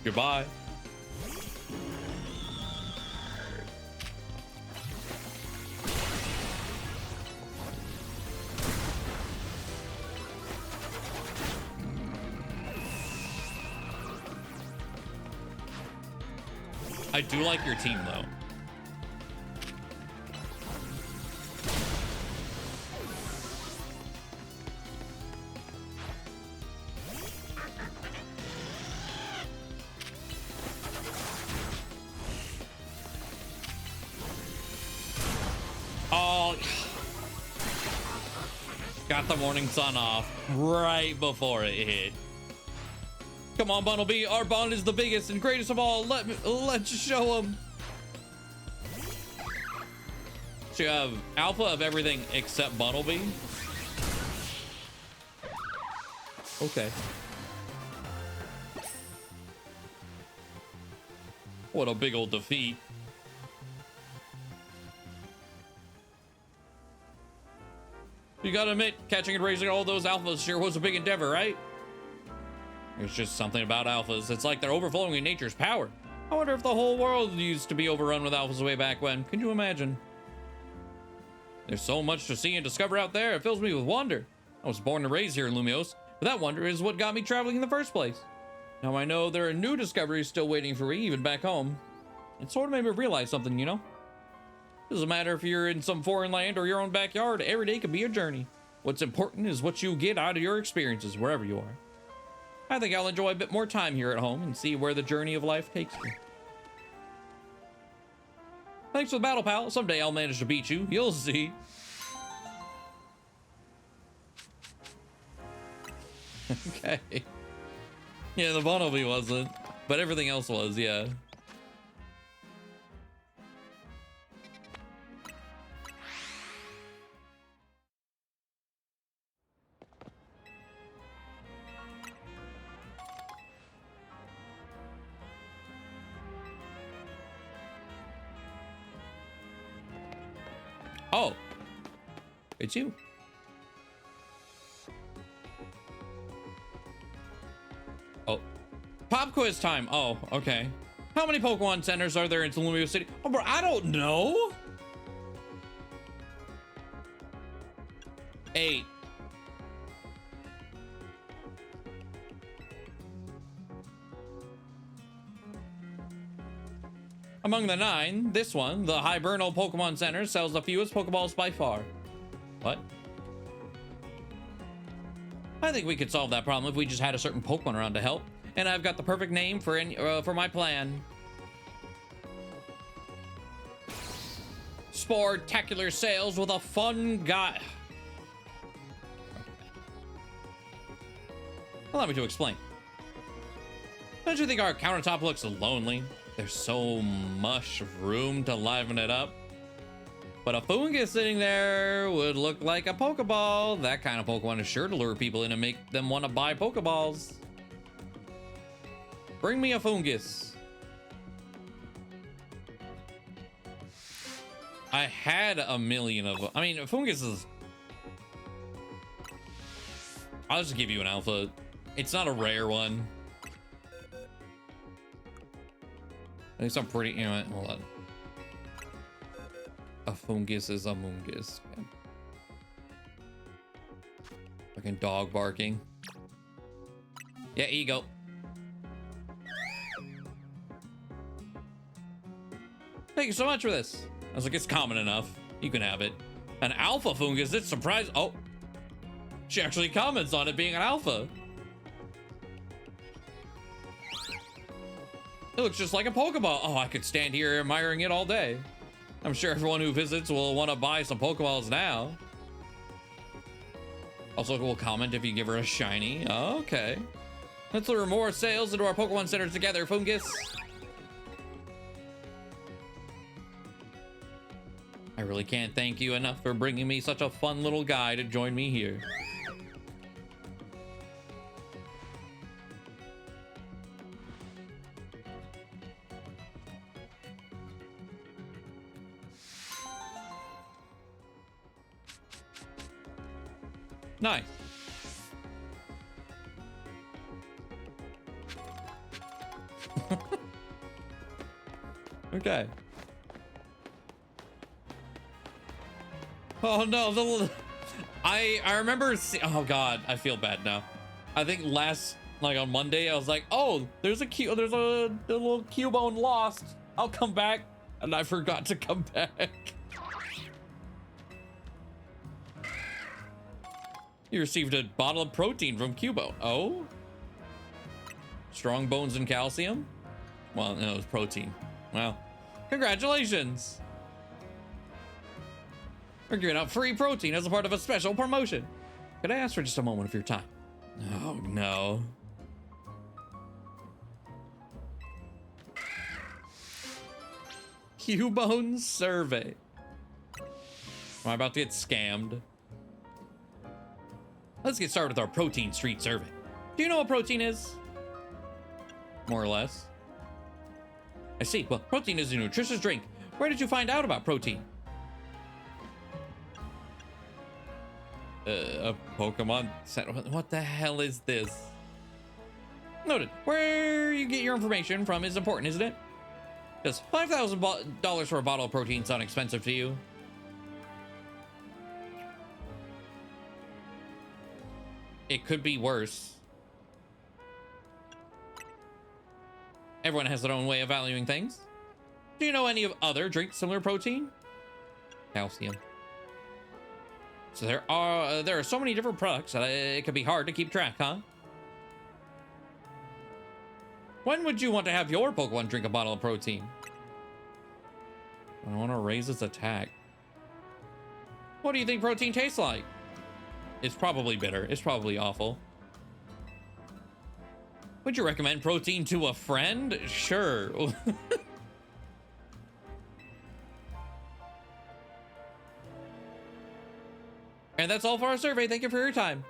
Goodbye. I do like your team, though. Oh, got the morning sun off right before it hit. Come on, Bunnelby. Our bond is the biggest and greatest of all. Let's show them. So you have alpha of everything except Bunnelby. Okay. What a big old defeat. You gotta admit, catching and raising all those alphas sure was a big endeavor, right? There's just something about alphas. It's like they're overflowing in nature's power. I wonder if the whole world used to be overrun with alphas way back when. Can you imagine? There's so much to see and discover out there. It fills me with wonder. I was born and raised here in Lumios, but that wonder is what got me traveling in the first place. Now I know there are new discoveries still waiting for me, even back home. It sort of made me realize something, you know? It doesn't matter if you're in some foreign land or your own backyard. Every day can be a journey. What's important is what you get out of your experiences wherever you are. I think I'll enjoy a bit more time here at home and see where the journey of life takes me. Thanks for the battle, pal. Someday I'll manage to beat you. You'll see. Okay. Yeah, the Bunnelby wasn't, but everything else was, yeah. Oh, it's you. Oh, pop quiz time. Oh, okay. How many Pokemon centers are there in Lumio City? Oh, bro, I don't know. 8. Among the 9, this one, the Hibernal Pokemon Center, sells the fewest Pokeballs by far. What? I think we could solve that problem if we just had a certain Pokemon around to help. And I've got the perfect name for my plan. Sportacular sales with a fun guy. Allow me to explain. Don't you think our countertop looks lonely? There's so much room to liven it up. But a fungus sitting there would look like a Pokeball. That kind of Pokemon is sure to lure people in and make them want to buy Pokeballs. Bring me a fungus. I had a million of them. I mean, fungus is... I'll just give you an alpha. It's not a rare one. I think some pretty... You know what? Hold on. A fungus is a mungus. Okay. Fucking dog barking. Yeah, here you go. Thank you so much for this. I was like, it's common enough. You can have it. An alpha fungus, it's surprising. Oh. She actually comments on it being an alpha. It looks just like a Pokeball. Oh, I could stand here admiring it all day. I'm sure everyone who visits will want to buy some Pokeballs now. Also, we'll comment if you give her a shiny. Oh, okay. Let's lure more sales into our Pokemon Center together, fungus. I really can't thank you enough for bringing me such a fun little guy to join me here. Nice. Okay. Oh no, I remember oh god, I feel bad now. I think last, like on Monday, I was like, oh, there's a little Cubone lost. I'll come back, and I forgot to come back. You received a bottle of protein from Cubone. Oh? Strong bones and calcium? Well, no, it was protein. Well, congratulations. We're giving out free protein as a part of a special promotion. Could I ask for just a moment of your time? Oh, no. Cubone survey. Am I about to get scammed? Let's get started with our protein street survey. Do you know what protein is? More or less. I see. Well, protein is a nutritious drink. Where did you find out about protein? A Pokemon Center. What the hell is this? Noted. Where you get your information from is important, isn't it? Does $5,000 for a bottle of protein sound expensive to you? It could be worse. Everyone has their own way of valuing things. Do you know any of other drinks similar to protein? Calcium. So there are so many different products that it could be hard to keep track, huh? When would you want to have your Pokemon drink a bottle of protein? I want to raise its attack. What do you think protein tastes like? It's probably bitter. It's probably awful. Would you recommend protein to a friend? Sure. And that's all for our survey. Thank you for your time.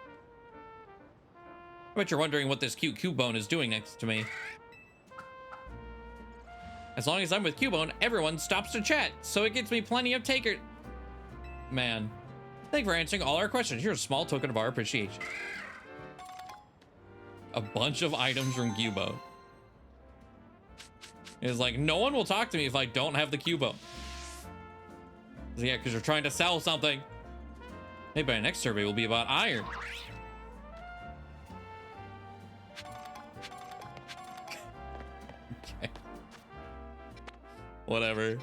I bet you're wondering what this cute Cubone is doing next to me. As long as I'm with Cubone, everyone stops to chat, so it gets me plenty of taker. Man. Thank you for answering all our questions. Here's a small token of our appreciation. A bunch of items from Cubone. It's like, no one will talk to me if I don't have the Cubone. Yeah, because you're trying to sell something. Maybe our next survey will be about iron. Okay. Whatever.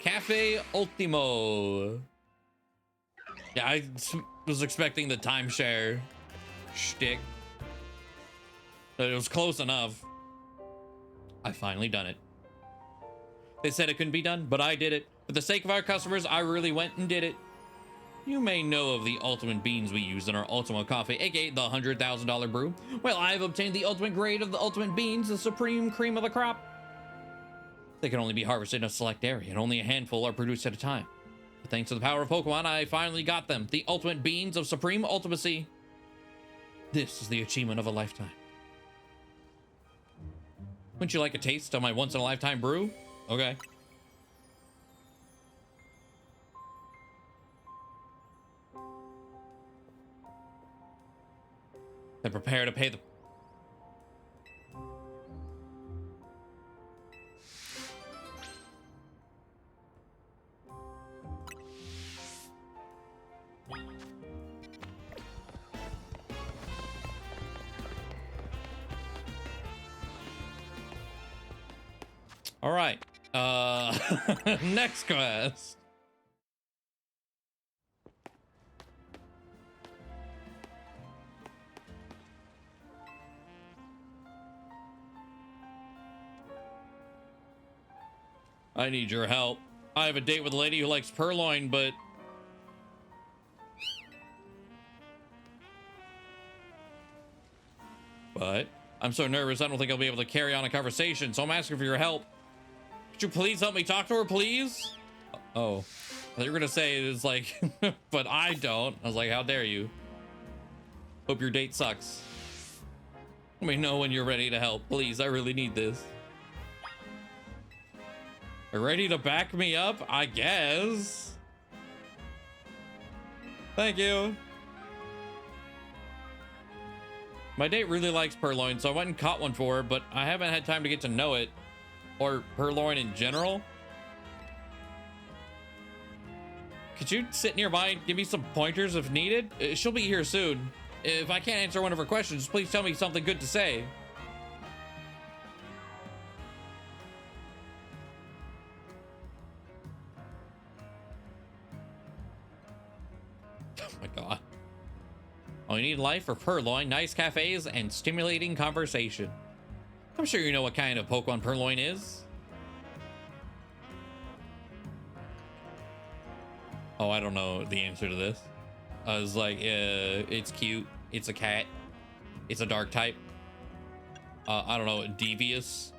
Cafe Ultimo. Yeah, I was expecting the timeshare shtick. But it was close enough. I finally done it. They said it couldn't be done, but I did it. For the sake of our customers, I really went and did it. You may know of the ultimate beans we use in our Ultima coffee, aka the $100,000 brew. Well, I've obtained the ultimate grade of the ultimate beans, the supreme cream of the crop. They can only be harvested in a select area, and only a handful are produced at a time. But thanks to the power of Pokemon, I finally got them. The ultimate beans of supreme ultimacy. This is the achievement of a lifetime. Wouldn't you like a taste of my once-in-a-lifetime brew? Okay. Then prepare to pay the... All right. Next quest. I need your help. I have a date with a lady who likes purloin, but... I'm so nervous I don't think I'll be able to carry on a conversation, so I'm asking for your help. Could you please help me talk to her, please? Oh. I thought you were gonna say it's like, but I don't. I was like, how dare you? Hope your date sucks. Let me know when you're ready to help. Please, I really need this. Ready to back me up? I guess. Thank you. My date really likes purloin, so I went and caught one for her, but I haven't had time to get to know it. Or purloin in general. Could you sit nearby and give me some pointers if needed? She'll be here soon. If I can't answer one of her questions, please tell me something good to say. Oh my god. All you need in life are purloin, nice cafes, and stimulating conversation. I'm sure you know what kind of Pokemon purloin is. Oh, I don't know the answer to this. I was like, it's cute. It's a cat. It's a dark type. I don't know, devious.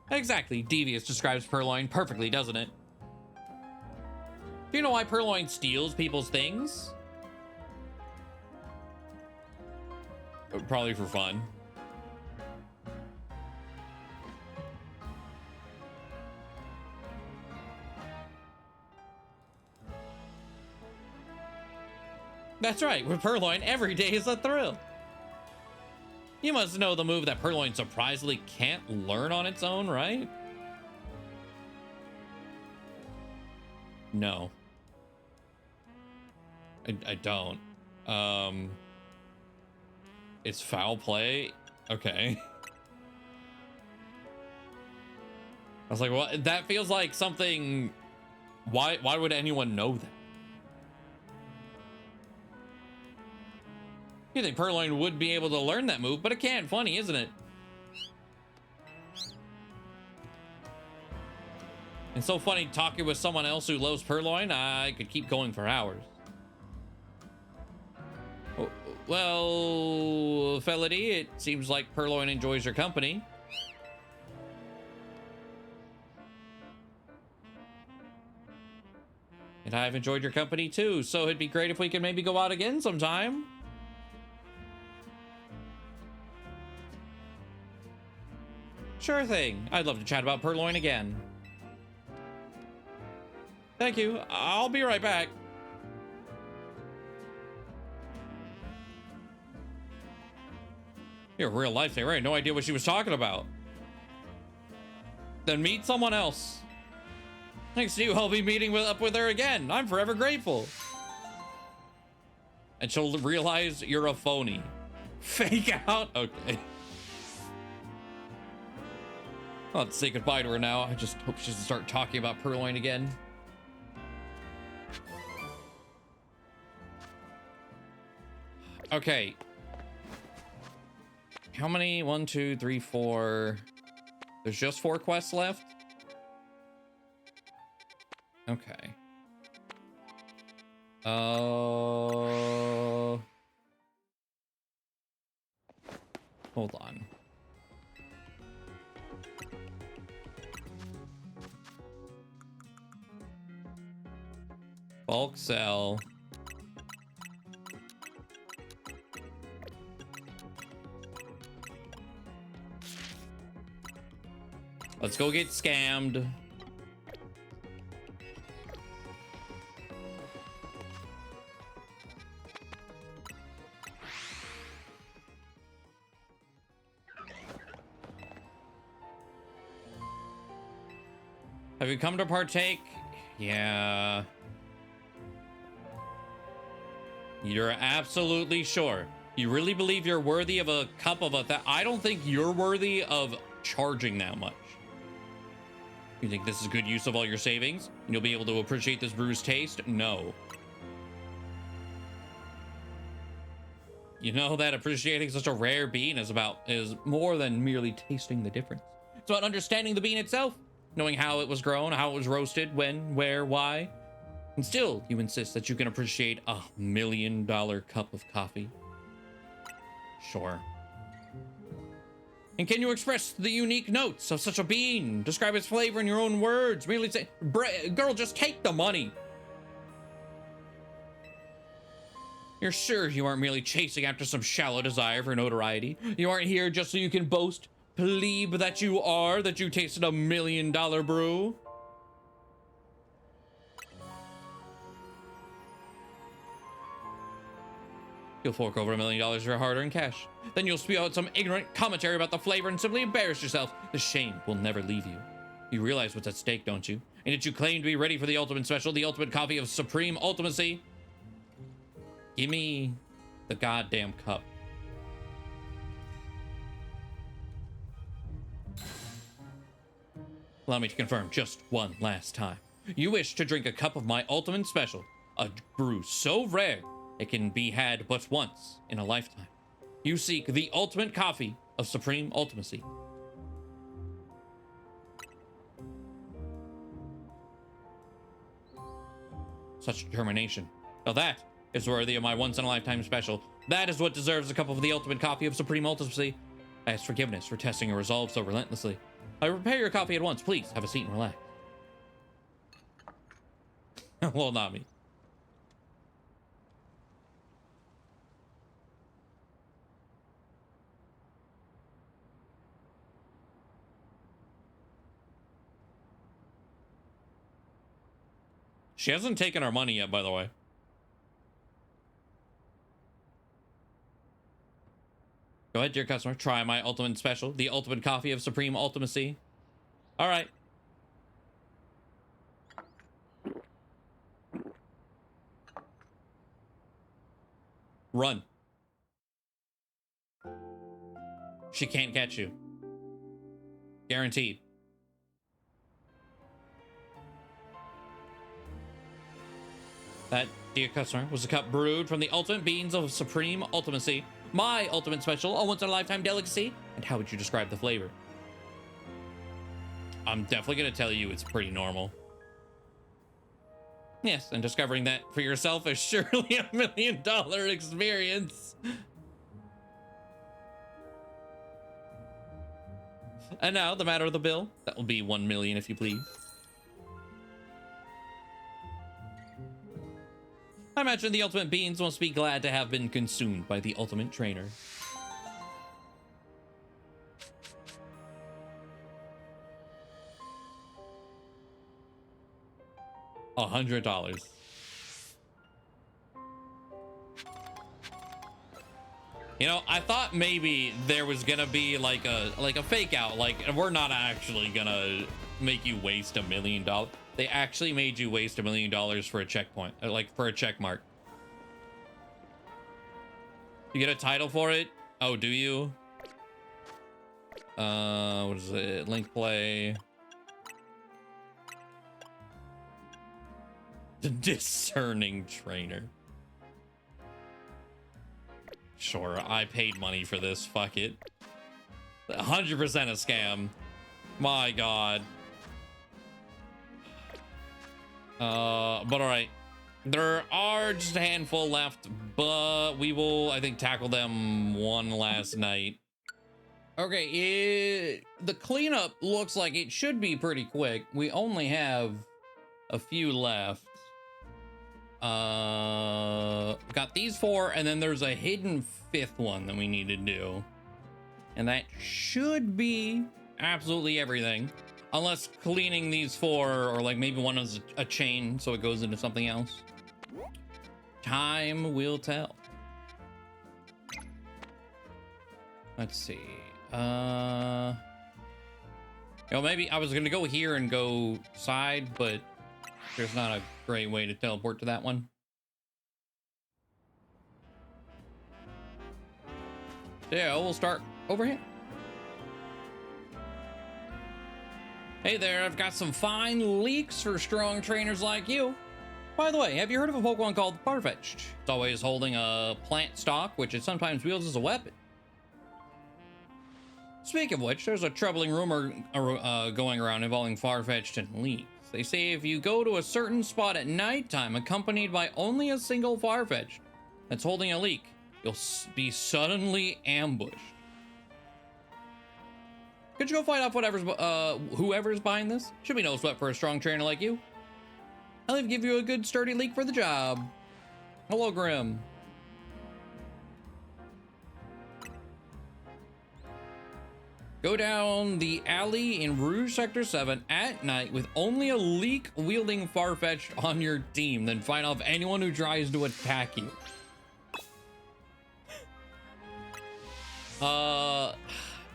Exactly, devious describes purloin perfectly, doesn't it? Do you know why purloin steals people's things? Probably for fun. That's right, with purloin, every day is a thrill. You must know the move that purloin surprisingly can't learn on its own, right? No. I don't. It's foul play? Okay. I was like, well, that feels like something... Why would anyone know that? You think purloin would be able to learn that move, but it can't. Funny, isn't it? It's so funny talking with someone else who loves purloin. I could keep going for hours. Well, Felody, it seems like purloin enjoys your company. And I've enjoyed your company too, so it'd be great if we could maybe go out again sometime. Sure thing. I'd love to chat about purloin again. Thank you. I'll be right back. You're a real lifesaver. I had no idea what she was talking about. Then meet someone else. Thanks to you, I'll be meeting up with her again. I'm forever grateful. And she'll realize you're a phony. Fake out? Okay. I'll have to say goodbye to her now. I just hope she doesn't start talking about purloin again. Okay. How many? 1, 2, 3, 4. There's just 4 quests left? Okay. Hold on. Bulk sell. Let's go get scammed. Have you come to partake? Yeah. You're absolutely sure. You really believe you're worthy of a cup of I don't think you're worthy of charging that much. You think this is good use of all your savings? And you'll be able to appreciate this brew's taste? No. You know that appreciating such a rare bean is more than merely tasting the difference. It's about understanding the bean itself, knowing how it was grown, how it was roasted, when, where, why. And still, you insist that you can appreciate a $1 million cup of coffee. Sure. And can you express the unique notes of such a bean? Describe its flavor in your own words. Merely say, girl, just take the money. You're sure you aren't merely chasing after some shallow desire for notoriety? You aren't here just so you can boast, plebe that you are, that you tasted a $1 million brew? You'll fork over $1 million for hard-earned cash. Then you'll spew out some ignorant commentary about the flavor and simply embarrass yourself. The shame will never leave you. You realize what's at stake, don't you? And did you claim to be ready for the ultimate special, the ultimate coffee of supreme ultimacy? Give me the goddamn cup. Allow me to confirm just one last time. You wish to drink a cup of my ultimate special, a brew so rare it can be had but once in a lifetime. You seek the ultimate coffee of supreme ultimacy. Such determination. Now that is worthy of my once-in-a-lifetime special. That is what deserves a cup of the ultimate coffee of supreme ultimacy. I ask forgiveness for testing your resolve so relentlessly. I will prepare your coffee at once. Please have a seat and relax. Well, not me. She hasn't taken our money yet, by the way. Go ahead, dear customer. Try my ultimate special, the ultimate coffee of supreme ultimacy. All right. Run. She can't catch you. Guaranteed. That, dear customer, was a cup brewed from the ultimate beans of supreme ultimacy. My ultimate special, a once-in-a-lifetime delicacy. And how would you describe the flavor? I'm definitely going to tell you it's pretty normal. Yes, and discovering that for yourself is surely a $1 million experience. And now, the matter of the bill. That will be 1 million, if you please. I imagine the ultimate beans must be glad to have been consumed by the ultimate trainer. $100. You know, I thought maybe there was gonna be like a fake out, like we're not actually gonna make you waste $1 million. They actually made you waste $1 million for a checkpoint, like for a check mark. You get a title for it? Oh, do you? What is it? Link play. The discerning trainer. Sure, I paid money for this. Fuck it. 100% a scam. My God. But all right. There are just a handful left, but we will, I think, tackle them one last night. Okay, the cleanup looks like it should be pretty quick. We only have a few left. Got these 4, and then there's a hidden 5th one that we need to do. And that should be absolutely everything. Unless cleaning these 4, or like maybe one is a chain, so it goes into something else. Time will tell. Let's see. You know, maybe I was gonna go here and go side, but there's not a great way to teleport to that one. Yeah, we'll start over here. Hey there, I've got some fine leaks for strong trainers like you. By the way, have you heard of a Pokemon called Farfetch'd? It's always holding a plant stalk, which it sometimes wields as a weapon. Speaking of which, there's a troubling rumor going around involving Farfetch'd and leaks. They say if you go to a certain spot at nighttime accompanied by only a single Farfetch'd that's holding a leak, you'll be suddenly ambushed. Could you go fight off whoever's buying this? Should be no sweat for a strong trainer like you. I'll even give you a good sturdy leak for the job. Hello, Grim. Go down the alley in Rouge Sector 7 at night with only a leak-wielding Farfetch'd on your team, then fight off anyone who tries to attack you.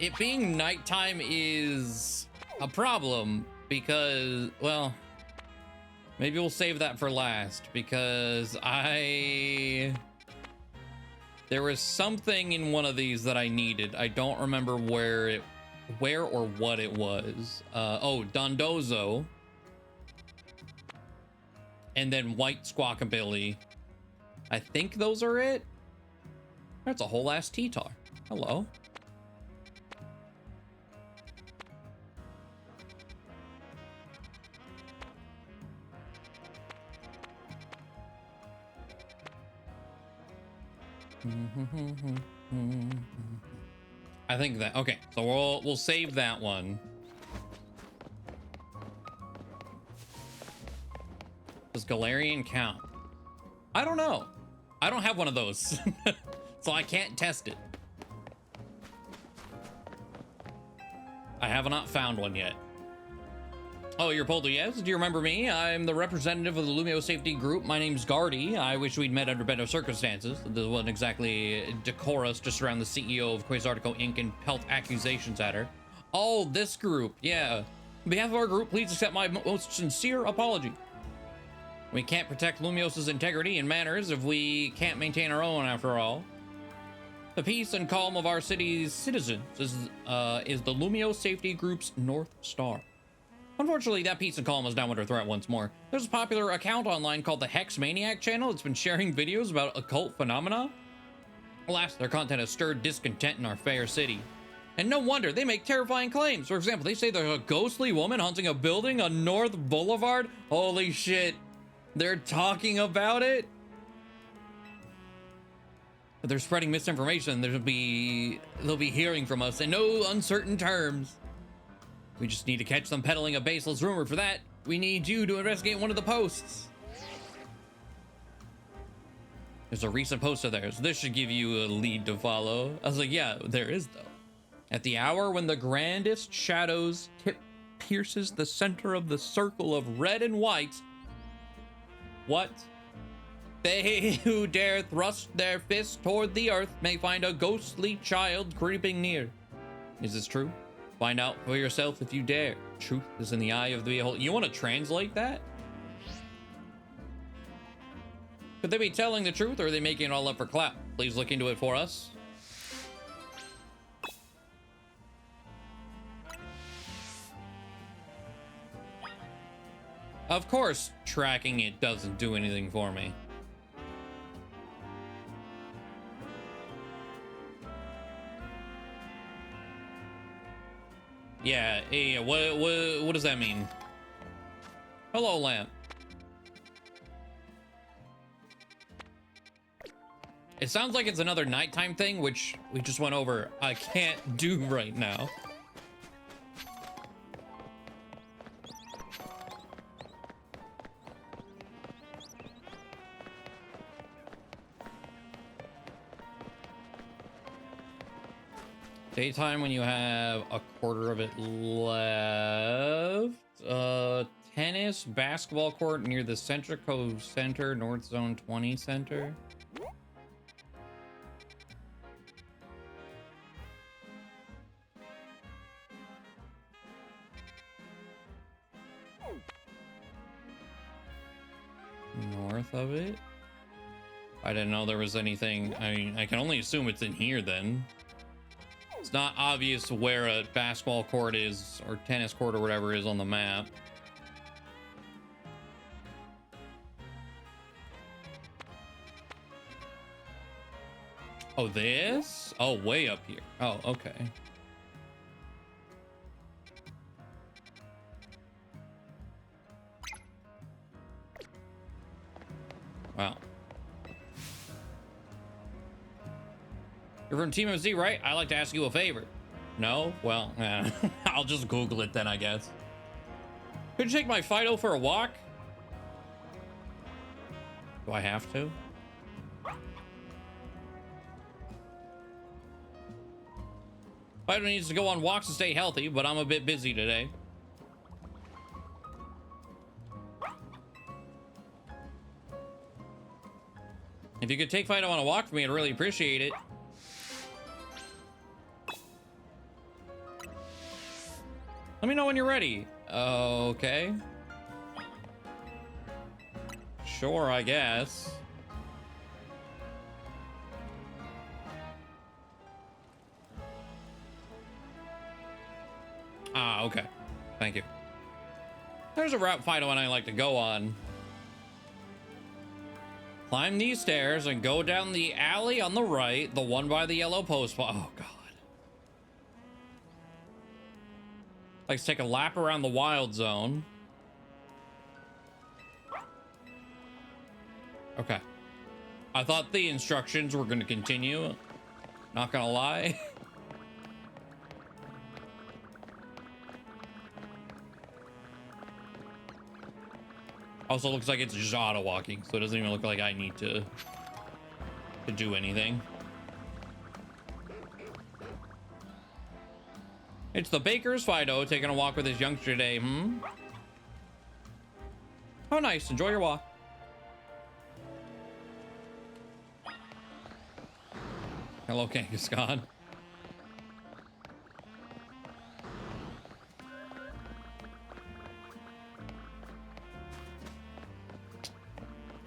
It being nighttime is a problem because, well, maybe we'll save that for last because there was something in one of these that I needed. I don't remember where or what it was. Oh, Dondozo. And then White Squawkabilly. I think those are it. That's a whole ass T-Tar. Hello. I think that, okay, so we'll save that one. Does Galarian count? I don't know. I don't have one of those, so I can't test it. I have not found one yet. Oh, you're Poledoo, yes? Do you remember me? I'm the representative of the Lumio Safety Group. My name's Gardy. I wish we'd met under better circumstances. This wasn't exactly decorous to surround the CEO of Quasartico Inc. and pelt accusations at her. Oh, this group, yeah. On behalf of our group, please accept my most sincere apology. We can't protect Lumios's integrity and manners if we can't maintain our own, after all. The peace and calm of our city's citizens is the Lumio Safety Group's North Star. Unfortunately, that peace and calm is now under threat once more. There's a popular account online called the Hex Maniac channel that's been sharing videos about occult phenomena. Alas, their content has stirred discontent in our fair city. And no wonder, they make terrifying claims. For example, they say there's a ghostly woman haunting a building on North Boulevard. Holy shit, they're talking about it? If they're spreading misinformation, they'll be hearing from us in no uncertain terms. We just need to catch them peddling a baseless rumor. For that, we need you to investigate one of the posts. There's a recent post of theirs. This should give you a lead to follow. I was like, yeah, there is though. At the hour when the grandest shadows tip pierces the center of the circle of red and white. What? They who dare thrust their fist toward the earth may find a ghostly child creeping near. Is this true? Find out for yourself if you dare. Truth is in the eye of the beholder. You want to translate that? Could they be telling the truth, or are they making it all up for clout? Please look into it for us. Of course, tracking it doesn't do anything for me. Yeah, yeah. What does that mean? Hello, lamp. It sounds like it's another nighttime thing, which we just went over. I can't do right now. Daytime when you have a quarter of it left. Tennis, basketball court near the Central Coast Center, North Zone 20 Center. North of it? I didn't know there was anything. I mean, I can only assume it's in here then. It's not obvious where a basketball court is or tennis court or whatever is on the map. Oh, this? Oh, way up here. Oh, okay. Wow. You're from Team MZ, right? I'd like to ask you a favor. No? Well, I'll just Google it then, I guess. Could you take my Fido for a walk? Do I have to? Fido needs to go on walks to stay healthy, but I'm a bit busy today. If you could take Fido on a walk for me, I'd really appreciate it. Let me know when you're ready. Okay. Sure, I guess. Ah, okay. Thank you. There's a route Fido and I like to go on. Climb these stairs and go down the alley on the right, the one by the yellow post. Oh, God. Let's take a lap around the wild zone. Okay. I thought the instructions were going to continue. Not going to lie. Also looks like it's just auto walking, so it doesn't even look like I need to do anything. It's the baker's Fido taking a walk with his youngster today. Oh, nice. Enjoy your walk. Hello, Kangaskhan.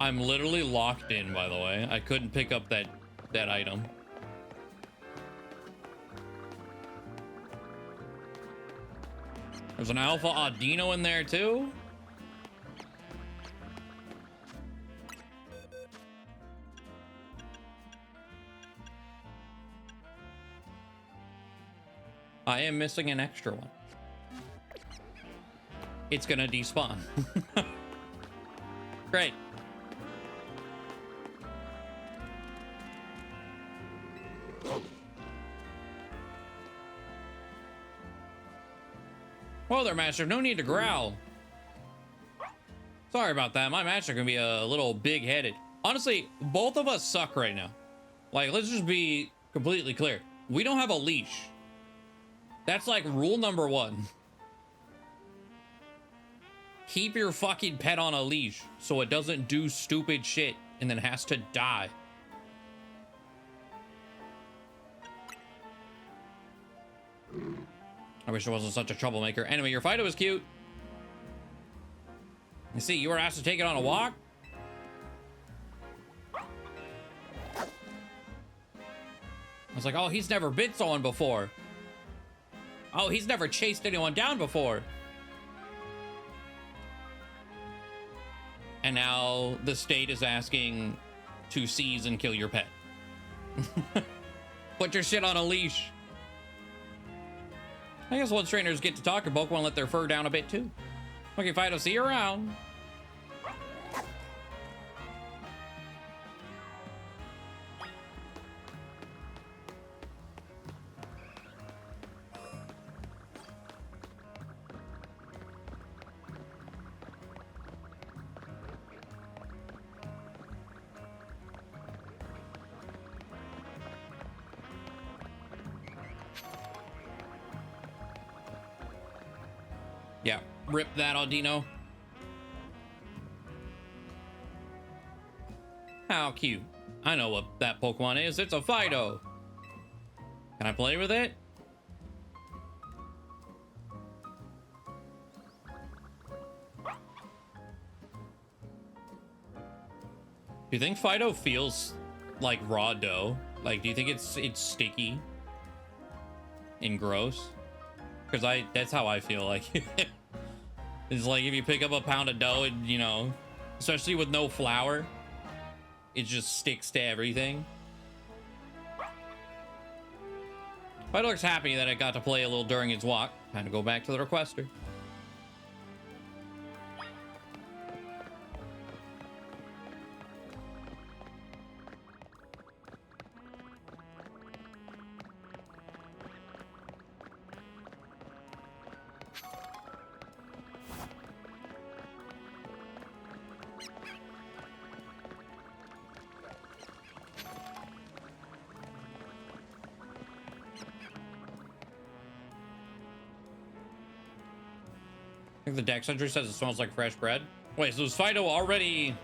I'm literally locked in, by the way. I couldn't pick up that item. There's an Alpha Audino in there too. I am missing an extra one. It's gonna despawn. Great. Whoa there, Master. No need to growl. Sorry about that. My Master can be a little big-headed. Honestly, both of us suck right now. Like, let's just be completely clear. We don't have a leash. That's like rule number 1. Keep your fucking pet on a leash so it doesn't do stupid shit and then has to die. I wish I wasn't such a troublemaker. Anyway, your Fido is cute. You see, you were asked to take it on a walk? I was like, oh, he's never bit someone before. Oh, he's never chased anyone down before. And now the state is asking to seize and kill your pet. Put your shit on a leash. I guess once trainers get to talk, your Pokemon let their fur down a bit too. Okay, Fido, see you around. Yeah, rip that, Audino. How cute. I know what that Pokemon is. It's a Fido. Can I play with it? Do you think Fido feels like raw dough? Like, do you think it's sticky and gross? Because that's how I feel like. It's like if you pick up a pound of dough and, you know, especially with no flour, it just sticks to everything. Fido looks happy that I got to play a little during its walk. Time to go back to the requester. I think the deck entry says it smells like fresh bread. Wait, so is Fido already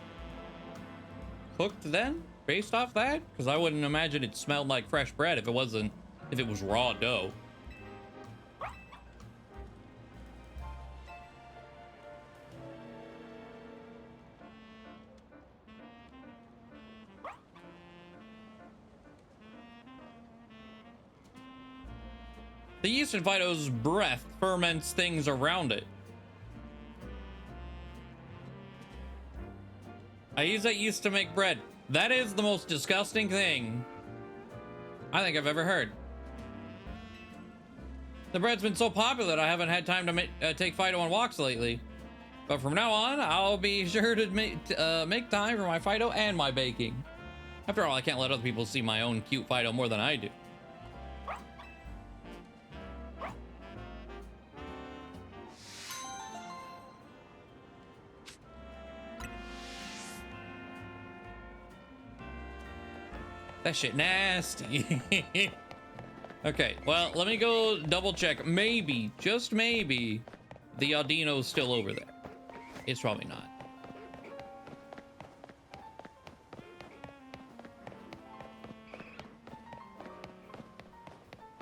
cooked then? Based off that? Because I wouldn't imagine it smelled like fresh bread if it was raw dough. The yeast in Fido's breath ferments things around it. I use that yeast to make bread. That is the most disgusting thing I think I've ever heard. The bread's been so popular that I haven't had time to take Fido on walks lately. But from now on, I'll be sure to make time for my Fido and my baking. After all, I can't let other people see my own cute Fido more than I do. That shit nasty. Okay, well, let me go double check. Maybe, just maybe, the Audino's still over there. It's probably not.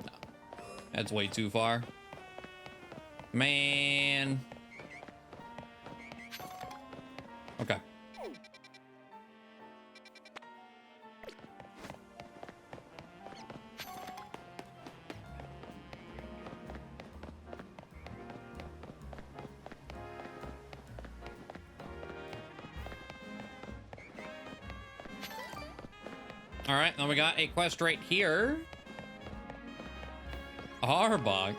No, that's way too far. Man. Okay. All right, then we got a quest right here. Arbok.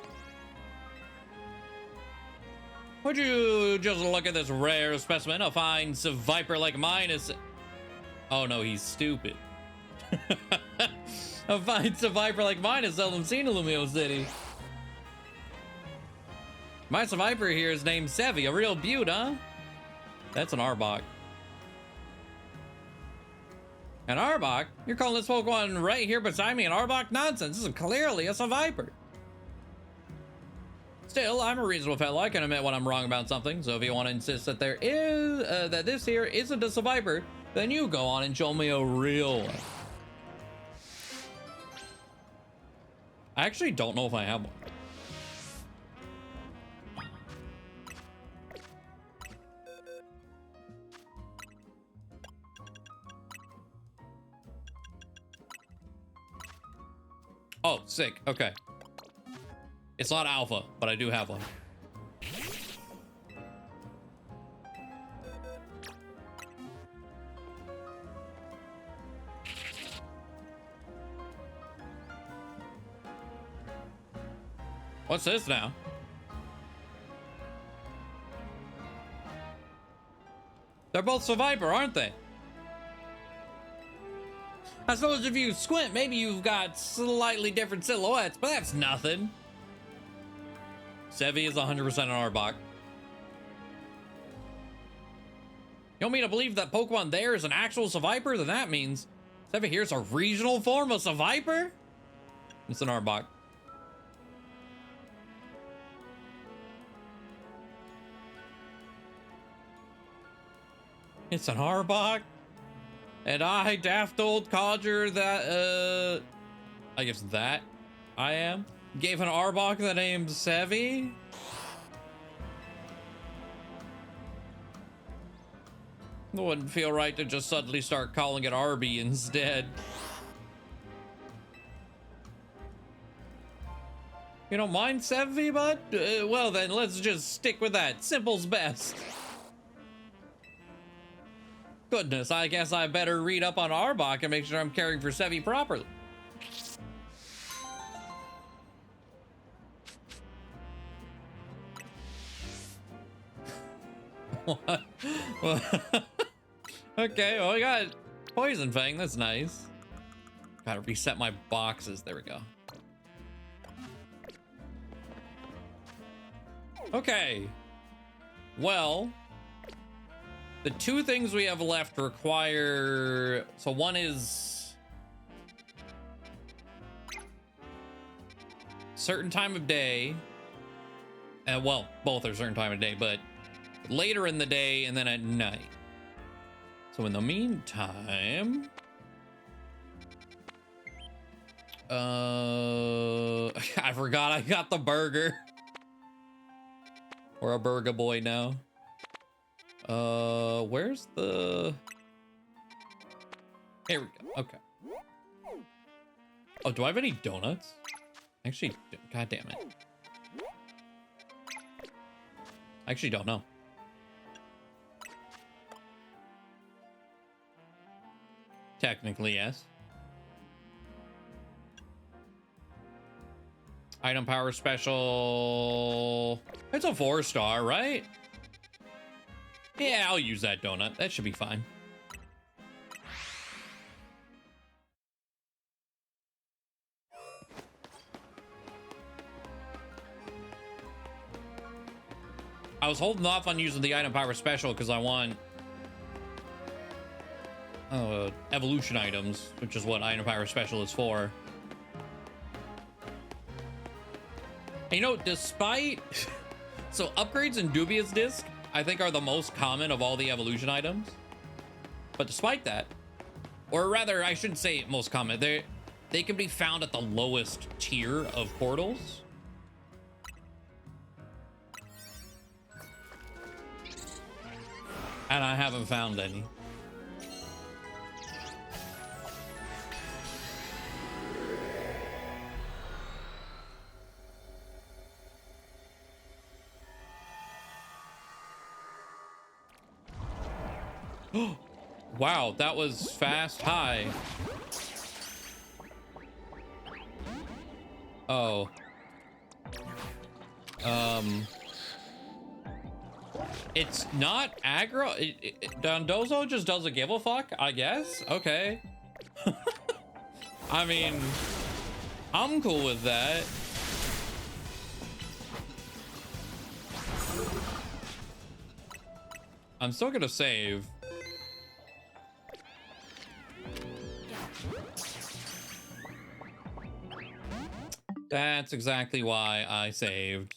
Would you just look at this rare specimen? A fine viper like mine is... Oh no, he's stupid. A fine viper like mine is seldom seen in Lumio City. My viper here is named Sevi, a real beaut, huh? That's an Arbok. An Arbok? You're calling this Pokemon right here beside me an Arbok? Nonsense. This is clearly a Viper. Still, I'm a reasonable fellow. I can admit when I'm wrong about something. So if you want to insist that there is, that this here isn't a Viper, then you go on and show me a real one. I actually don't know if I have one. Oh, sick. Okay. It's not alpha, but I do have one. What's this now? They're both Survivor, aren't they? I suppose if you squint, maybe you've got slightly different silhouettes, but that's nothing. Sevi is 100% an Arbok. You want me to believe that Pokemon there is an actual Survivor? Then that means Sevi here's a regional form of Survivor? It's an Arbok. It's an Arbok. And I, daft old codger that, I guess that I am, gave an Arbok the name Sevi. It wouldn't feel right to just suddenly start calling it Arby instead. You don't mind Sevi, bud? Well then, let's just stick with that. Simple's best. Goodness, I guess I better read up on Arbok and make sure I'm caring for Sevi properly. What? Okay, well, we got Poison Fang. That's nice. Gotta reset my boxes. There we go. Okay. Well, the two things we have left require... So one is... certain time of day. Well, both are certain time of day, but later in the day and then at night. So in the meantime... I forgot I got the burger. We're a burger boy now. Where's the... Here we go. Okay. Oh, do I have any donuts? Actually, god damn it. I actually don't know. Technically, yes. Item power special. It's a 4-star, right? Yeah, I'll use that donut. That should be fine. I was holding off on using the item power special because I want evolution items, which is what item power special is for. And you know, despite so upgrades in Dubious Disc I think are the most common of all the evolution items, but despite that, or rather I shouldn't say most common, they can be found at the lowest tier of portals. And I haven't found any. Wow, that was fast high. Oh. It's not aggro. Dondozo just doesn't give a fuck, I guess. Okay. I mean, I'm cool with that. I'm still gonna save. That's exactly why I saved.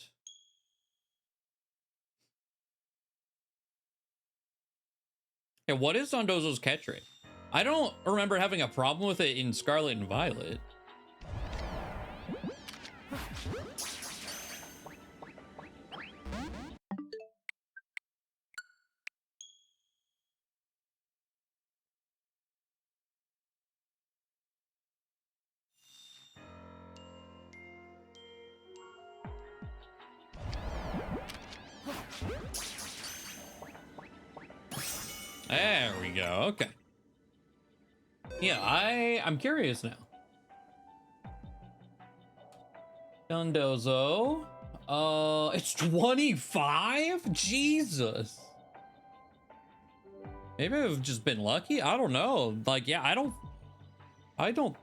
Yeah, what is Dondozo's catch rate? I don't remember having a problem with it in Scarlet and Violet. There we go. Okay. Yeah, I'm curious now. Dundozo. It's 25? Jesus. Maybe I've just been lucky. I don't know. Like, yeah, I don't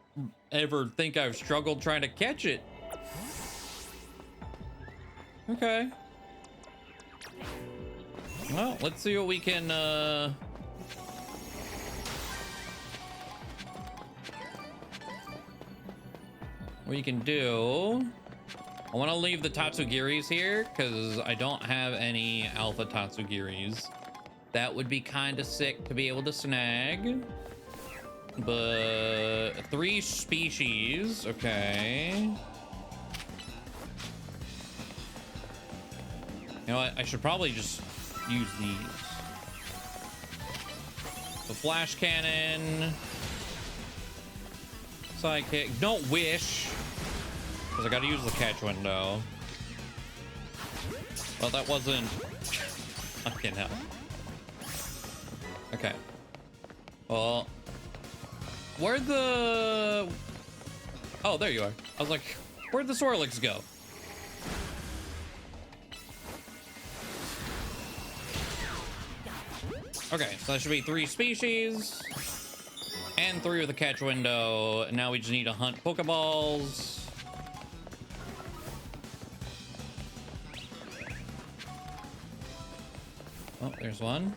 ever think I've struggled trying to catch it. Okay. Well, let's see what we can, do. I want to leave the Tatsugiris here because I don't have any alpha Tatsugiris. That would be kind of sick to be able to snag. But 3 species, okay. You know what? I should probably just use these. The flash cannon. Sidekick. Don't wish. Because I gotta use the catch window. Well, that wasn't... fucking hell. Okay. Well... where'd the... oh, there you are. I was like, where'd the Swirlix go? Okay, so that should be 3 species. And 3 with the catch window. Now we just need to hunt Pokeballs. Oh, there's one.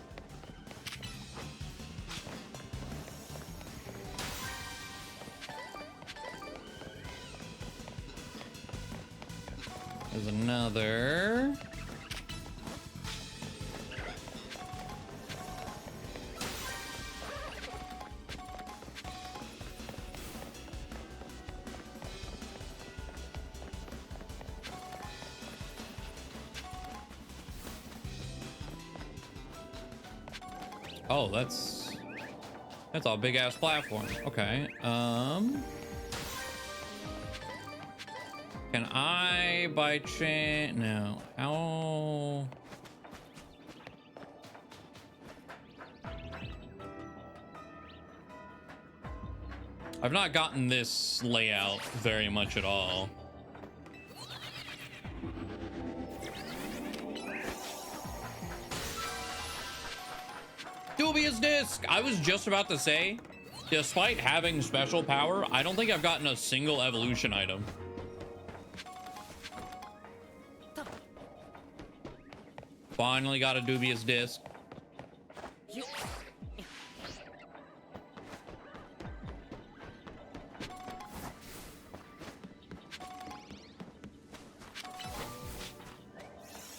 There's another. Oh, that's a big ass platform. Okay. Can I by chance? No. How? I've not gotten this layout very much at all. Dubious disc. I was just about to say, despite having special power, I don't think I've gotten a single evolution item. Finally got a dubious disc.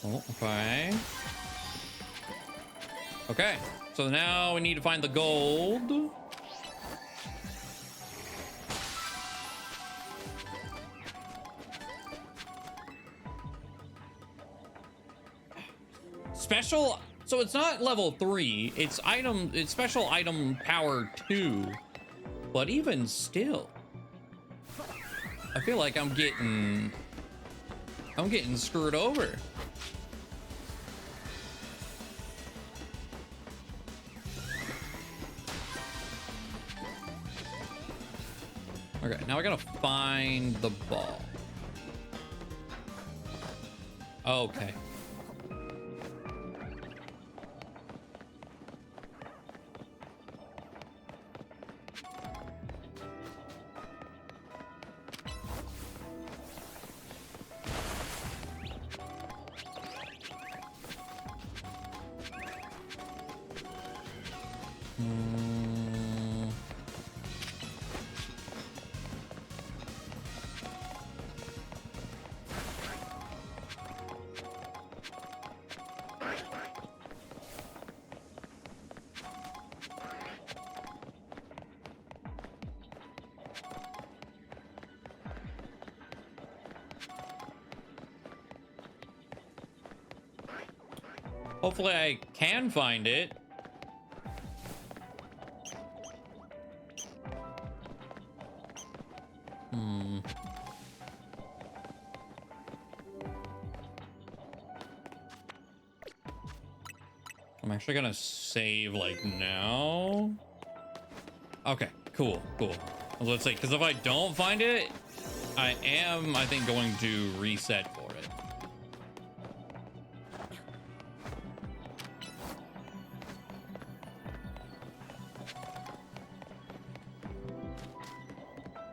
Oh, okay. Okay, so now we need to find the gold. Special, so it's not level 3, it's special item power 2. But even still, I feel like I'm getting screwed over. Okay, now I gotta find the ball. Okay. Hopefully I can find it. I'm actually gonna save like now. Okay, cool. I was gonna say, because if I don't find it, I am, I think, going to reset for it.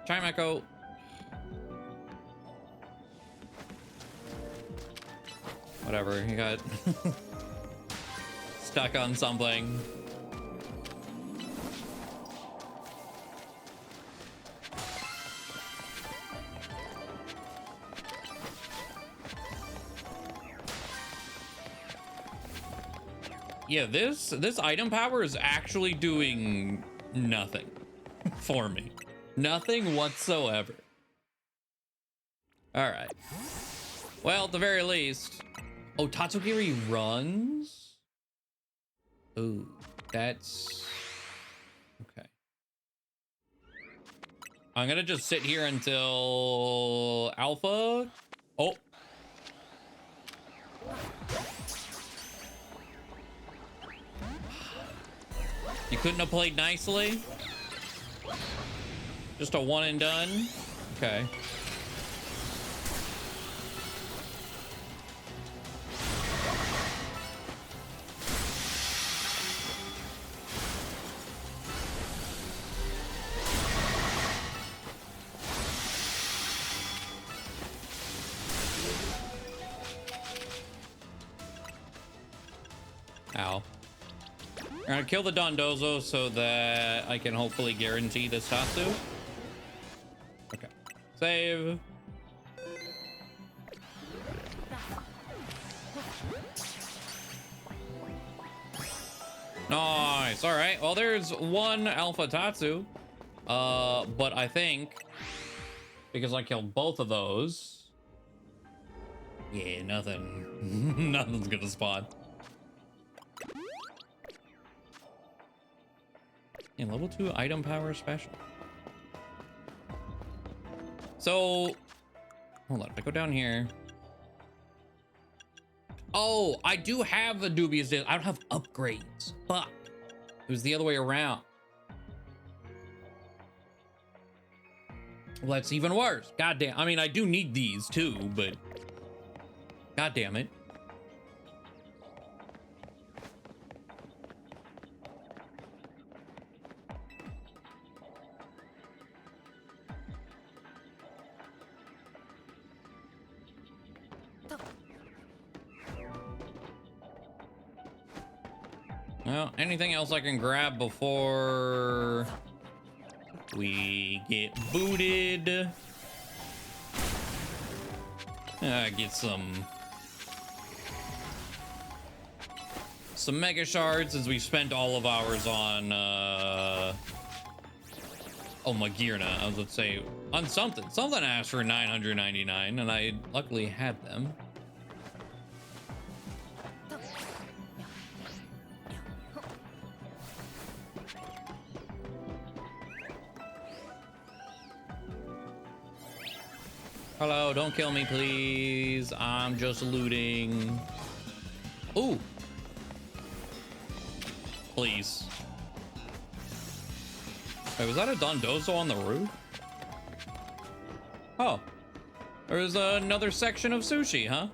Chime Echo. Whatever, he got stuck on something. Yeah, this item power is actually doing nothing for me. Nothing whatsoever. All right. Well, at the very least. Oh, Tatsugiri runs? Ooh, that's... Okay. I'm gonna just sit here until Alpha. Oh. You couldn't have played nicely? Just a one and done? Okay. Ow. I'm gonna kill the Dondozo so that I can hopefully guarantee this Tatsu. Okay. Save. Nice. All right. Well, there's one Alpha Tatsu. But I think because I killed both of those. Yeah, nothing. Nothing's gonna spawn. And level 2 item power special. So, hold on. If I go down here. Oh, I do have a dubious deal. I don't have upgrades. Fuck. It was the other way around. Well, that's even worse. God damn. I mean, I do need these too, but god damn it. Well, anything else I can grab before we get booted? Get some mega shards since we spent all of ours on oh, Magirna. I was let's say on something asked for 999 and I luckily had them. Hello, don't kill me, please. I'm just looting. Ooh. Please. Wait, was that a Dondozo on the roof? Oh. There's another section of sushi, huh?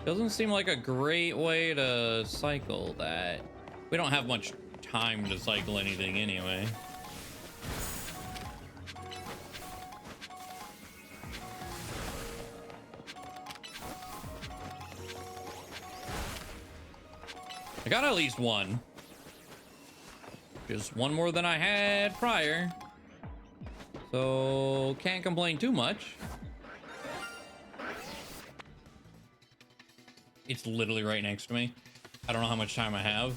Doesn't seem like a great way to cycle that. We don't have much time to cycle anything anyway. I got at least one. Just one more than I had prior. So can't complain too much. It's literally right next to me. I don't know how much time I have.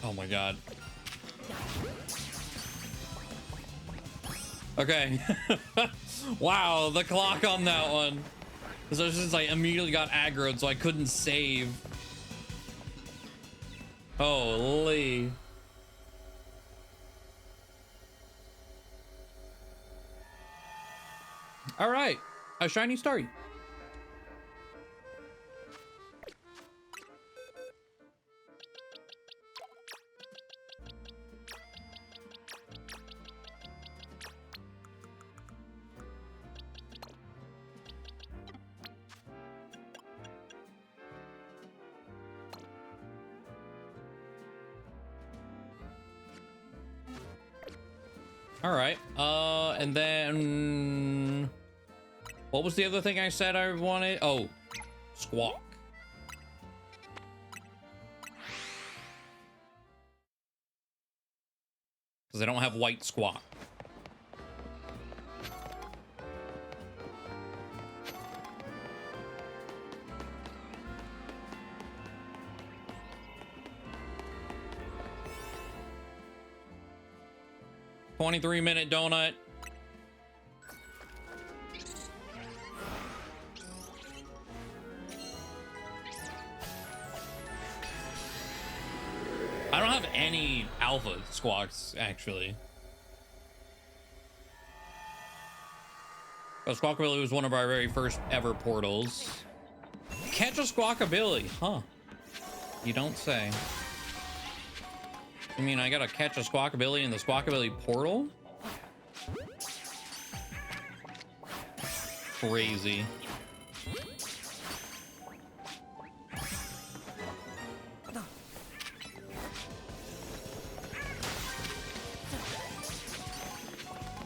Oh my god. Okay. Wow, the clock on that one. So since I immediately got aggroed, so I couldn't save. Holy. All right, a shiny starry. All right. And then what was the other thing I said I wanted? Oh, squawk. Because I don't have white squawk. $23-minute donut. I don't have any alpha squawks, actually. But Squawkabilly was one of our very first ever portals. Catch a Squawkabilly, huh? You don't say. I mean, I gotta catch a Squawkabilly in the Squawkabilly portal? Crazy.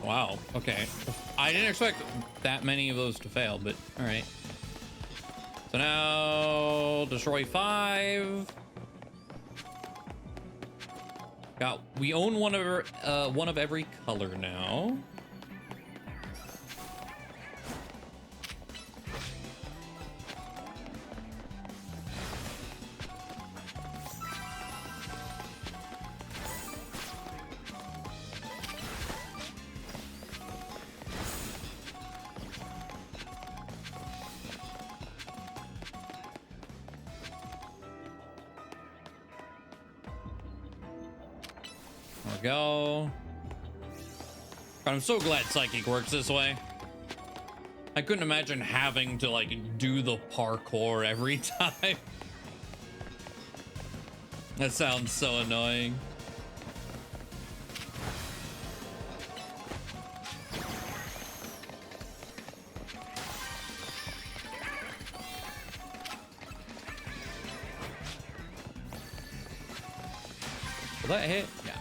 Wow, okay. I didn't expect that many of those to fail, but all right. So now destroy 5. We own one of every color now. Go. God, I'm so glad Psychic works this way. I couldn't imagine having to like do the parkour every time. That sounds so annoying. Will that hit? Yeah.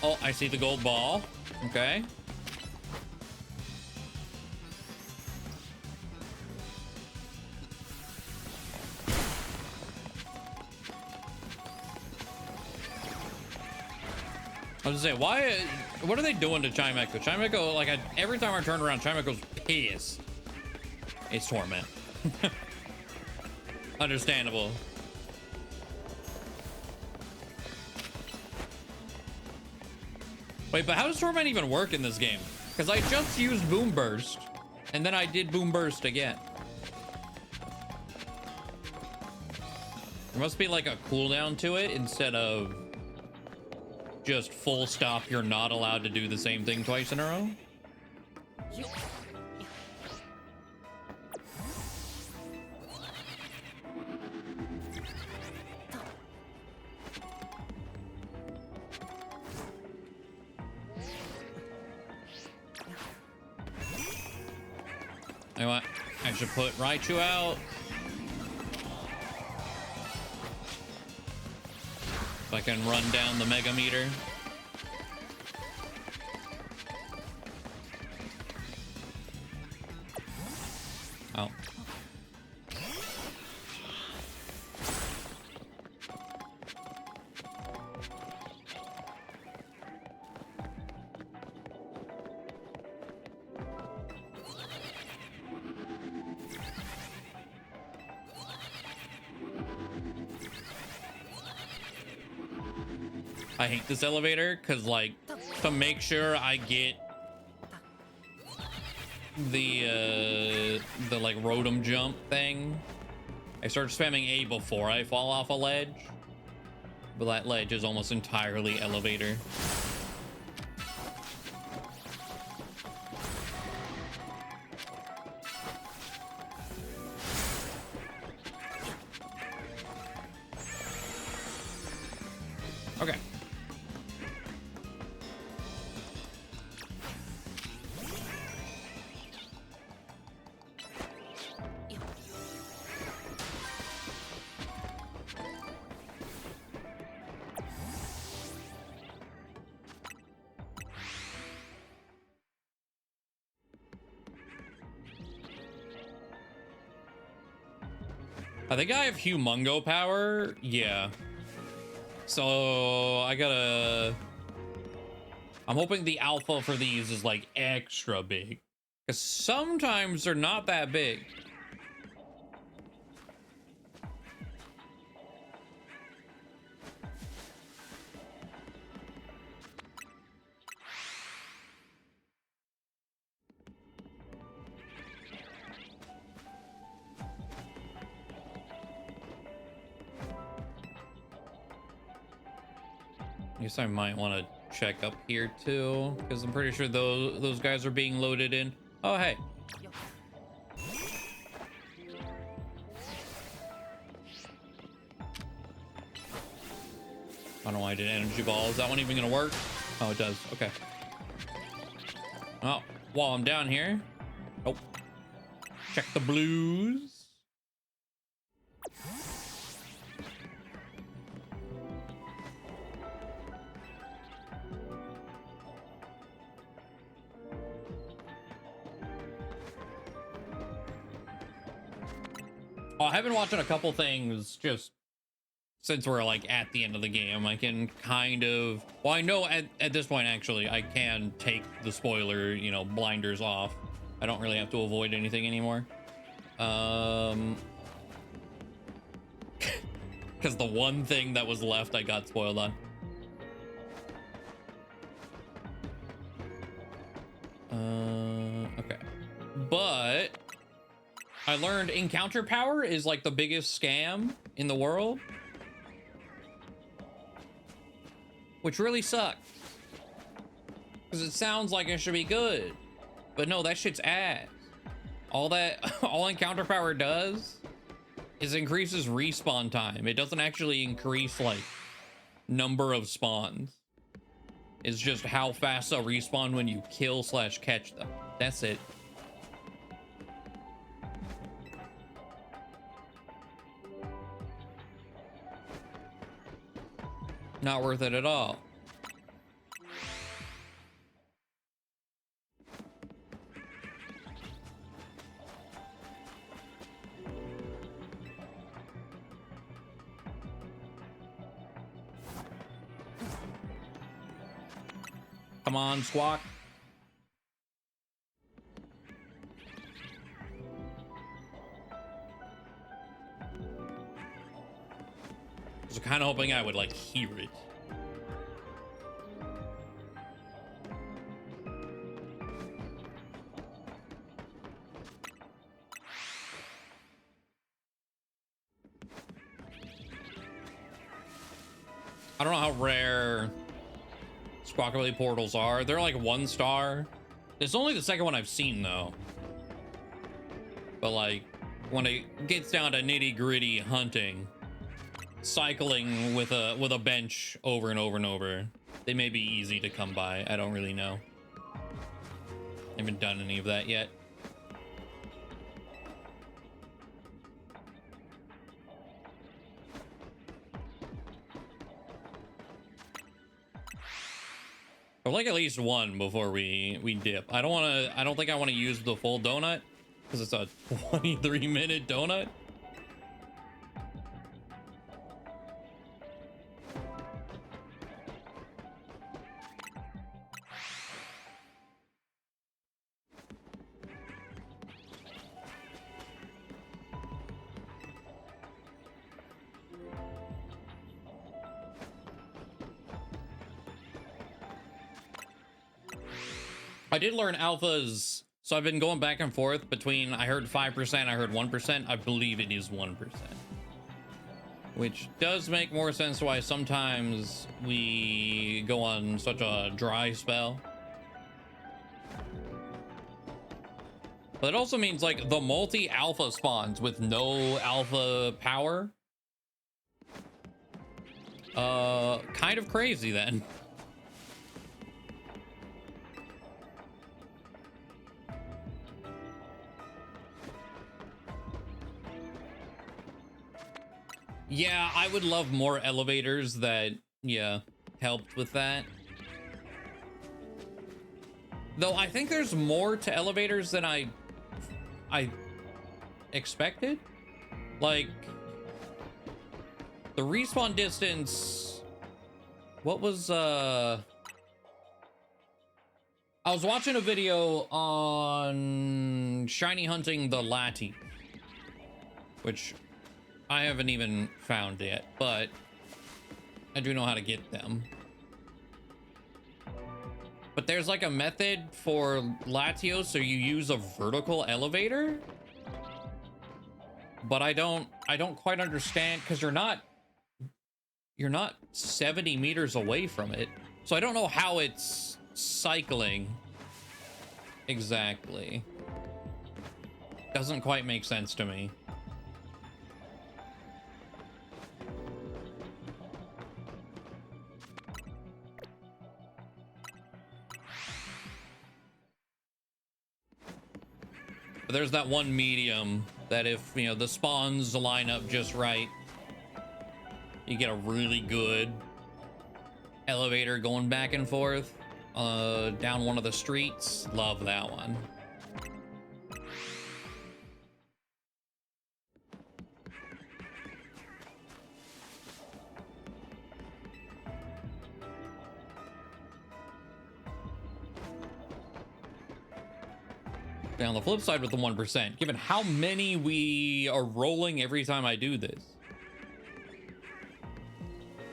Oh, I see the gold ball. Okay. I was gonna say, what are they doing to Chimecho? Chimecho, like, every time I turn around, Chimecho's pissed. It's Torment. Understandable. Wait, but how does Torment even work in this game? Because I just used Boom Burst, and then I did Boom Burst again. There must be like a cooldown to it instead of just full stop. You're not allowed to do the same thing twice in a row. You know what? I should put Raichu out. If I can run down the Mega Meter. Oh. I hate this elevator because, like, to make sure I get the like Rotom jump thing, I start spamming A before I fall off a ledge, but that ledge is almost entirely elevator. Okay. I think I have humongo power. Yeah. So I'm hoping the alpha for these is like extra big. Because sometimes they're not that big. I guess I might want to check up here too, because I'm pretty sure those guys are being loaded in. Oh, hey. I don't know why I did energy ball. Is that one even gonna work? Oh, it does. Okay. Oh, while I'm down here. Oh. Check the blues. Oh, I've been watching a couple things just since we're like at the end of the game. I can kind of, well, I know at this point actually I can take the spoiler, you know, blinders off. I don't really have to avoid anything anymore. Because the one thing that was left I got spoiled on. Okay. But I learned encounter power is like the biggest scam in the world. Which really sucks. Because it sounds like it should be good. But no, that shit's ass. All encounter power does is increases respawn time. It doesn't actually increase like number of spawns. It's just how fast they'll respawn when you kill/catch them. That's it. Not worth it at all. Come on, Squawk. I was kind of hoping I would like hear it. I don't know how rare Squawkabilly portals are. They're like 1 star. It's only the second one I've seen though. But like when it gets down to nitty gritty hunting, cycling with a bench over and over and over, they may be easy to come by. I don't really know. I haven't done any of that yet. I'd like at least one before we dip. I don't think I want to use the full donut because it's a 23-minute donut. I did learn alphas, so I've been going back and forth between, I heard 5%, I heard 1%. I believe it is 1%. Which does make more sense why sometimes we go on such a dry spell. But it also means like the multi-alpha spawns with no alpha power. Kind of crazy then. Yeah, I would love more elevators that, yeah, helped with that. Though I think there's more to elevators than I expected. Like, The respawn distance. What was I was watching a video on shiny hunting the Lati, which I haven't even found yet, but I do know how to get them. But there's like a method for Latios, so you use a vertical elevator. But I don't quite understand, because you're not 70 meters away from it. So I don't know how it's cycling exactly. Doesn't quite make sense to me. But there's that one medium that if, you know, the spawns line up just right, you get a really good elevator going back and forth down one of the streets. Love that one. On the flip side with the 1%, given how many we are rolling every time I do this,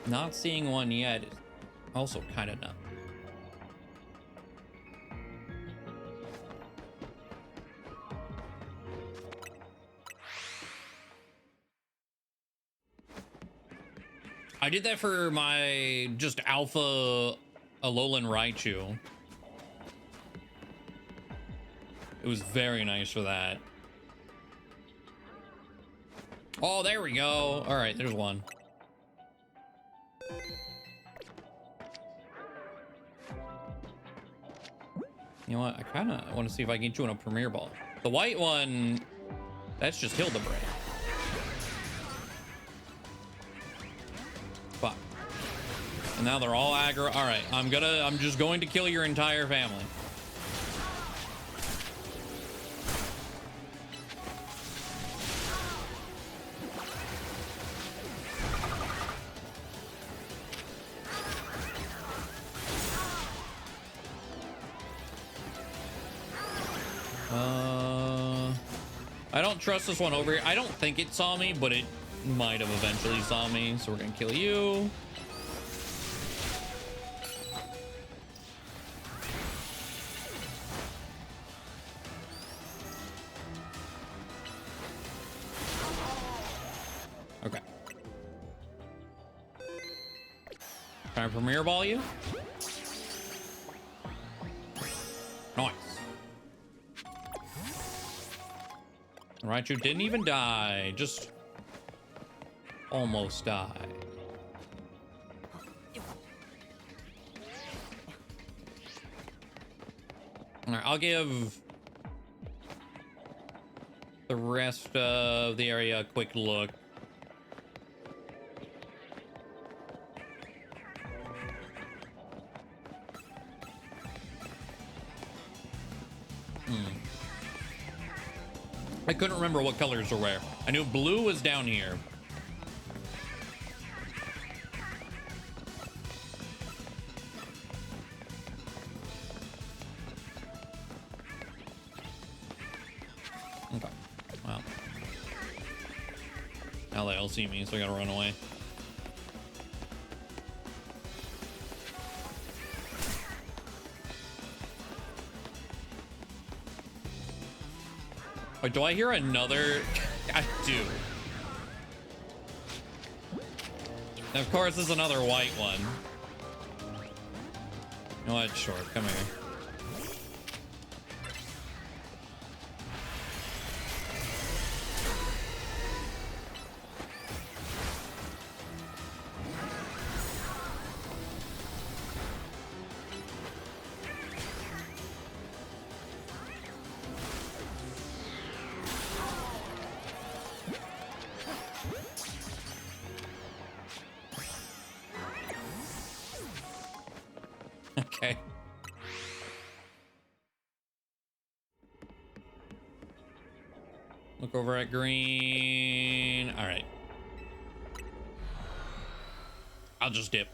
not seeing one yet is also kind of nuts. I did that for my just alpha Alolan Raichu. It was very nice for that. Oh, there we go. All right, there's one. You know what? I kind of want to see if I can get you on a Premier Ball. The white one, that's just Hildebrand. Fuck. And now they're all aggro. All right, I'm just going to kill your entire family. I don't trust this one over here. I don't think it saw me, but it might have eventually saw me. So we're gonna kill you. Okay. Can I Premier Ball you? Nice. Right, you didn't even die, just almost died. All right, I'll give the rest of the area a quick look. I couldn't remember what colors were where. I knew blue was down here. Okay. Well. Now they'll see me, so I gotta run away. Wait, do I hear another? I do. And of course, there's another white one. You know what? Sure, come here. Okay. Look over at green. All right. I'll just dip.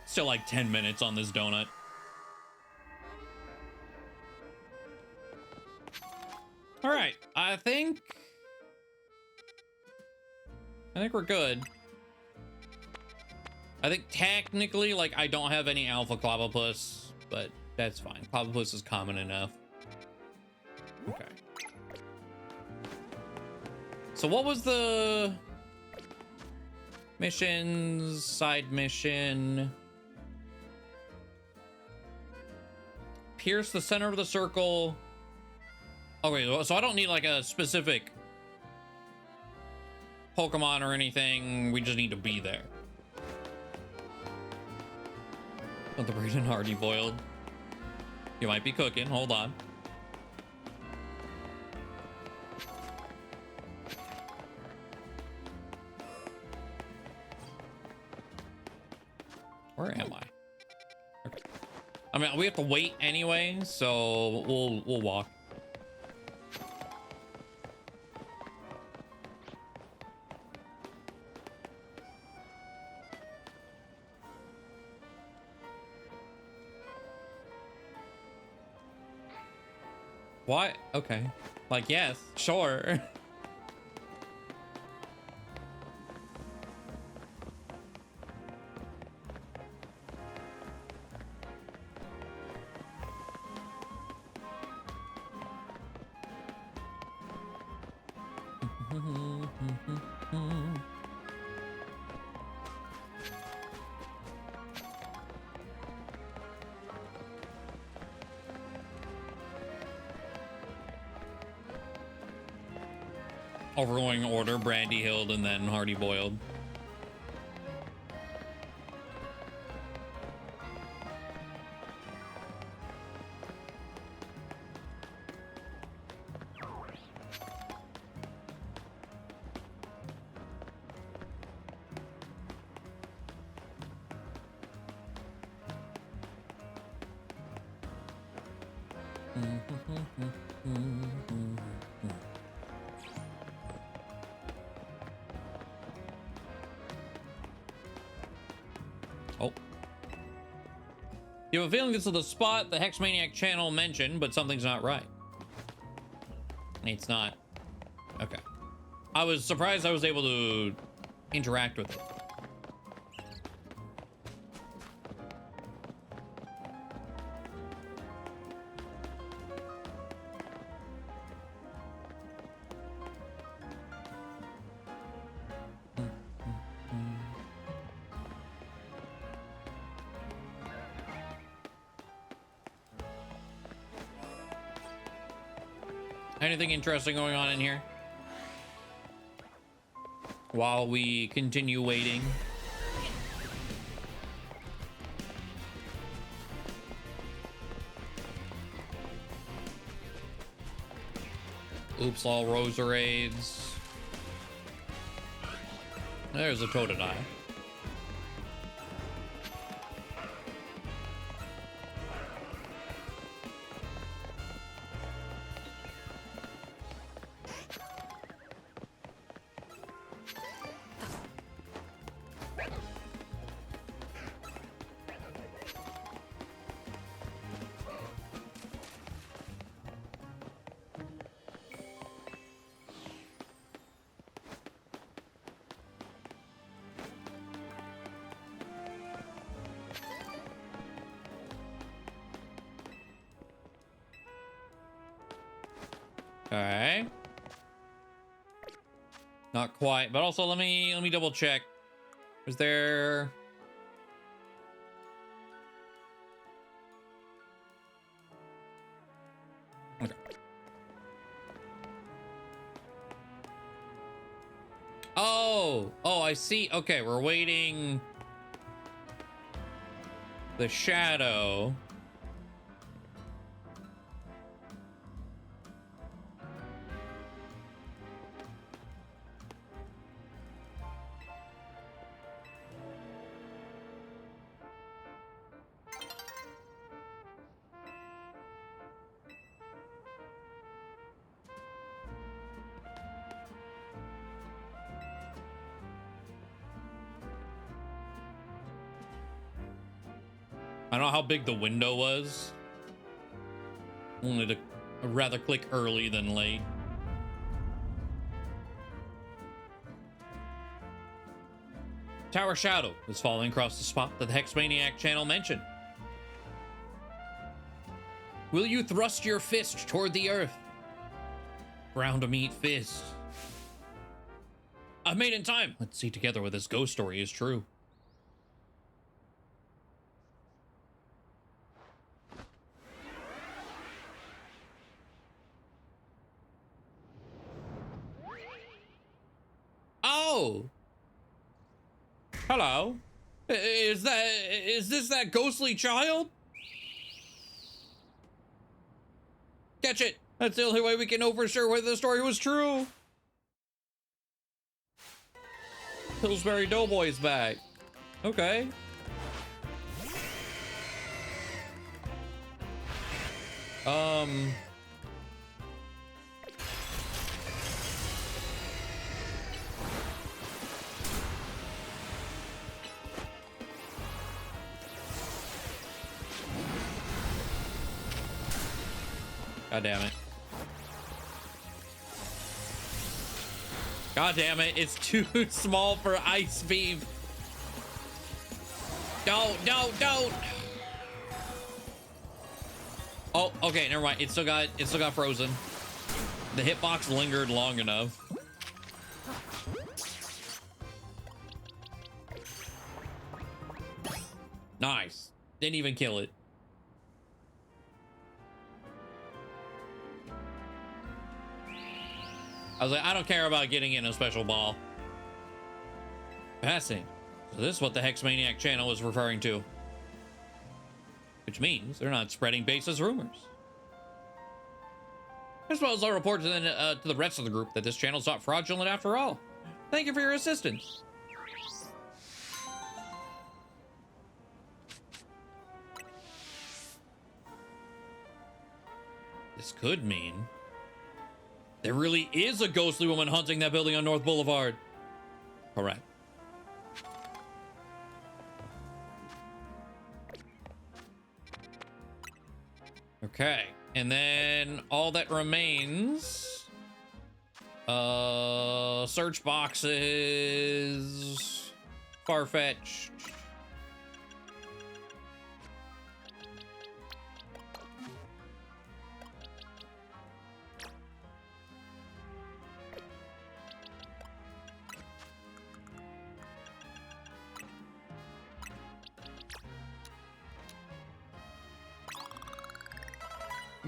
Still like 10 minutes on this donut. All right, I think we're good. I think technically, like, I don't have any alpha Clobbopus, but that's fine. Clobbopus is common enough. Okay. So what was the missions? Side mission. Pierce the center of the circle. Okay, so I don't need like a specific Pokemon or anything. We just need to be there. Oh, the Braden Hardy boiled. You might be cooking. Hold on. Where am I? Okay. I mean, we have to wait anyway, so we'll walk. What? Okay. Like, yes, sure. Overgoing order, Brandy Hill, and then Hardy boiled. Oh. You have a feeling this is the spot the Hexmaniac channel mentioned, but something's not right. It's not. Okay. I was surprised I was able to interact with it. Anything interesting going on in here? While we continue waiting. Oops, all Roserades. There's a Totodile. Okay. Not quite, but also let me double check. Was there... Okay. Oh, I see. Okay, we're waiting the shadow. I don't know how big the window was. Wanted to rather click early than late. Tower Shadow is falling across the spot that the Hexmaniac channel mentioned. Will you thrust your fist toward the earth? Ground to meet fist. I've made in time. Let's see together whether this ghost story is true. Oh! Hello? Is this that ghostly child? Catch it! That's the only way we can know for sure whether the story was true. Pillsbury Doughboy's back. Okay. God damn it. God damn it, it's too small for Ice Beam. Don't. Oh, okay, never mind. It still got frozen. The hitbox lingered long enough. Nice. Didn't even kill it. I was like, I don't care about getting in a special ball. Passing. So this is what the Hexmaniac channel is referring to. Which means they're not spreading baseless rumors. As well as I'll report to the rest of the group that this channel's not fraudulent after all. Thank you for your assistance. This could mean there really is a ghostly woman haunting that building on North Boulevard. Correct. Okay, and then all that remains, search boxes, Farfetch'd.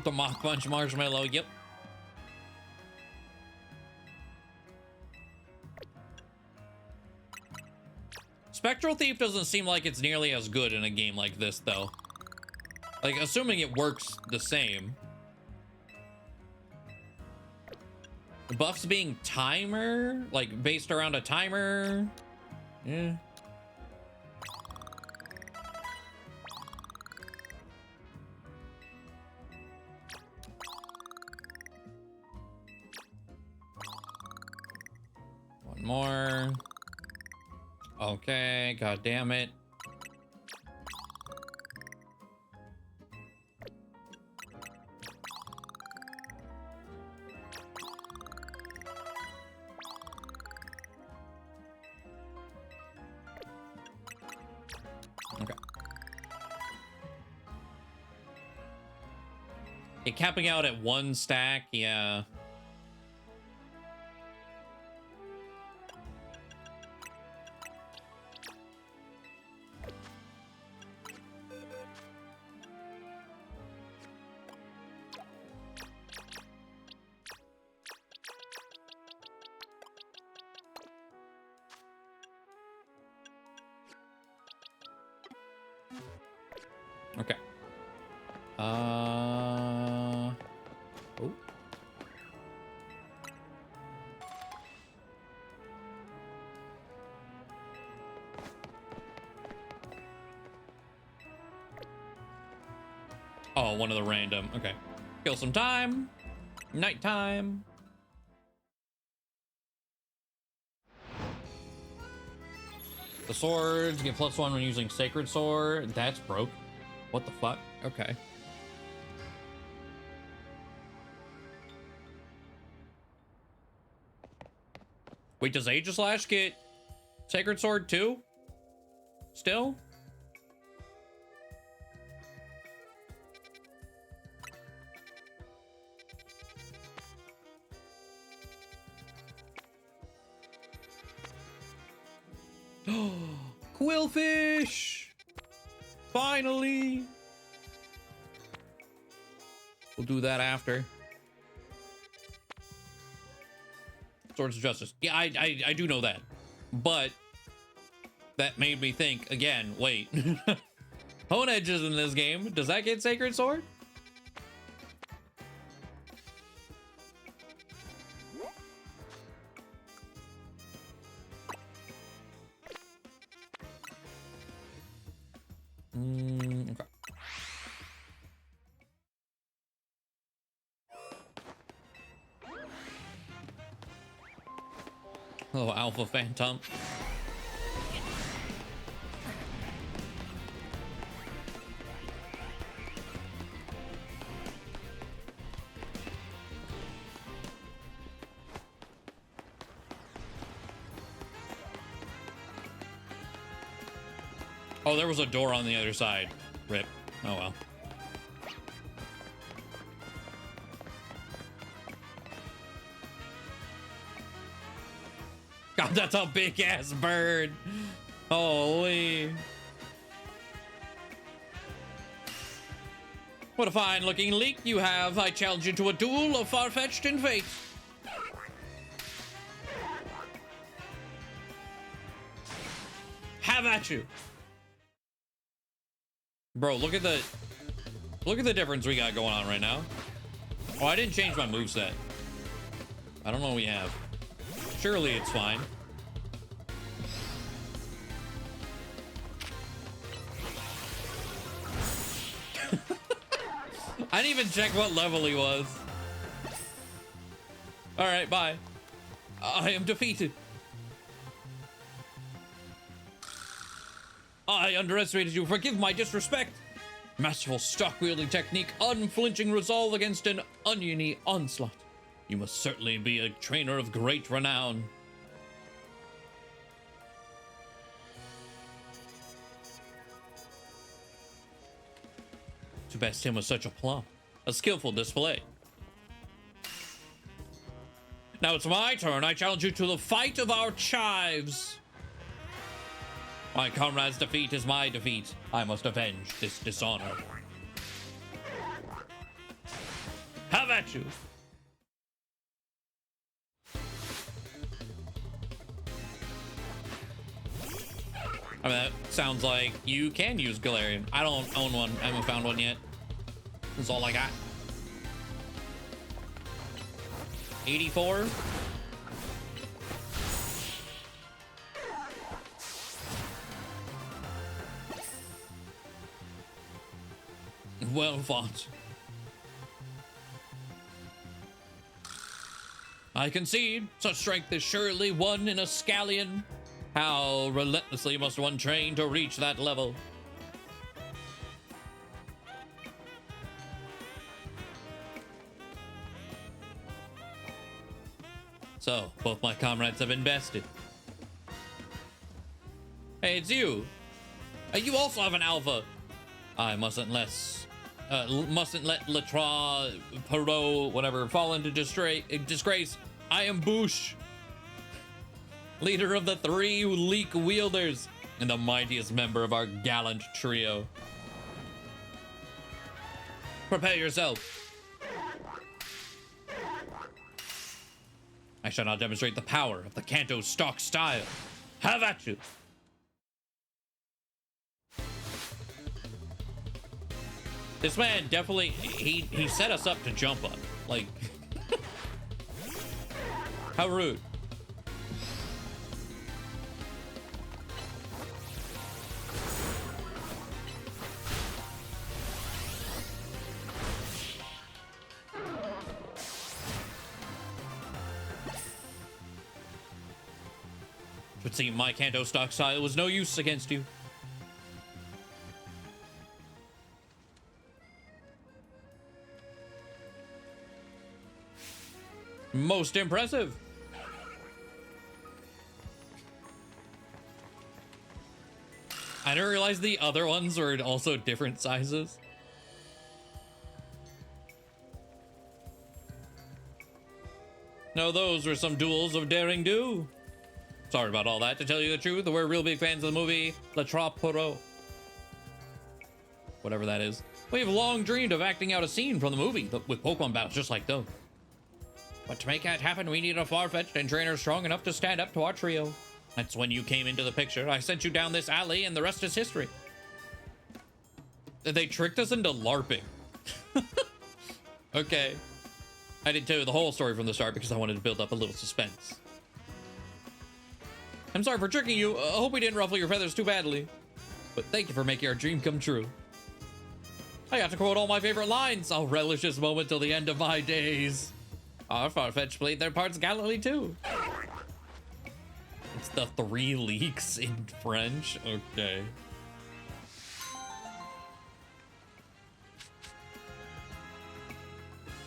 The Mach Punch Marshmallow, yep. Spectral Thief doesn't seem like it's nearly as good in a game like this, though. Like, assuming it works the same. The buffs being timer? Like, based around a timer? Yeah. More. Okay, god damn it. Okay. It capping out at 1 stack, yeah. Okay. Oh. Oh, one of the random. Okay. Kill some time. Nighttime. The swords get +1 when using Sacred Sword. That's broke. What the fuck? Okay. Wait, does Aegislash get Sacred Sword too? Still? Quillfish! Finally! We'll do that after. Swords of Justice. Yeah, I do know that. But that made me think again, wait. Hone Edge is in this game. Does that get Sacred Sword? Okay. Oh, Alpha Phantom. Oh, there was a door on the other side. Rip. Oh well. God, that's a big ass bird. Holy. What a fine looking leek you have. I challenge you to a duel of far-fetched and fate. Have at you. Bro, look at the difference we got going on right now. Oh, I didn't change my moveset. I don't know what we have. Surely it's fine. I didn't even check what level he was. All right, bye. I am defeated. I underestimated you. Forgive my disrespect. Masterful stock-wielding technique, unflinching resolve against an oniony onslaught. You must certainly be a trainer of great renown. To best him with such aplomb. A skillful display. Now it's my turn. I challenge you to the fight of our chives. My comrade's defeat is my defeat. I must avenge this dishonor. Have at you. I mean, that sounds like you can use Galarian. I don't own one. I haven't found one yet. That's all I got. 84. Well fought. I concede. Such strength is surely one in a scallion. How relentlessly must one train to reach that level? So, both my comrades have been bested. Hey, it's you. You also have an alpha. I mustn't let Latra, Perot, whatever, fall into disgrace. I am Boosh, leader of the 3 leek wielders and the mightiest member of our gallant trio. Prepare yourself. I shall now demonstrate the power of the Kanto stock style. Have at you. This man definitely, he set us up to jump on. Like, how rude. It would seem my Kanto stock style was no use against you. Most impressive. I didn't realize the other ones were also different sizes. No, those were some duels of daring do. Sorry about all that. To tell you the truth, we're real big fans of the movie Le Trois-Poteaux. Whatever that is. We have long dreamed of acting out a scene from the movie with Pokemon battles just like those. But to make that happen, we need a far-fetched and trainer strong enough to stand up to our trio. That's when you came into the picture. I sent you down this alley and the rest is history. They tricked us into LARPing. Okay. I didn't tell you the whole story from the start because I wanted to build up a little suspense. I'm sorry for tricking you. I hope we didn't ruffle your feathers too badly. But thank you for making our dream come true. I got to quote all my favorite lines. I'll relish this moment till the end of my days. Our Farfetch played their parts gallantly too. It's the 3 leaks in French. Okay.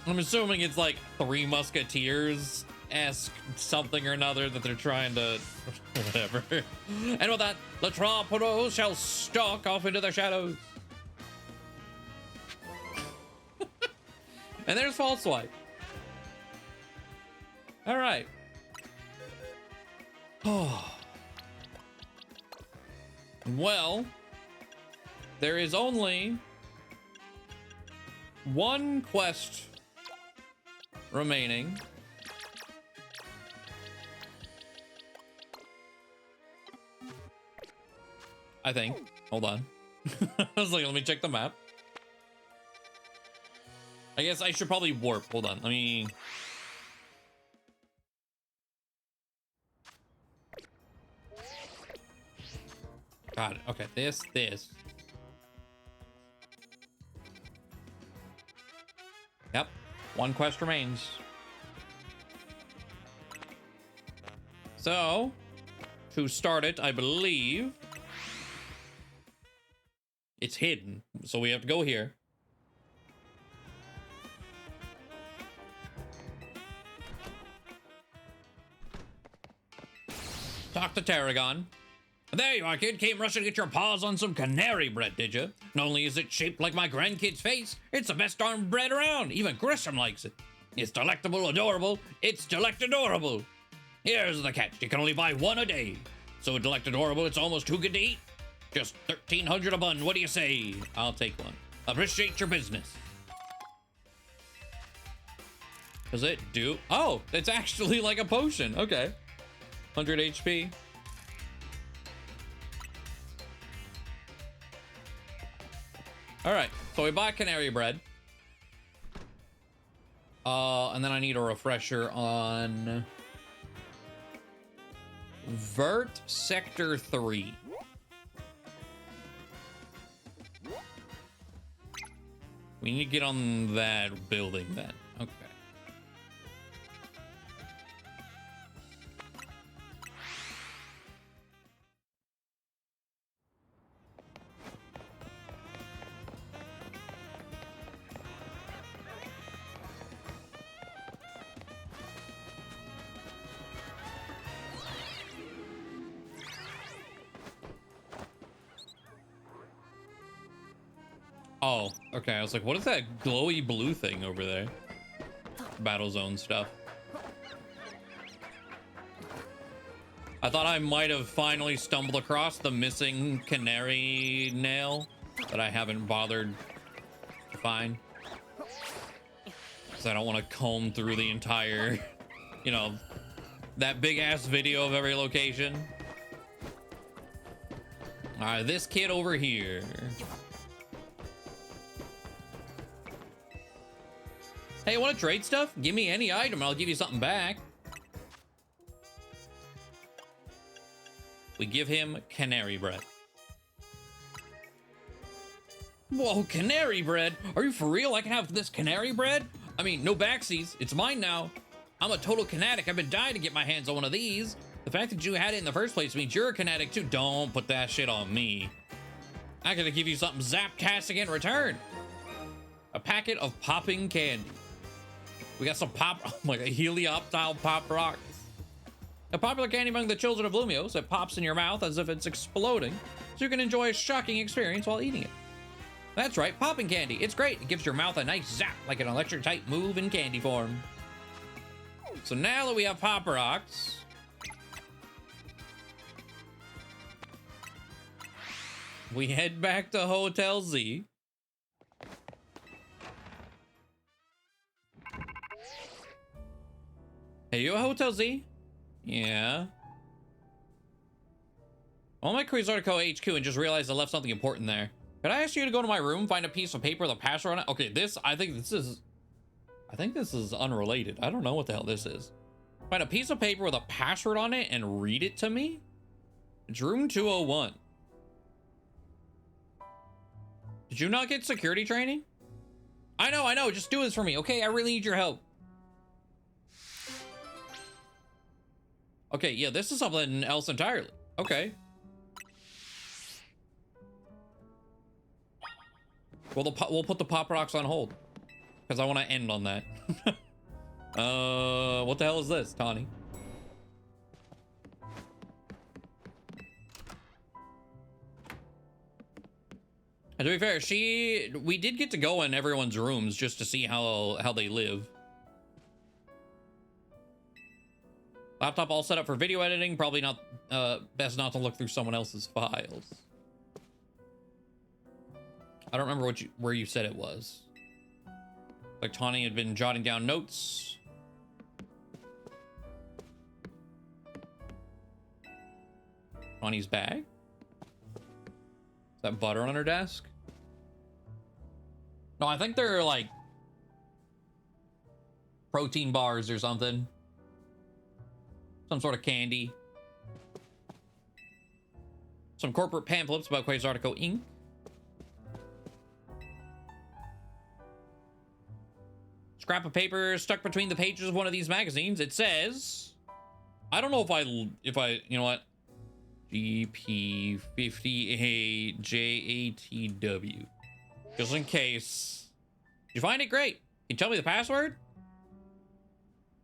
I'm assuming it's like 3 Musketeers-esque something or another that they're trying to... whatever. And with that, Le Trois-Poteaux shall stalk off into the shadows. And there's False Swipe. All right. Oh. Well, there is only 1 quest remaining. I think. Hold on. I was like, let me check the map. I guess I should probably warp. Hold on. Let me... Got it. Okay, this. Yep. 1 quest remains. So, to start it, I believe it's hidden. So we have to go here. Talk to Tarragon. There you are, kid. Came rushing to get your paws on some canary bread, did you? Not only is it shaped like my grandkid's face, it's the best darn bread around. Even Grisham likes it. It's delectable, adorable. It's delectadorable. Here's the catch. You can only buy 1 a day. So delectadorable, it's almost too good to eat. Just 1,300 a bun. What do you say? I'll take 1. Appreciate your business. Does it do? Oh, it's actually like a potion. Okay. 100 HP. All right, so we bought canary bread. And then I need a refresher on Vert Sector 3. We need to get on that building then. Okay. Oh, okay. I was like, what is that glowy blue thing over there? Battle zone stuff. I thought I might have finally stumbled across the missing canary nail that I haven't bothered to find. Because I don't want to comb through the entire, you know, that big ass video of every location. All right, this kid over here. Hey, want to trade stuff? Give me any item and I'll give you something back. We give him canary bread. Whoa, canary bread? Are you for real? I can have this canary bread? I mean, no backsies. It's mine now. I'm a total Kinetic. I've been dying to get my hands on one of these. The fact that you had it in the first place means you're a Kinetic too. Don't put that shit on me. I gotta give you something zap-tastic in return. A packet of popping candy. We got some like a helioptile pop rocks. A popular candy among the children of Lumios that pops in your mouth as if it's exploding, so you can enjoy a shocking experience while eating it. That's right, popping candy. It's great. It gives your mouth a nice zap, like an electric type move in candy form. So now that we have Pop Rocks, we head back to Hotel Z. Hey, you at Hotel Z? Yeah. I'm on my Quasartico HQ and just realized I left something important there. Could I ask you to go to my room, find a piece of paper with a password on it? Okay, I think this is unrelated. I don't know what the hell this is. Find a piece of paper with a password on it and read it to me? It's room 201. Did you not get security training? I know. Just do this for me, okay? I really need your help. Okay, yeah, this is something else entirely. Okay. We'll put the Pop Rocks on hold because I want to end on that. What the hell is this, Tawny? And to be fair, we did get to go in everyone's rooms just to see how they live. Laptop all set up for video editing. Probably not best not to look through someone else's files. I don't remember where you said it was. Like Tawny had been jotting down notes. Tawny's bag? Is that butter on her desk? No, I think they're like protein bars or something. Some sort of candy. Some corporate pamphlets about Quasartico Inc. Scrap of paper stuck between the pages of one of these magazines. It says, I don't know if I, you know what? GP50AJATW. Just in case. Did you find it? Great. Can you tell me the password?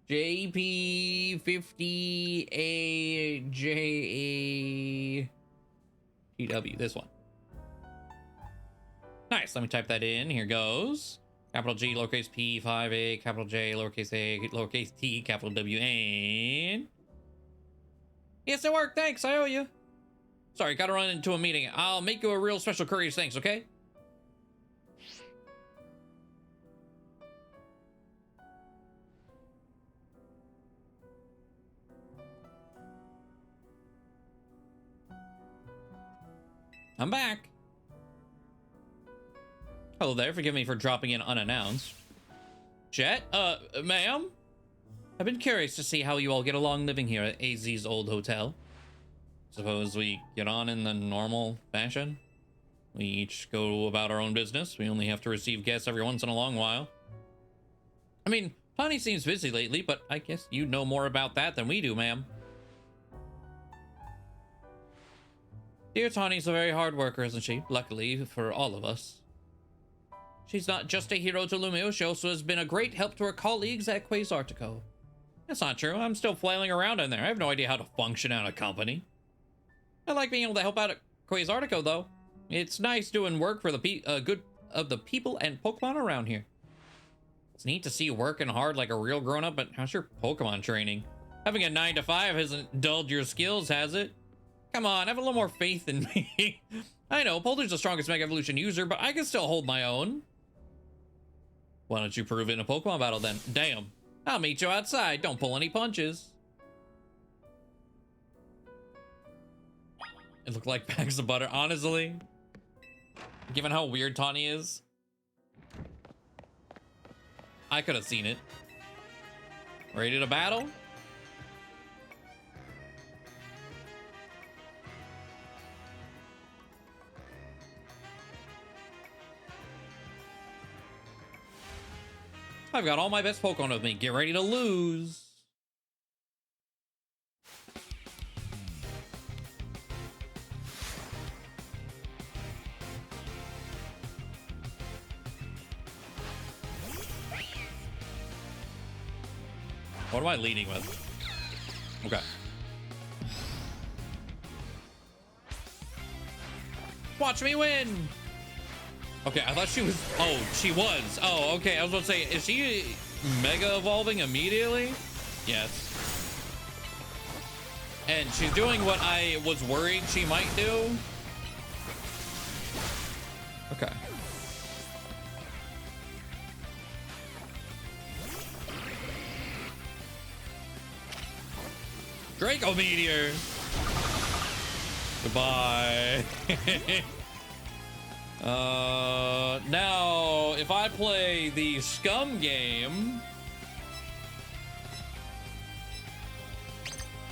JP50AJATW. This one. Nice. Let me type that in. Here goes. Capital G, lowercase p, 5a, capital J, lowercase a, lowercase t, capital W, and... Yes, it worked. Thanks. I owe you. Sorry, gotta run into a meeting. I'll make you a real special courier's thanks, okay? I'm back. Hello there, forgive me for dropping in unannounced. Jet, ma'am? I've been curious to see how you all get along living here at AZ's old hotel. Suppose we get on in the normal fashion? We each go about our own business. We only have to receive guests every once in a long while. I mean, Tawny seems busy lately, but I guess you know more about that than we do, ma'am. Dear Tawny's a very hard worker, isn't she? Luckily for all of us. She's not just a hero to Lumio, she also has been a great help to her colleagues at Quasartico. That's not true. I'm still flailing around in there. I have no idea how to function out of company. I like being able to help out at Quasartico, though. It's nice doing work for the good of the people and Pokemon around here. It's neat to see you working hard like a real grown-up, but how's your Pokemon training? Having a 9 to 5 hasn't dulled your skills, has it? Come on, have a little more faith in me. I know, Polder's the strongest Mega Evolution user, but I can still hold my own. Why don't you prove it in a Pokemon battle then? Damn. I'll meet you outside. Don't pull any punches. It looked like bags of butter. Honestly, given how weird Tawny is, I could have seen it. Ready to battle? I've got all my best Pokemon with me. Get ready to lose. What am I leading with? Okay. Watch me win. Okay, I thought she was. Oh, she was. Oh, okay. I was about to say, is she mega evolving immediately? Yes. And she's doing what I was worried she might do. Okay. Draco Meteor. Goodbye. Now, if I play the Scum game,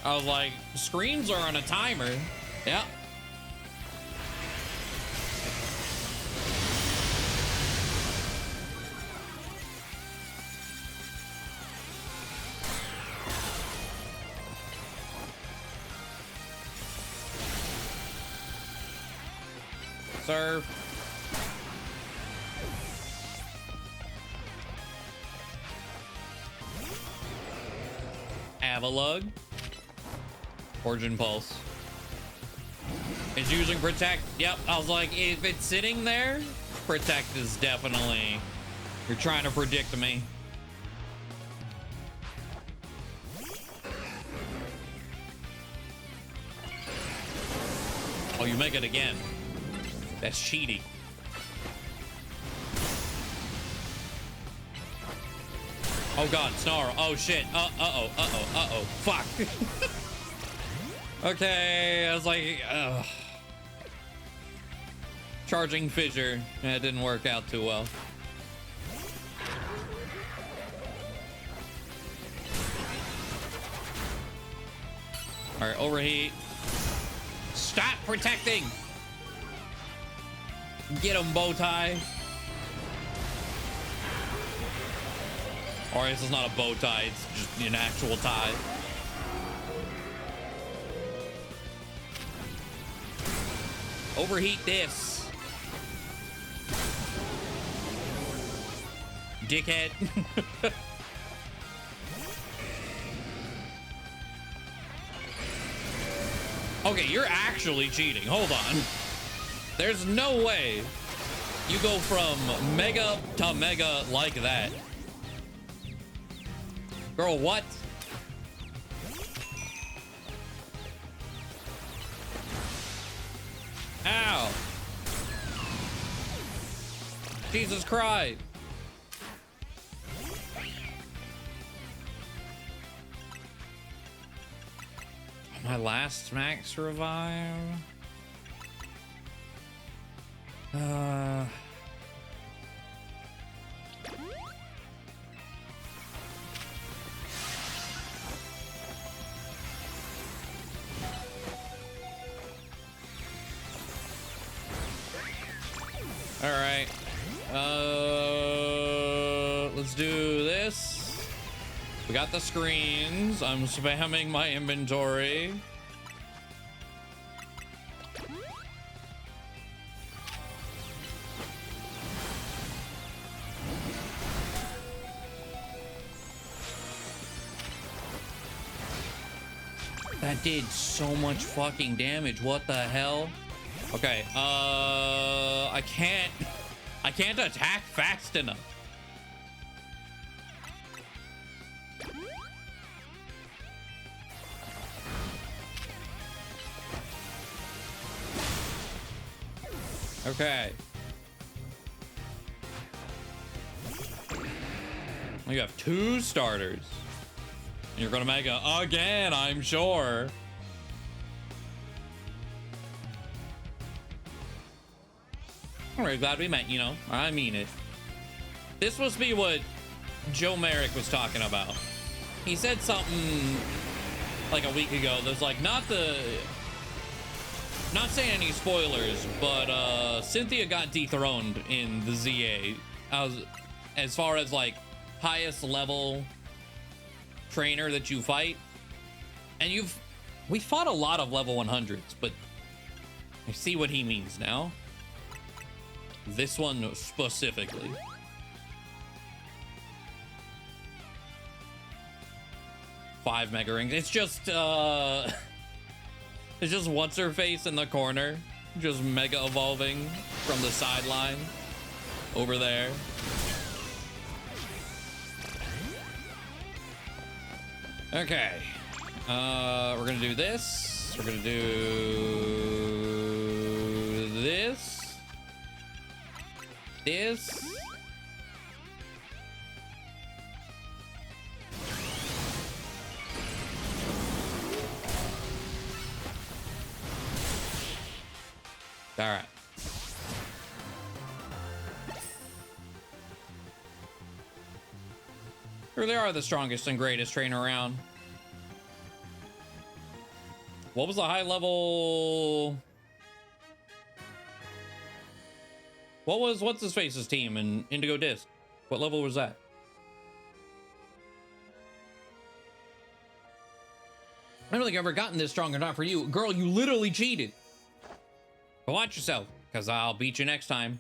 I was like, screens are on a timer. Yeah. Serve. Avalug. Origin Pulse. It's using Protect. Yep, I was like, if it's sitting there, Protect is definitely... You're trying to predict me. Oh, you make it again. That's cheating. Oh god, Snarl. Oh shit. Uh-oh. Fuck. Okay, I was like, ugh. Charging Fissure. That didn't work out too well. Alright, overheat. Stop protecting! Get him, Bowtie. Or this is not a bow tie, it's just an actual tie. Overheat this. Dickhead. Okay, you're actually cheating. Hold on. There's no way you go from mega to mega like that. Girl, what? Ow. Jesus Christ. My last max revive. All right. Let's do this. We got the screens. I'm spamming my inventory. That did so much fucking damage. What the hell? Okay, I can't attack fast enough. Okay. You have 2 starters. You're gonna make a again, I'm sure. Alright, glad we met, you know. I mean it. This must be what Joe Merrick was talking about. He said something like a week ago that's like, not saying any spoilers, but Cynthia got dethroned in the ZA. As far as like highest level trainer that you fight. And we fought a lot of level 100s, but I see what he means now. This one specifically. 5 Mega Rings. It's just it's just what's her face in the corner, just mega evolving from the sideline over there. Okay, we're gonna do this. We're gonna do this. All right. Really are the strongest and greatest trainer around. What was the high level? What's his face's team in Indigo Disc? What level was that? I don't think I've ever gotten this strong or not for you. Girl, you literally cheated. But watch yourself, because I'll beat you next time.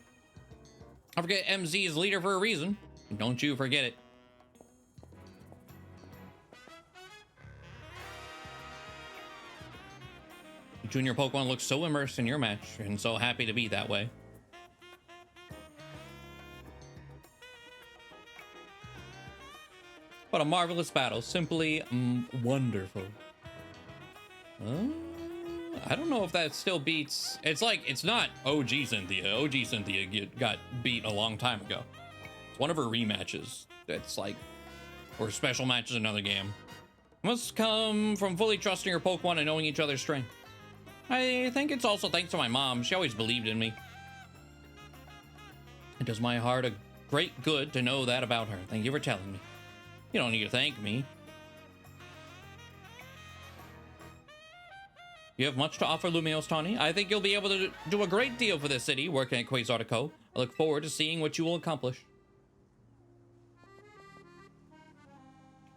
I forget MZ is leader for a reason. Don't you forget it. Junior Pokemon looks so immersed in your match and so happy to be that way. What a marvelous battle. Simply wonderful. I don't know if that still beats... It's like, it's not OG Cynthia. OG Cynthia got beat a long time ago. It's one of her rematches. It's like... Or special matches in another game. Must come from fully trusting your Pokemon and knowing each other's strength. I think it's also thanks to my mom. She always believed in me. It does my heart a great good to know that about her. Thank you for telling me. You don't need to thank me. You have much to offer, Lumiose Tawny. I think you'll be able to do a great deal for this city working at Quasartico. I look forward to seeing what you will accomplish.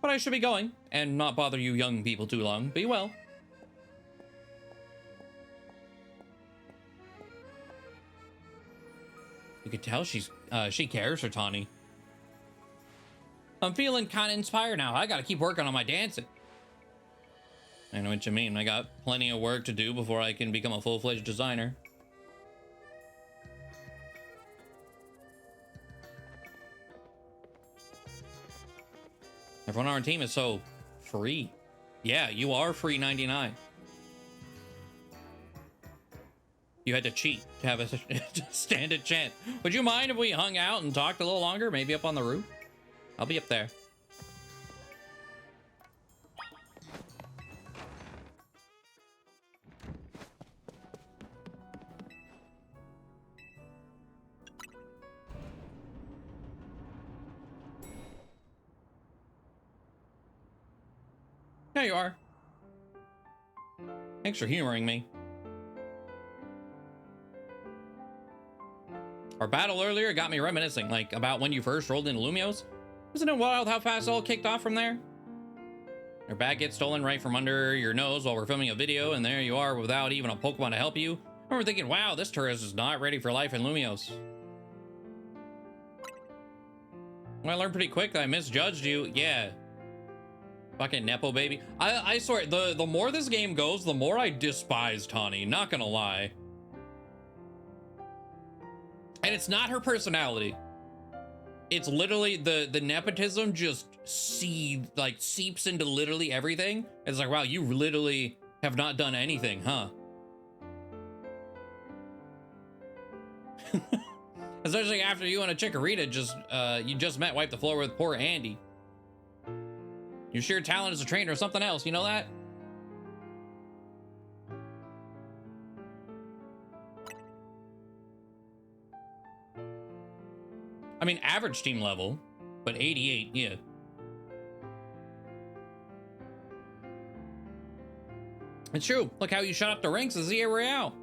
But I should be going and not bother you young people too long. Be well. You could tell she cares for Tawny. I'm feeling kind of inspired now. I gotta keep working on my dancing. I know what you mean. I got plenty of work to do before I can become a full-fledged designer. Everyone on our team is so free. Yeah, you are free 99. You had to cheat to have a to stand a chance. Would you mind if we hung out and talked a little longer? Maybe up on the roof? I'll be up there. There you are. Thanks for humoring me. Our battle earlier got me reminiscing, like, about when you first rolled into Lumiose. Isn't it wild how fast it all kicked off from there? Your bag gets stolen right from under your nose while we're filming a video, and there you are without even a Pokemon to help you. I remember thinking, wow, this tourist is not ready for life in Lumiose. Well, I learned pretty quick that I misjudged you. Yeah. Fucking Nepo baby. I swear, the more this game goes, the more I despise Tawny, not gonna lie. And it's not her personality. It's literally the nepotism just seeps into literally everything. It's like, wow, you literally have not done anything, huh? Especially after you and a Chikorita you just met wipe the floor with poor Andy. Your sheer talent as a trainer or something else, you know that? I mean, average team level, but 88, yeah. It's true. Look how you shut up the ranks of Zia Real.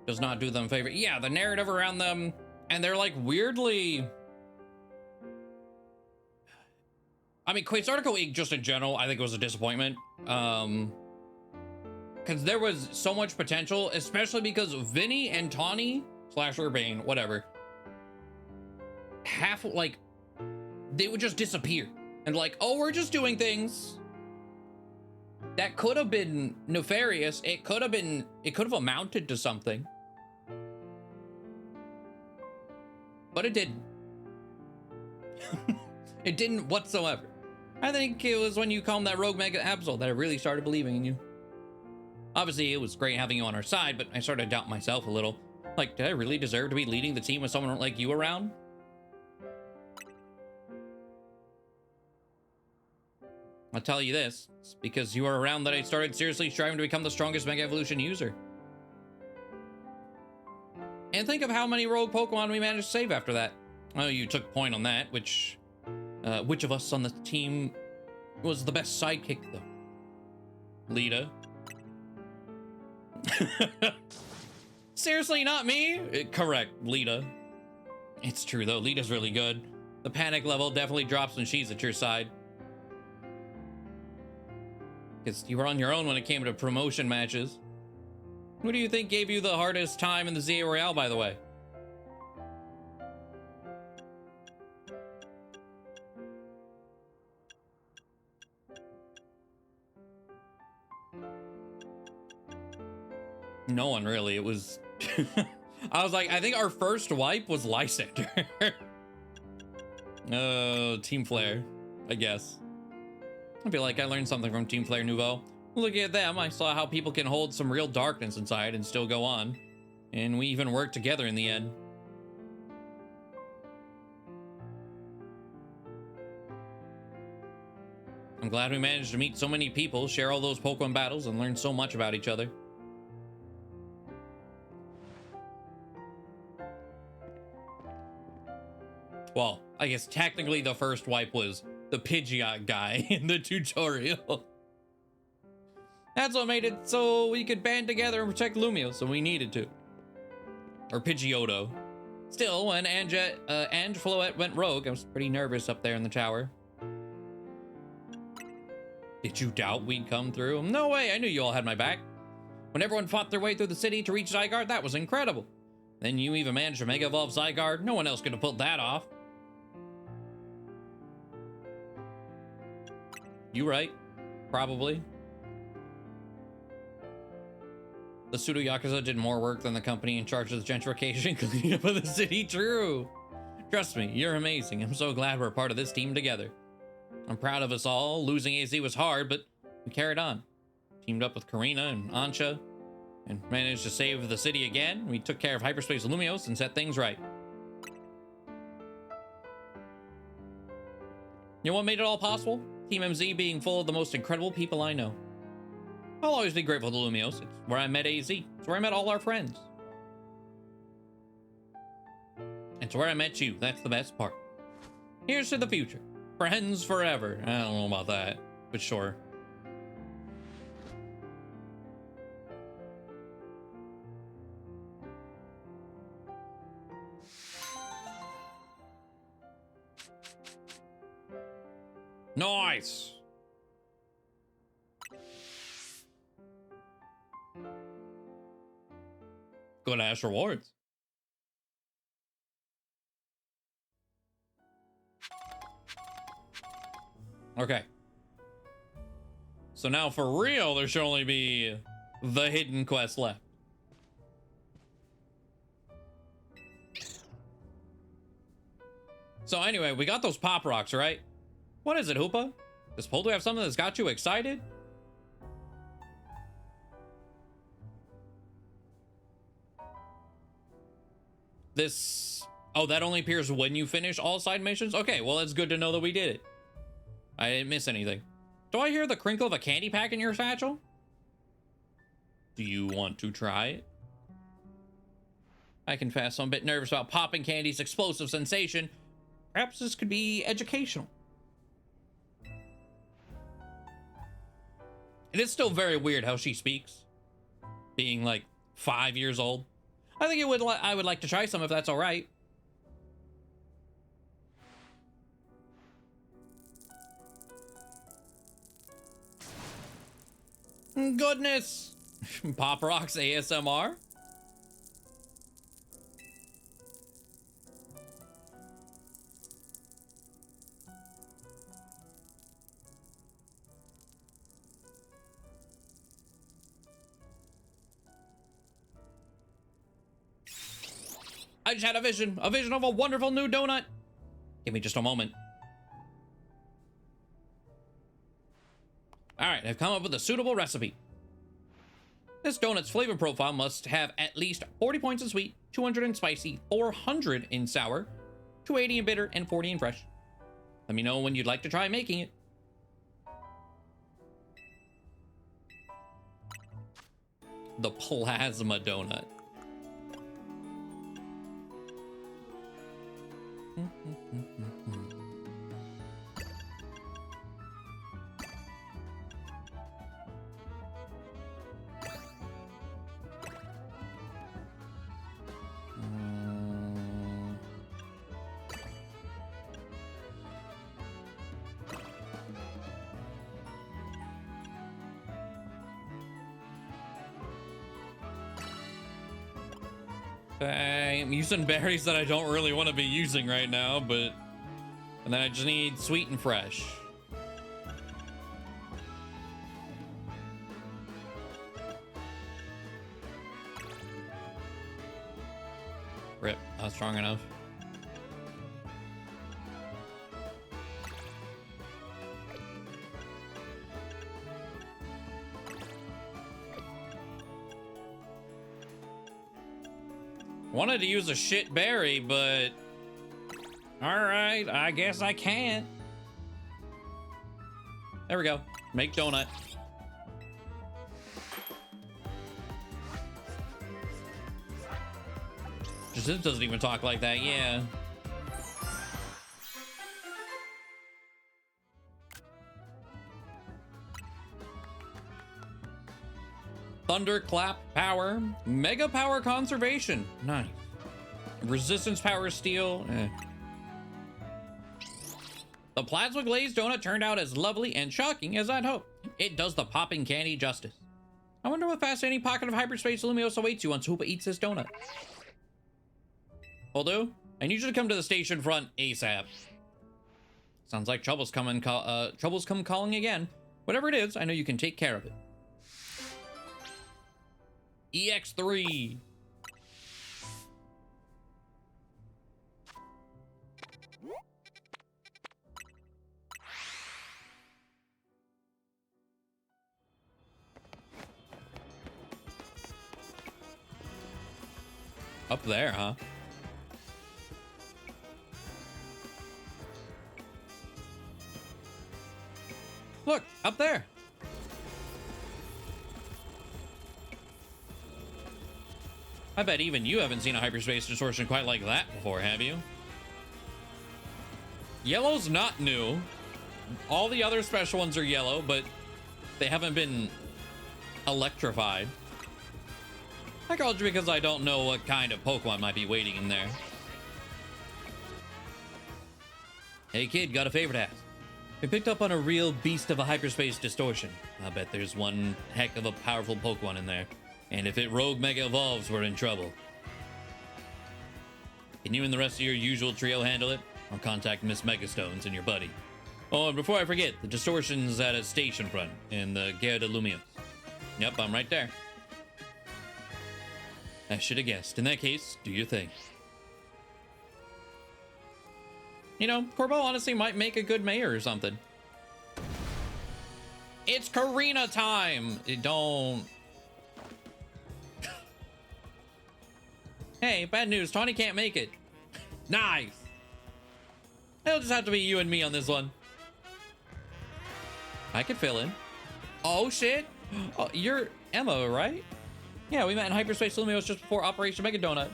Does not do them a favor. Yeah, the narrative around them, and they're like weirdly... I mean, Quasartico just in general, I think it was a disappointment. Because there was so much potential, especially because Vinny and Tawny / Urbane, whatever, they would just disappear. And like, oh, we're just doing things. That could have been nefarious. It could have amounted to something. But it didn't. It didn't whatsoever. I think it was when you calmed that rogue Mega Absol that I really started believing in you. Obviously, it was great having you on our side, but I started to doubt myself a little. Like, did I really deserve to be leading the team with someone like you around? I'll tell you this, it's because you were around that I started seriously striving to become the strongest Mega Evolution user. And think of how many rogue Pokemon we managed to save after that. Oh, you took point on that, which of us on the team was the best sidekick, though? Lita. Seriously, not me? Correct, Lita. It's true, though. Lita's really good. The panic level definitely drops when she's at your side. Because you were on your own when it came to promotion matches. Who do you think gave you the hardest time in the ZA Royale, by the way? No one really. It was... I was like, I think our first wipe was Lysander. Team Flare, I guess. I feel like I learned something from Team Flare Nouveau. Looking at them, I saw how people can hold some real darkness inside and still go on. And we even worked together in the end. I'm glad we managed to meet so many people, share all those Pokemon battles, and learn so much about each other. Well, I guess technically the first wipe was the Pidgeot guy in the tutorial. That's what made it so we could band together and protect Lumio, so we needed to. Or Pidgeotto. Still, when Ange Floette went rogue, I was pretty nervous up there in the tower. Did you doubt we'd come through? No way, I knew you all had my back. When everyone fought their way through the city to reach Zygarde, that was incredible. Then you even managed to Mega Evolve Zygarde. No one else could have pulled that off. You right. Probably. The pseudo Yakuza did more work than the company in charge of the gentrification and cleaning up of the city. True. Trust me, you're amazing. I'm so glad we're part of this team together. I'm proud of us all. Losing AZ was hard, but we carried on. Teamed up with Karina and Ancha and managed to save the city again. We took care of Hyperspace Lumios and set things right. You know what made it all possible? Team MZ being full of the most incredible people I know. I'll always be grateful to Lumios. It's where I met AZ. It's where I met all our friends. It's where I met you. That's the best part. Here's to the future. Friends forever. I don't know about that, but sure. Nice. Good ass rewards. Okay. So now for real, there should only be the hidden quest left. So anyway, we got those pop rocks, right? What is it, Hoopa? Does Poledoo have something that's got you excited? This... Oh, that only appears when you finish all side missions? Okay, well, it's good to know that we did it. I didn't miss anything. Do I hear the crinkle of a candy pack in your satchel? Do you want to try it? I confess, I'm a bit nervous about popping candy's explosive sensation. Perhaps this could be educational. It is still very weird how she speaks. Being like 5 years old. I think I would like to try some if that's all right. Goodness. Pop Rocks ASMR. I just had a vision of a wonderful new donut. Give me just a moment. All right, I've come up with a suitable recipe. This donut's flavor profile must have at least 40 points in sweet, 200 in spicy, 400 in sour, 280 in bitter, and 40 in fresh. Let me know when you'd like to try making it. The plasma donut. I'm using berries that I don't really want to be using right now, but... And then I just need sweet and fresh. Rip, not strong enough. Wanted to use a shit berry, but all right, I guess I can't. There we go. Make donut. This doesn't even talk like that, yeah. Thunderclap power, mega power conservation, nice. Resistance power steel, The plasma glazed donut turned out as lovely and shocking as I'd hoped. It does the popping candy justice. I wonder what fascinating pocket of hyperspace Lumios awaits you once Hoopa eats this donut. Poledoo, I need you to come to the station front ASAP. Sounds like trouble's come calling again. Whatever it is, I know you can take care of it. EX3. Up there, huh? Look, up there. I bet even you haven't seen a hyperspace distortion quite like that before, have you? Yellow's not new. All the other special ones are yellow, but they haven't been electrified. I called you because I don't know what kind of Pokemon might be waiting in there. Hey kid, got a favor to ask. We picked up on a real beast of a hyperspace distortion. I bet there's one heck of a powerful Pokemon in there. And if it rogue mega evolves, we're in trouble. Can you and the rest of your usual trio handle it? I'll contact Miss Megastones and your buddy. Oh, and before I forget, the distortion's at a station front in the Gare de Lumios. Yep, I'm right there. I should have guessed. In that case, do your thing. You know, Corbo honestly might make a good mayor or something. It's Karina time! Don't... Hey, bad news. Tawny can't make it. Nice. It'll just have to be you and me on this one. I could fill in. Oh, shit. Oh, you're Emma, right? Yeah, we met in Hyperspace Lumios just before Operation Mega Donut.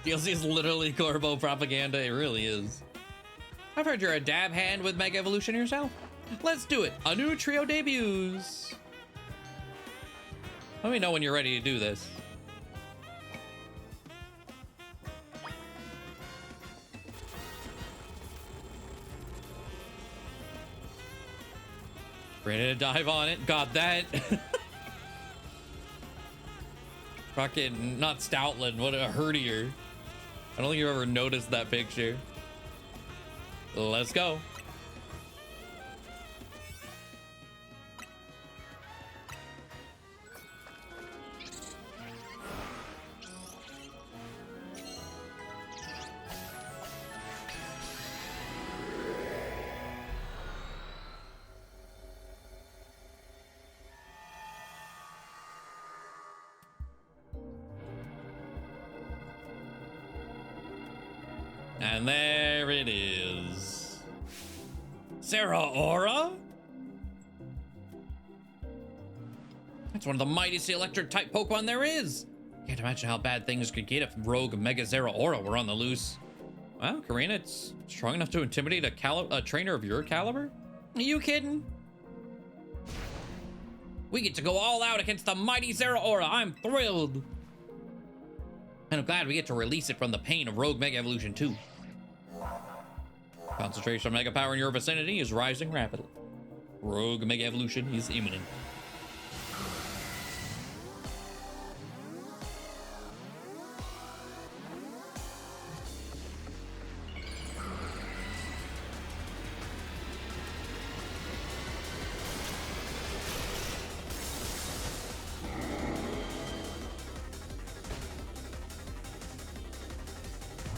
DLC is literally Corbo propaganda. It really is. I've heard you're a dab hand with Mega Evolution yourself. Let's do it. A new trio debuts. Let me know when you're ready to do this. Ready to dive on it. Got that. Fucking, not Stoutland. What a Herdier. I don't think you've ever noticed that picture. Let's go. And there it is. Zeraora? That's one of the mightiest electric type Pokemon there is. Can't imagine how bad things could get if Rogue Mega Zeraora were on the loose. Wow, Karina, it's strong enough to intimidate a trainer of your caliber? Are you kidding? We get to go all out against the mighty Zeraora. I'm thrilled. And I'm glad we get to release it from the pain of Rogue Mega Evolution 2. Concentration of Mega Power in your vicinity is rising rapidly. Rogue Mega Evolution is imminent.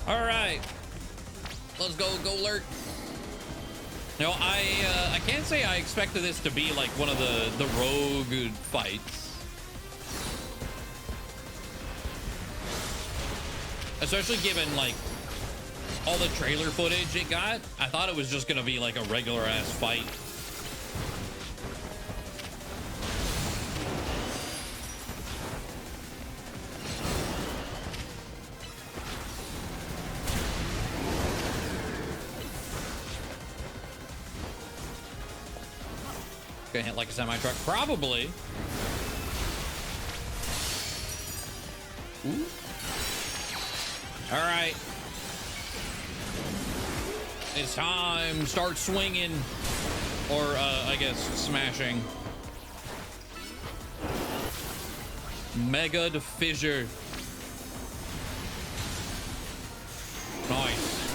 All right, let's go Golurt. No, I can't say I expected this to be like one of the rogue fights, especially given like all the trailer footage it got. I thought it was just gonna be like a regular ass fight. Gonna hit like a semi-truck, probably. Ooh. All right. It's time. Start swinging. Or, I guess, smashing. Mega Fissure. Nice.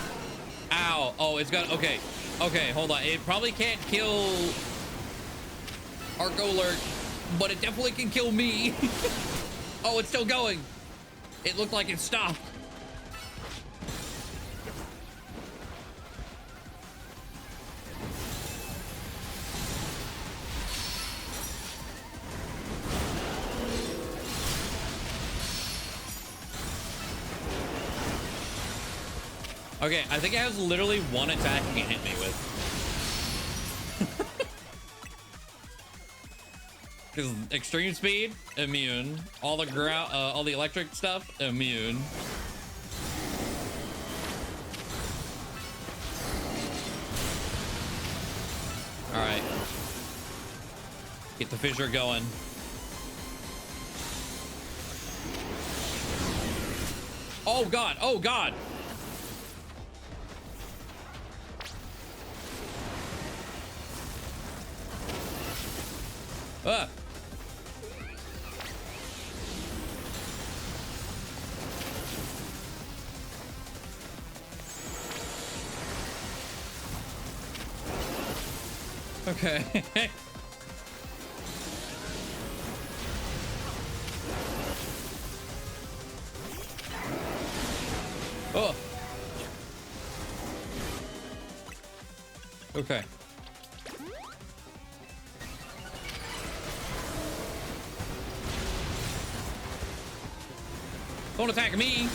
Ow. Oh, it's got... Okay. Okay, hold on. It probably can't kill... our Golurt, but it definitely can kill me. Oh, it's still going. It looked like it stopped. Okay, I think it has literally one attack it can hit me with. Because extreme speed, immune. All the ground, all the electric stuff, immune. All right. Get the fissure going. Oh God! Oh God! Ah. Okay. Oh. Okay. Don't attack me.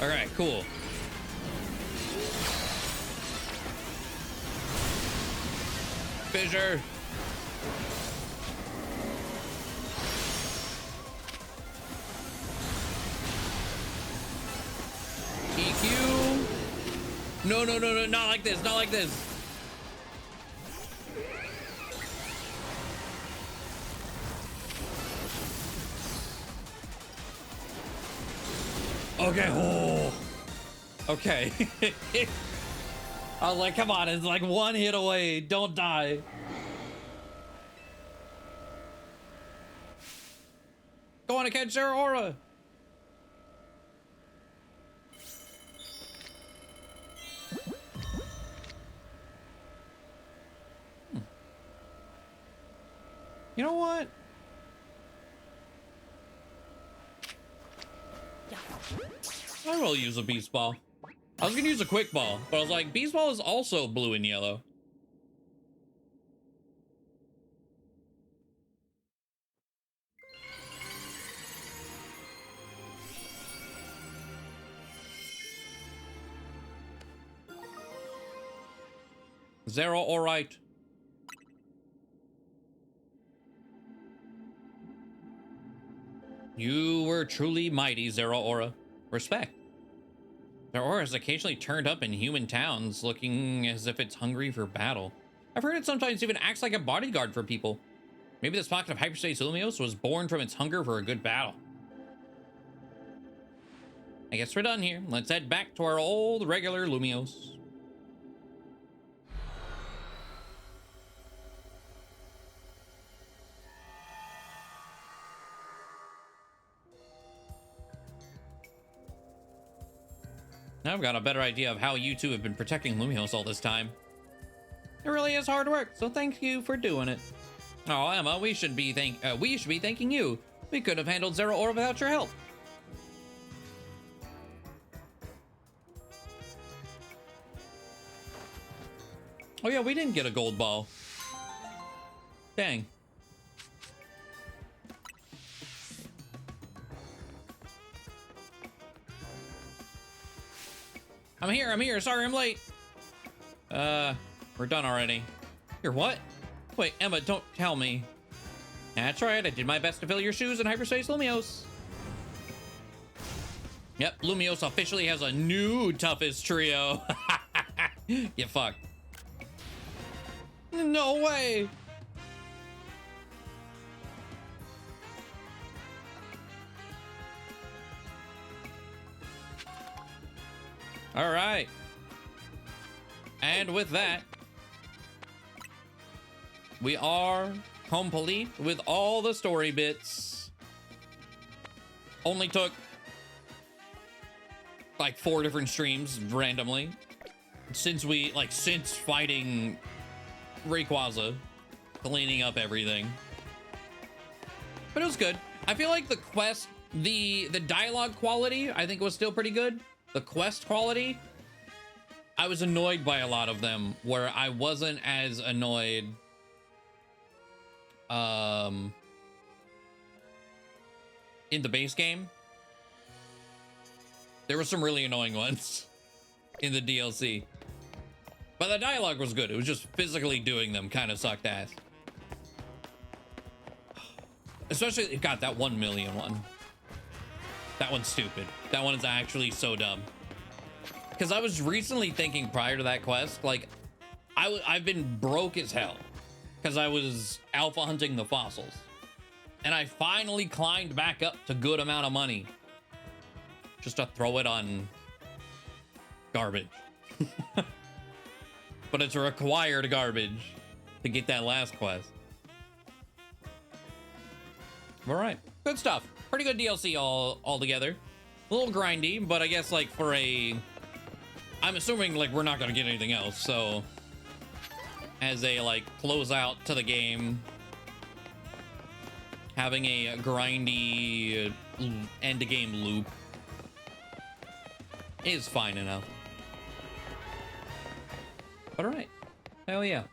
All right, cool. Fissure. EQ. No, no, no, no, not like this, not like this. Okay, oh. Okay. I was like, come on, it's like one hit away. Don't die. Go on to catch Zeraora. You know what? I will use a beast ball. I was gonna use a quick ball, but I was like, beast ball is also blue and yellow. Zero, all right. You were truly mighty, Zero Aura. Respect. Their aura has occasionally turned up in human towns, looking as if it's hungry for battle. I've heard it sometimes even acts like a bodyguard for people. Maybe this pocket of hyperspace Lumios was born from its hunger for a good battle. I guess we're done here. Let's head back to our old regular Lumios. Now I've got a better idea of how you two have been protecting Lumios all this time. It really is hard work, so thank you for doing it. Oh, Emma, we should be thanking you. We could have handled Zero Aura without your help. Oh yeah, we didn't get a gold ball. Dang. I'm here. Sorry, I'm late. We're done already. You're what? Wait, Emma, don't tell me. That's right, I did my best to fill your shoes in hyperspace Lumios. Yep, Lumios officially has a new toughest trio. Get fucked. No way. All right. And with that, we are complete with all the story bits. Only took like 4 different streams randomly since fighting Rayquaza, cleaning up everything. But it was good. I feel like the quest, the dialogue quality, I think was still pretty good. The quest quality, I was annoyed by a lot of them where I wasn't as annoyed in the base game. There were some really annoying ones in the DLC. But the dialogue was good. It was just physically doing them kind of sucked ass. Especially, God, that 1 million one. That one's stupid. That one is actually so dumb. Because I was recently thinking prior to that quest, like, I've been broke as hell. Because I was alpha hunting the fossils. And I finally climbed back up to good amount of money. Just to throw it on garbage. But it's required garbage to get that last quest. All right, good stuff. Pretty good DLC all together. A little grindy, but I guess like for I'm assuming like we're not gonna get anything else. So as a like close out to the game, having a grindy end game loop is fine enough. But all right, hell yeah.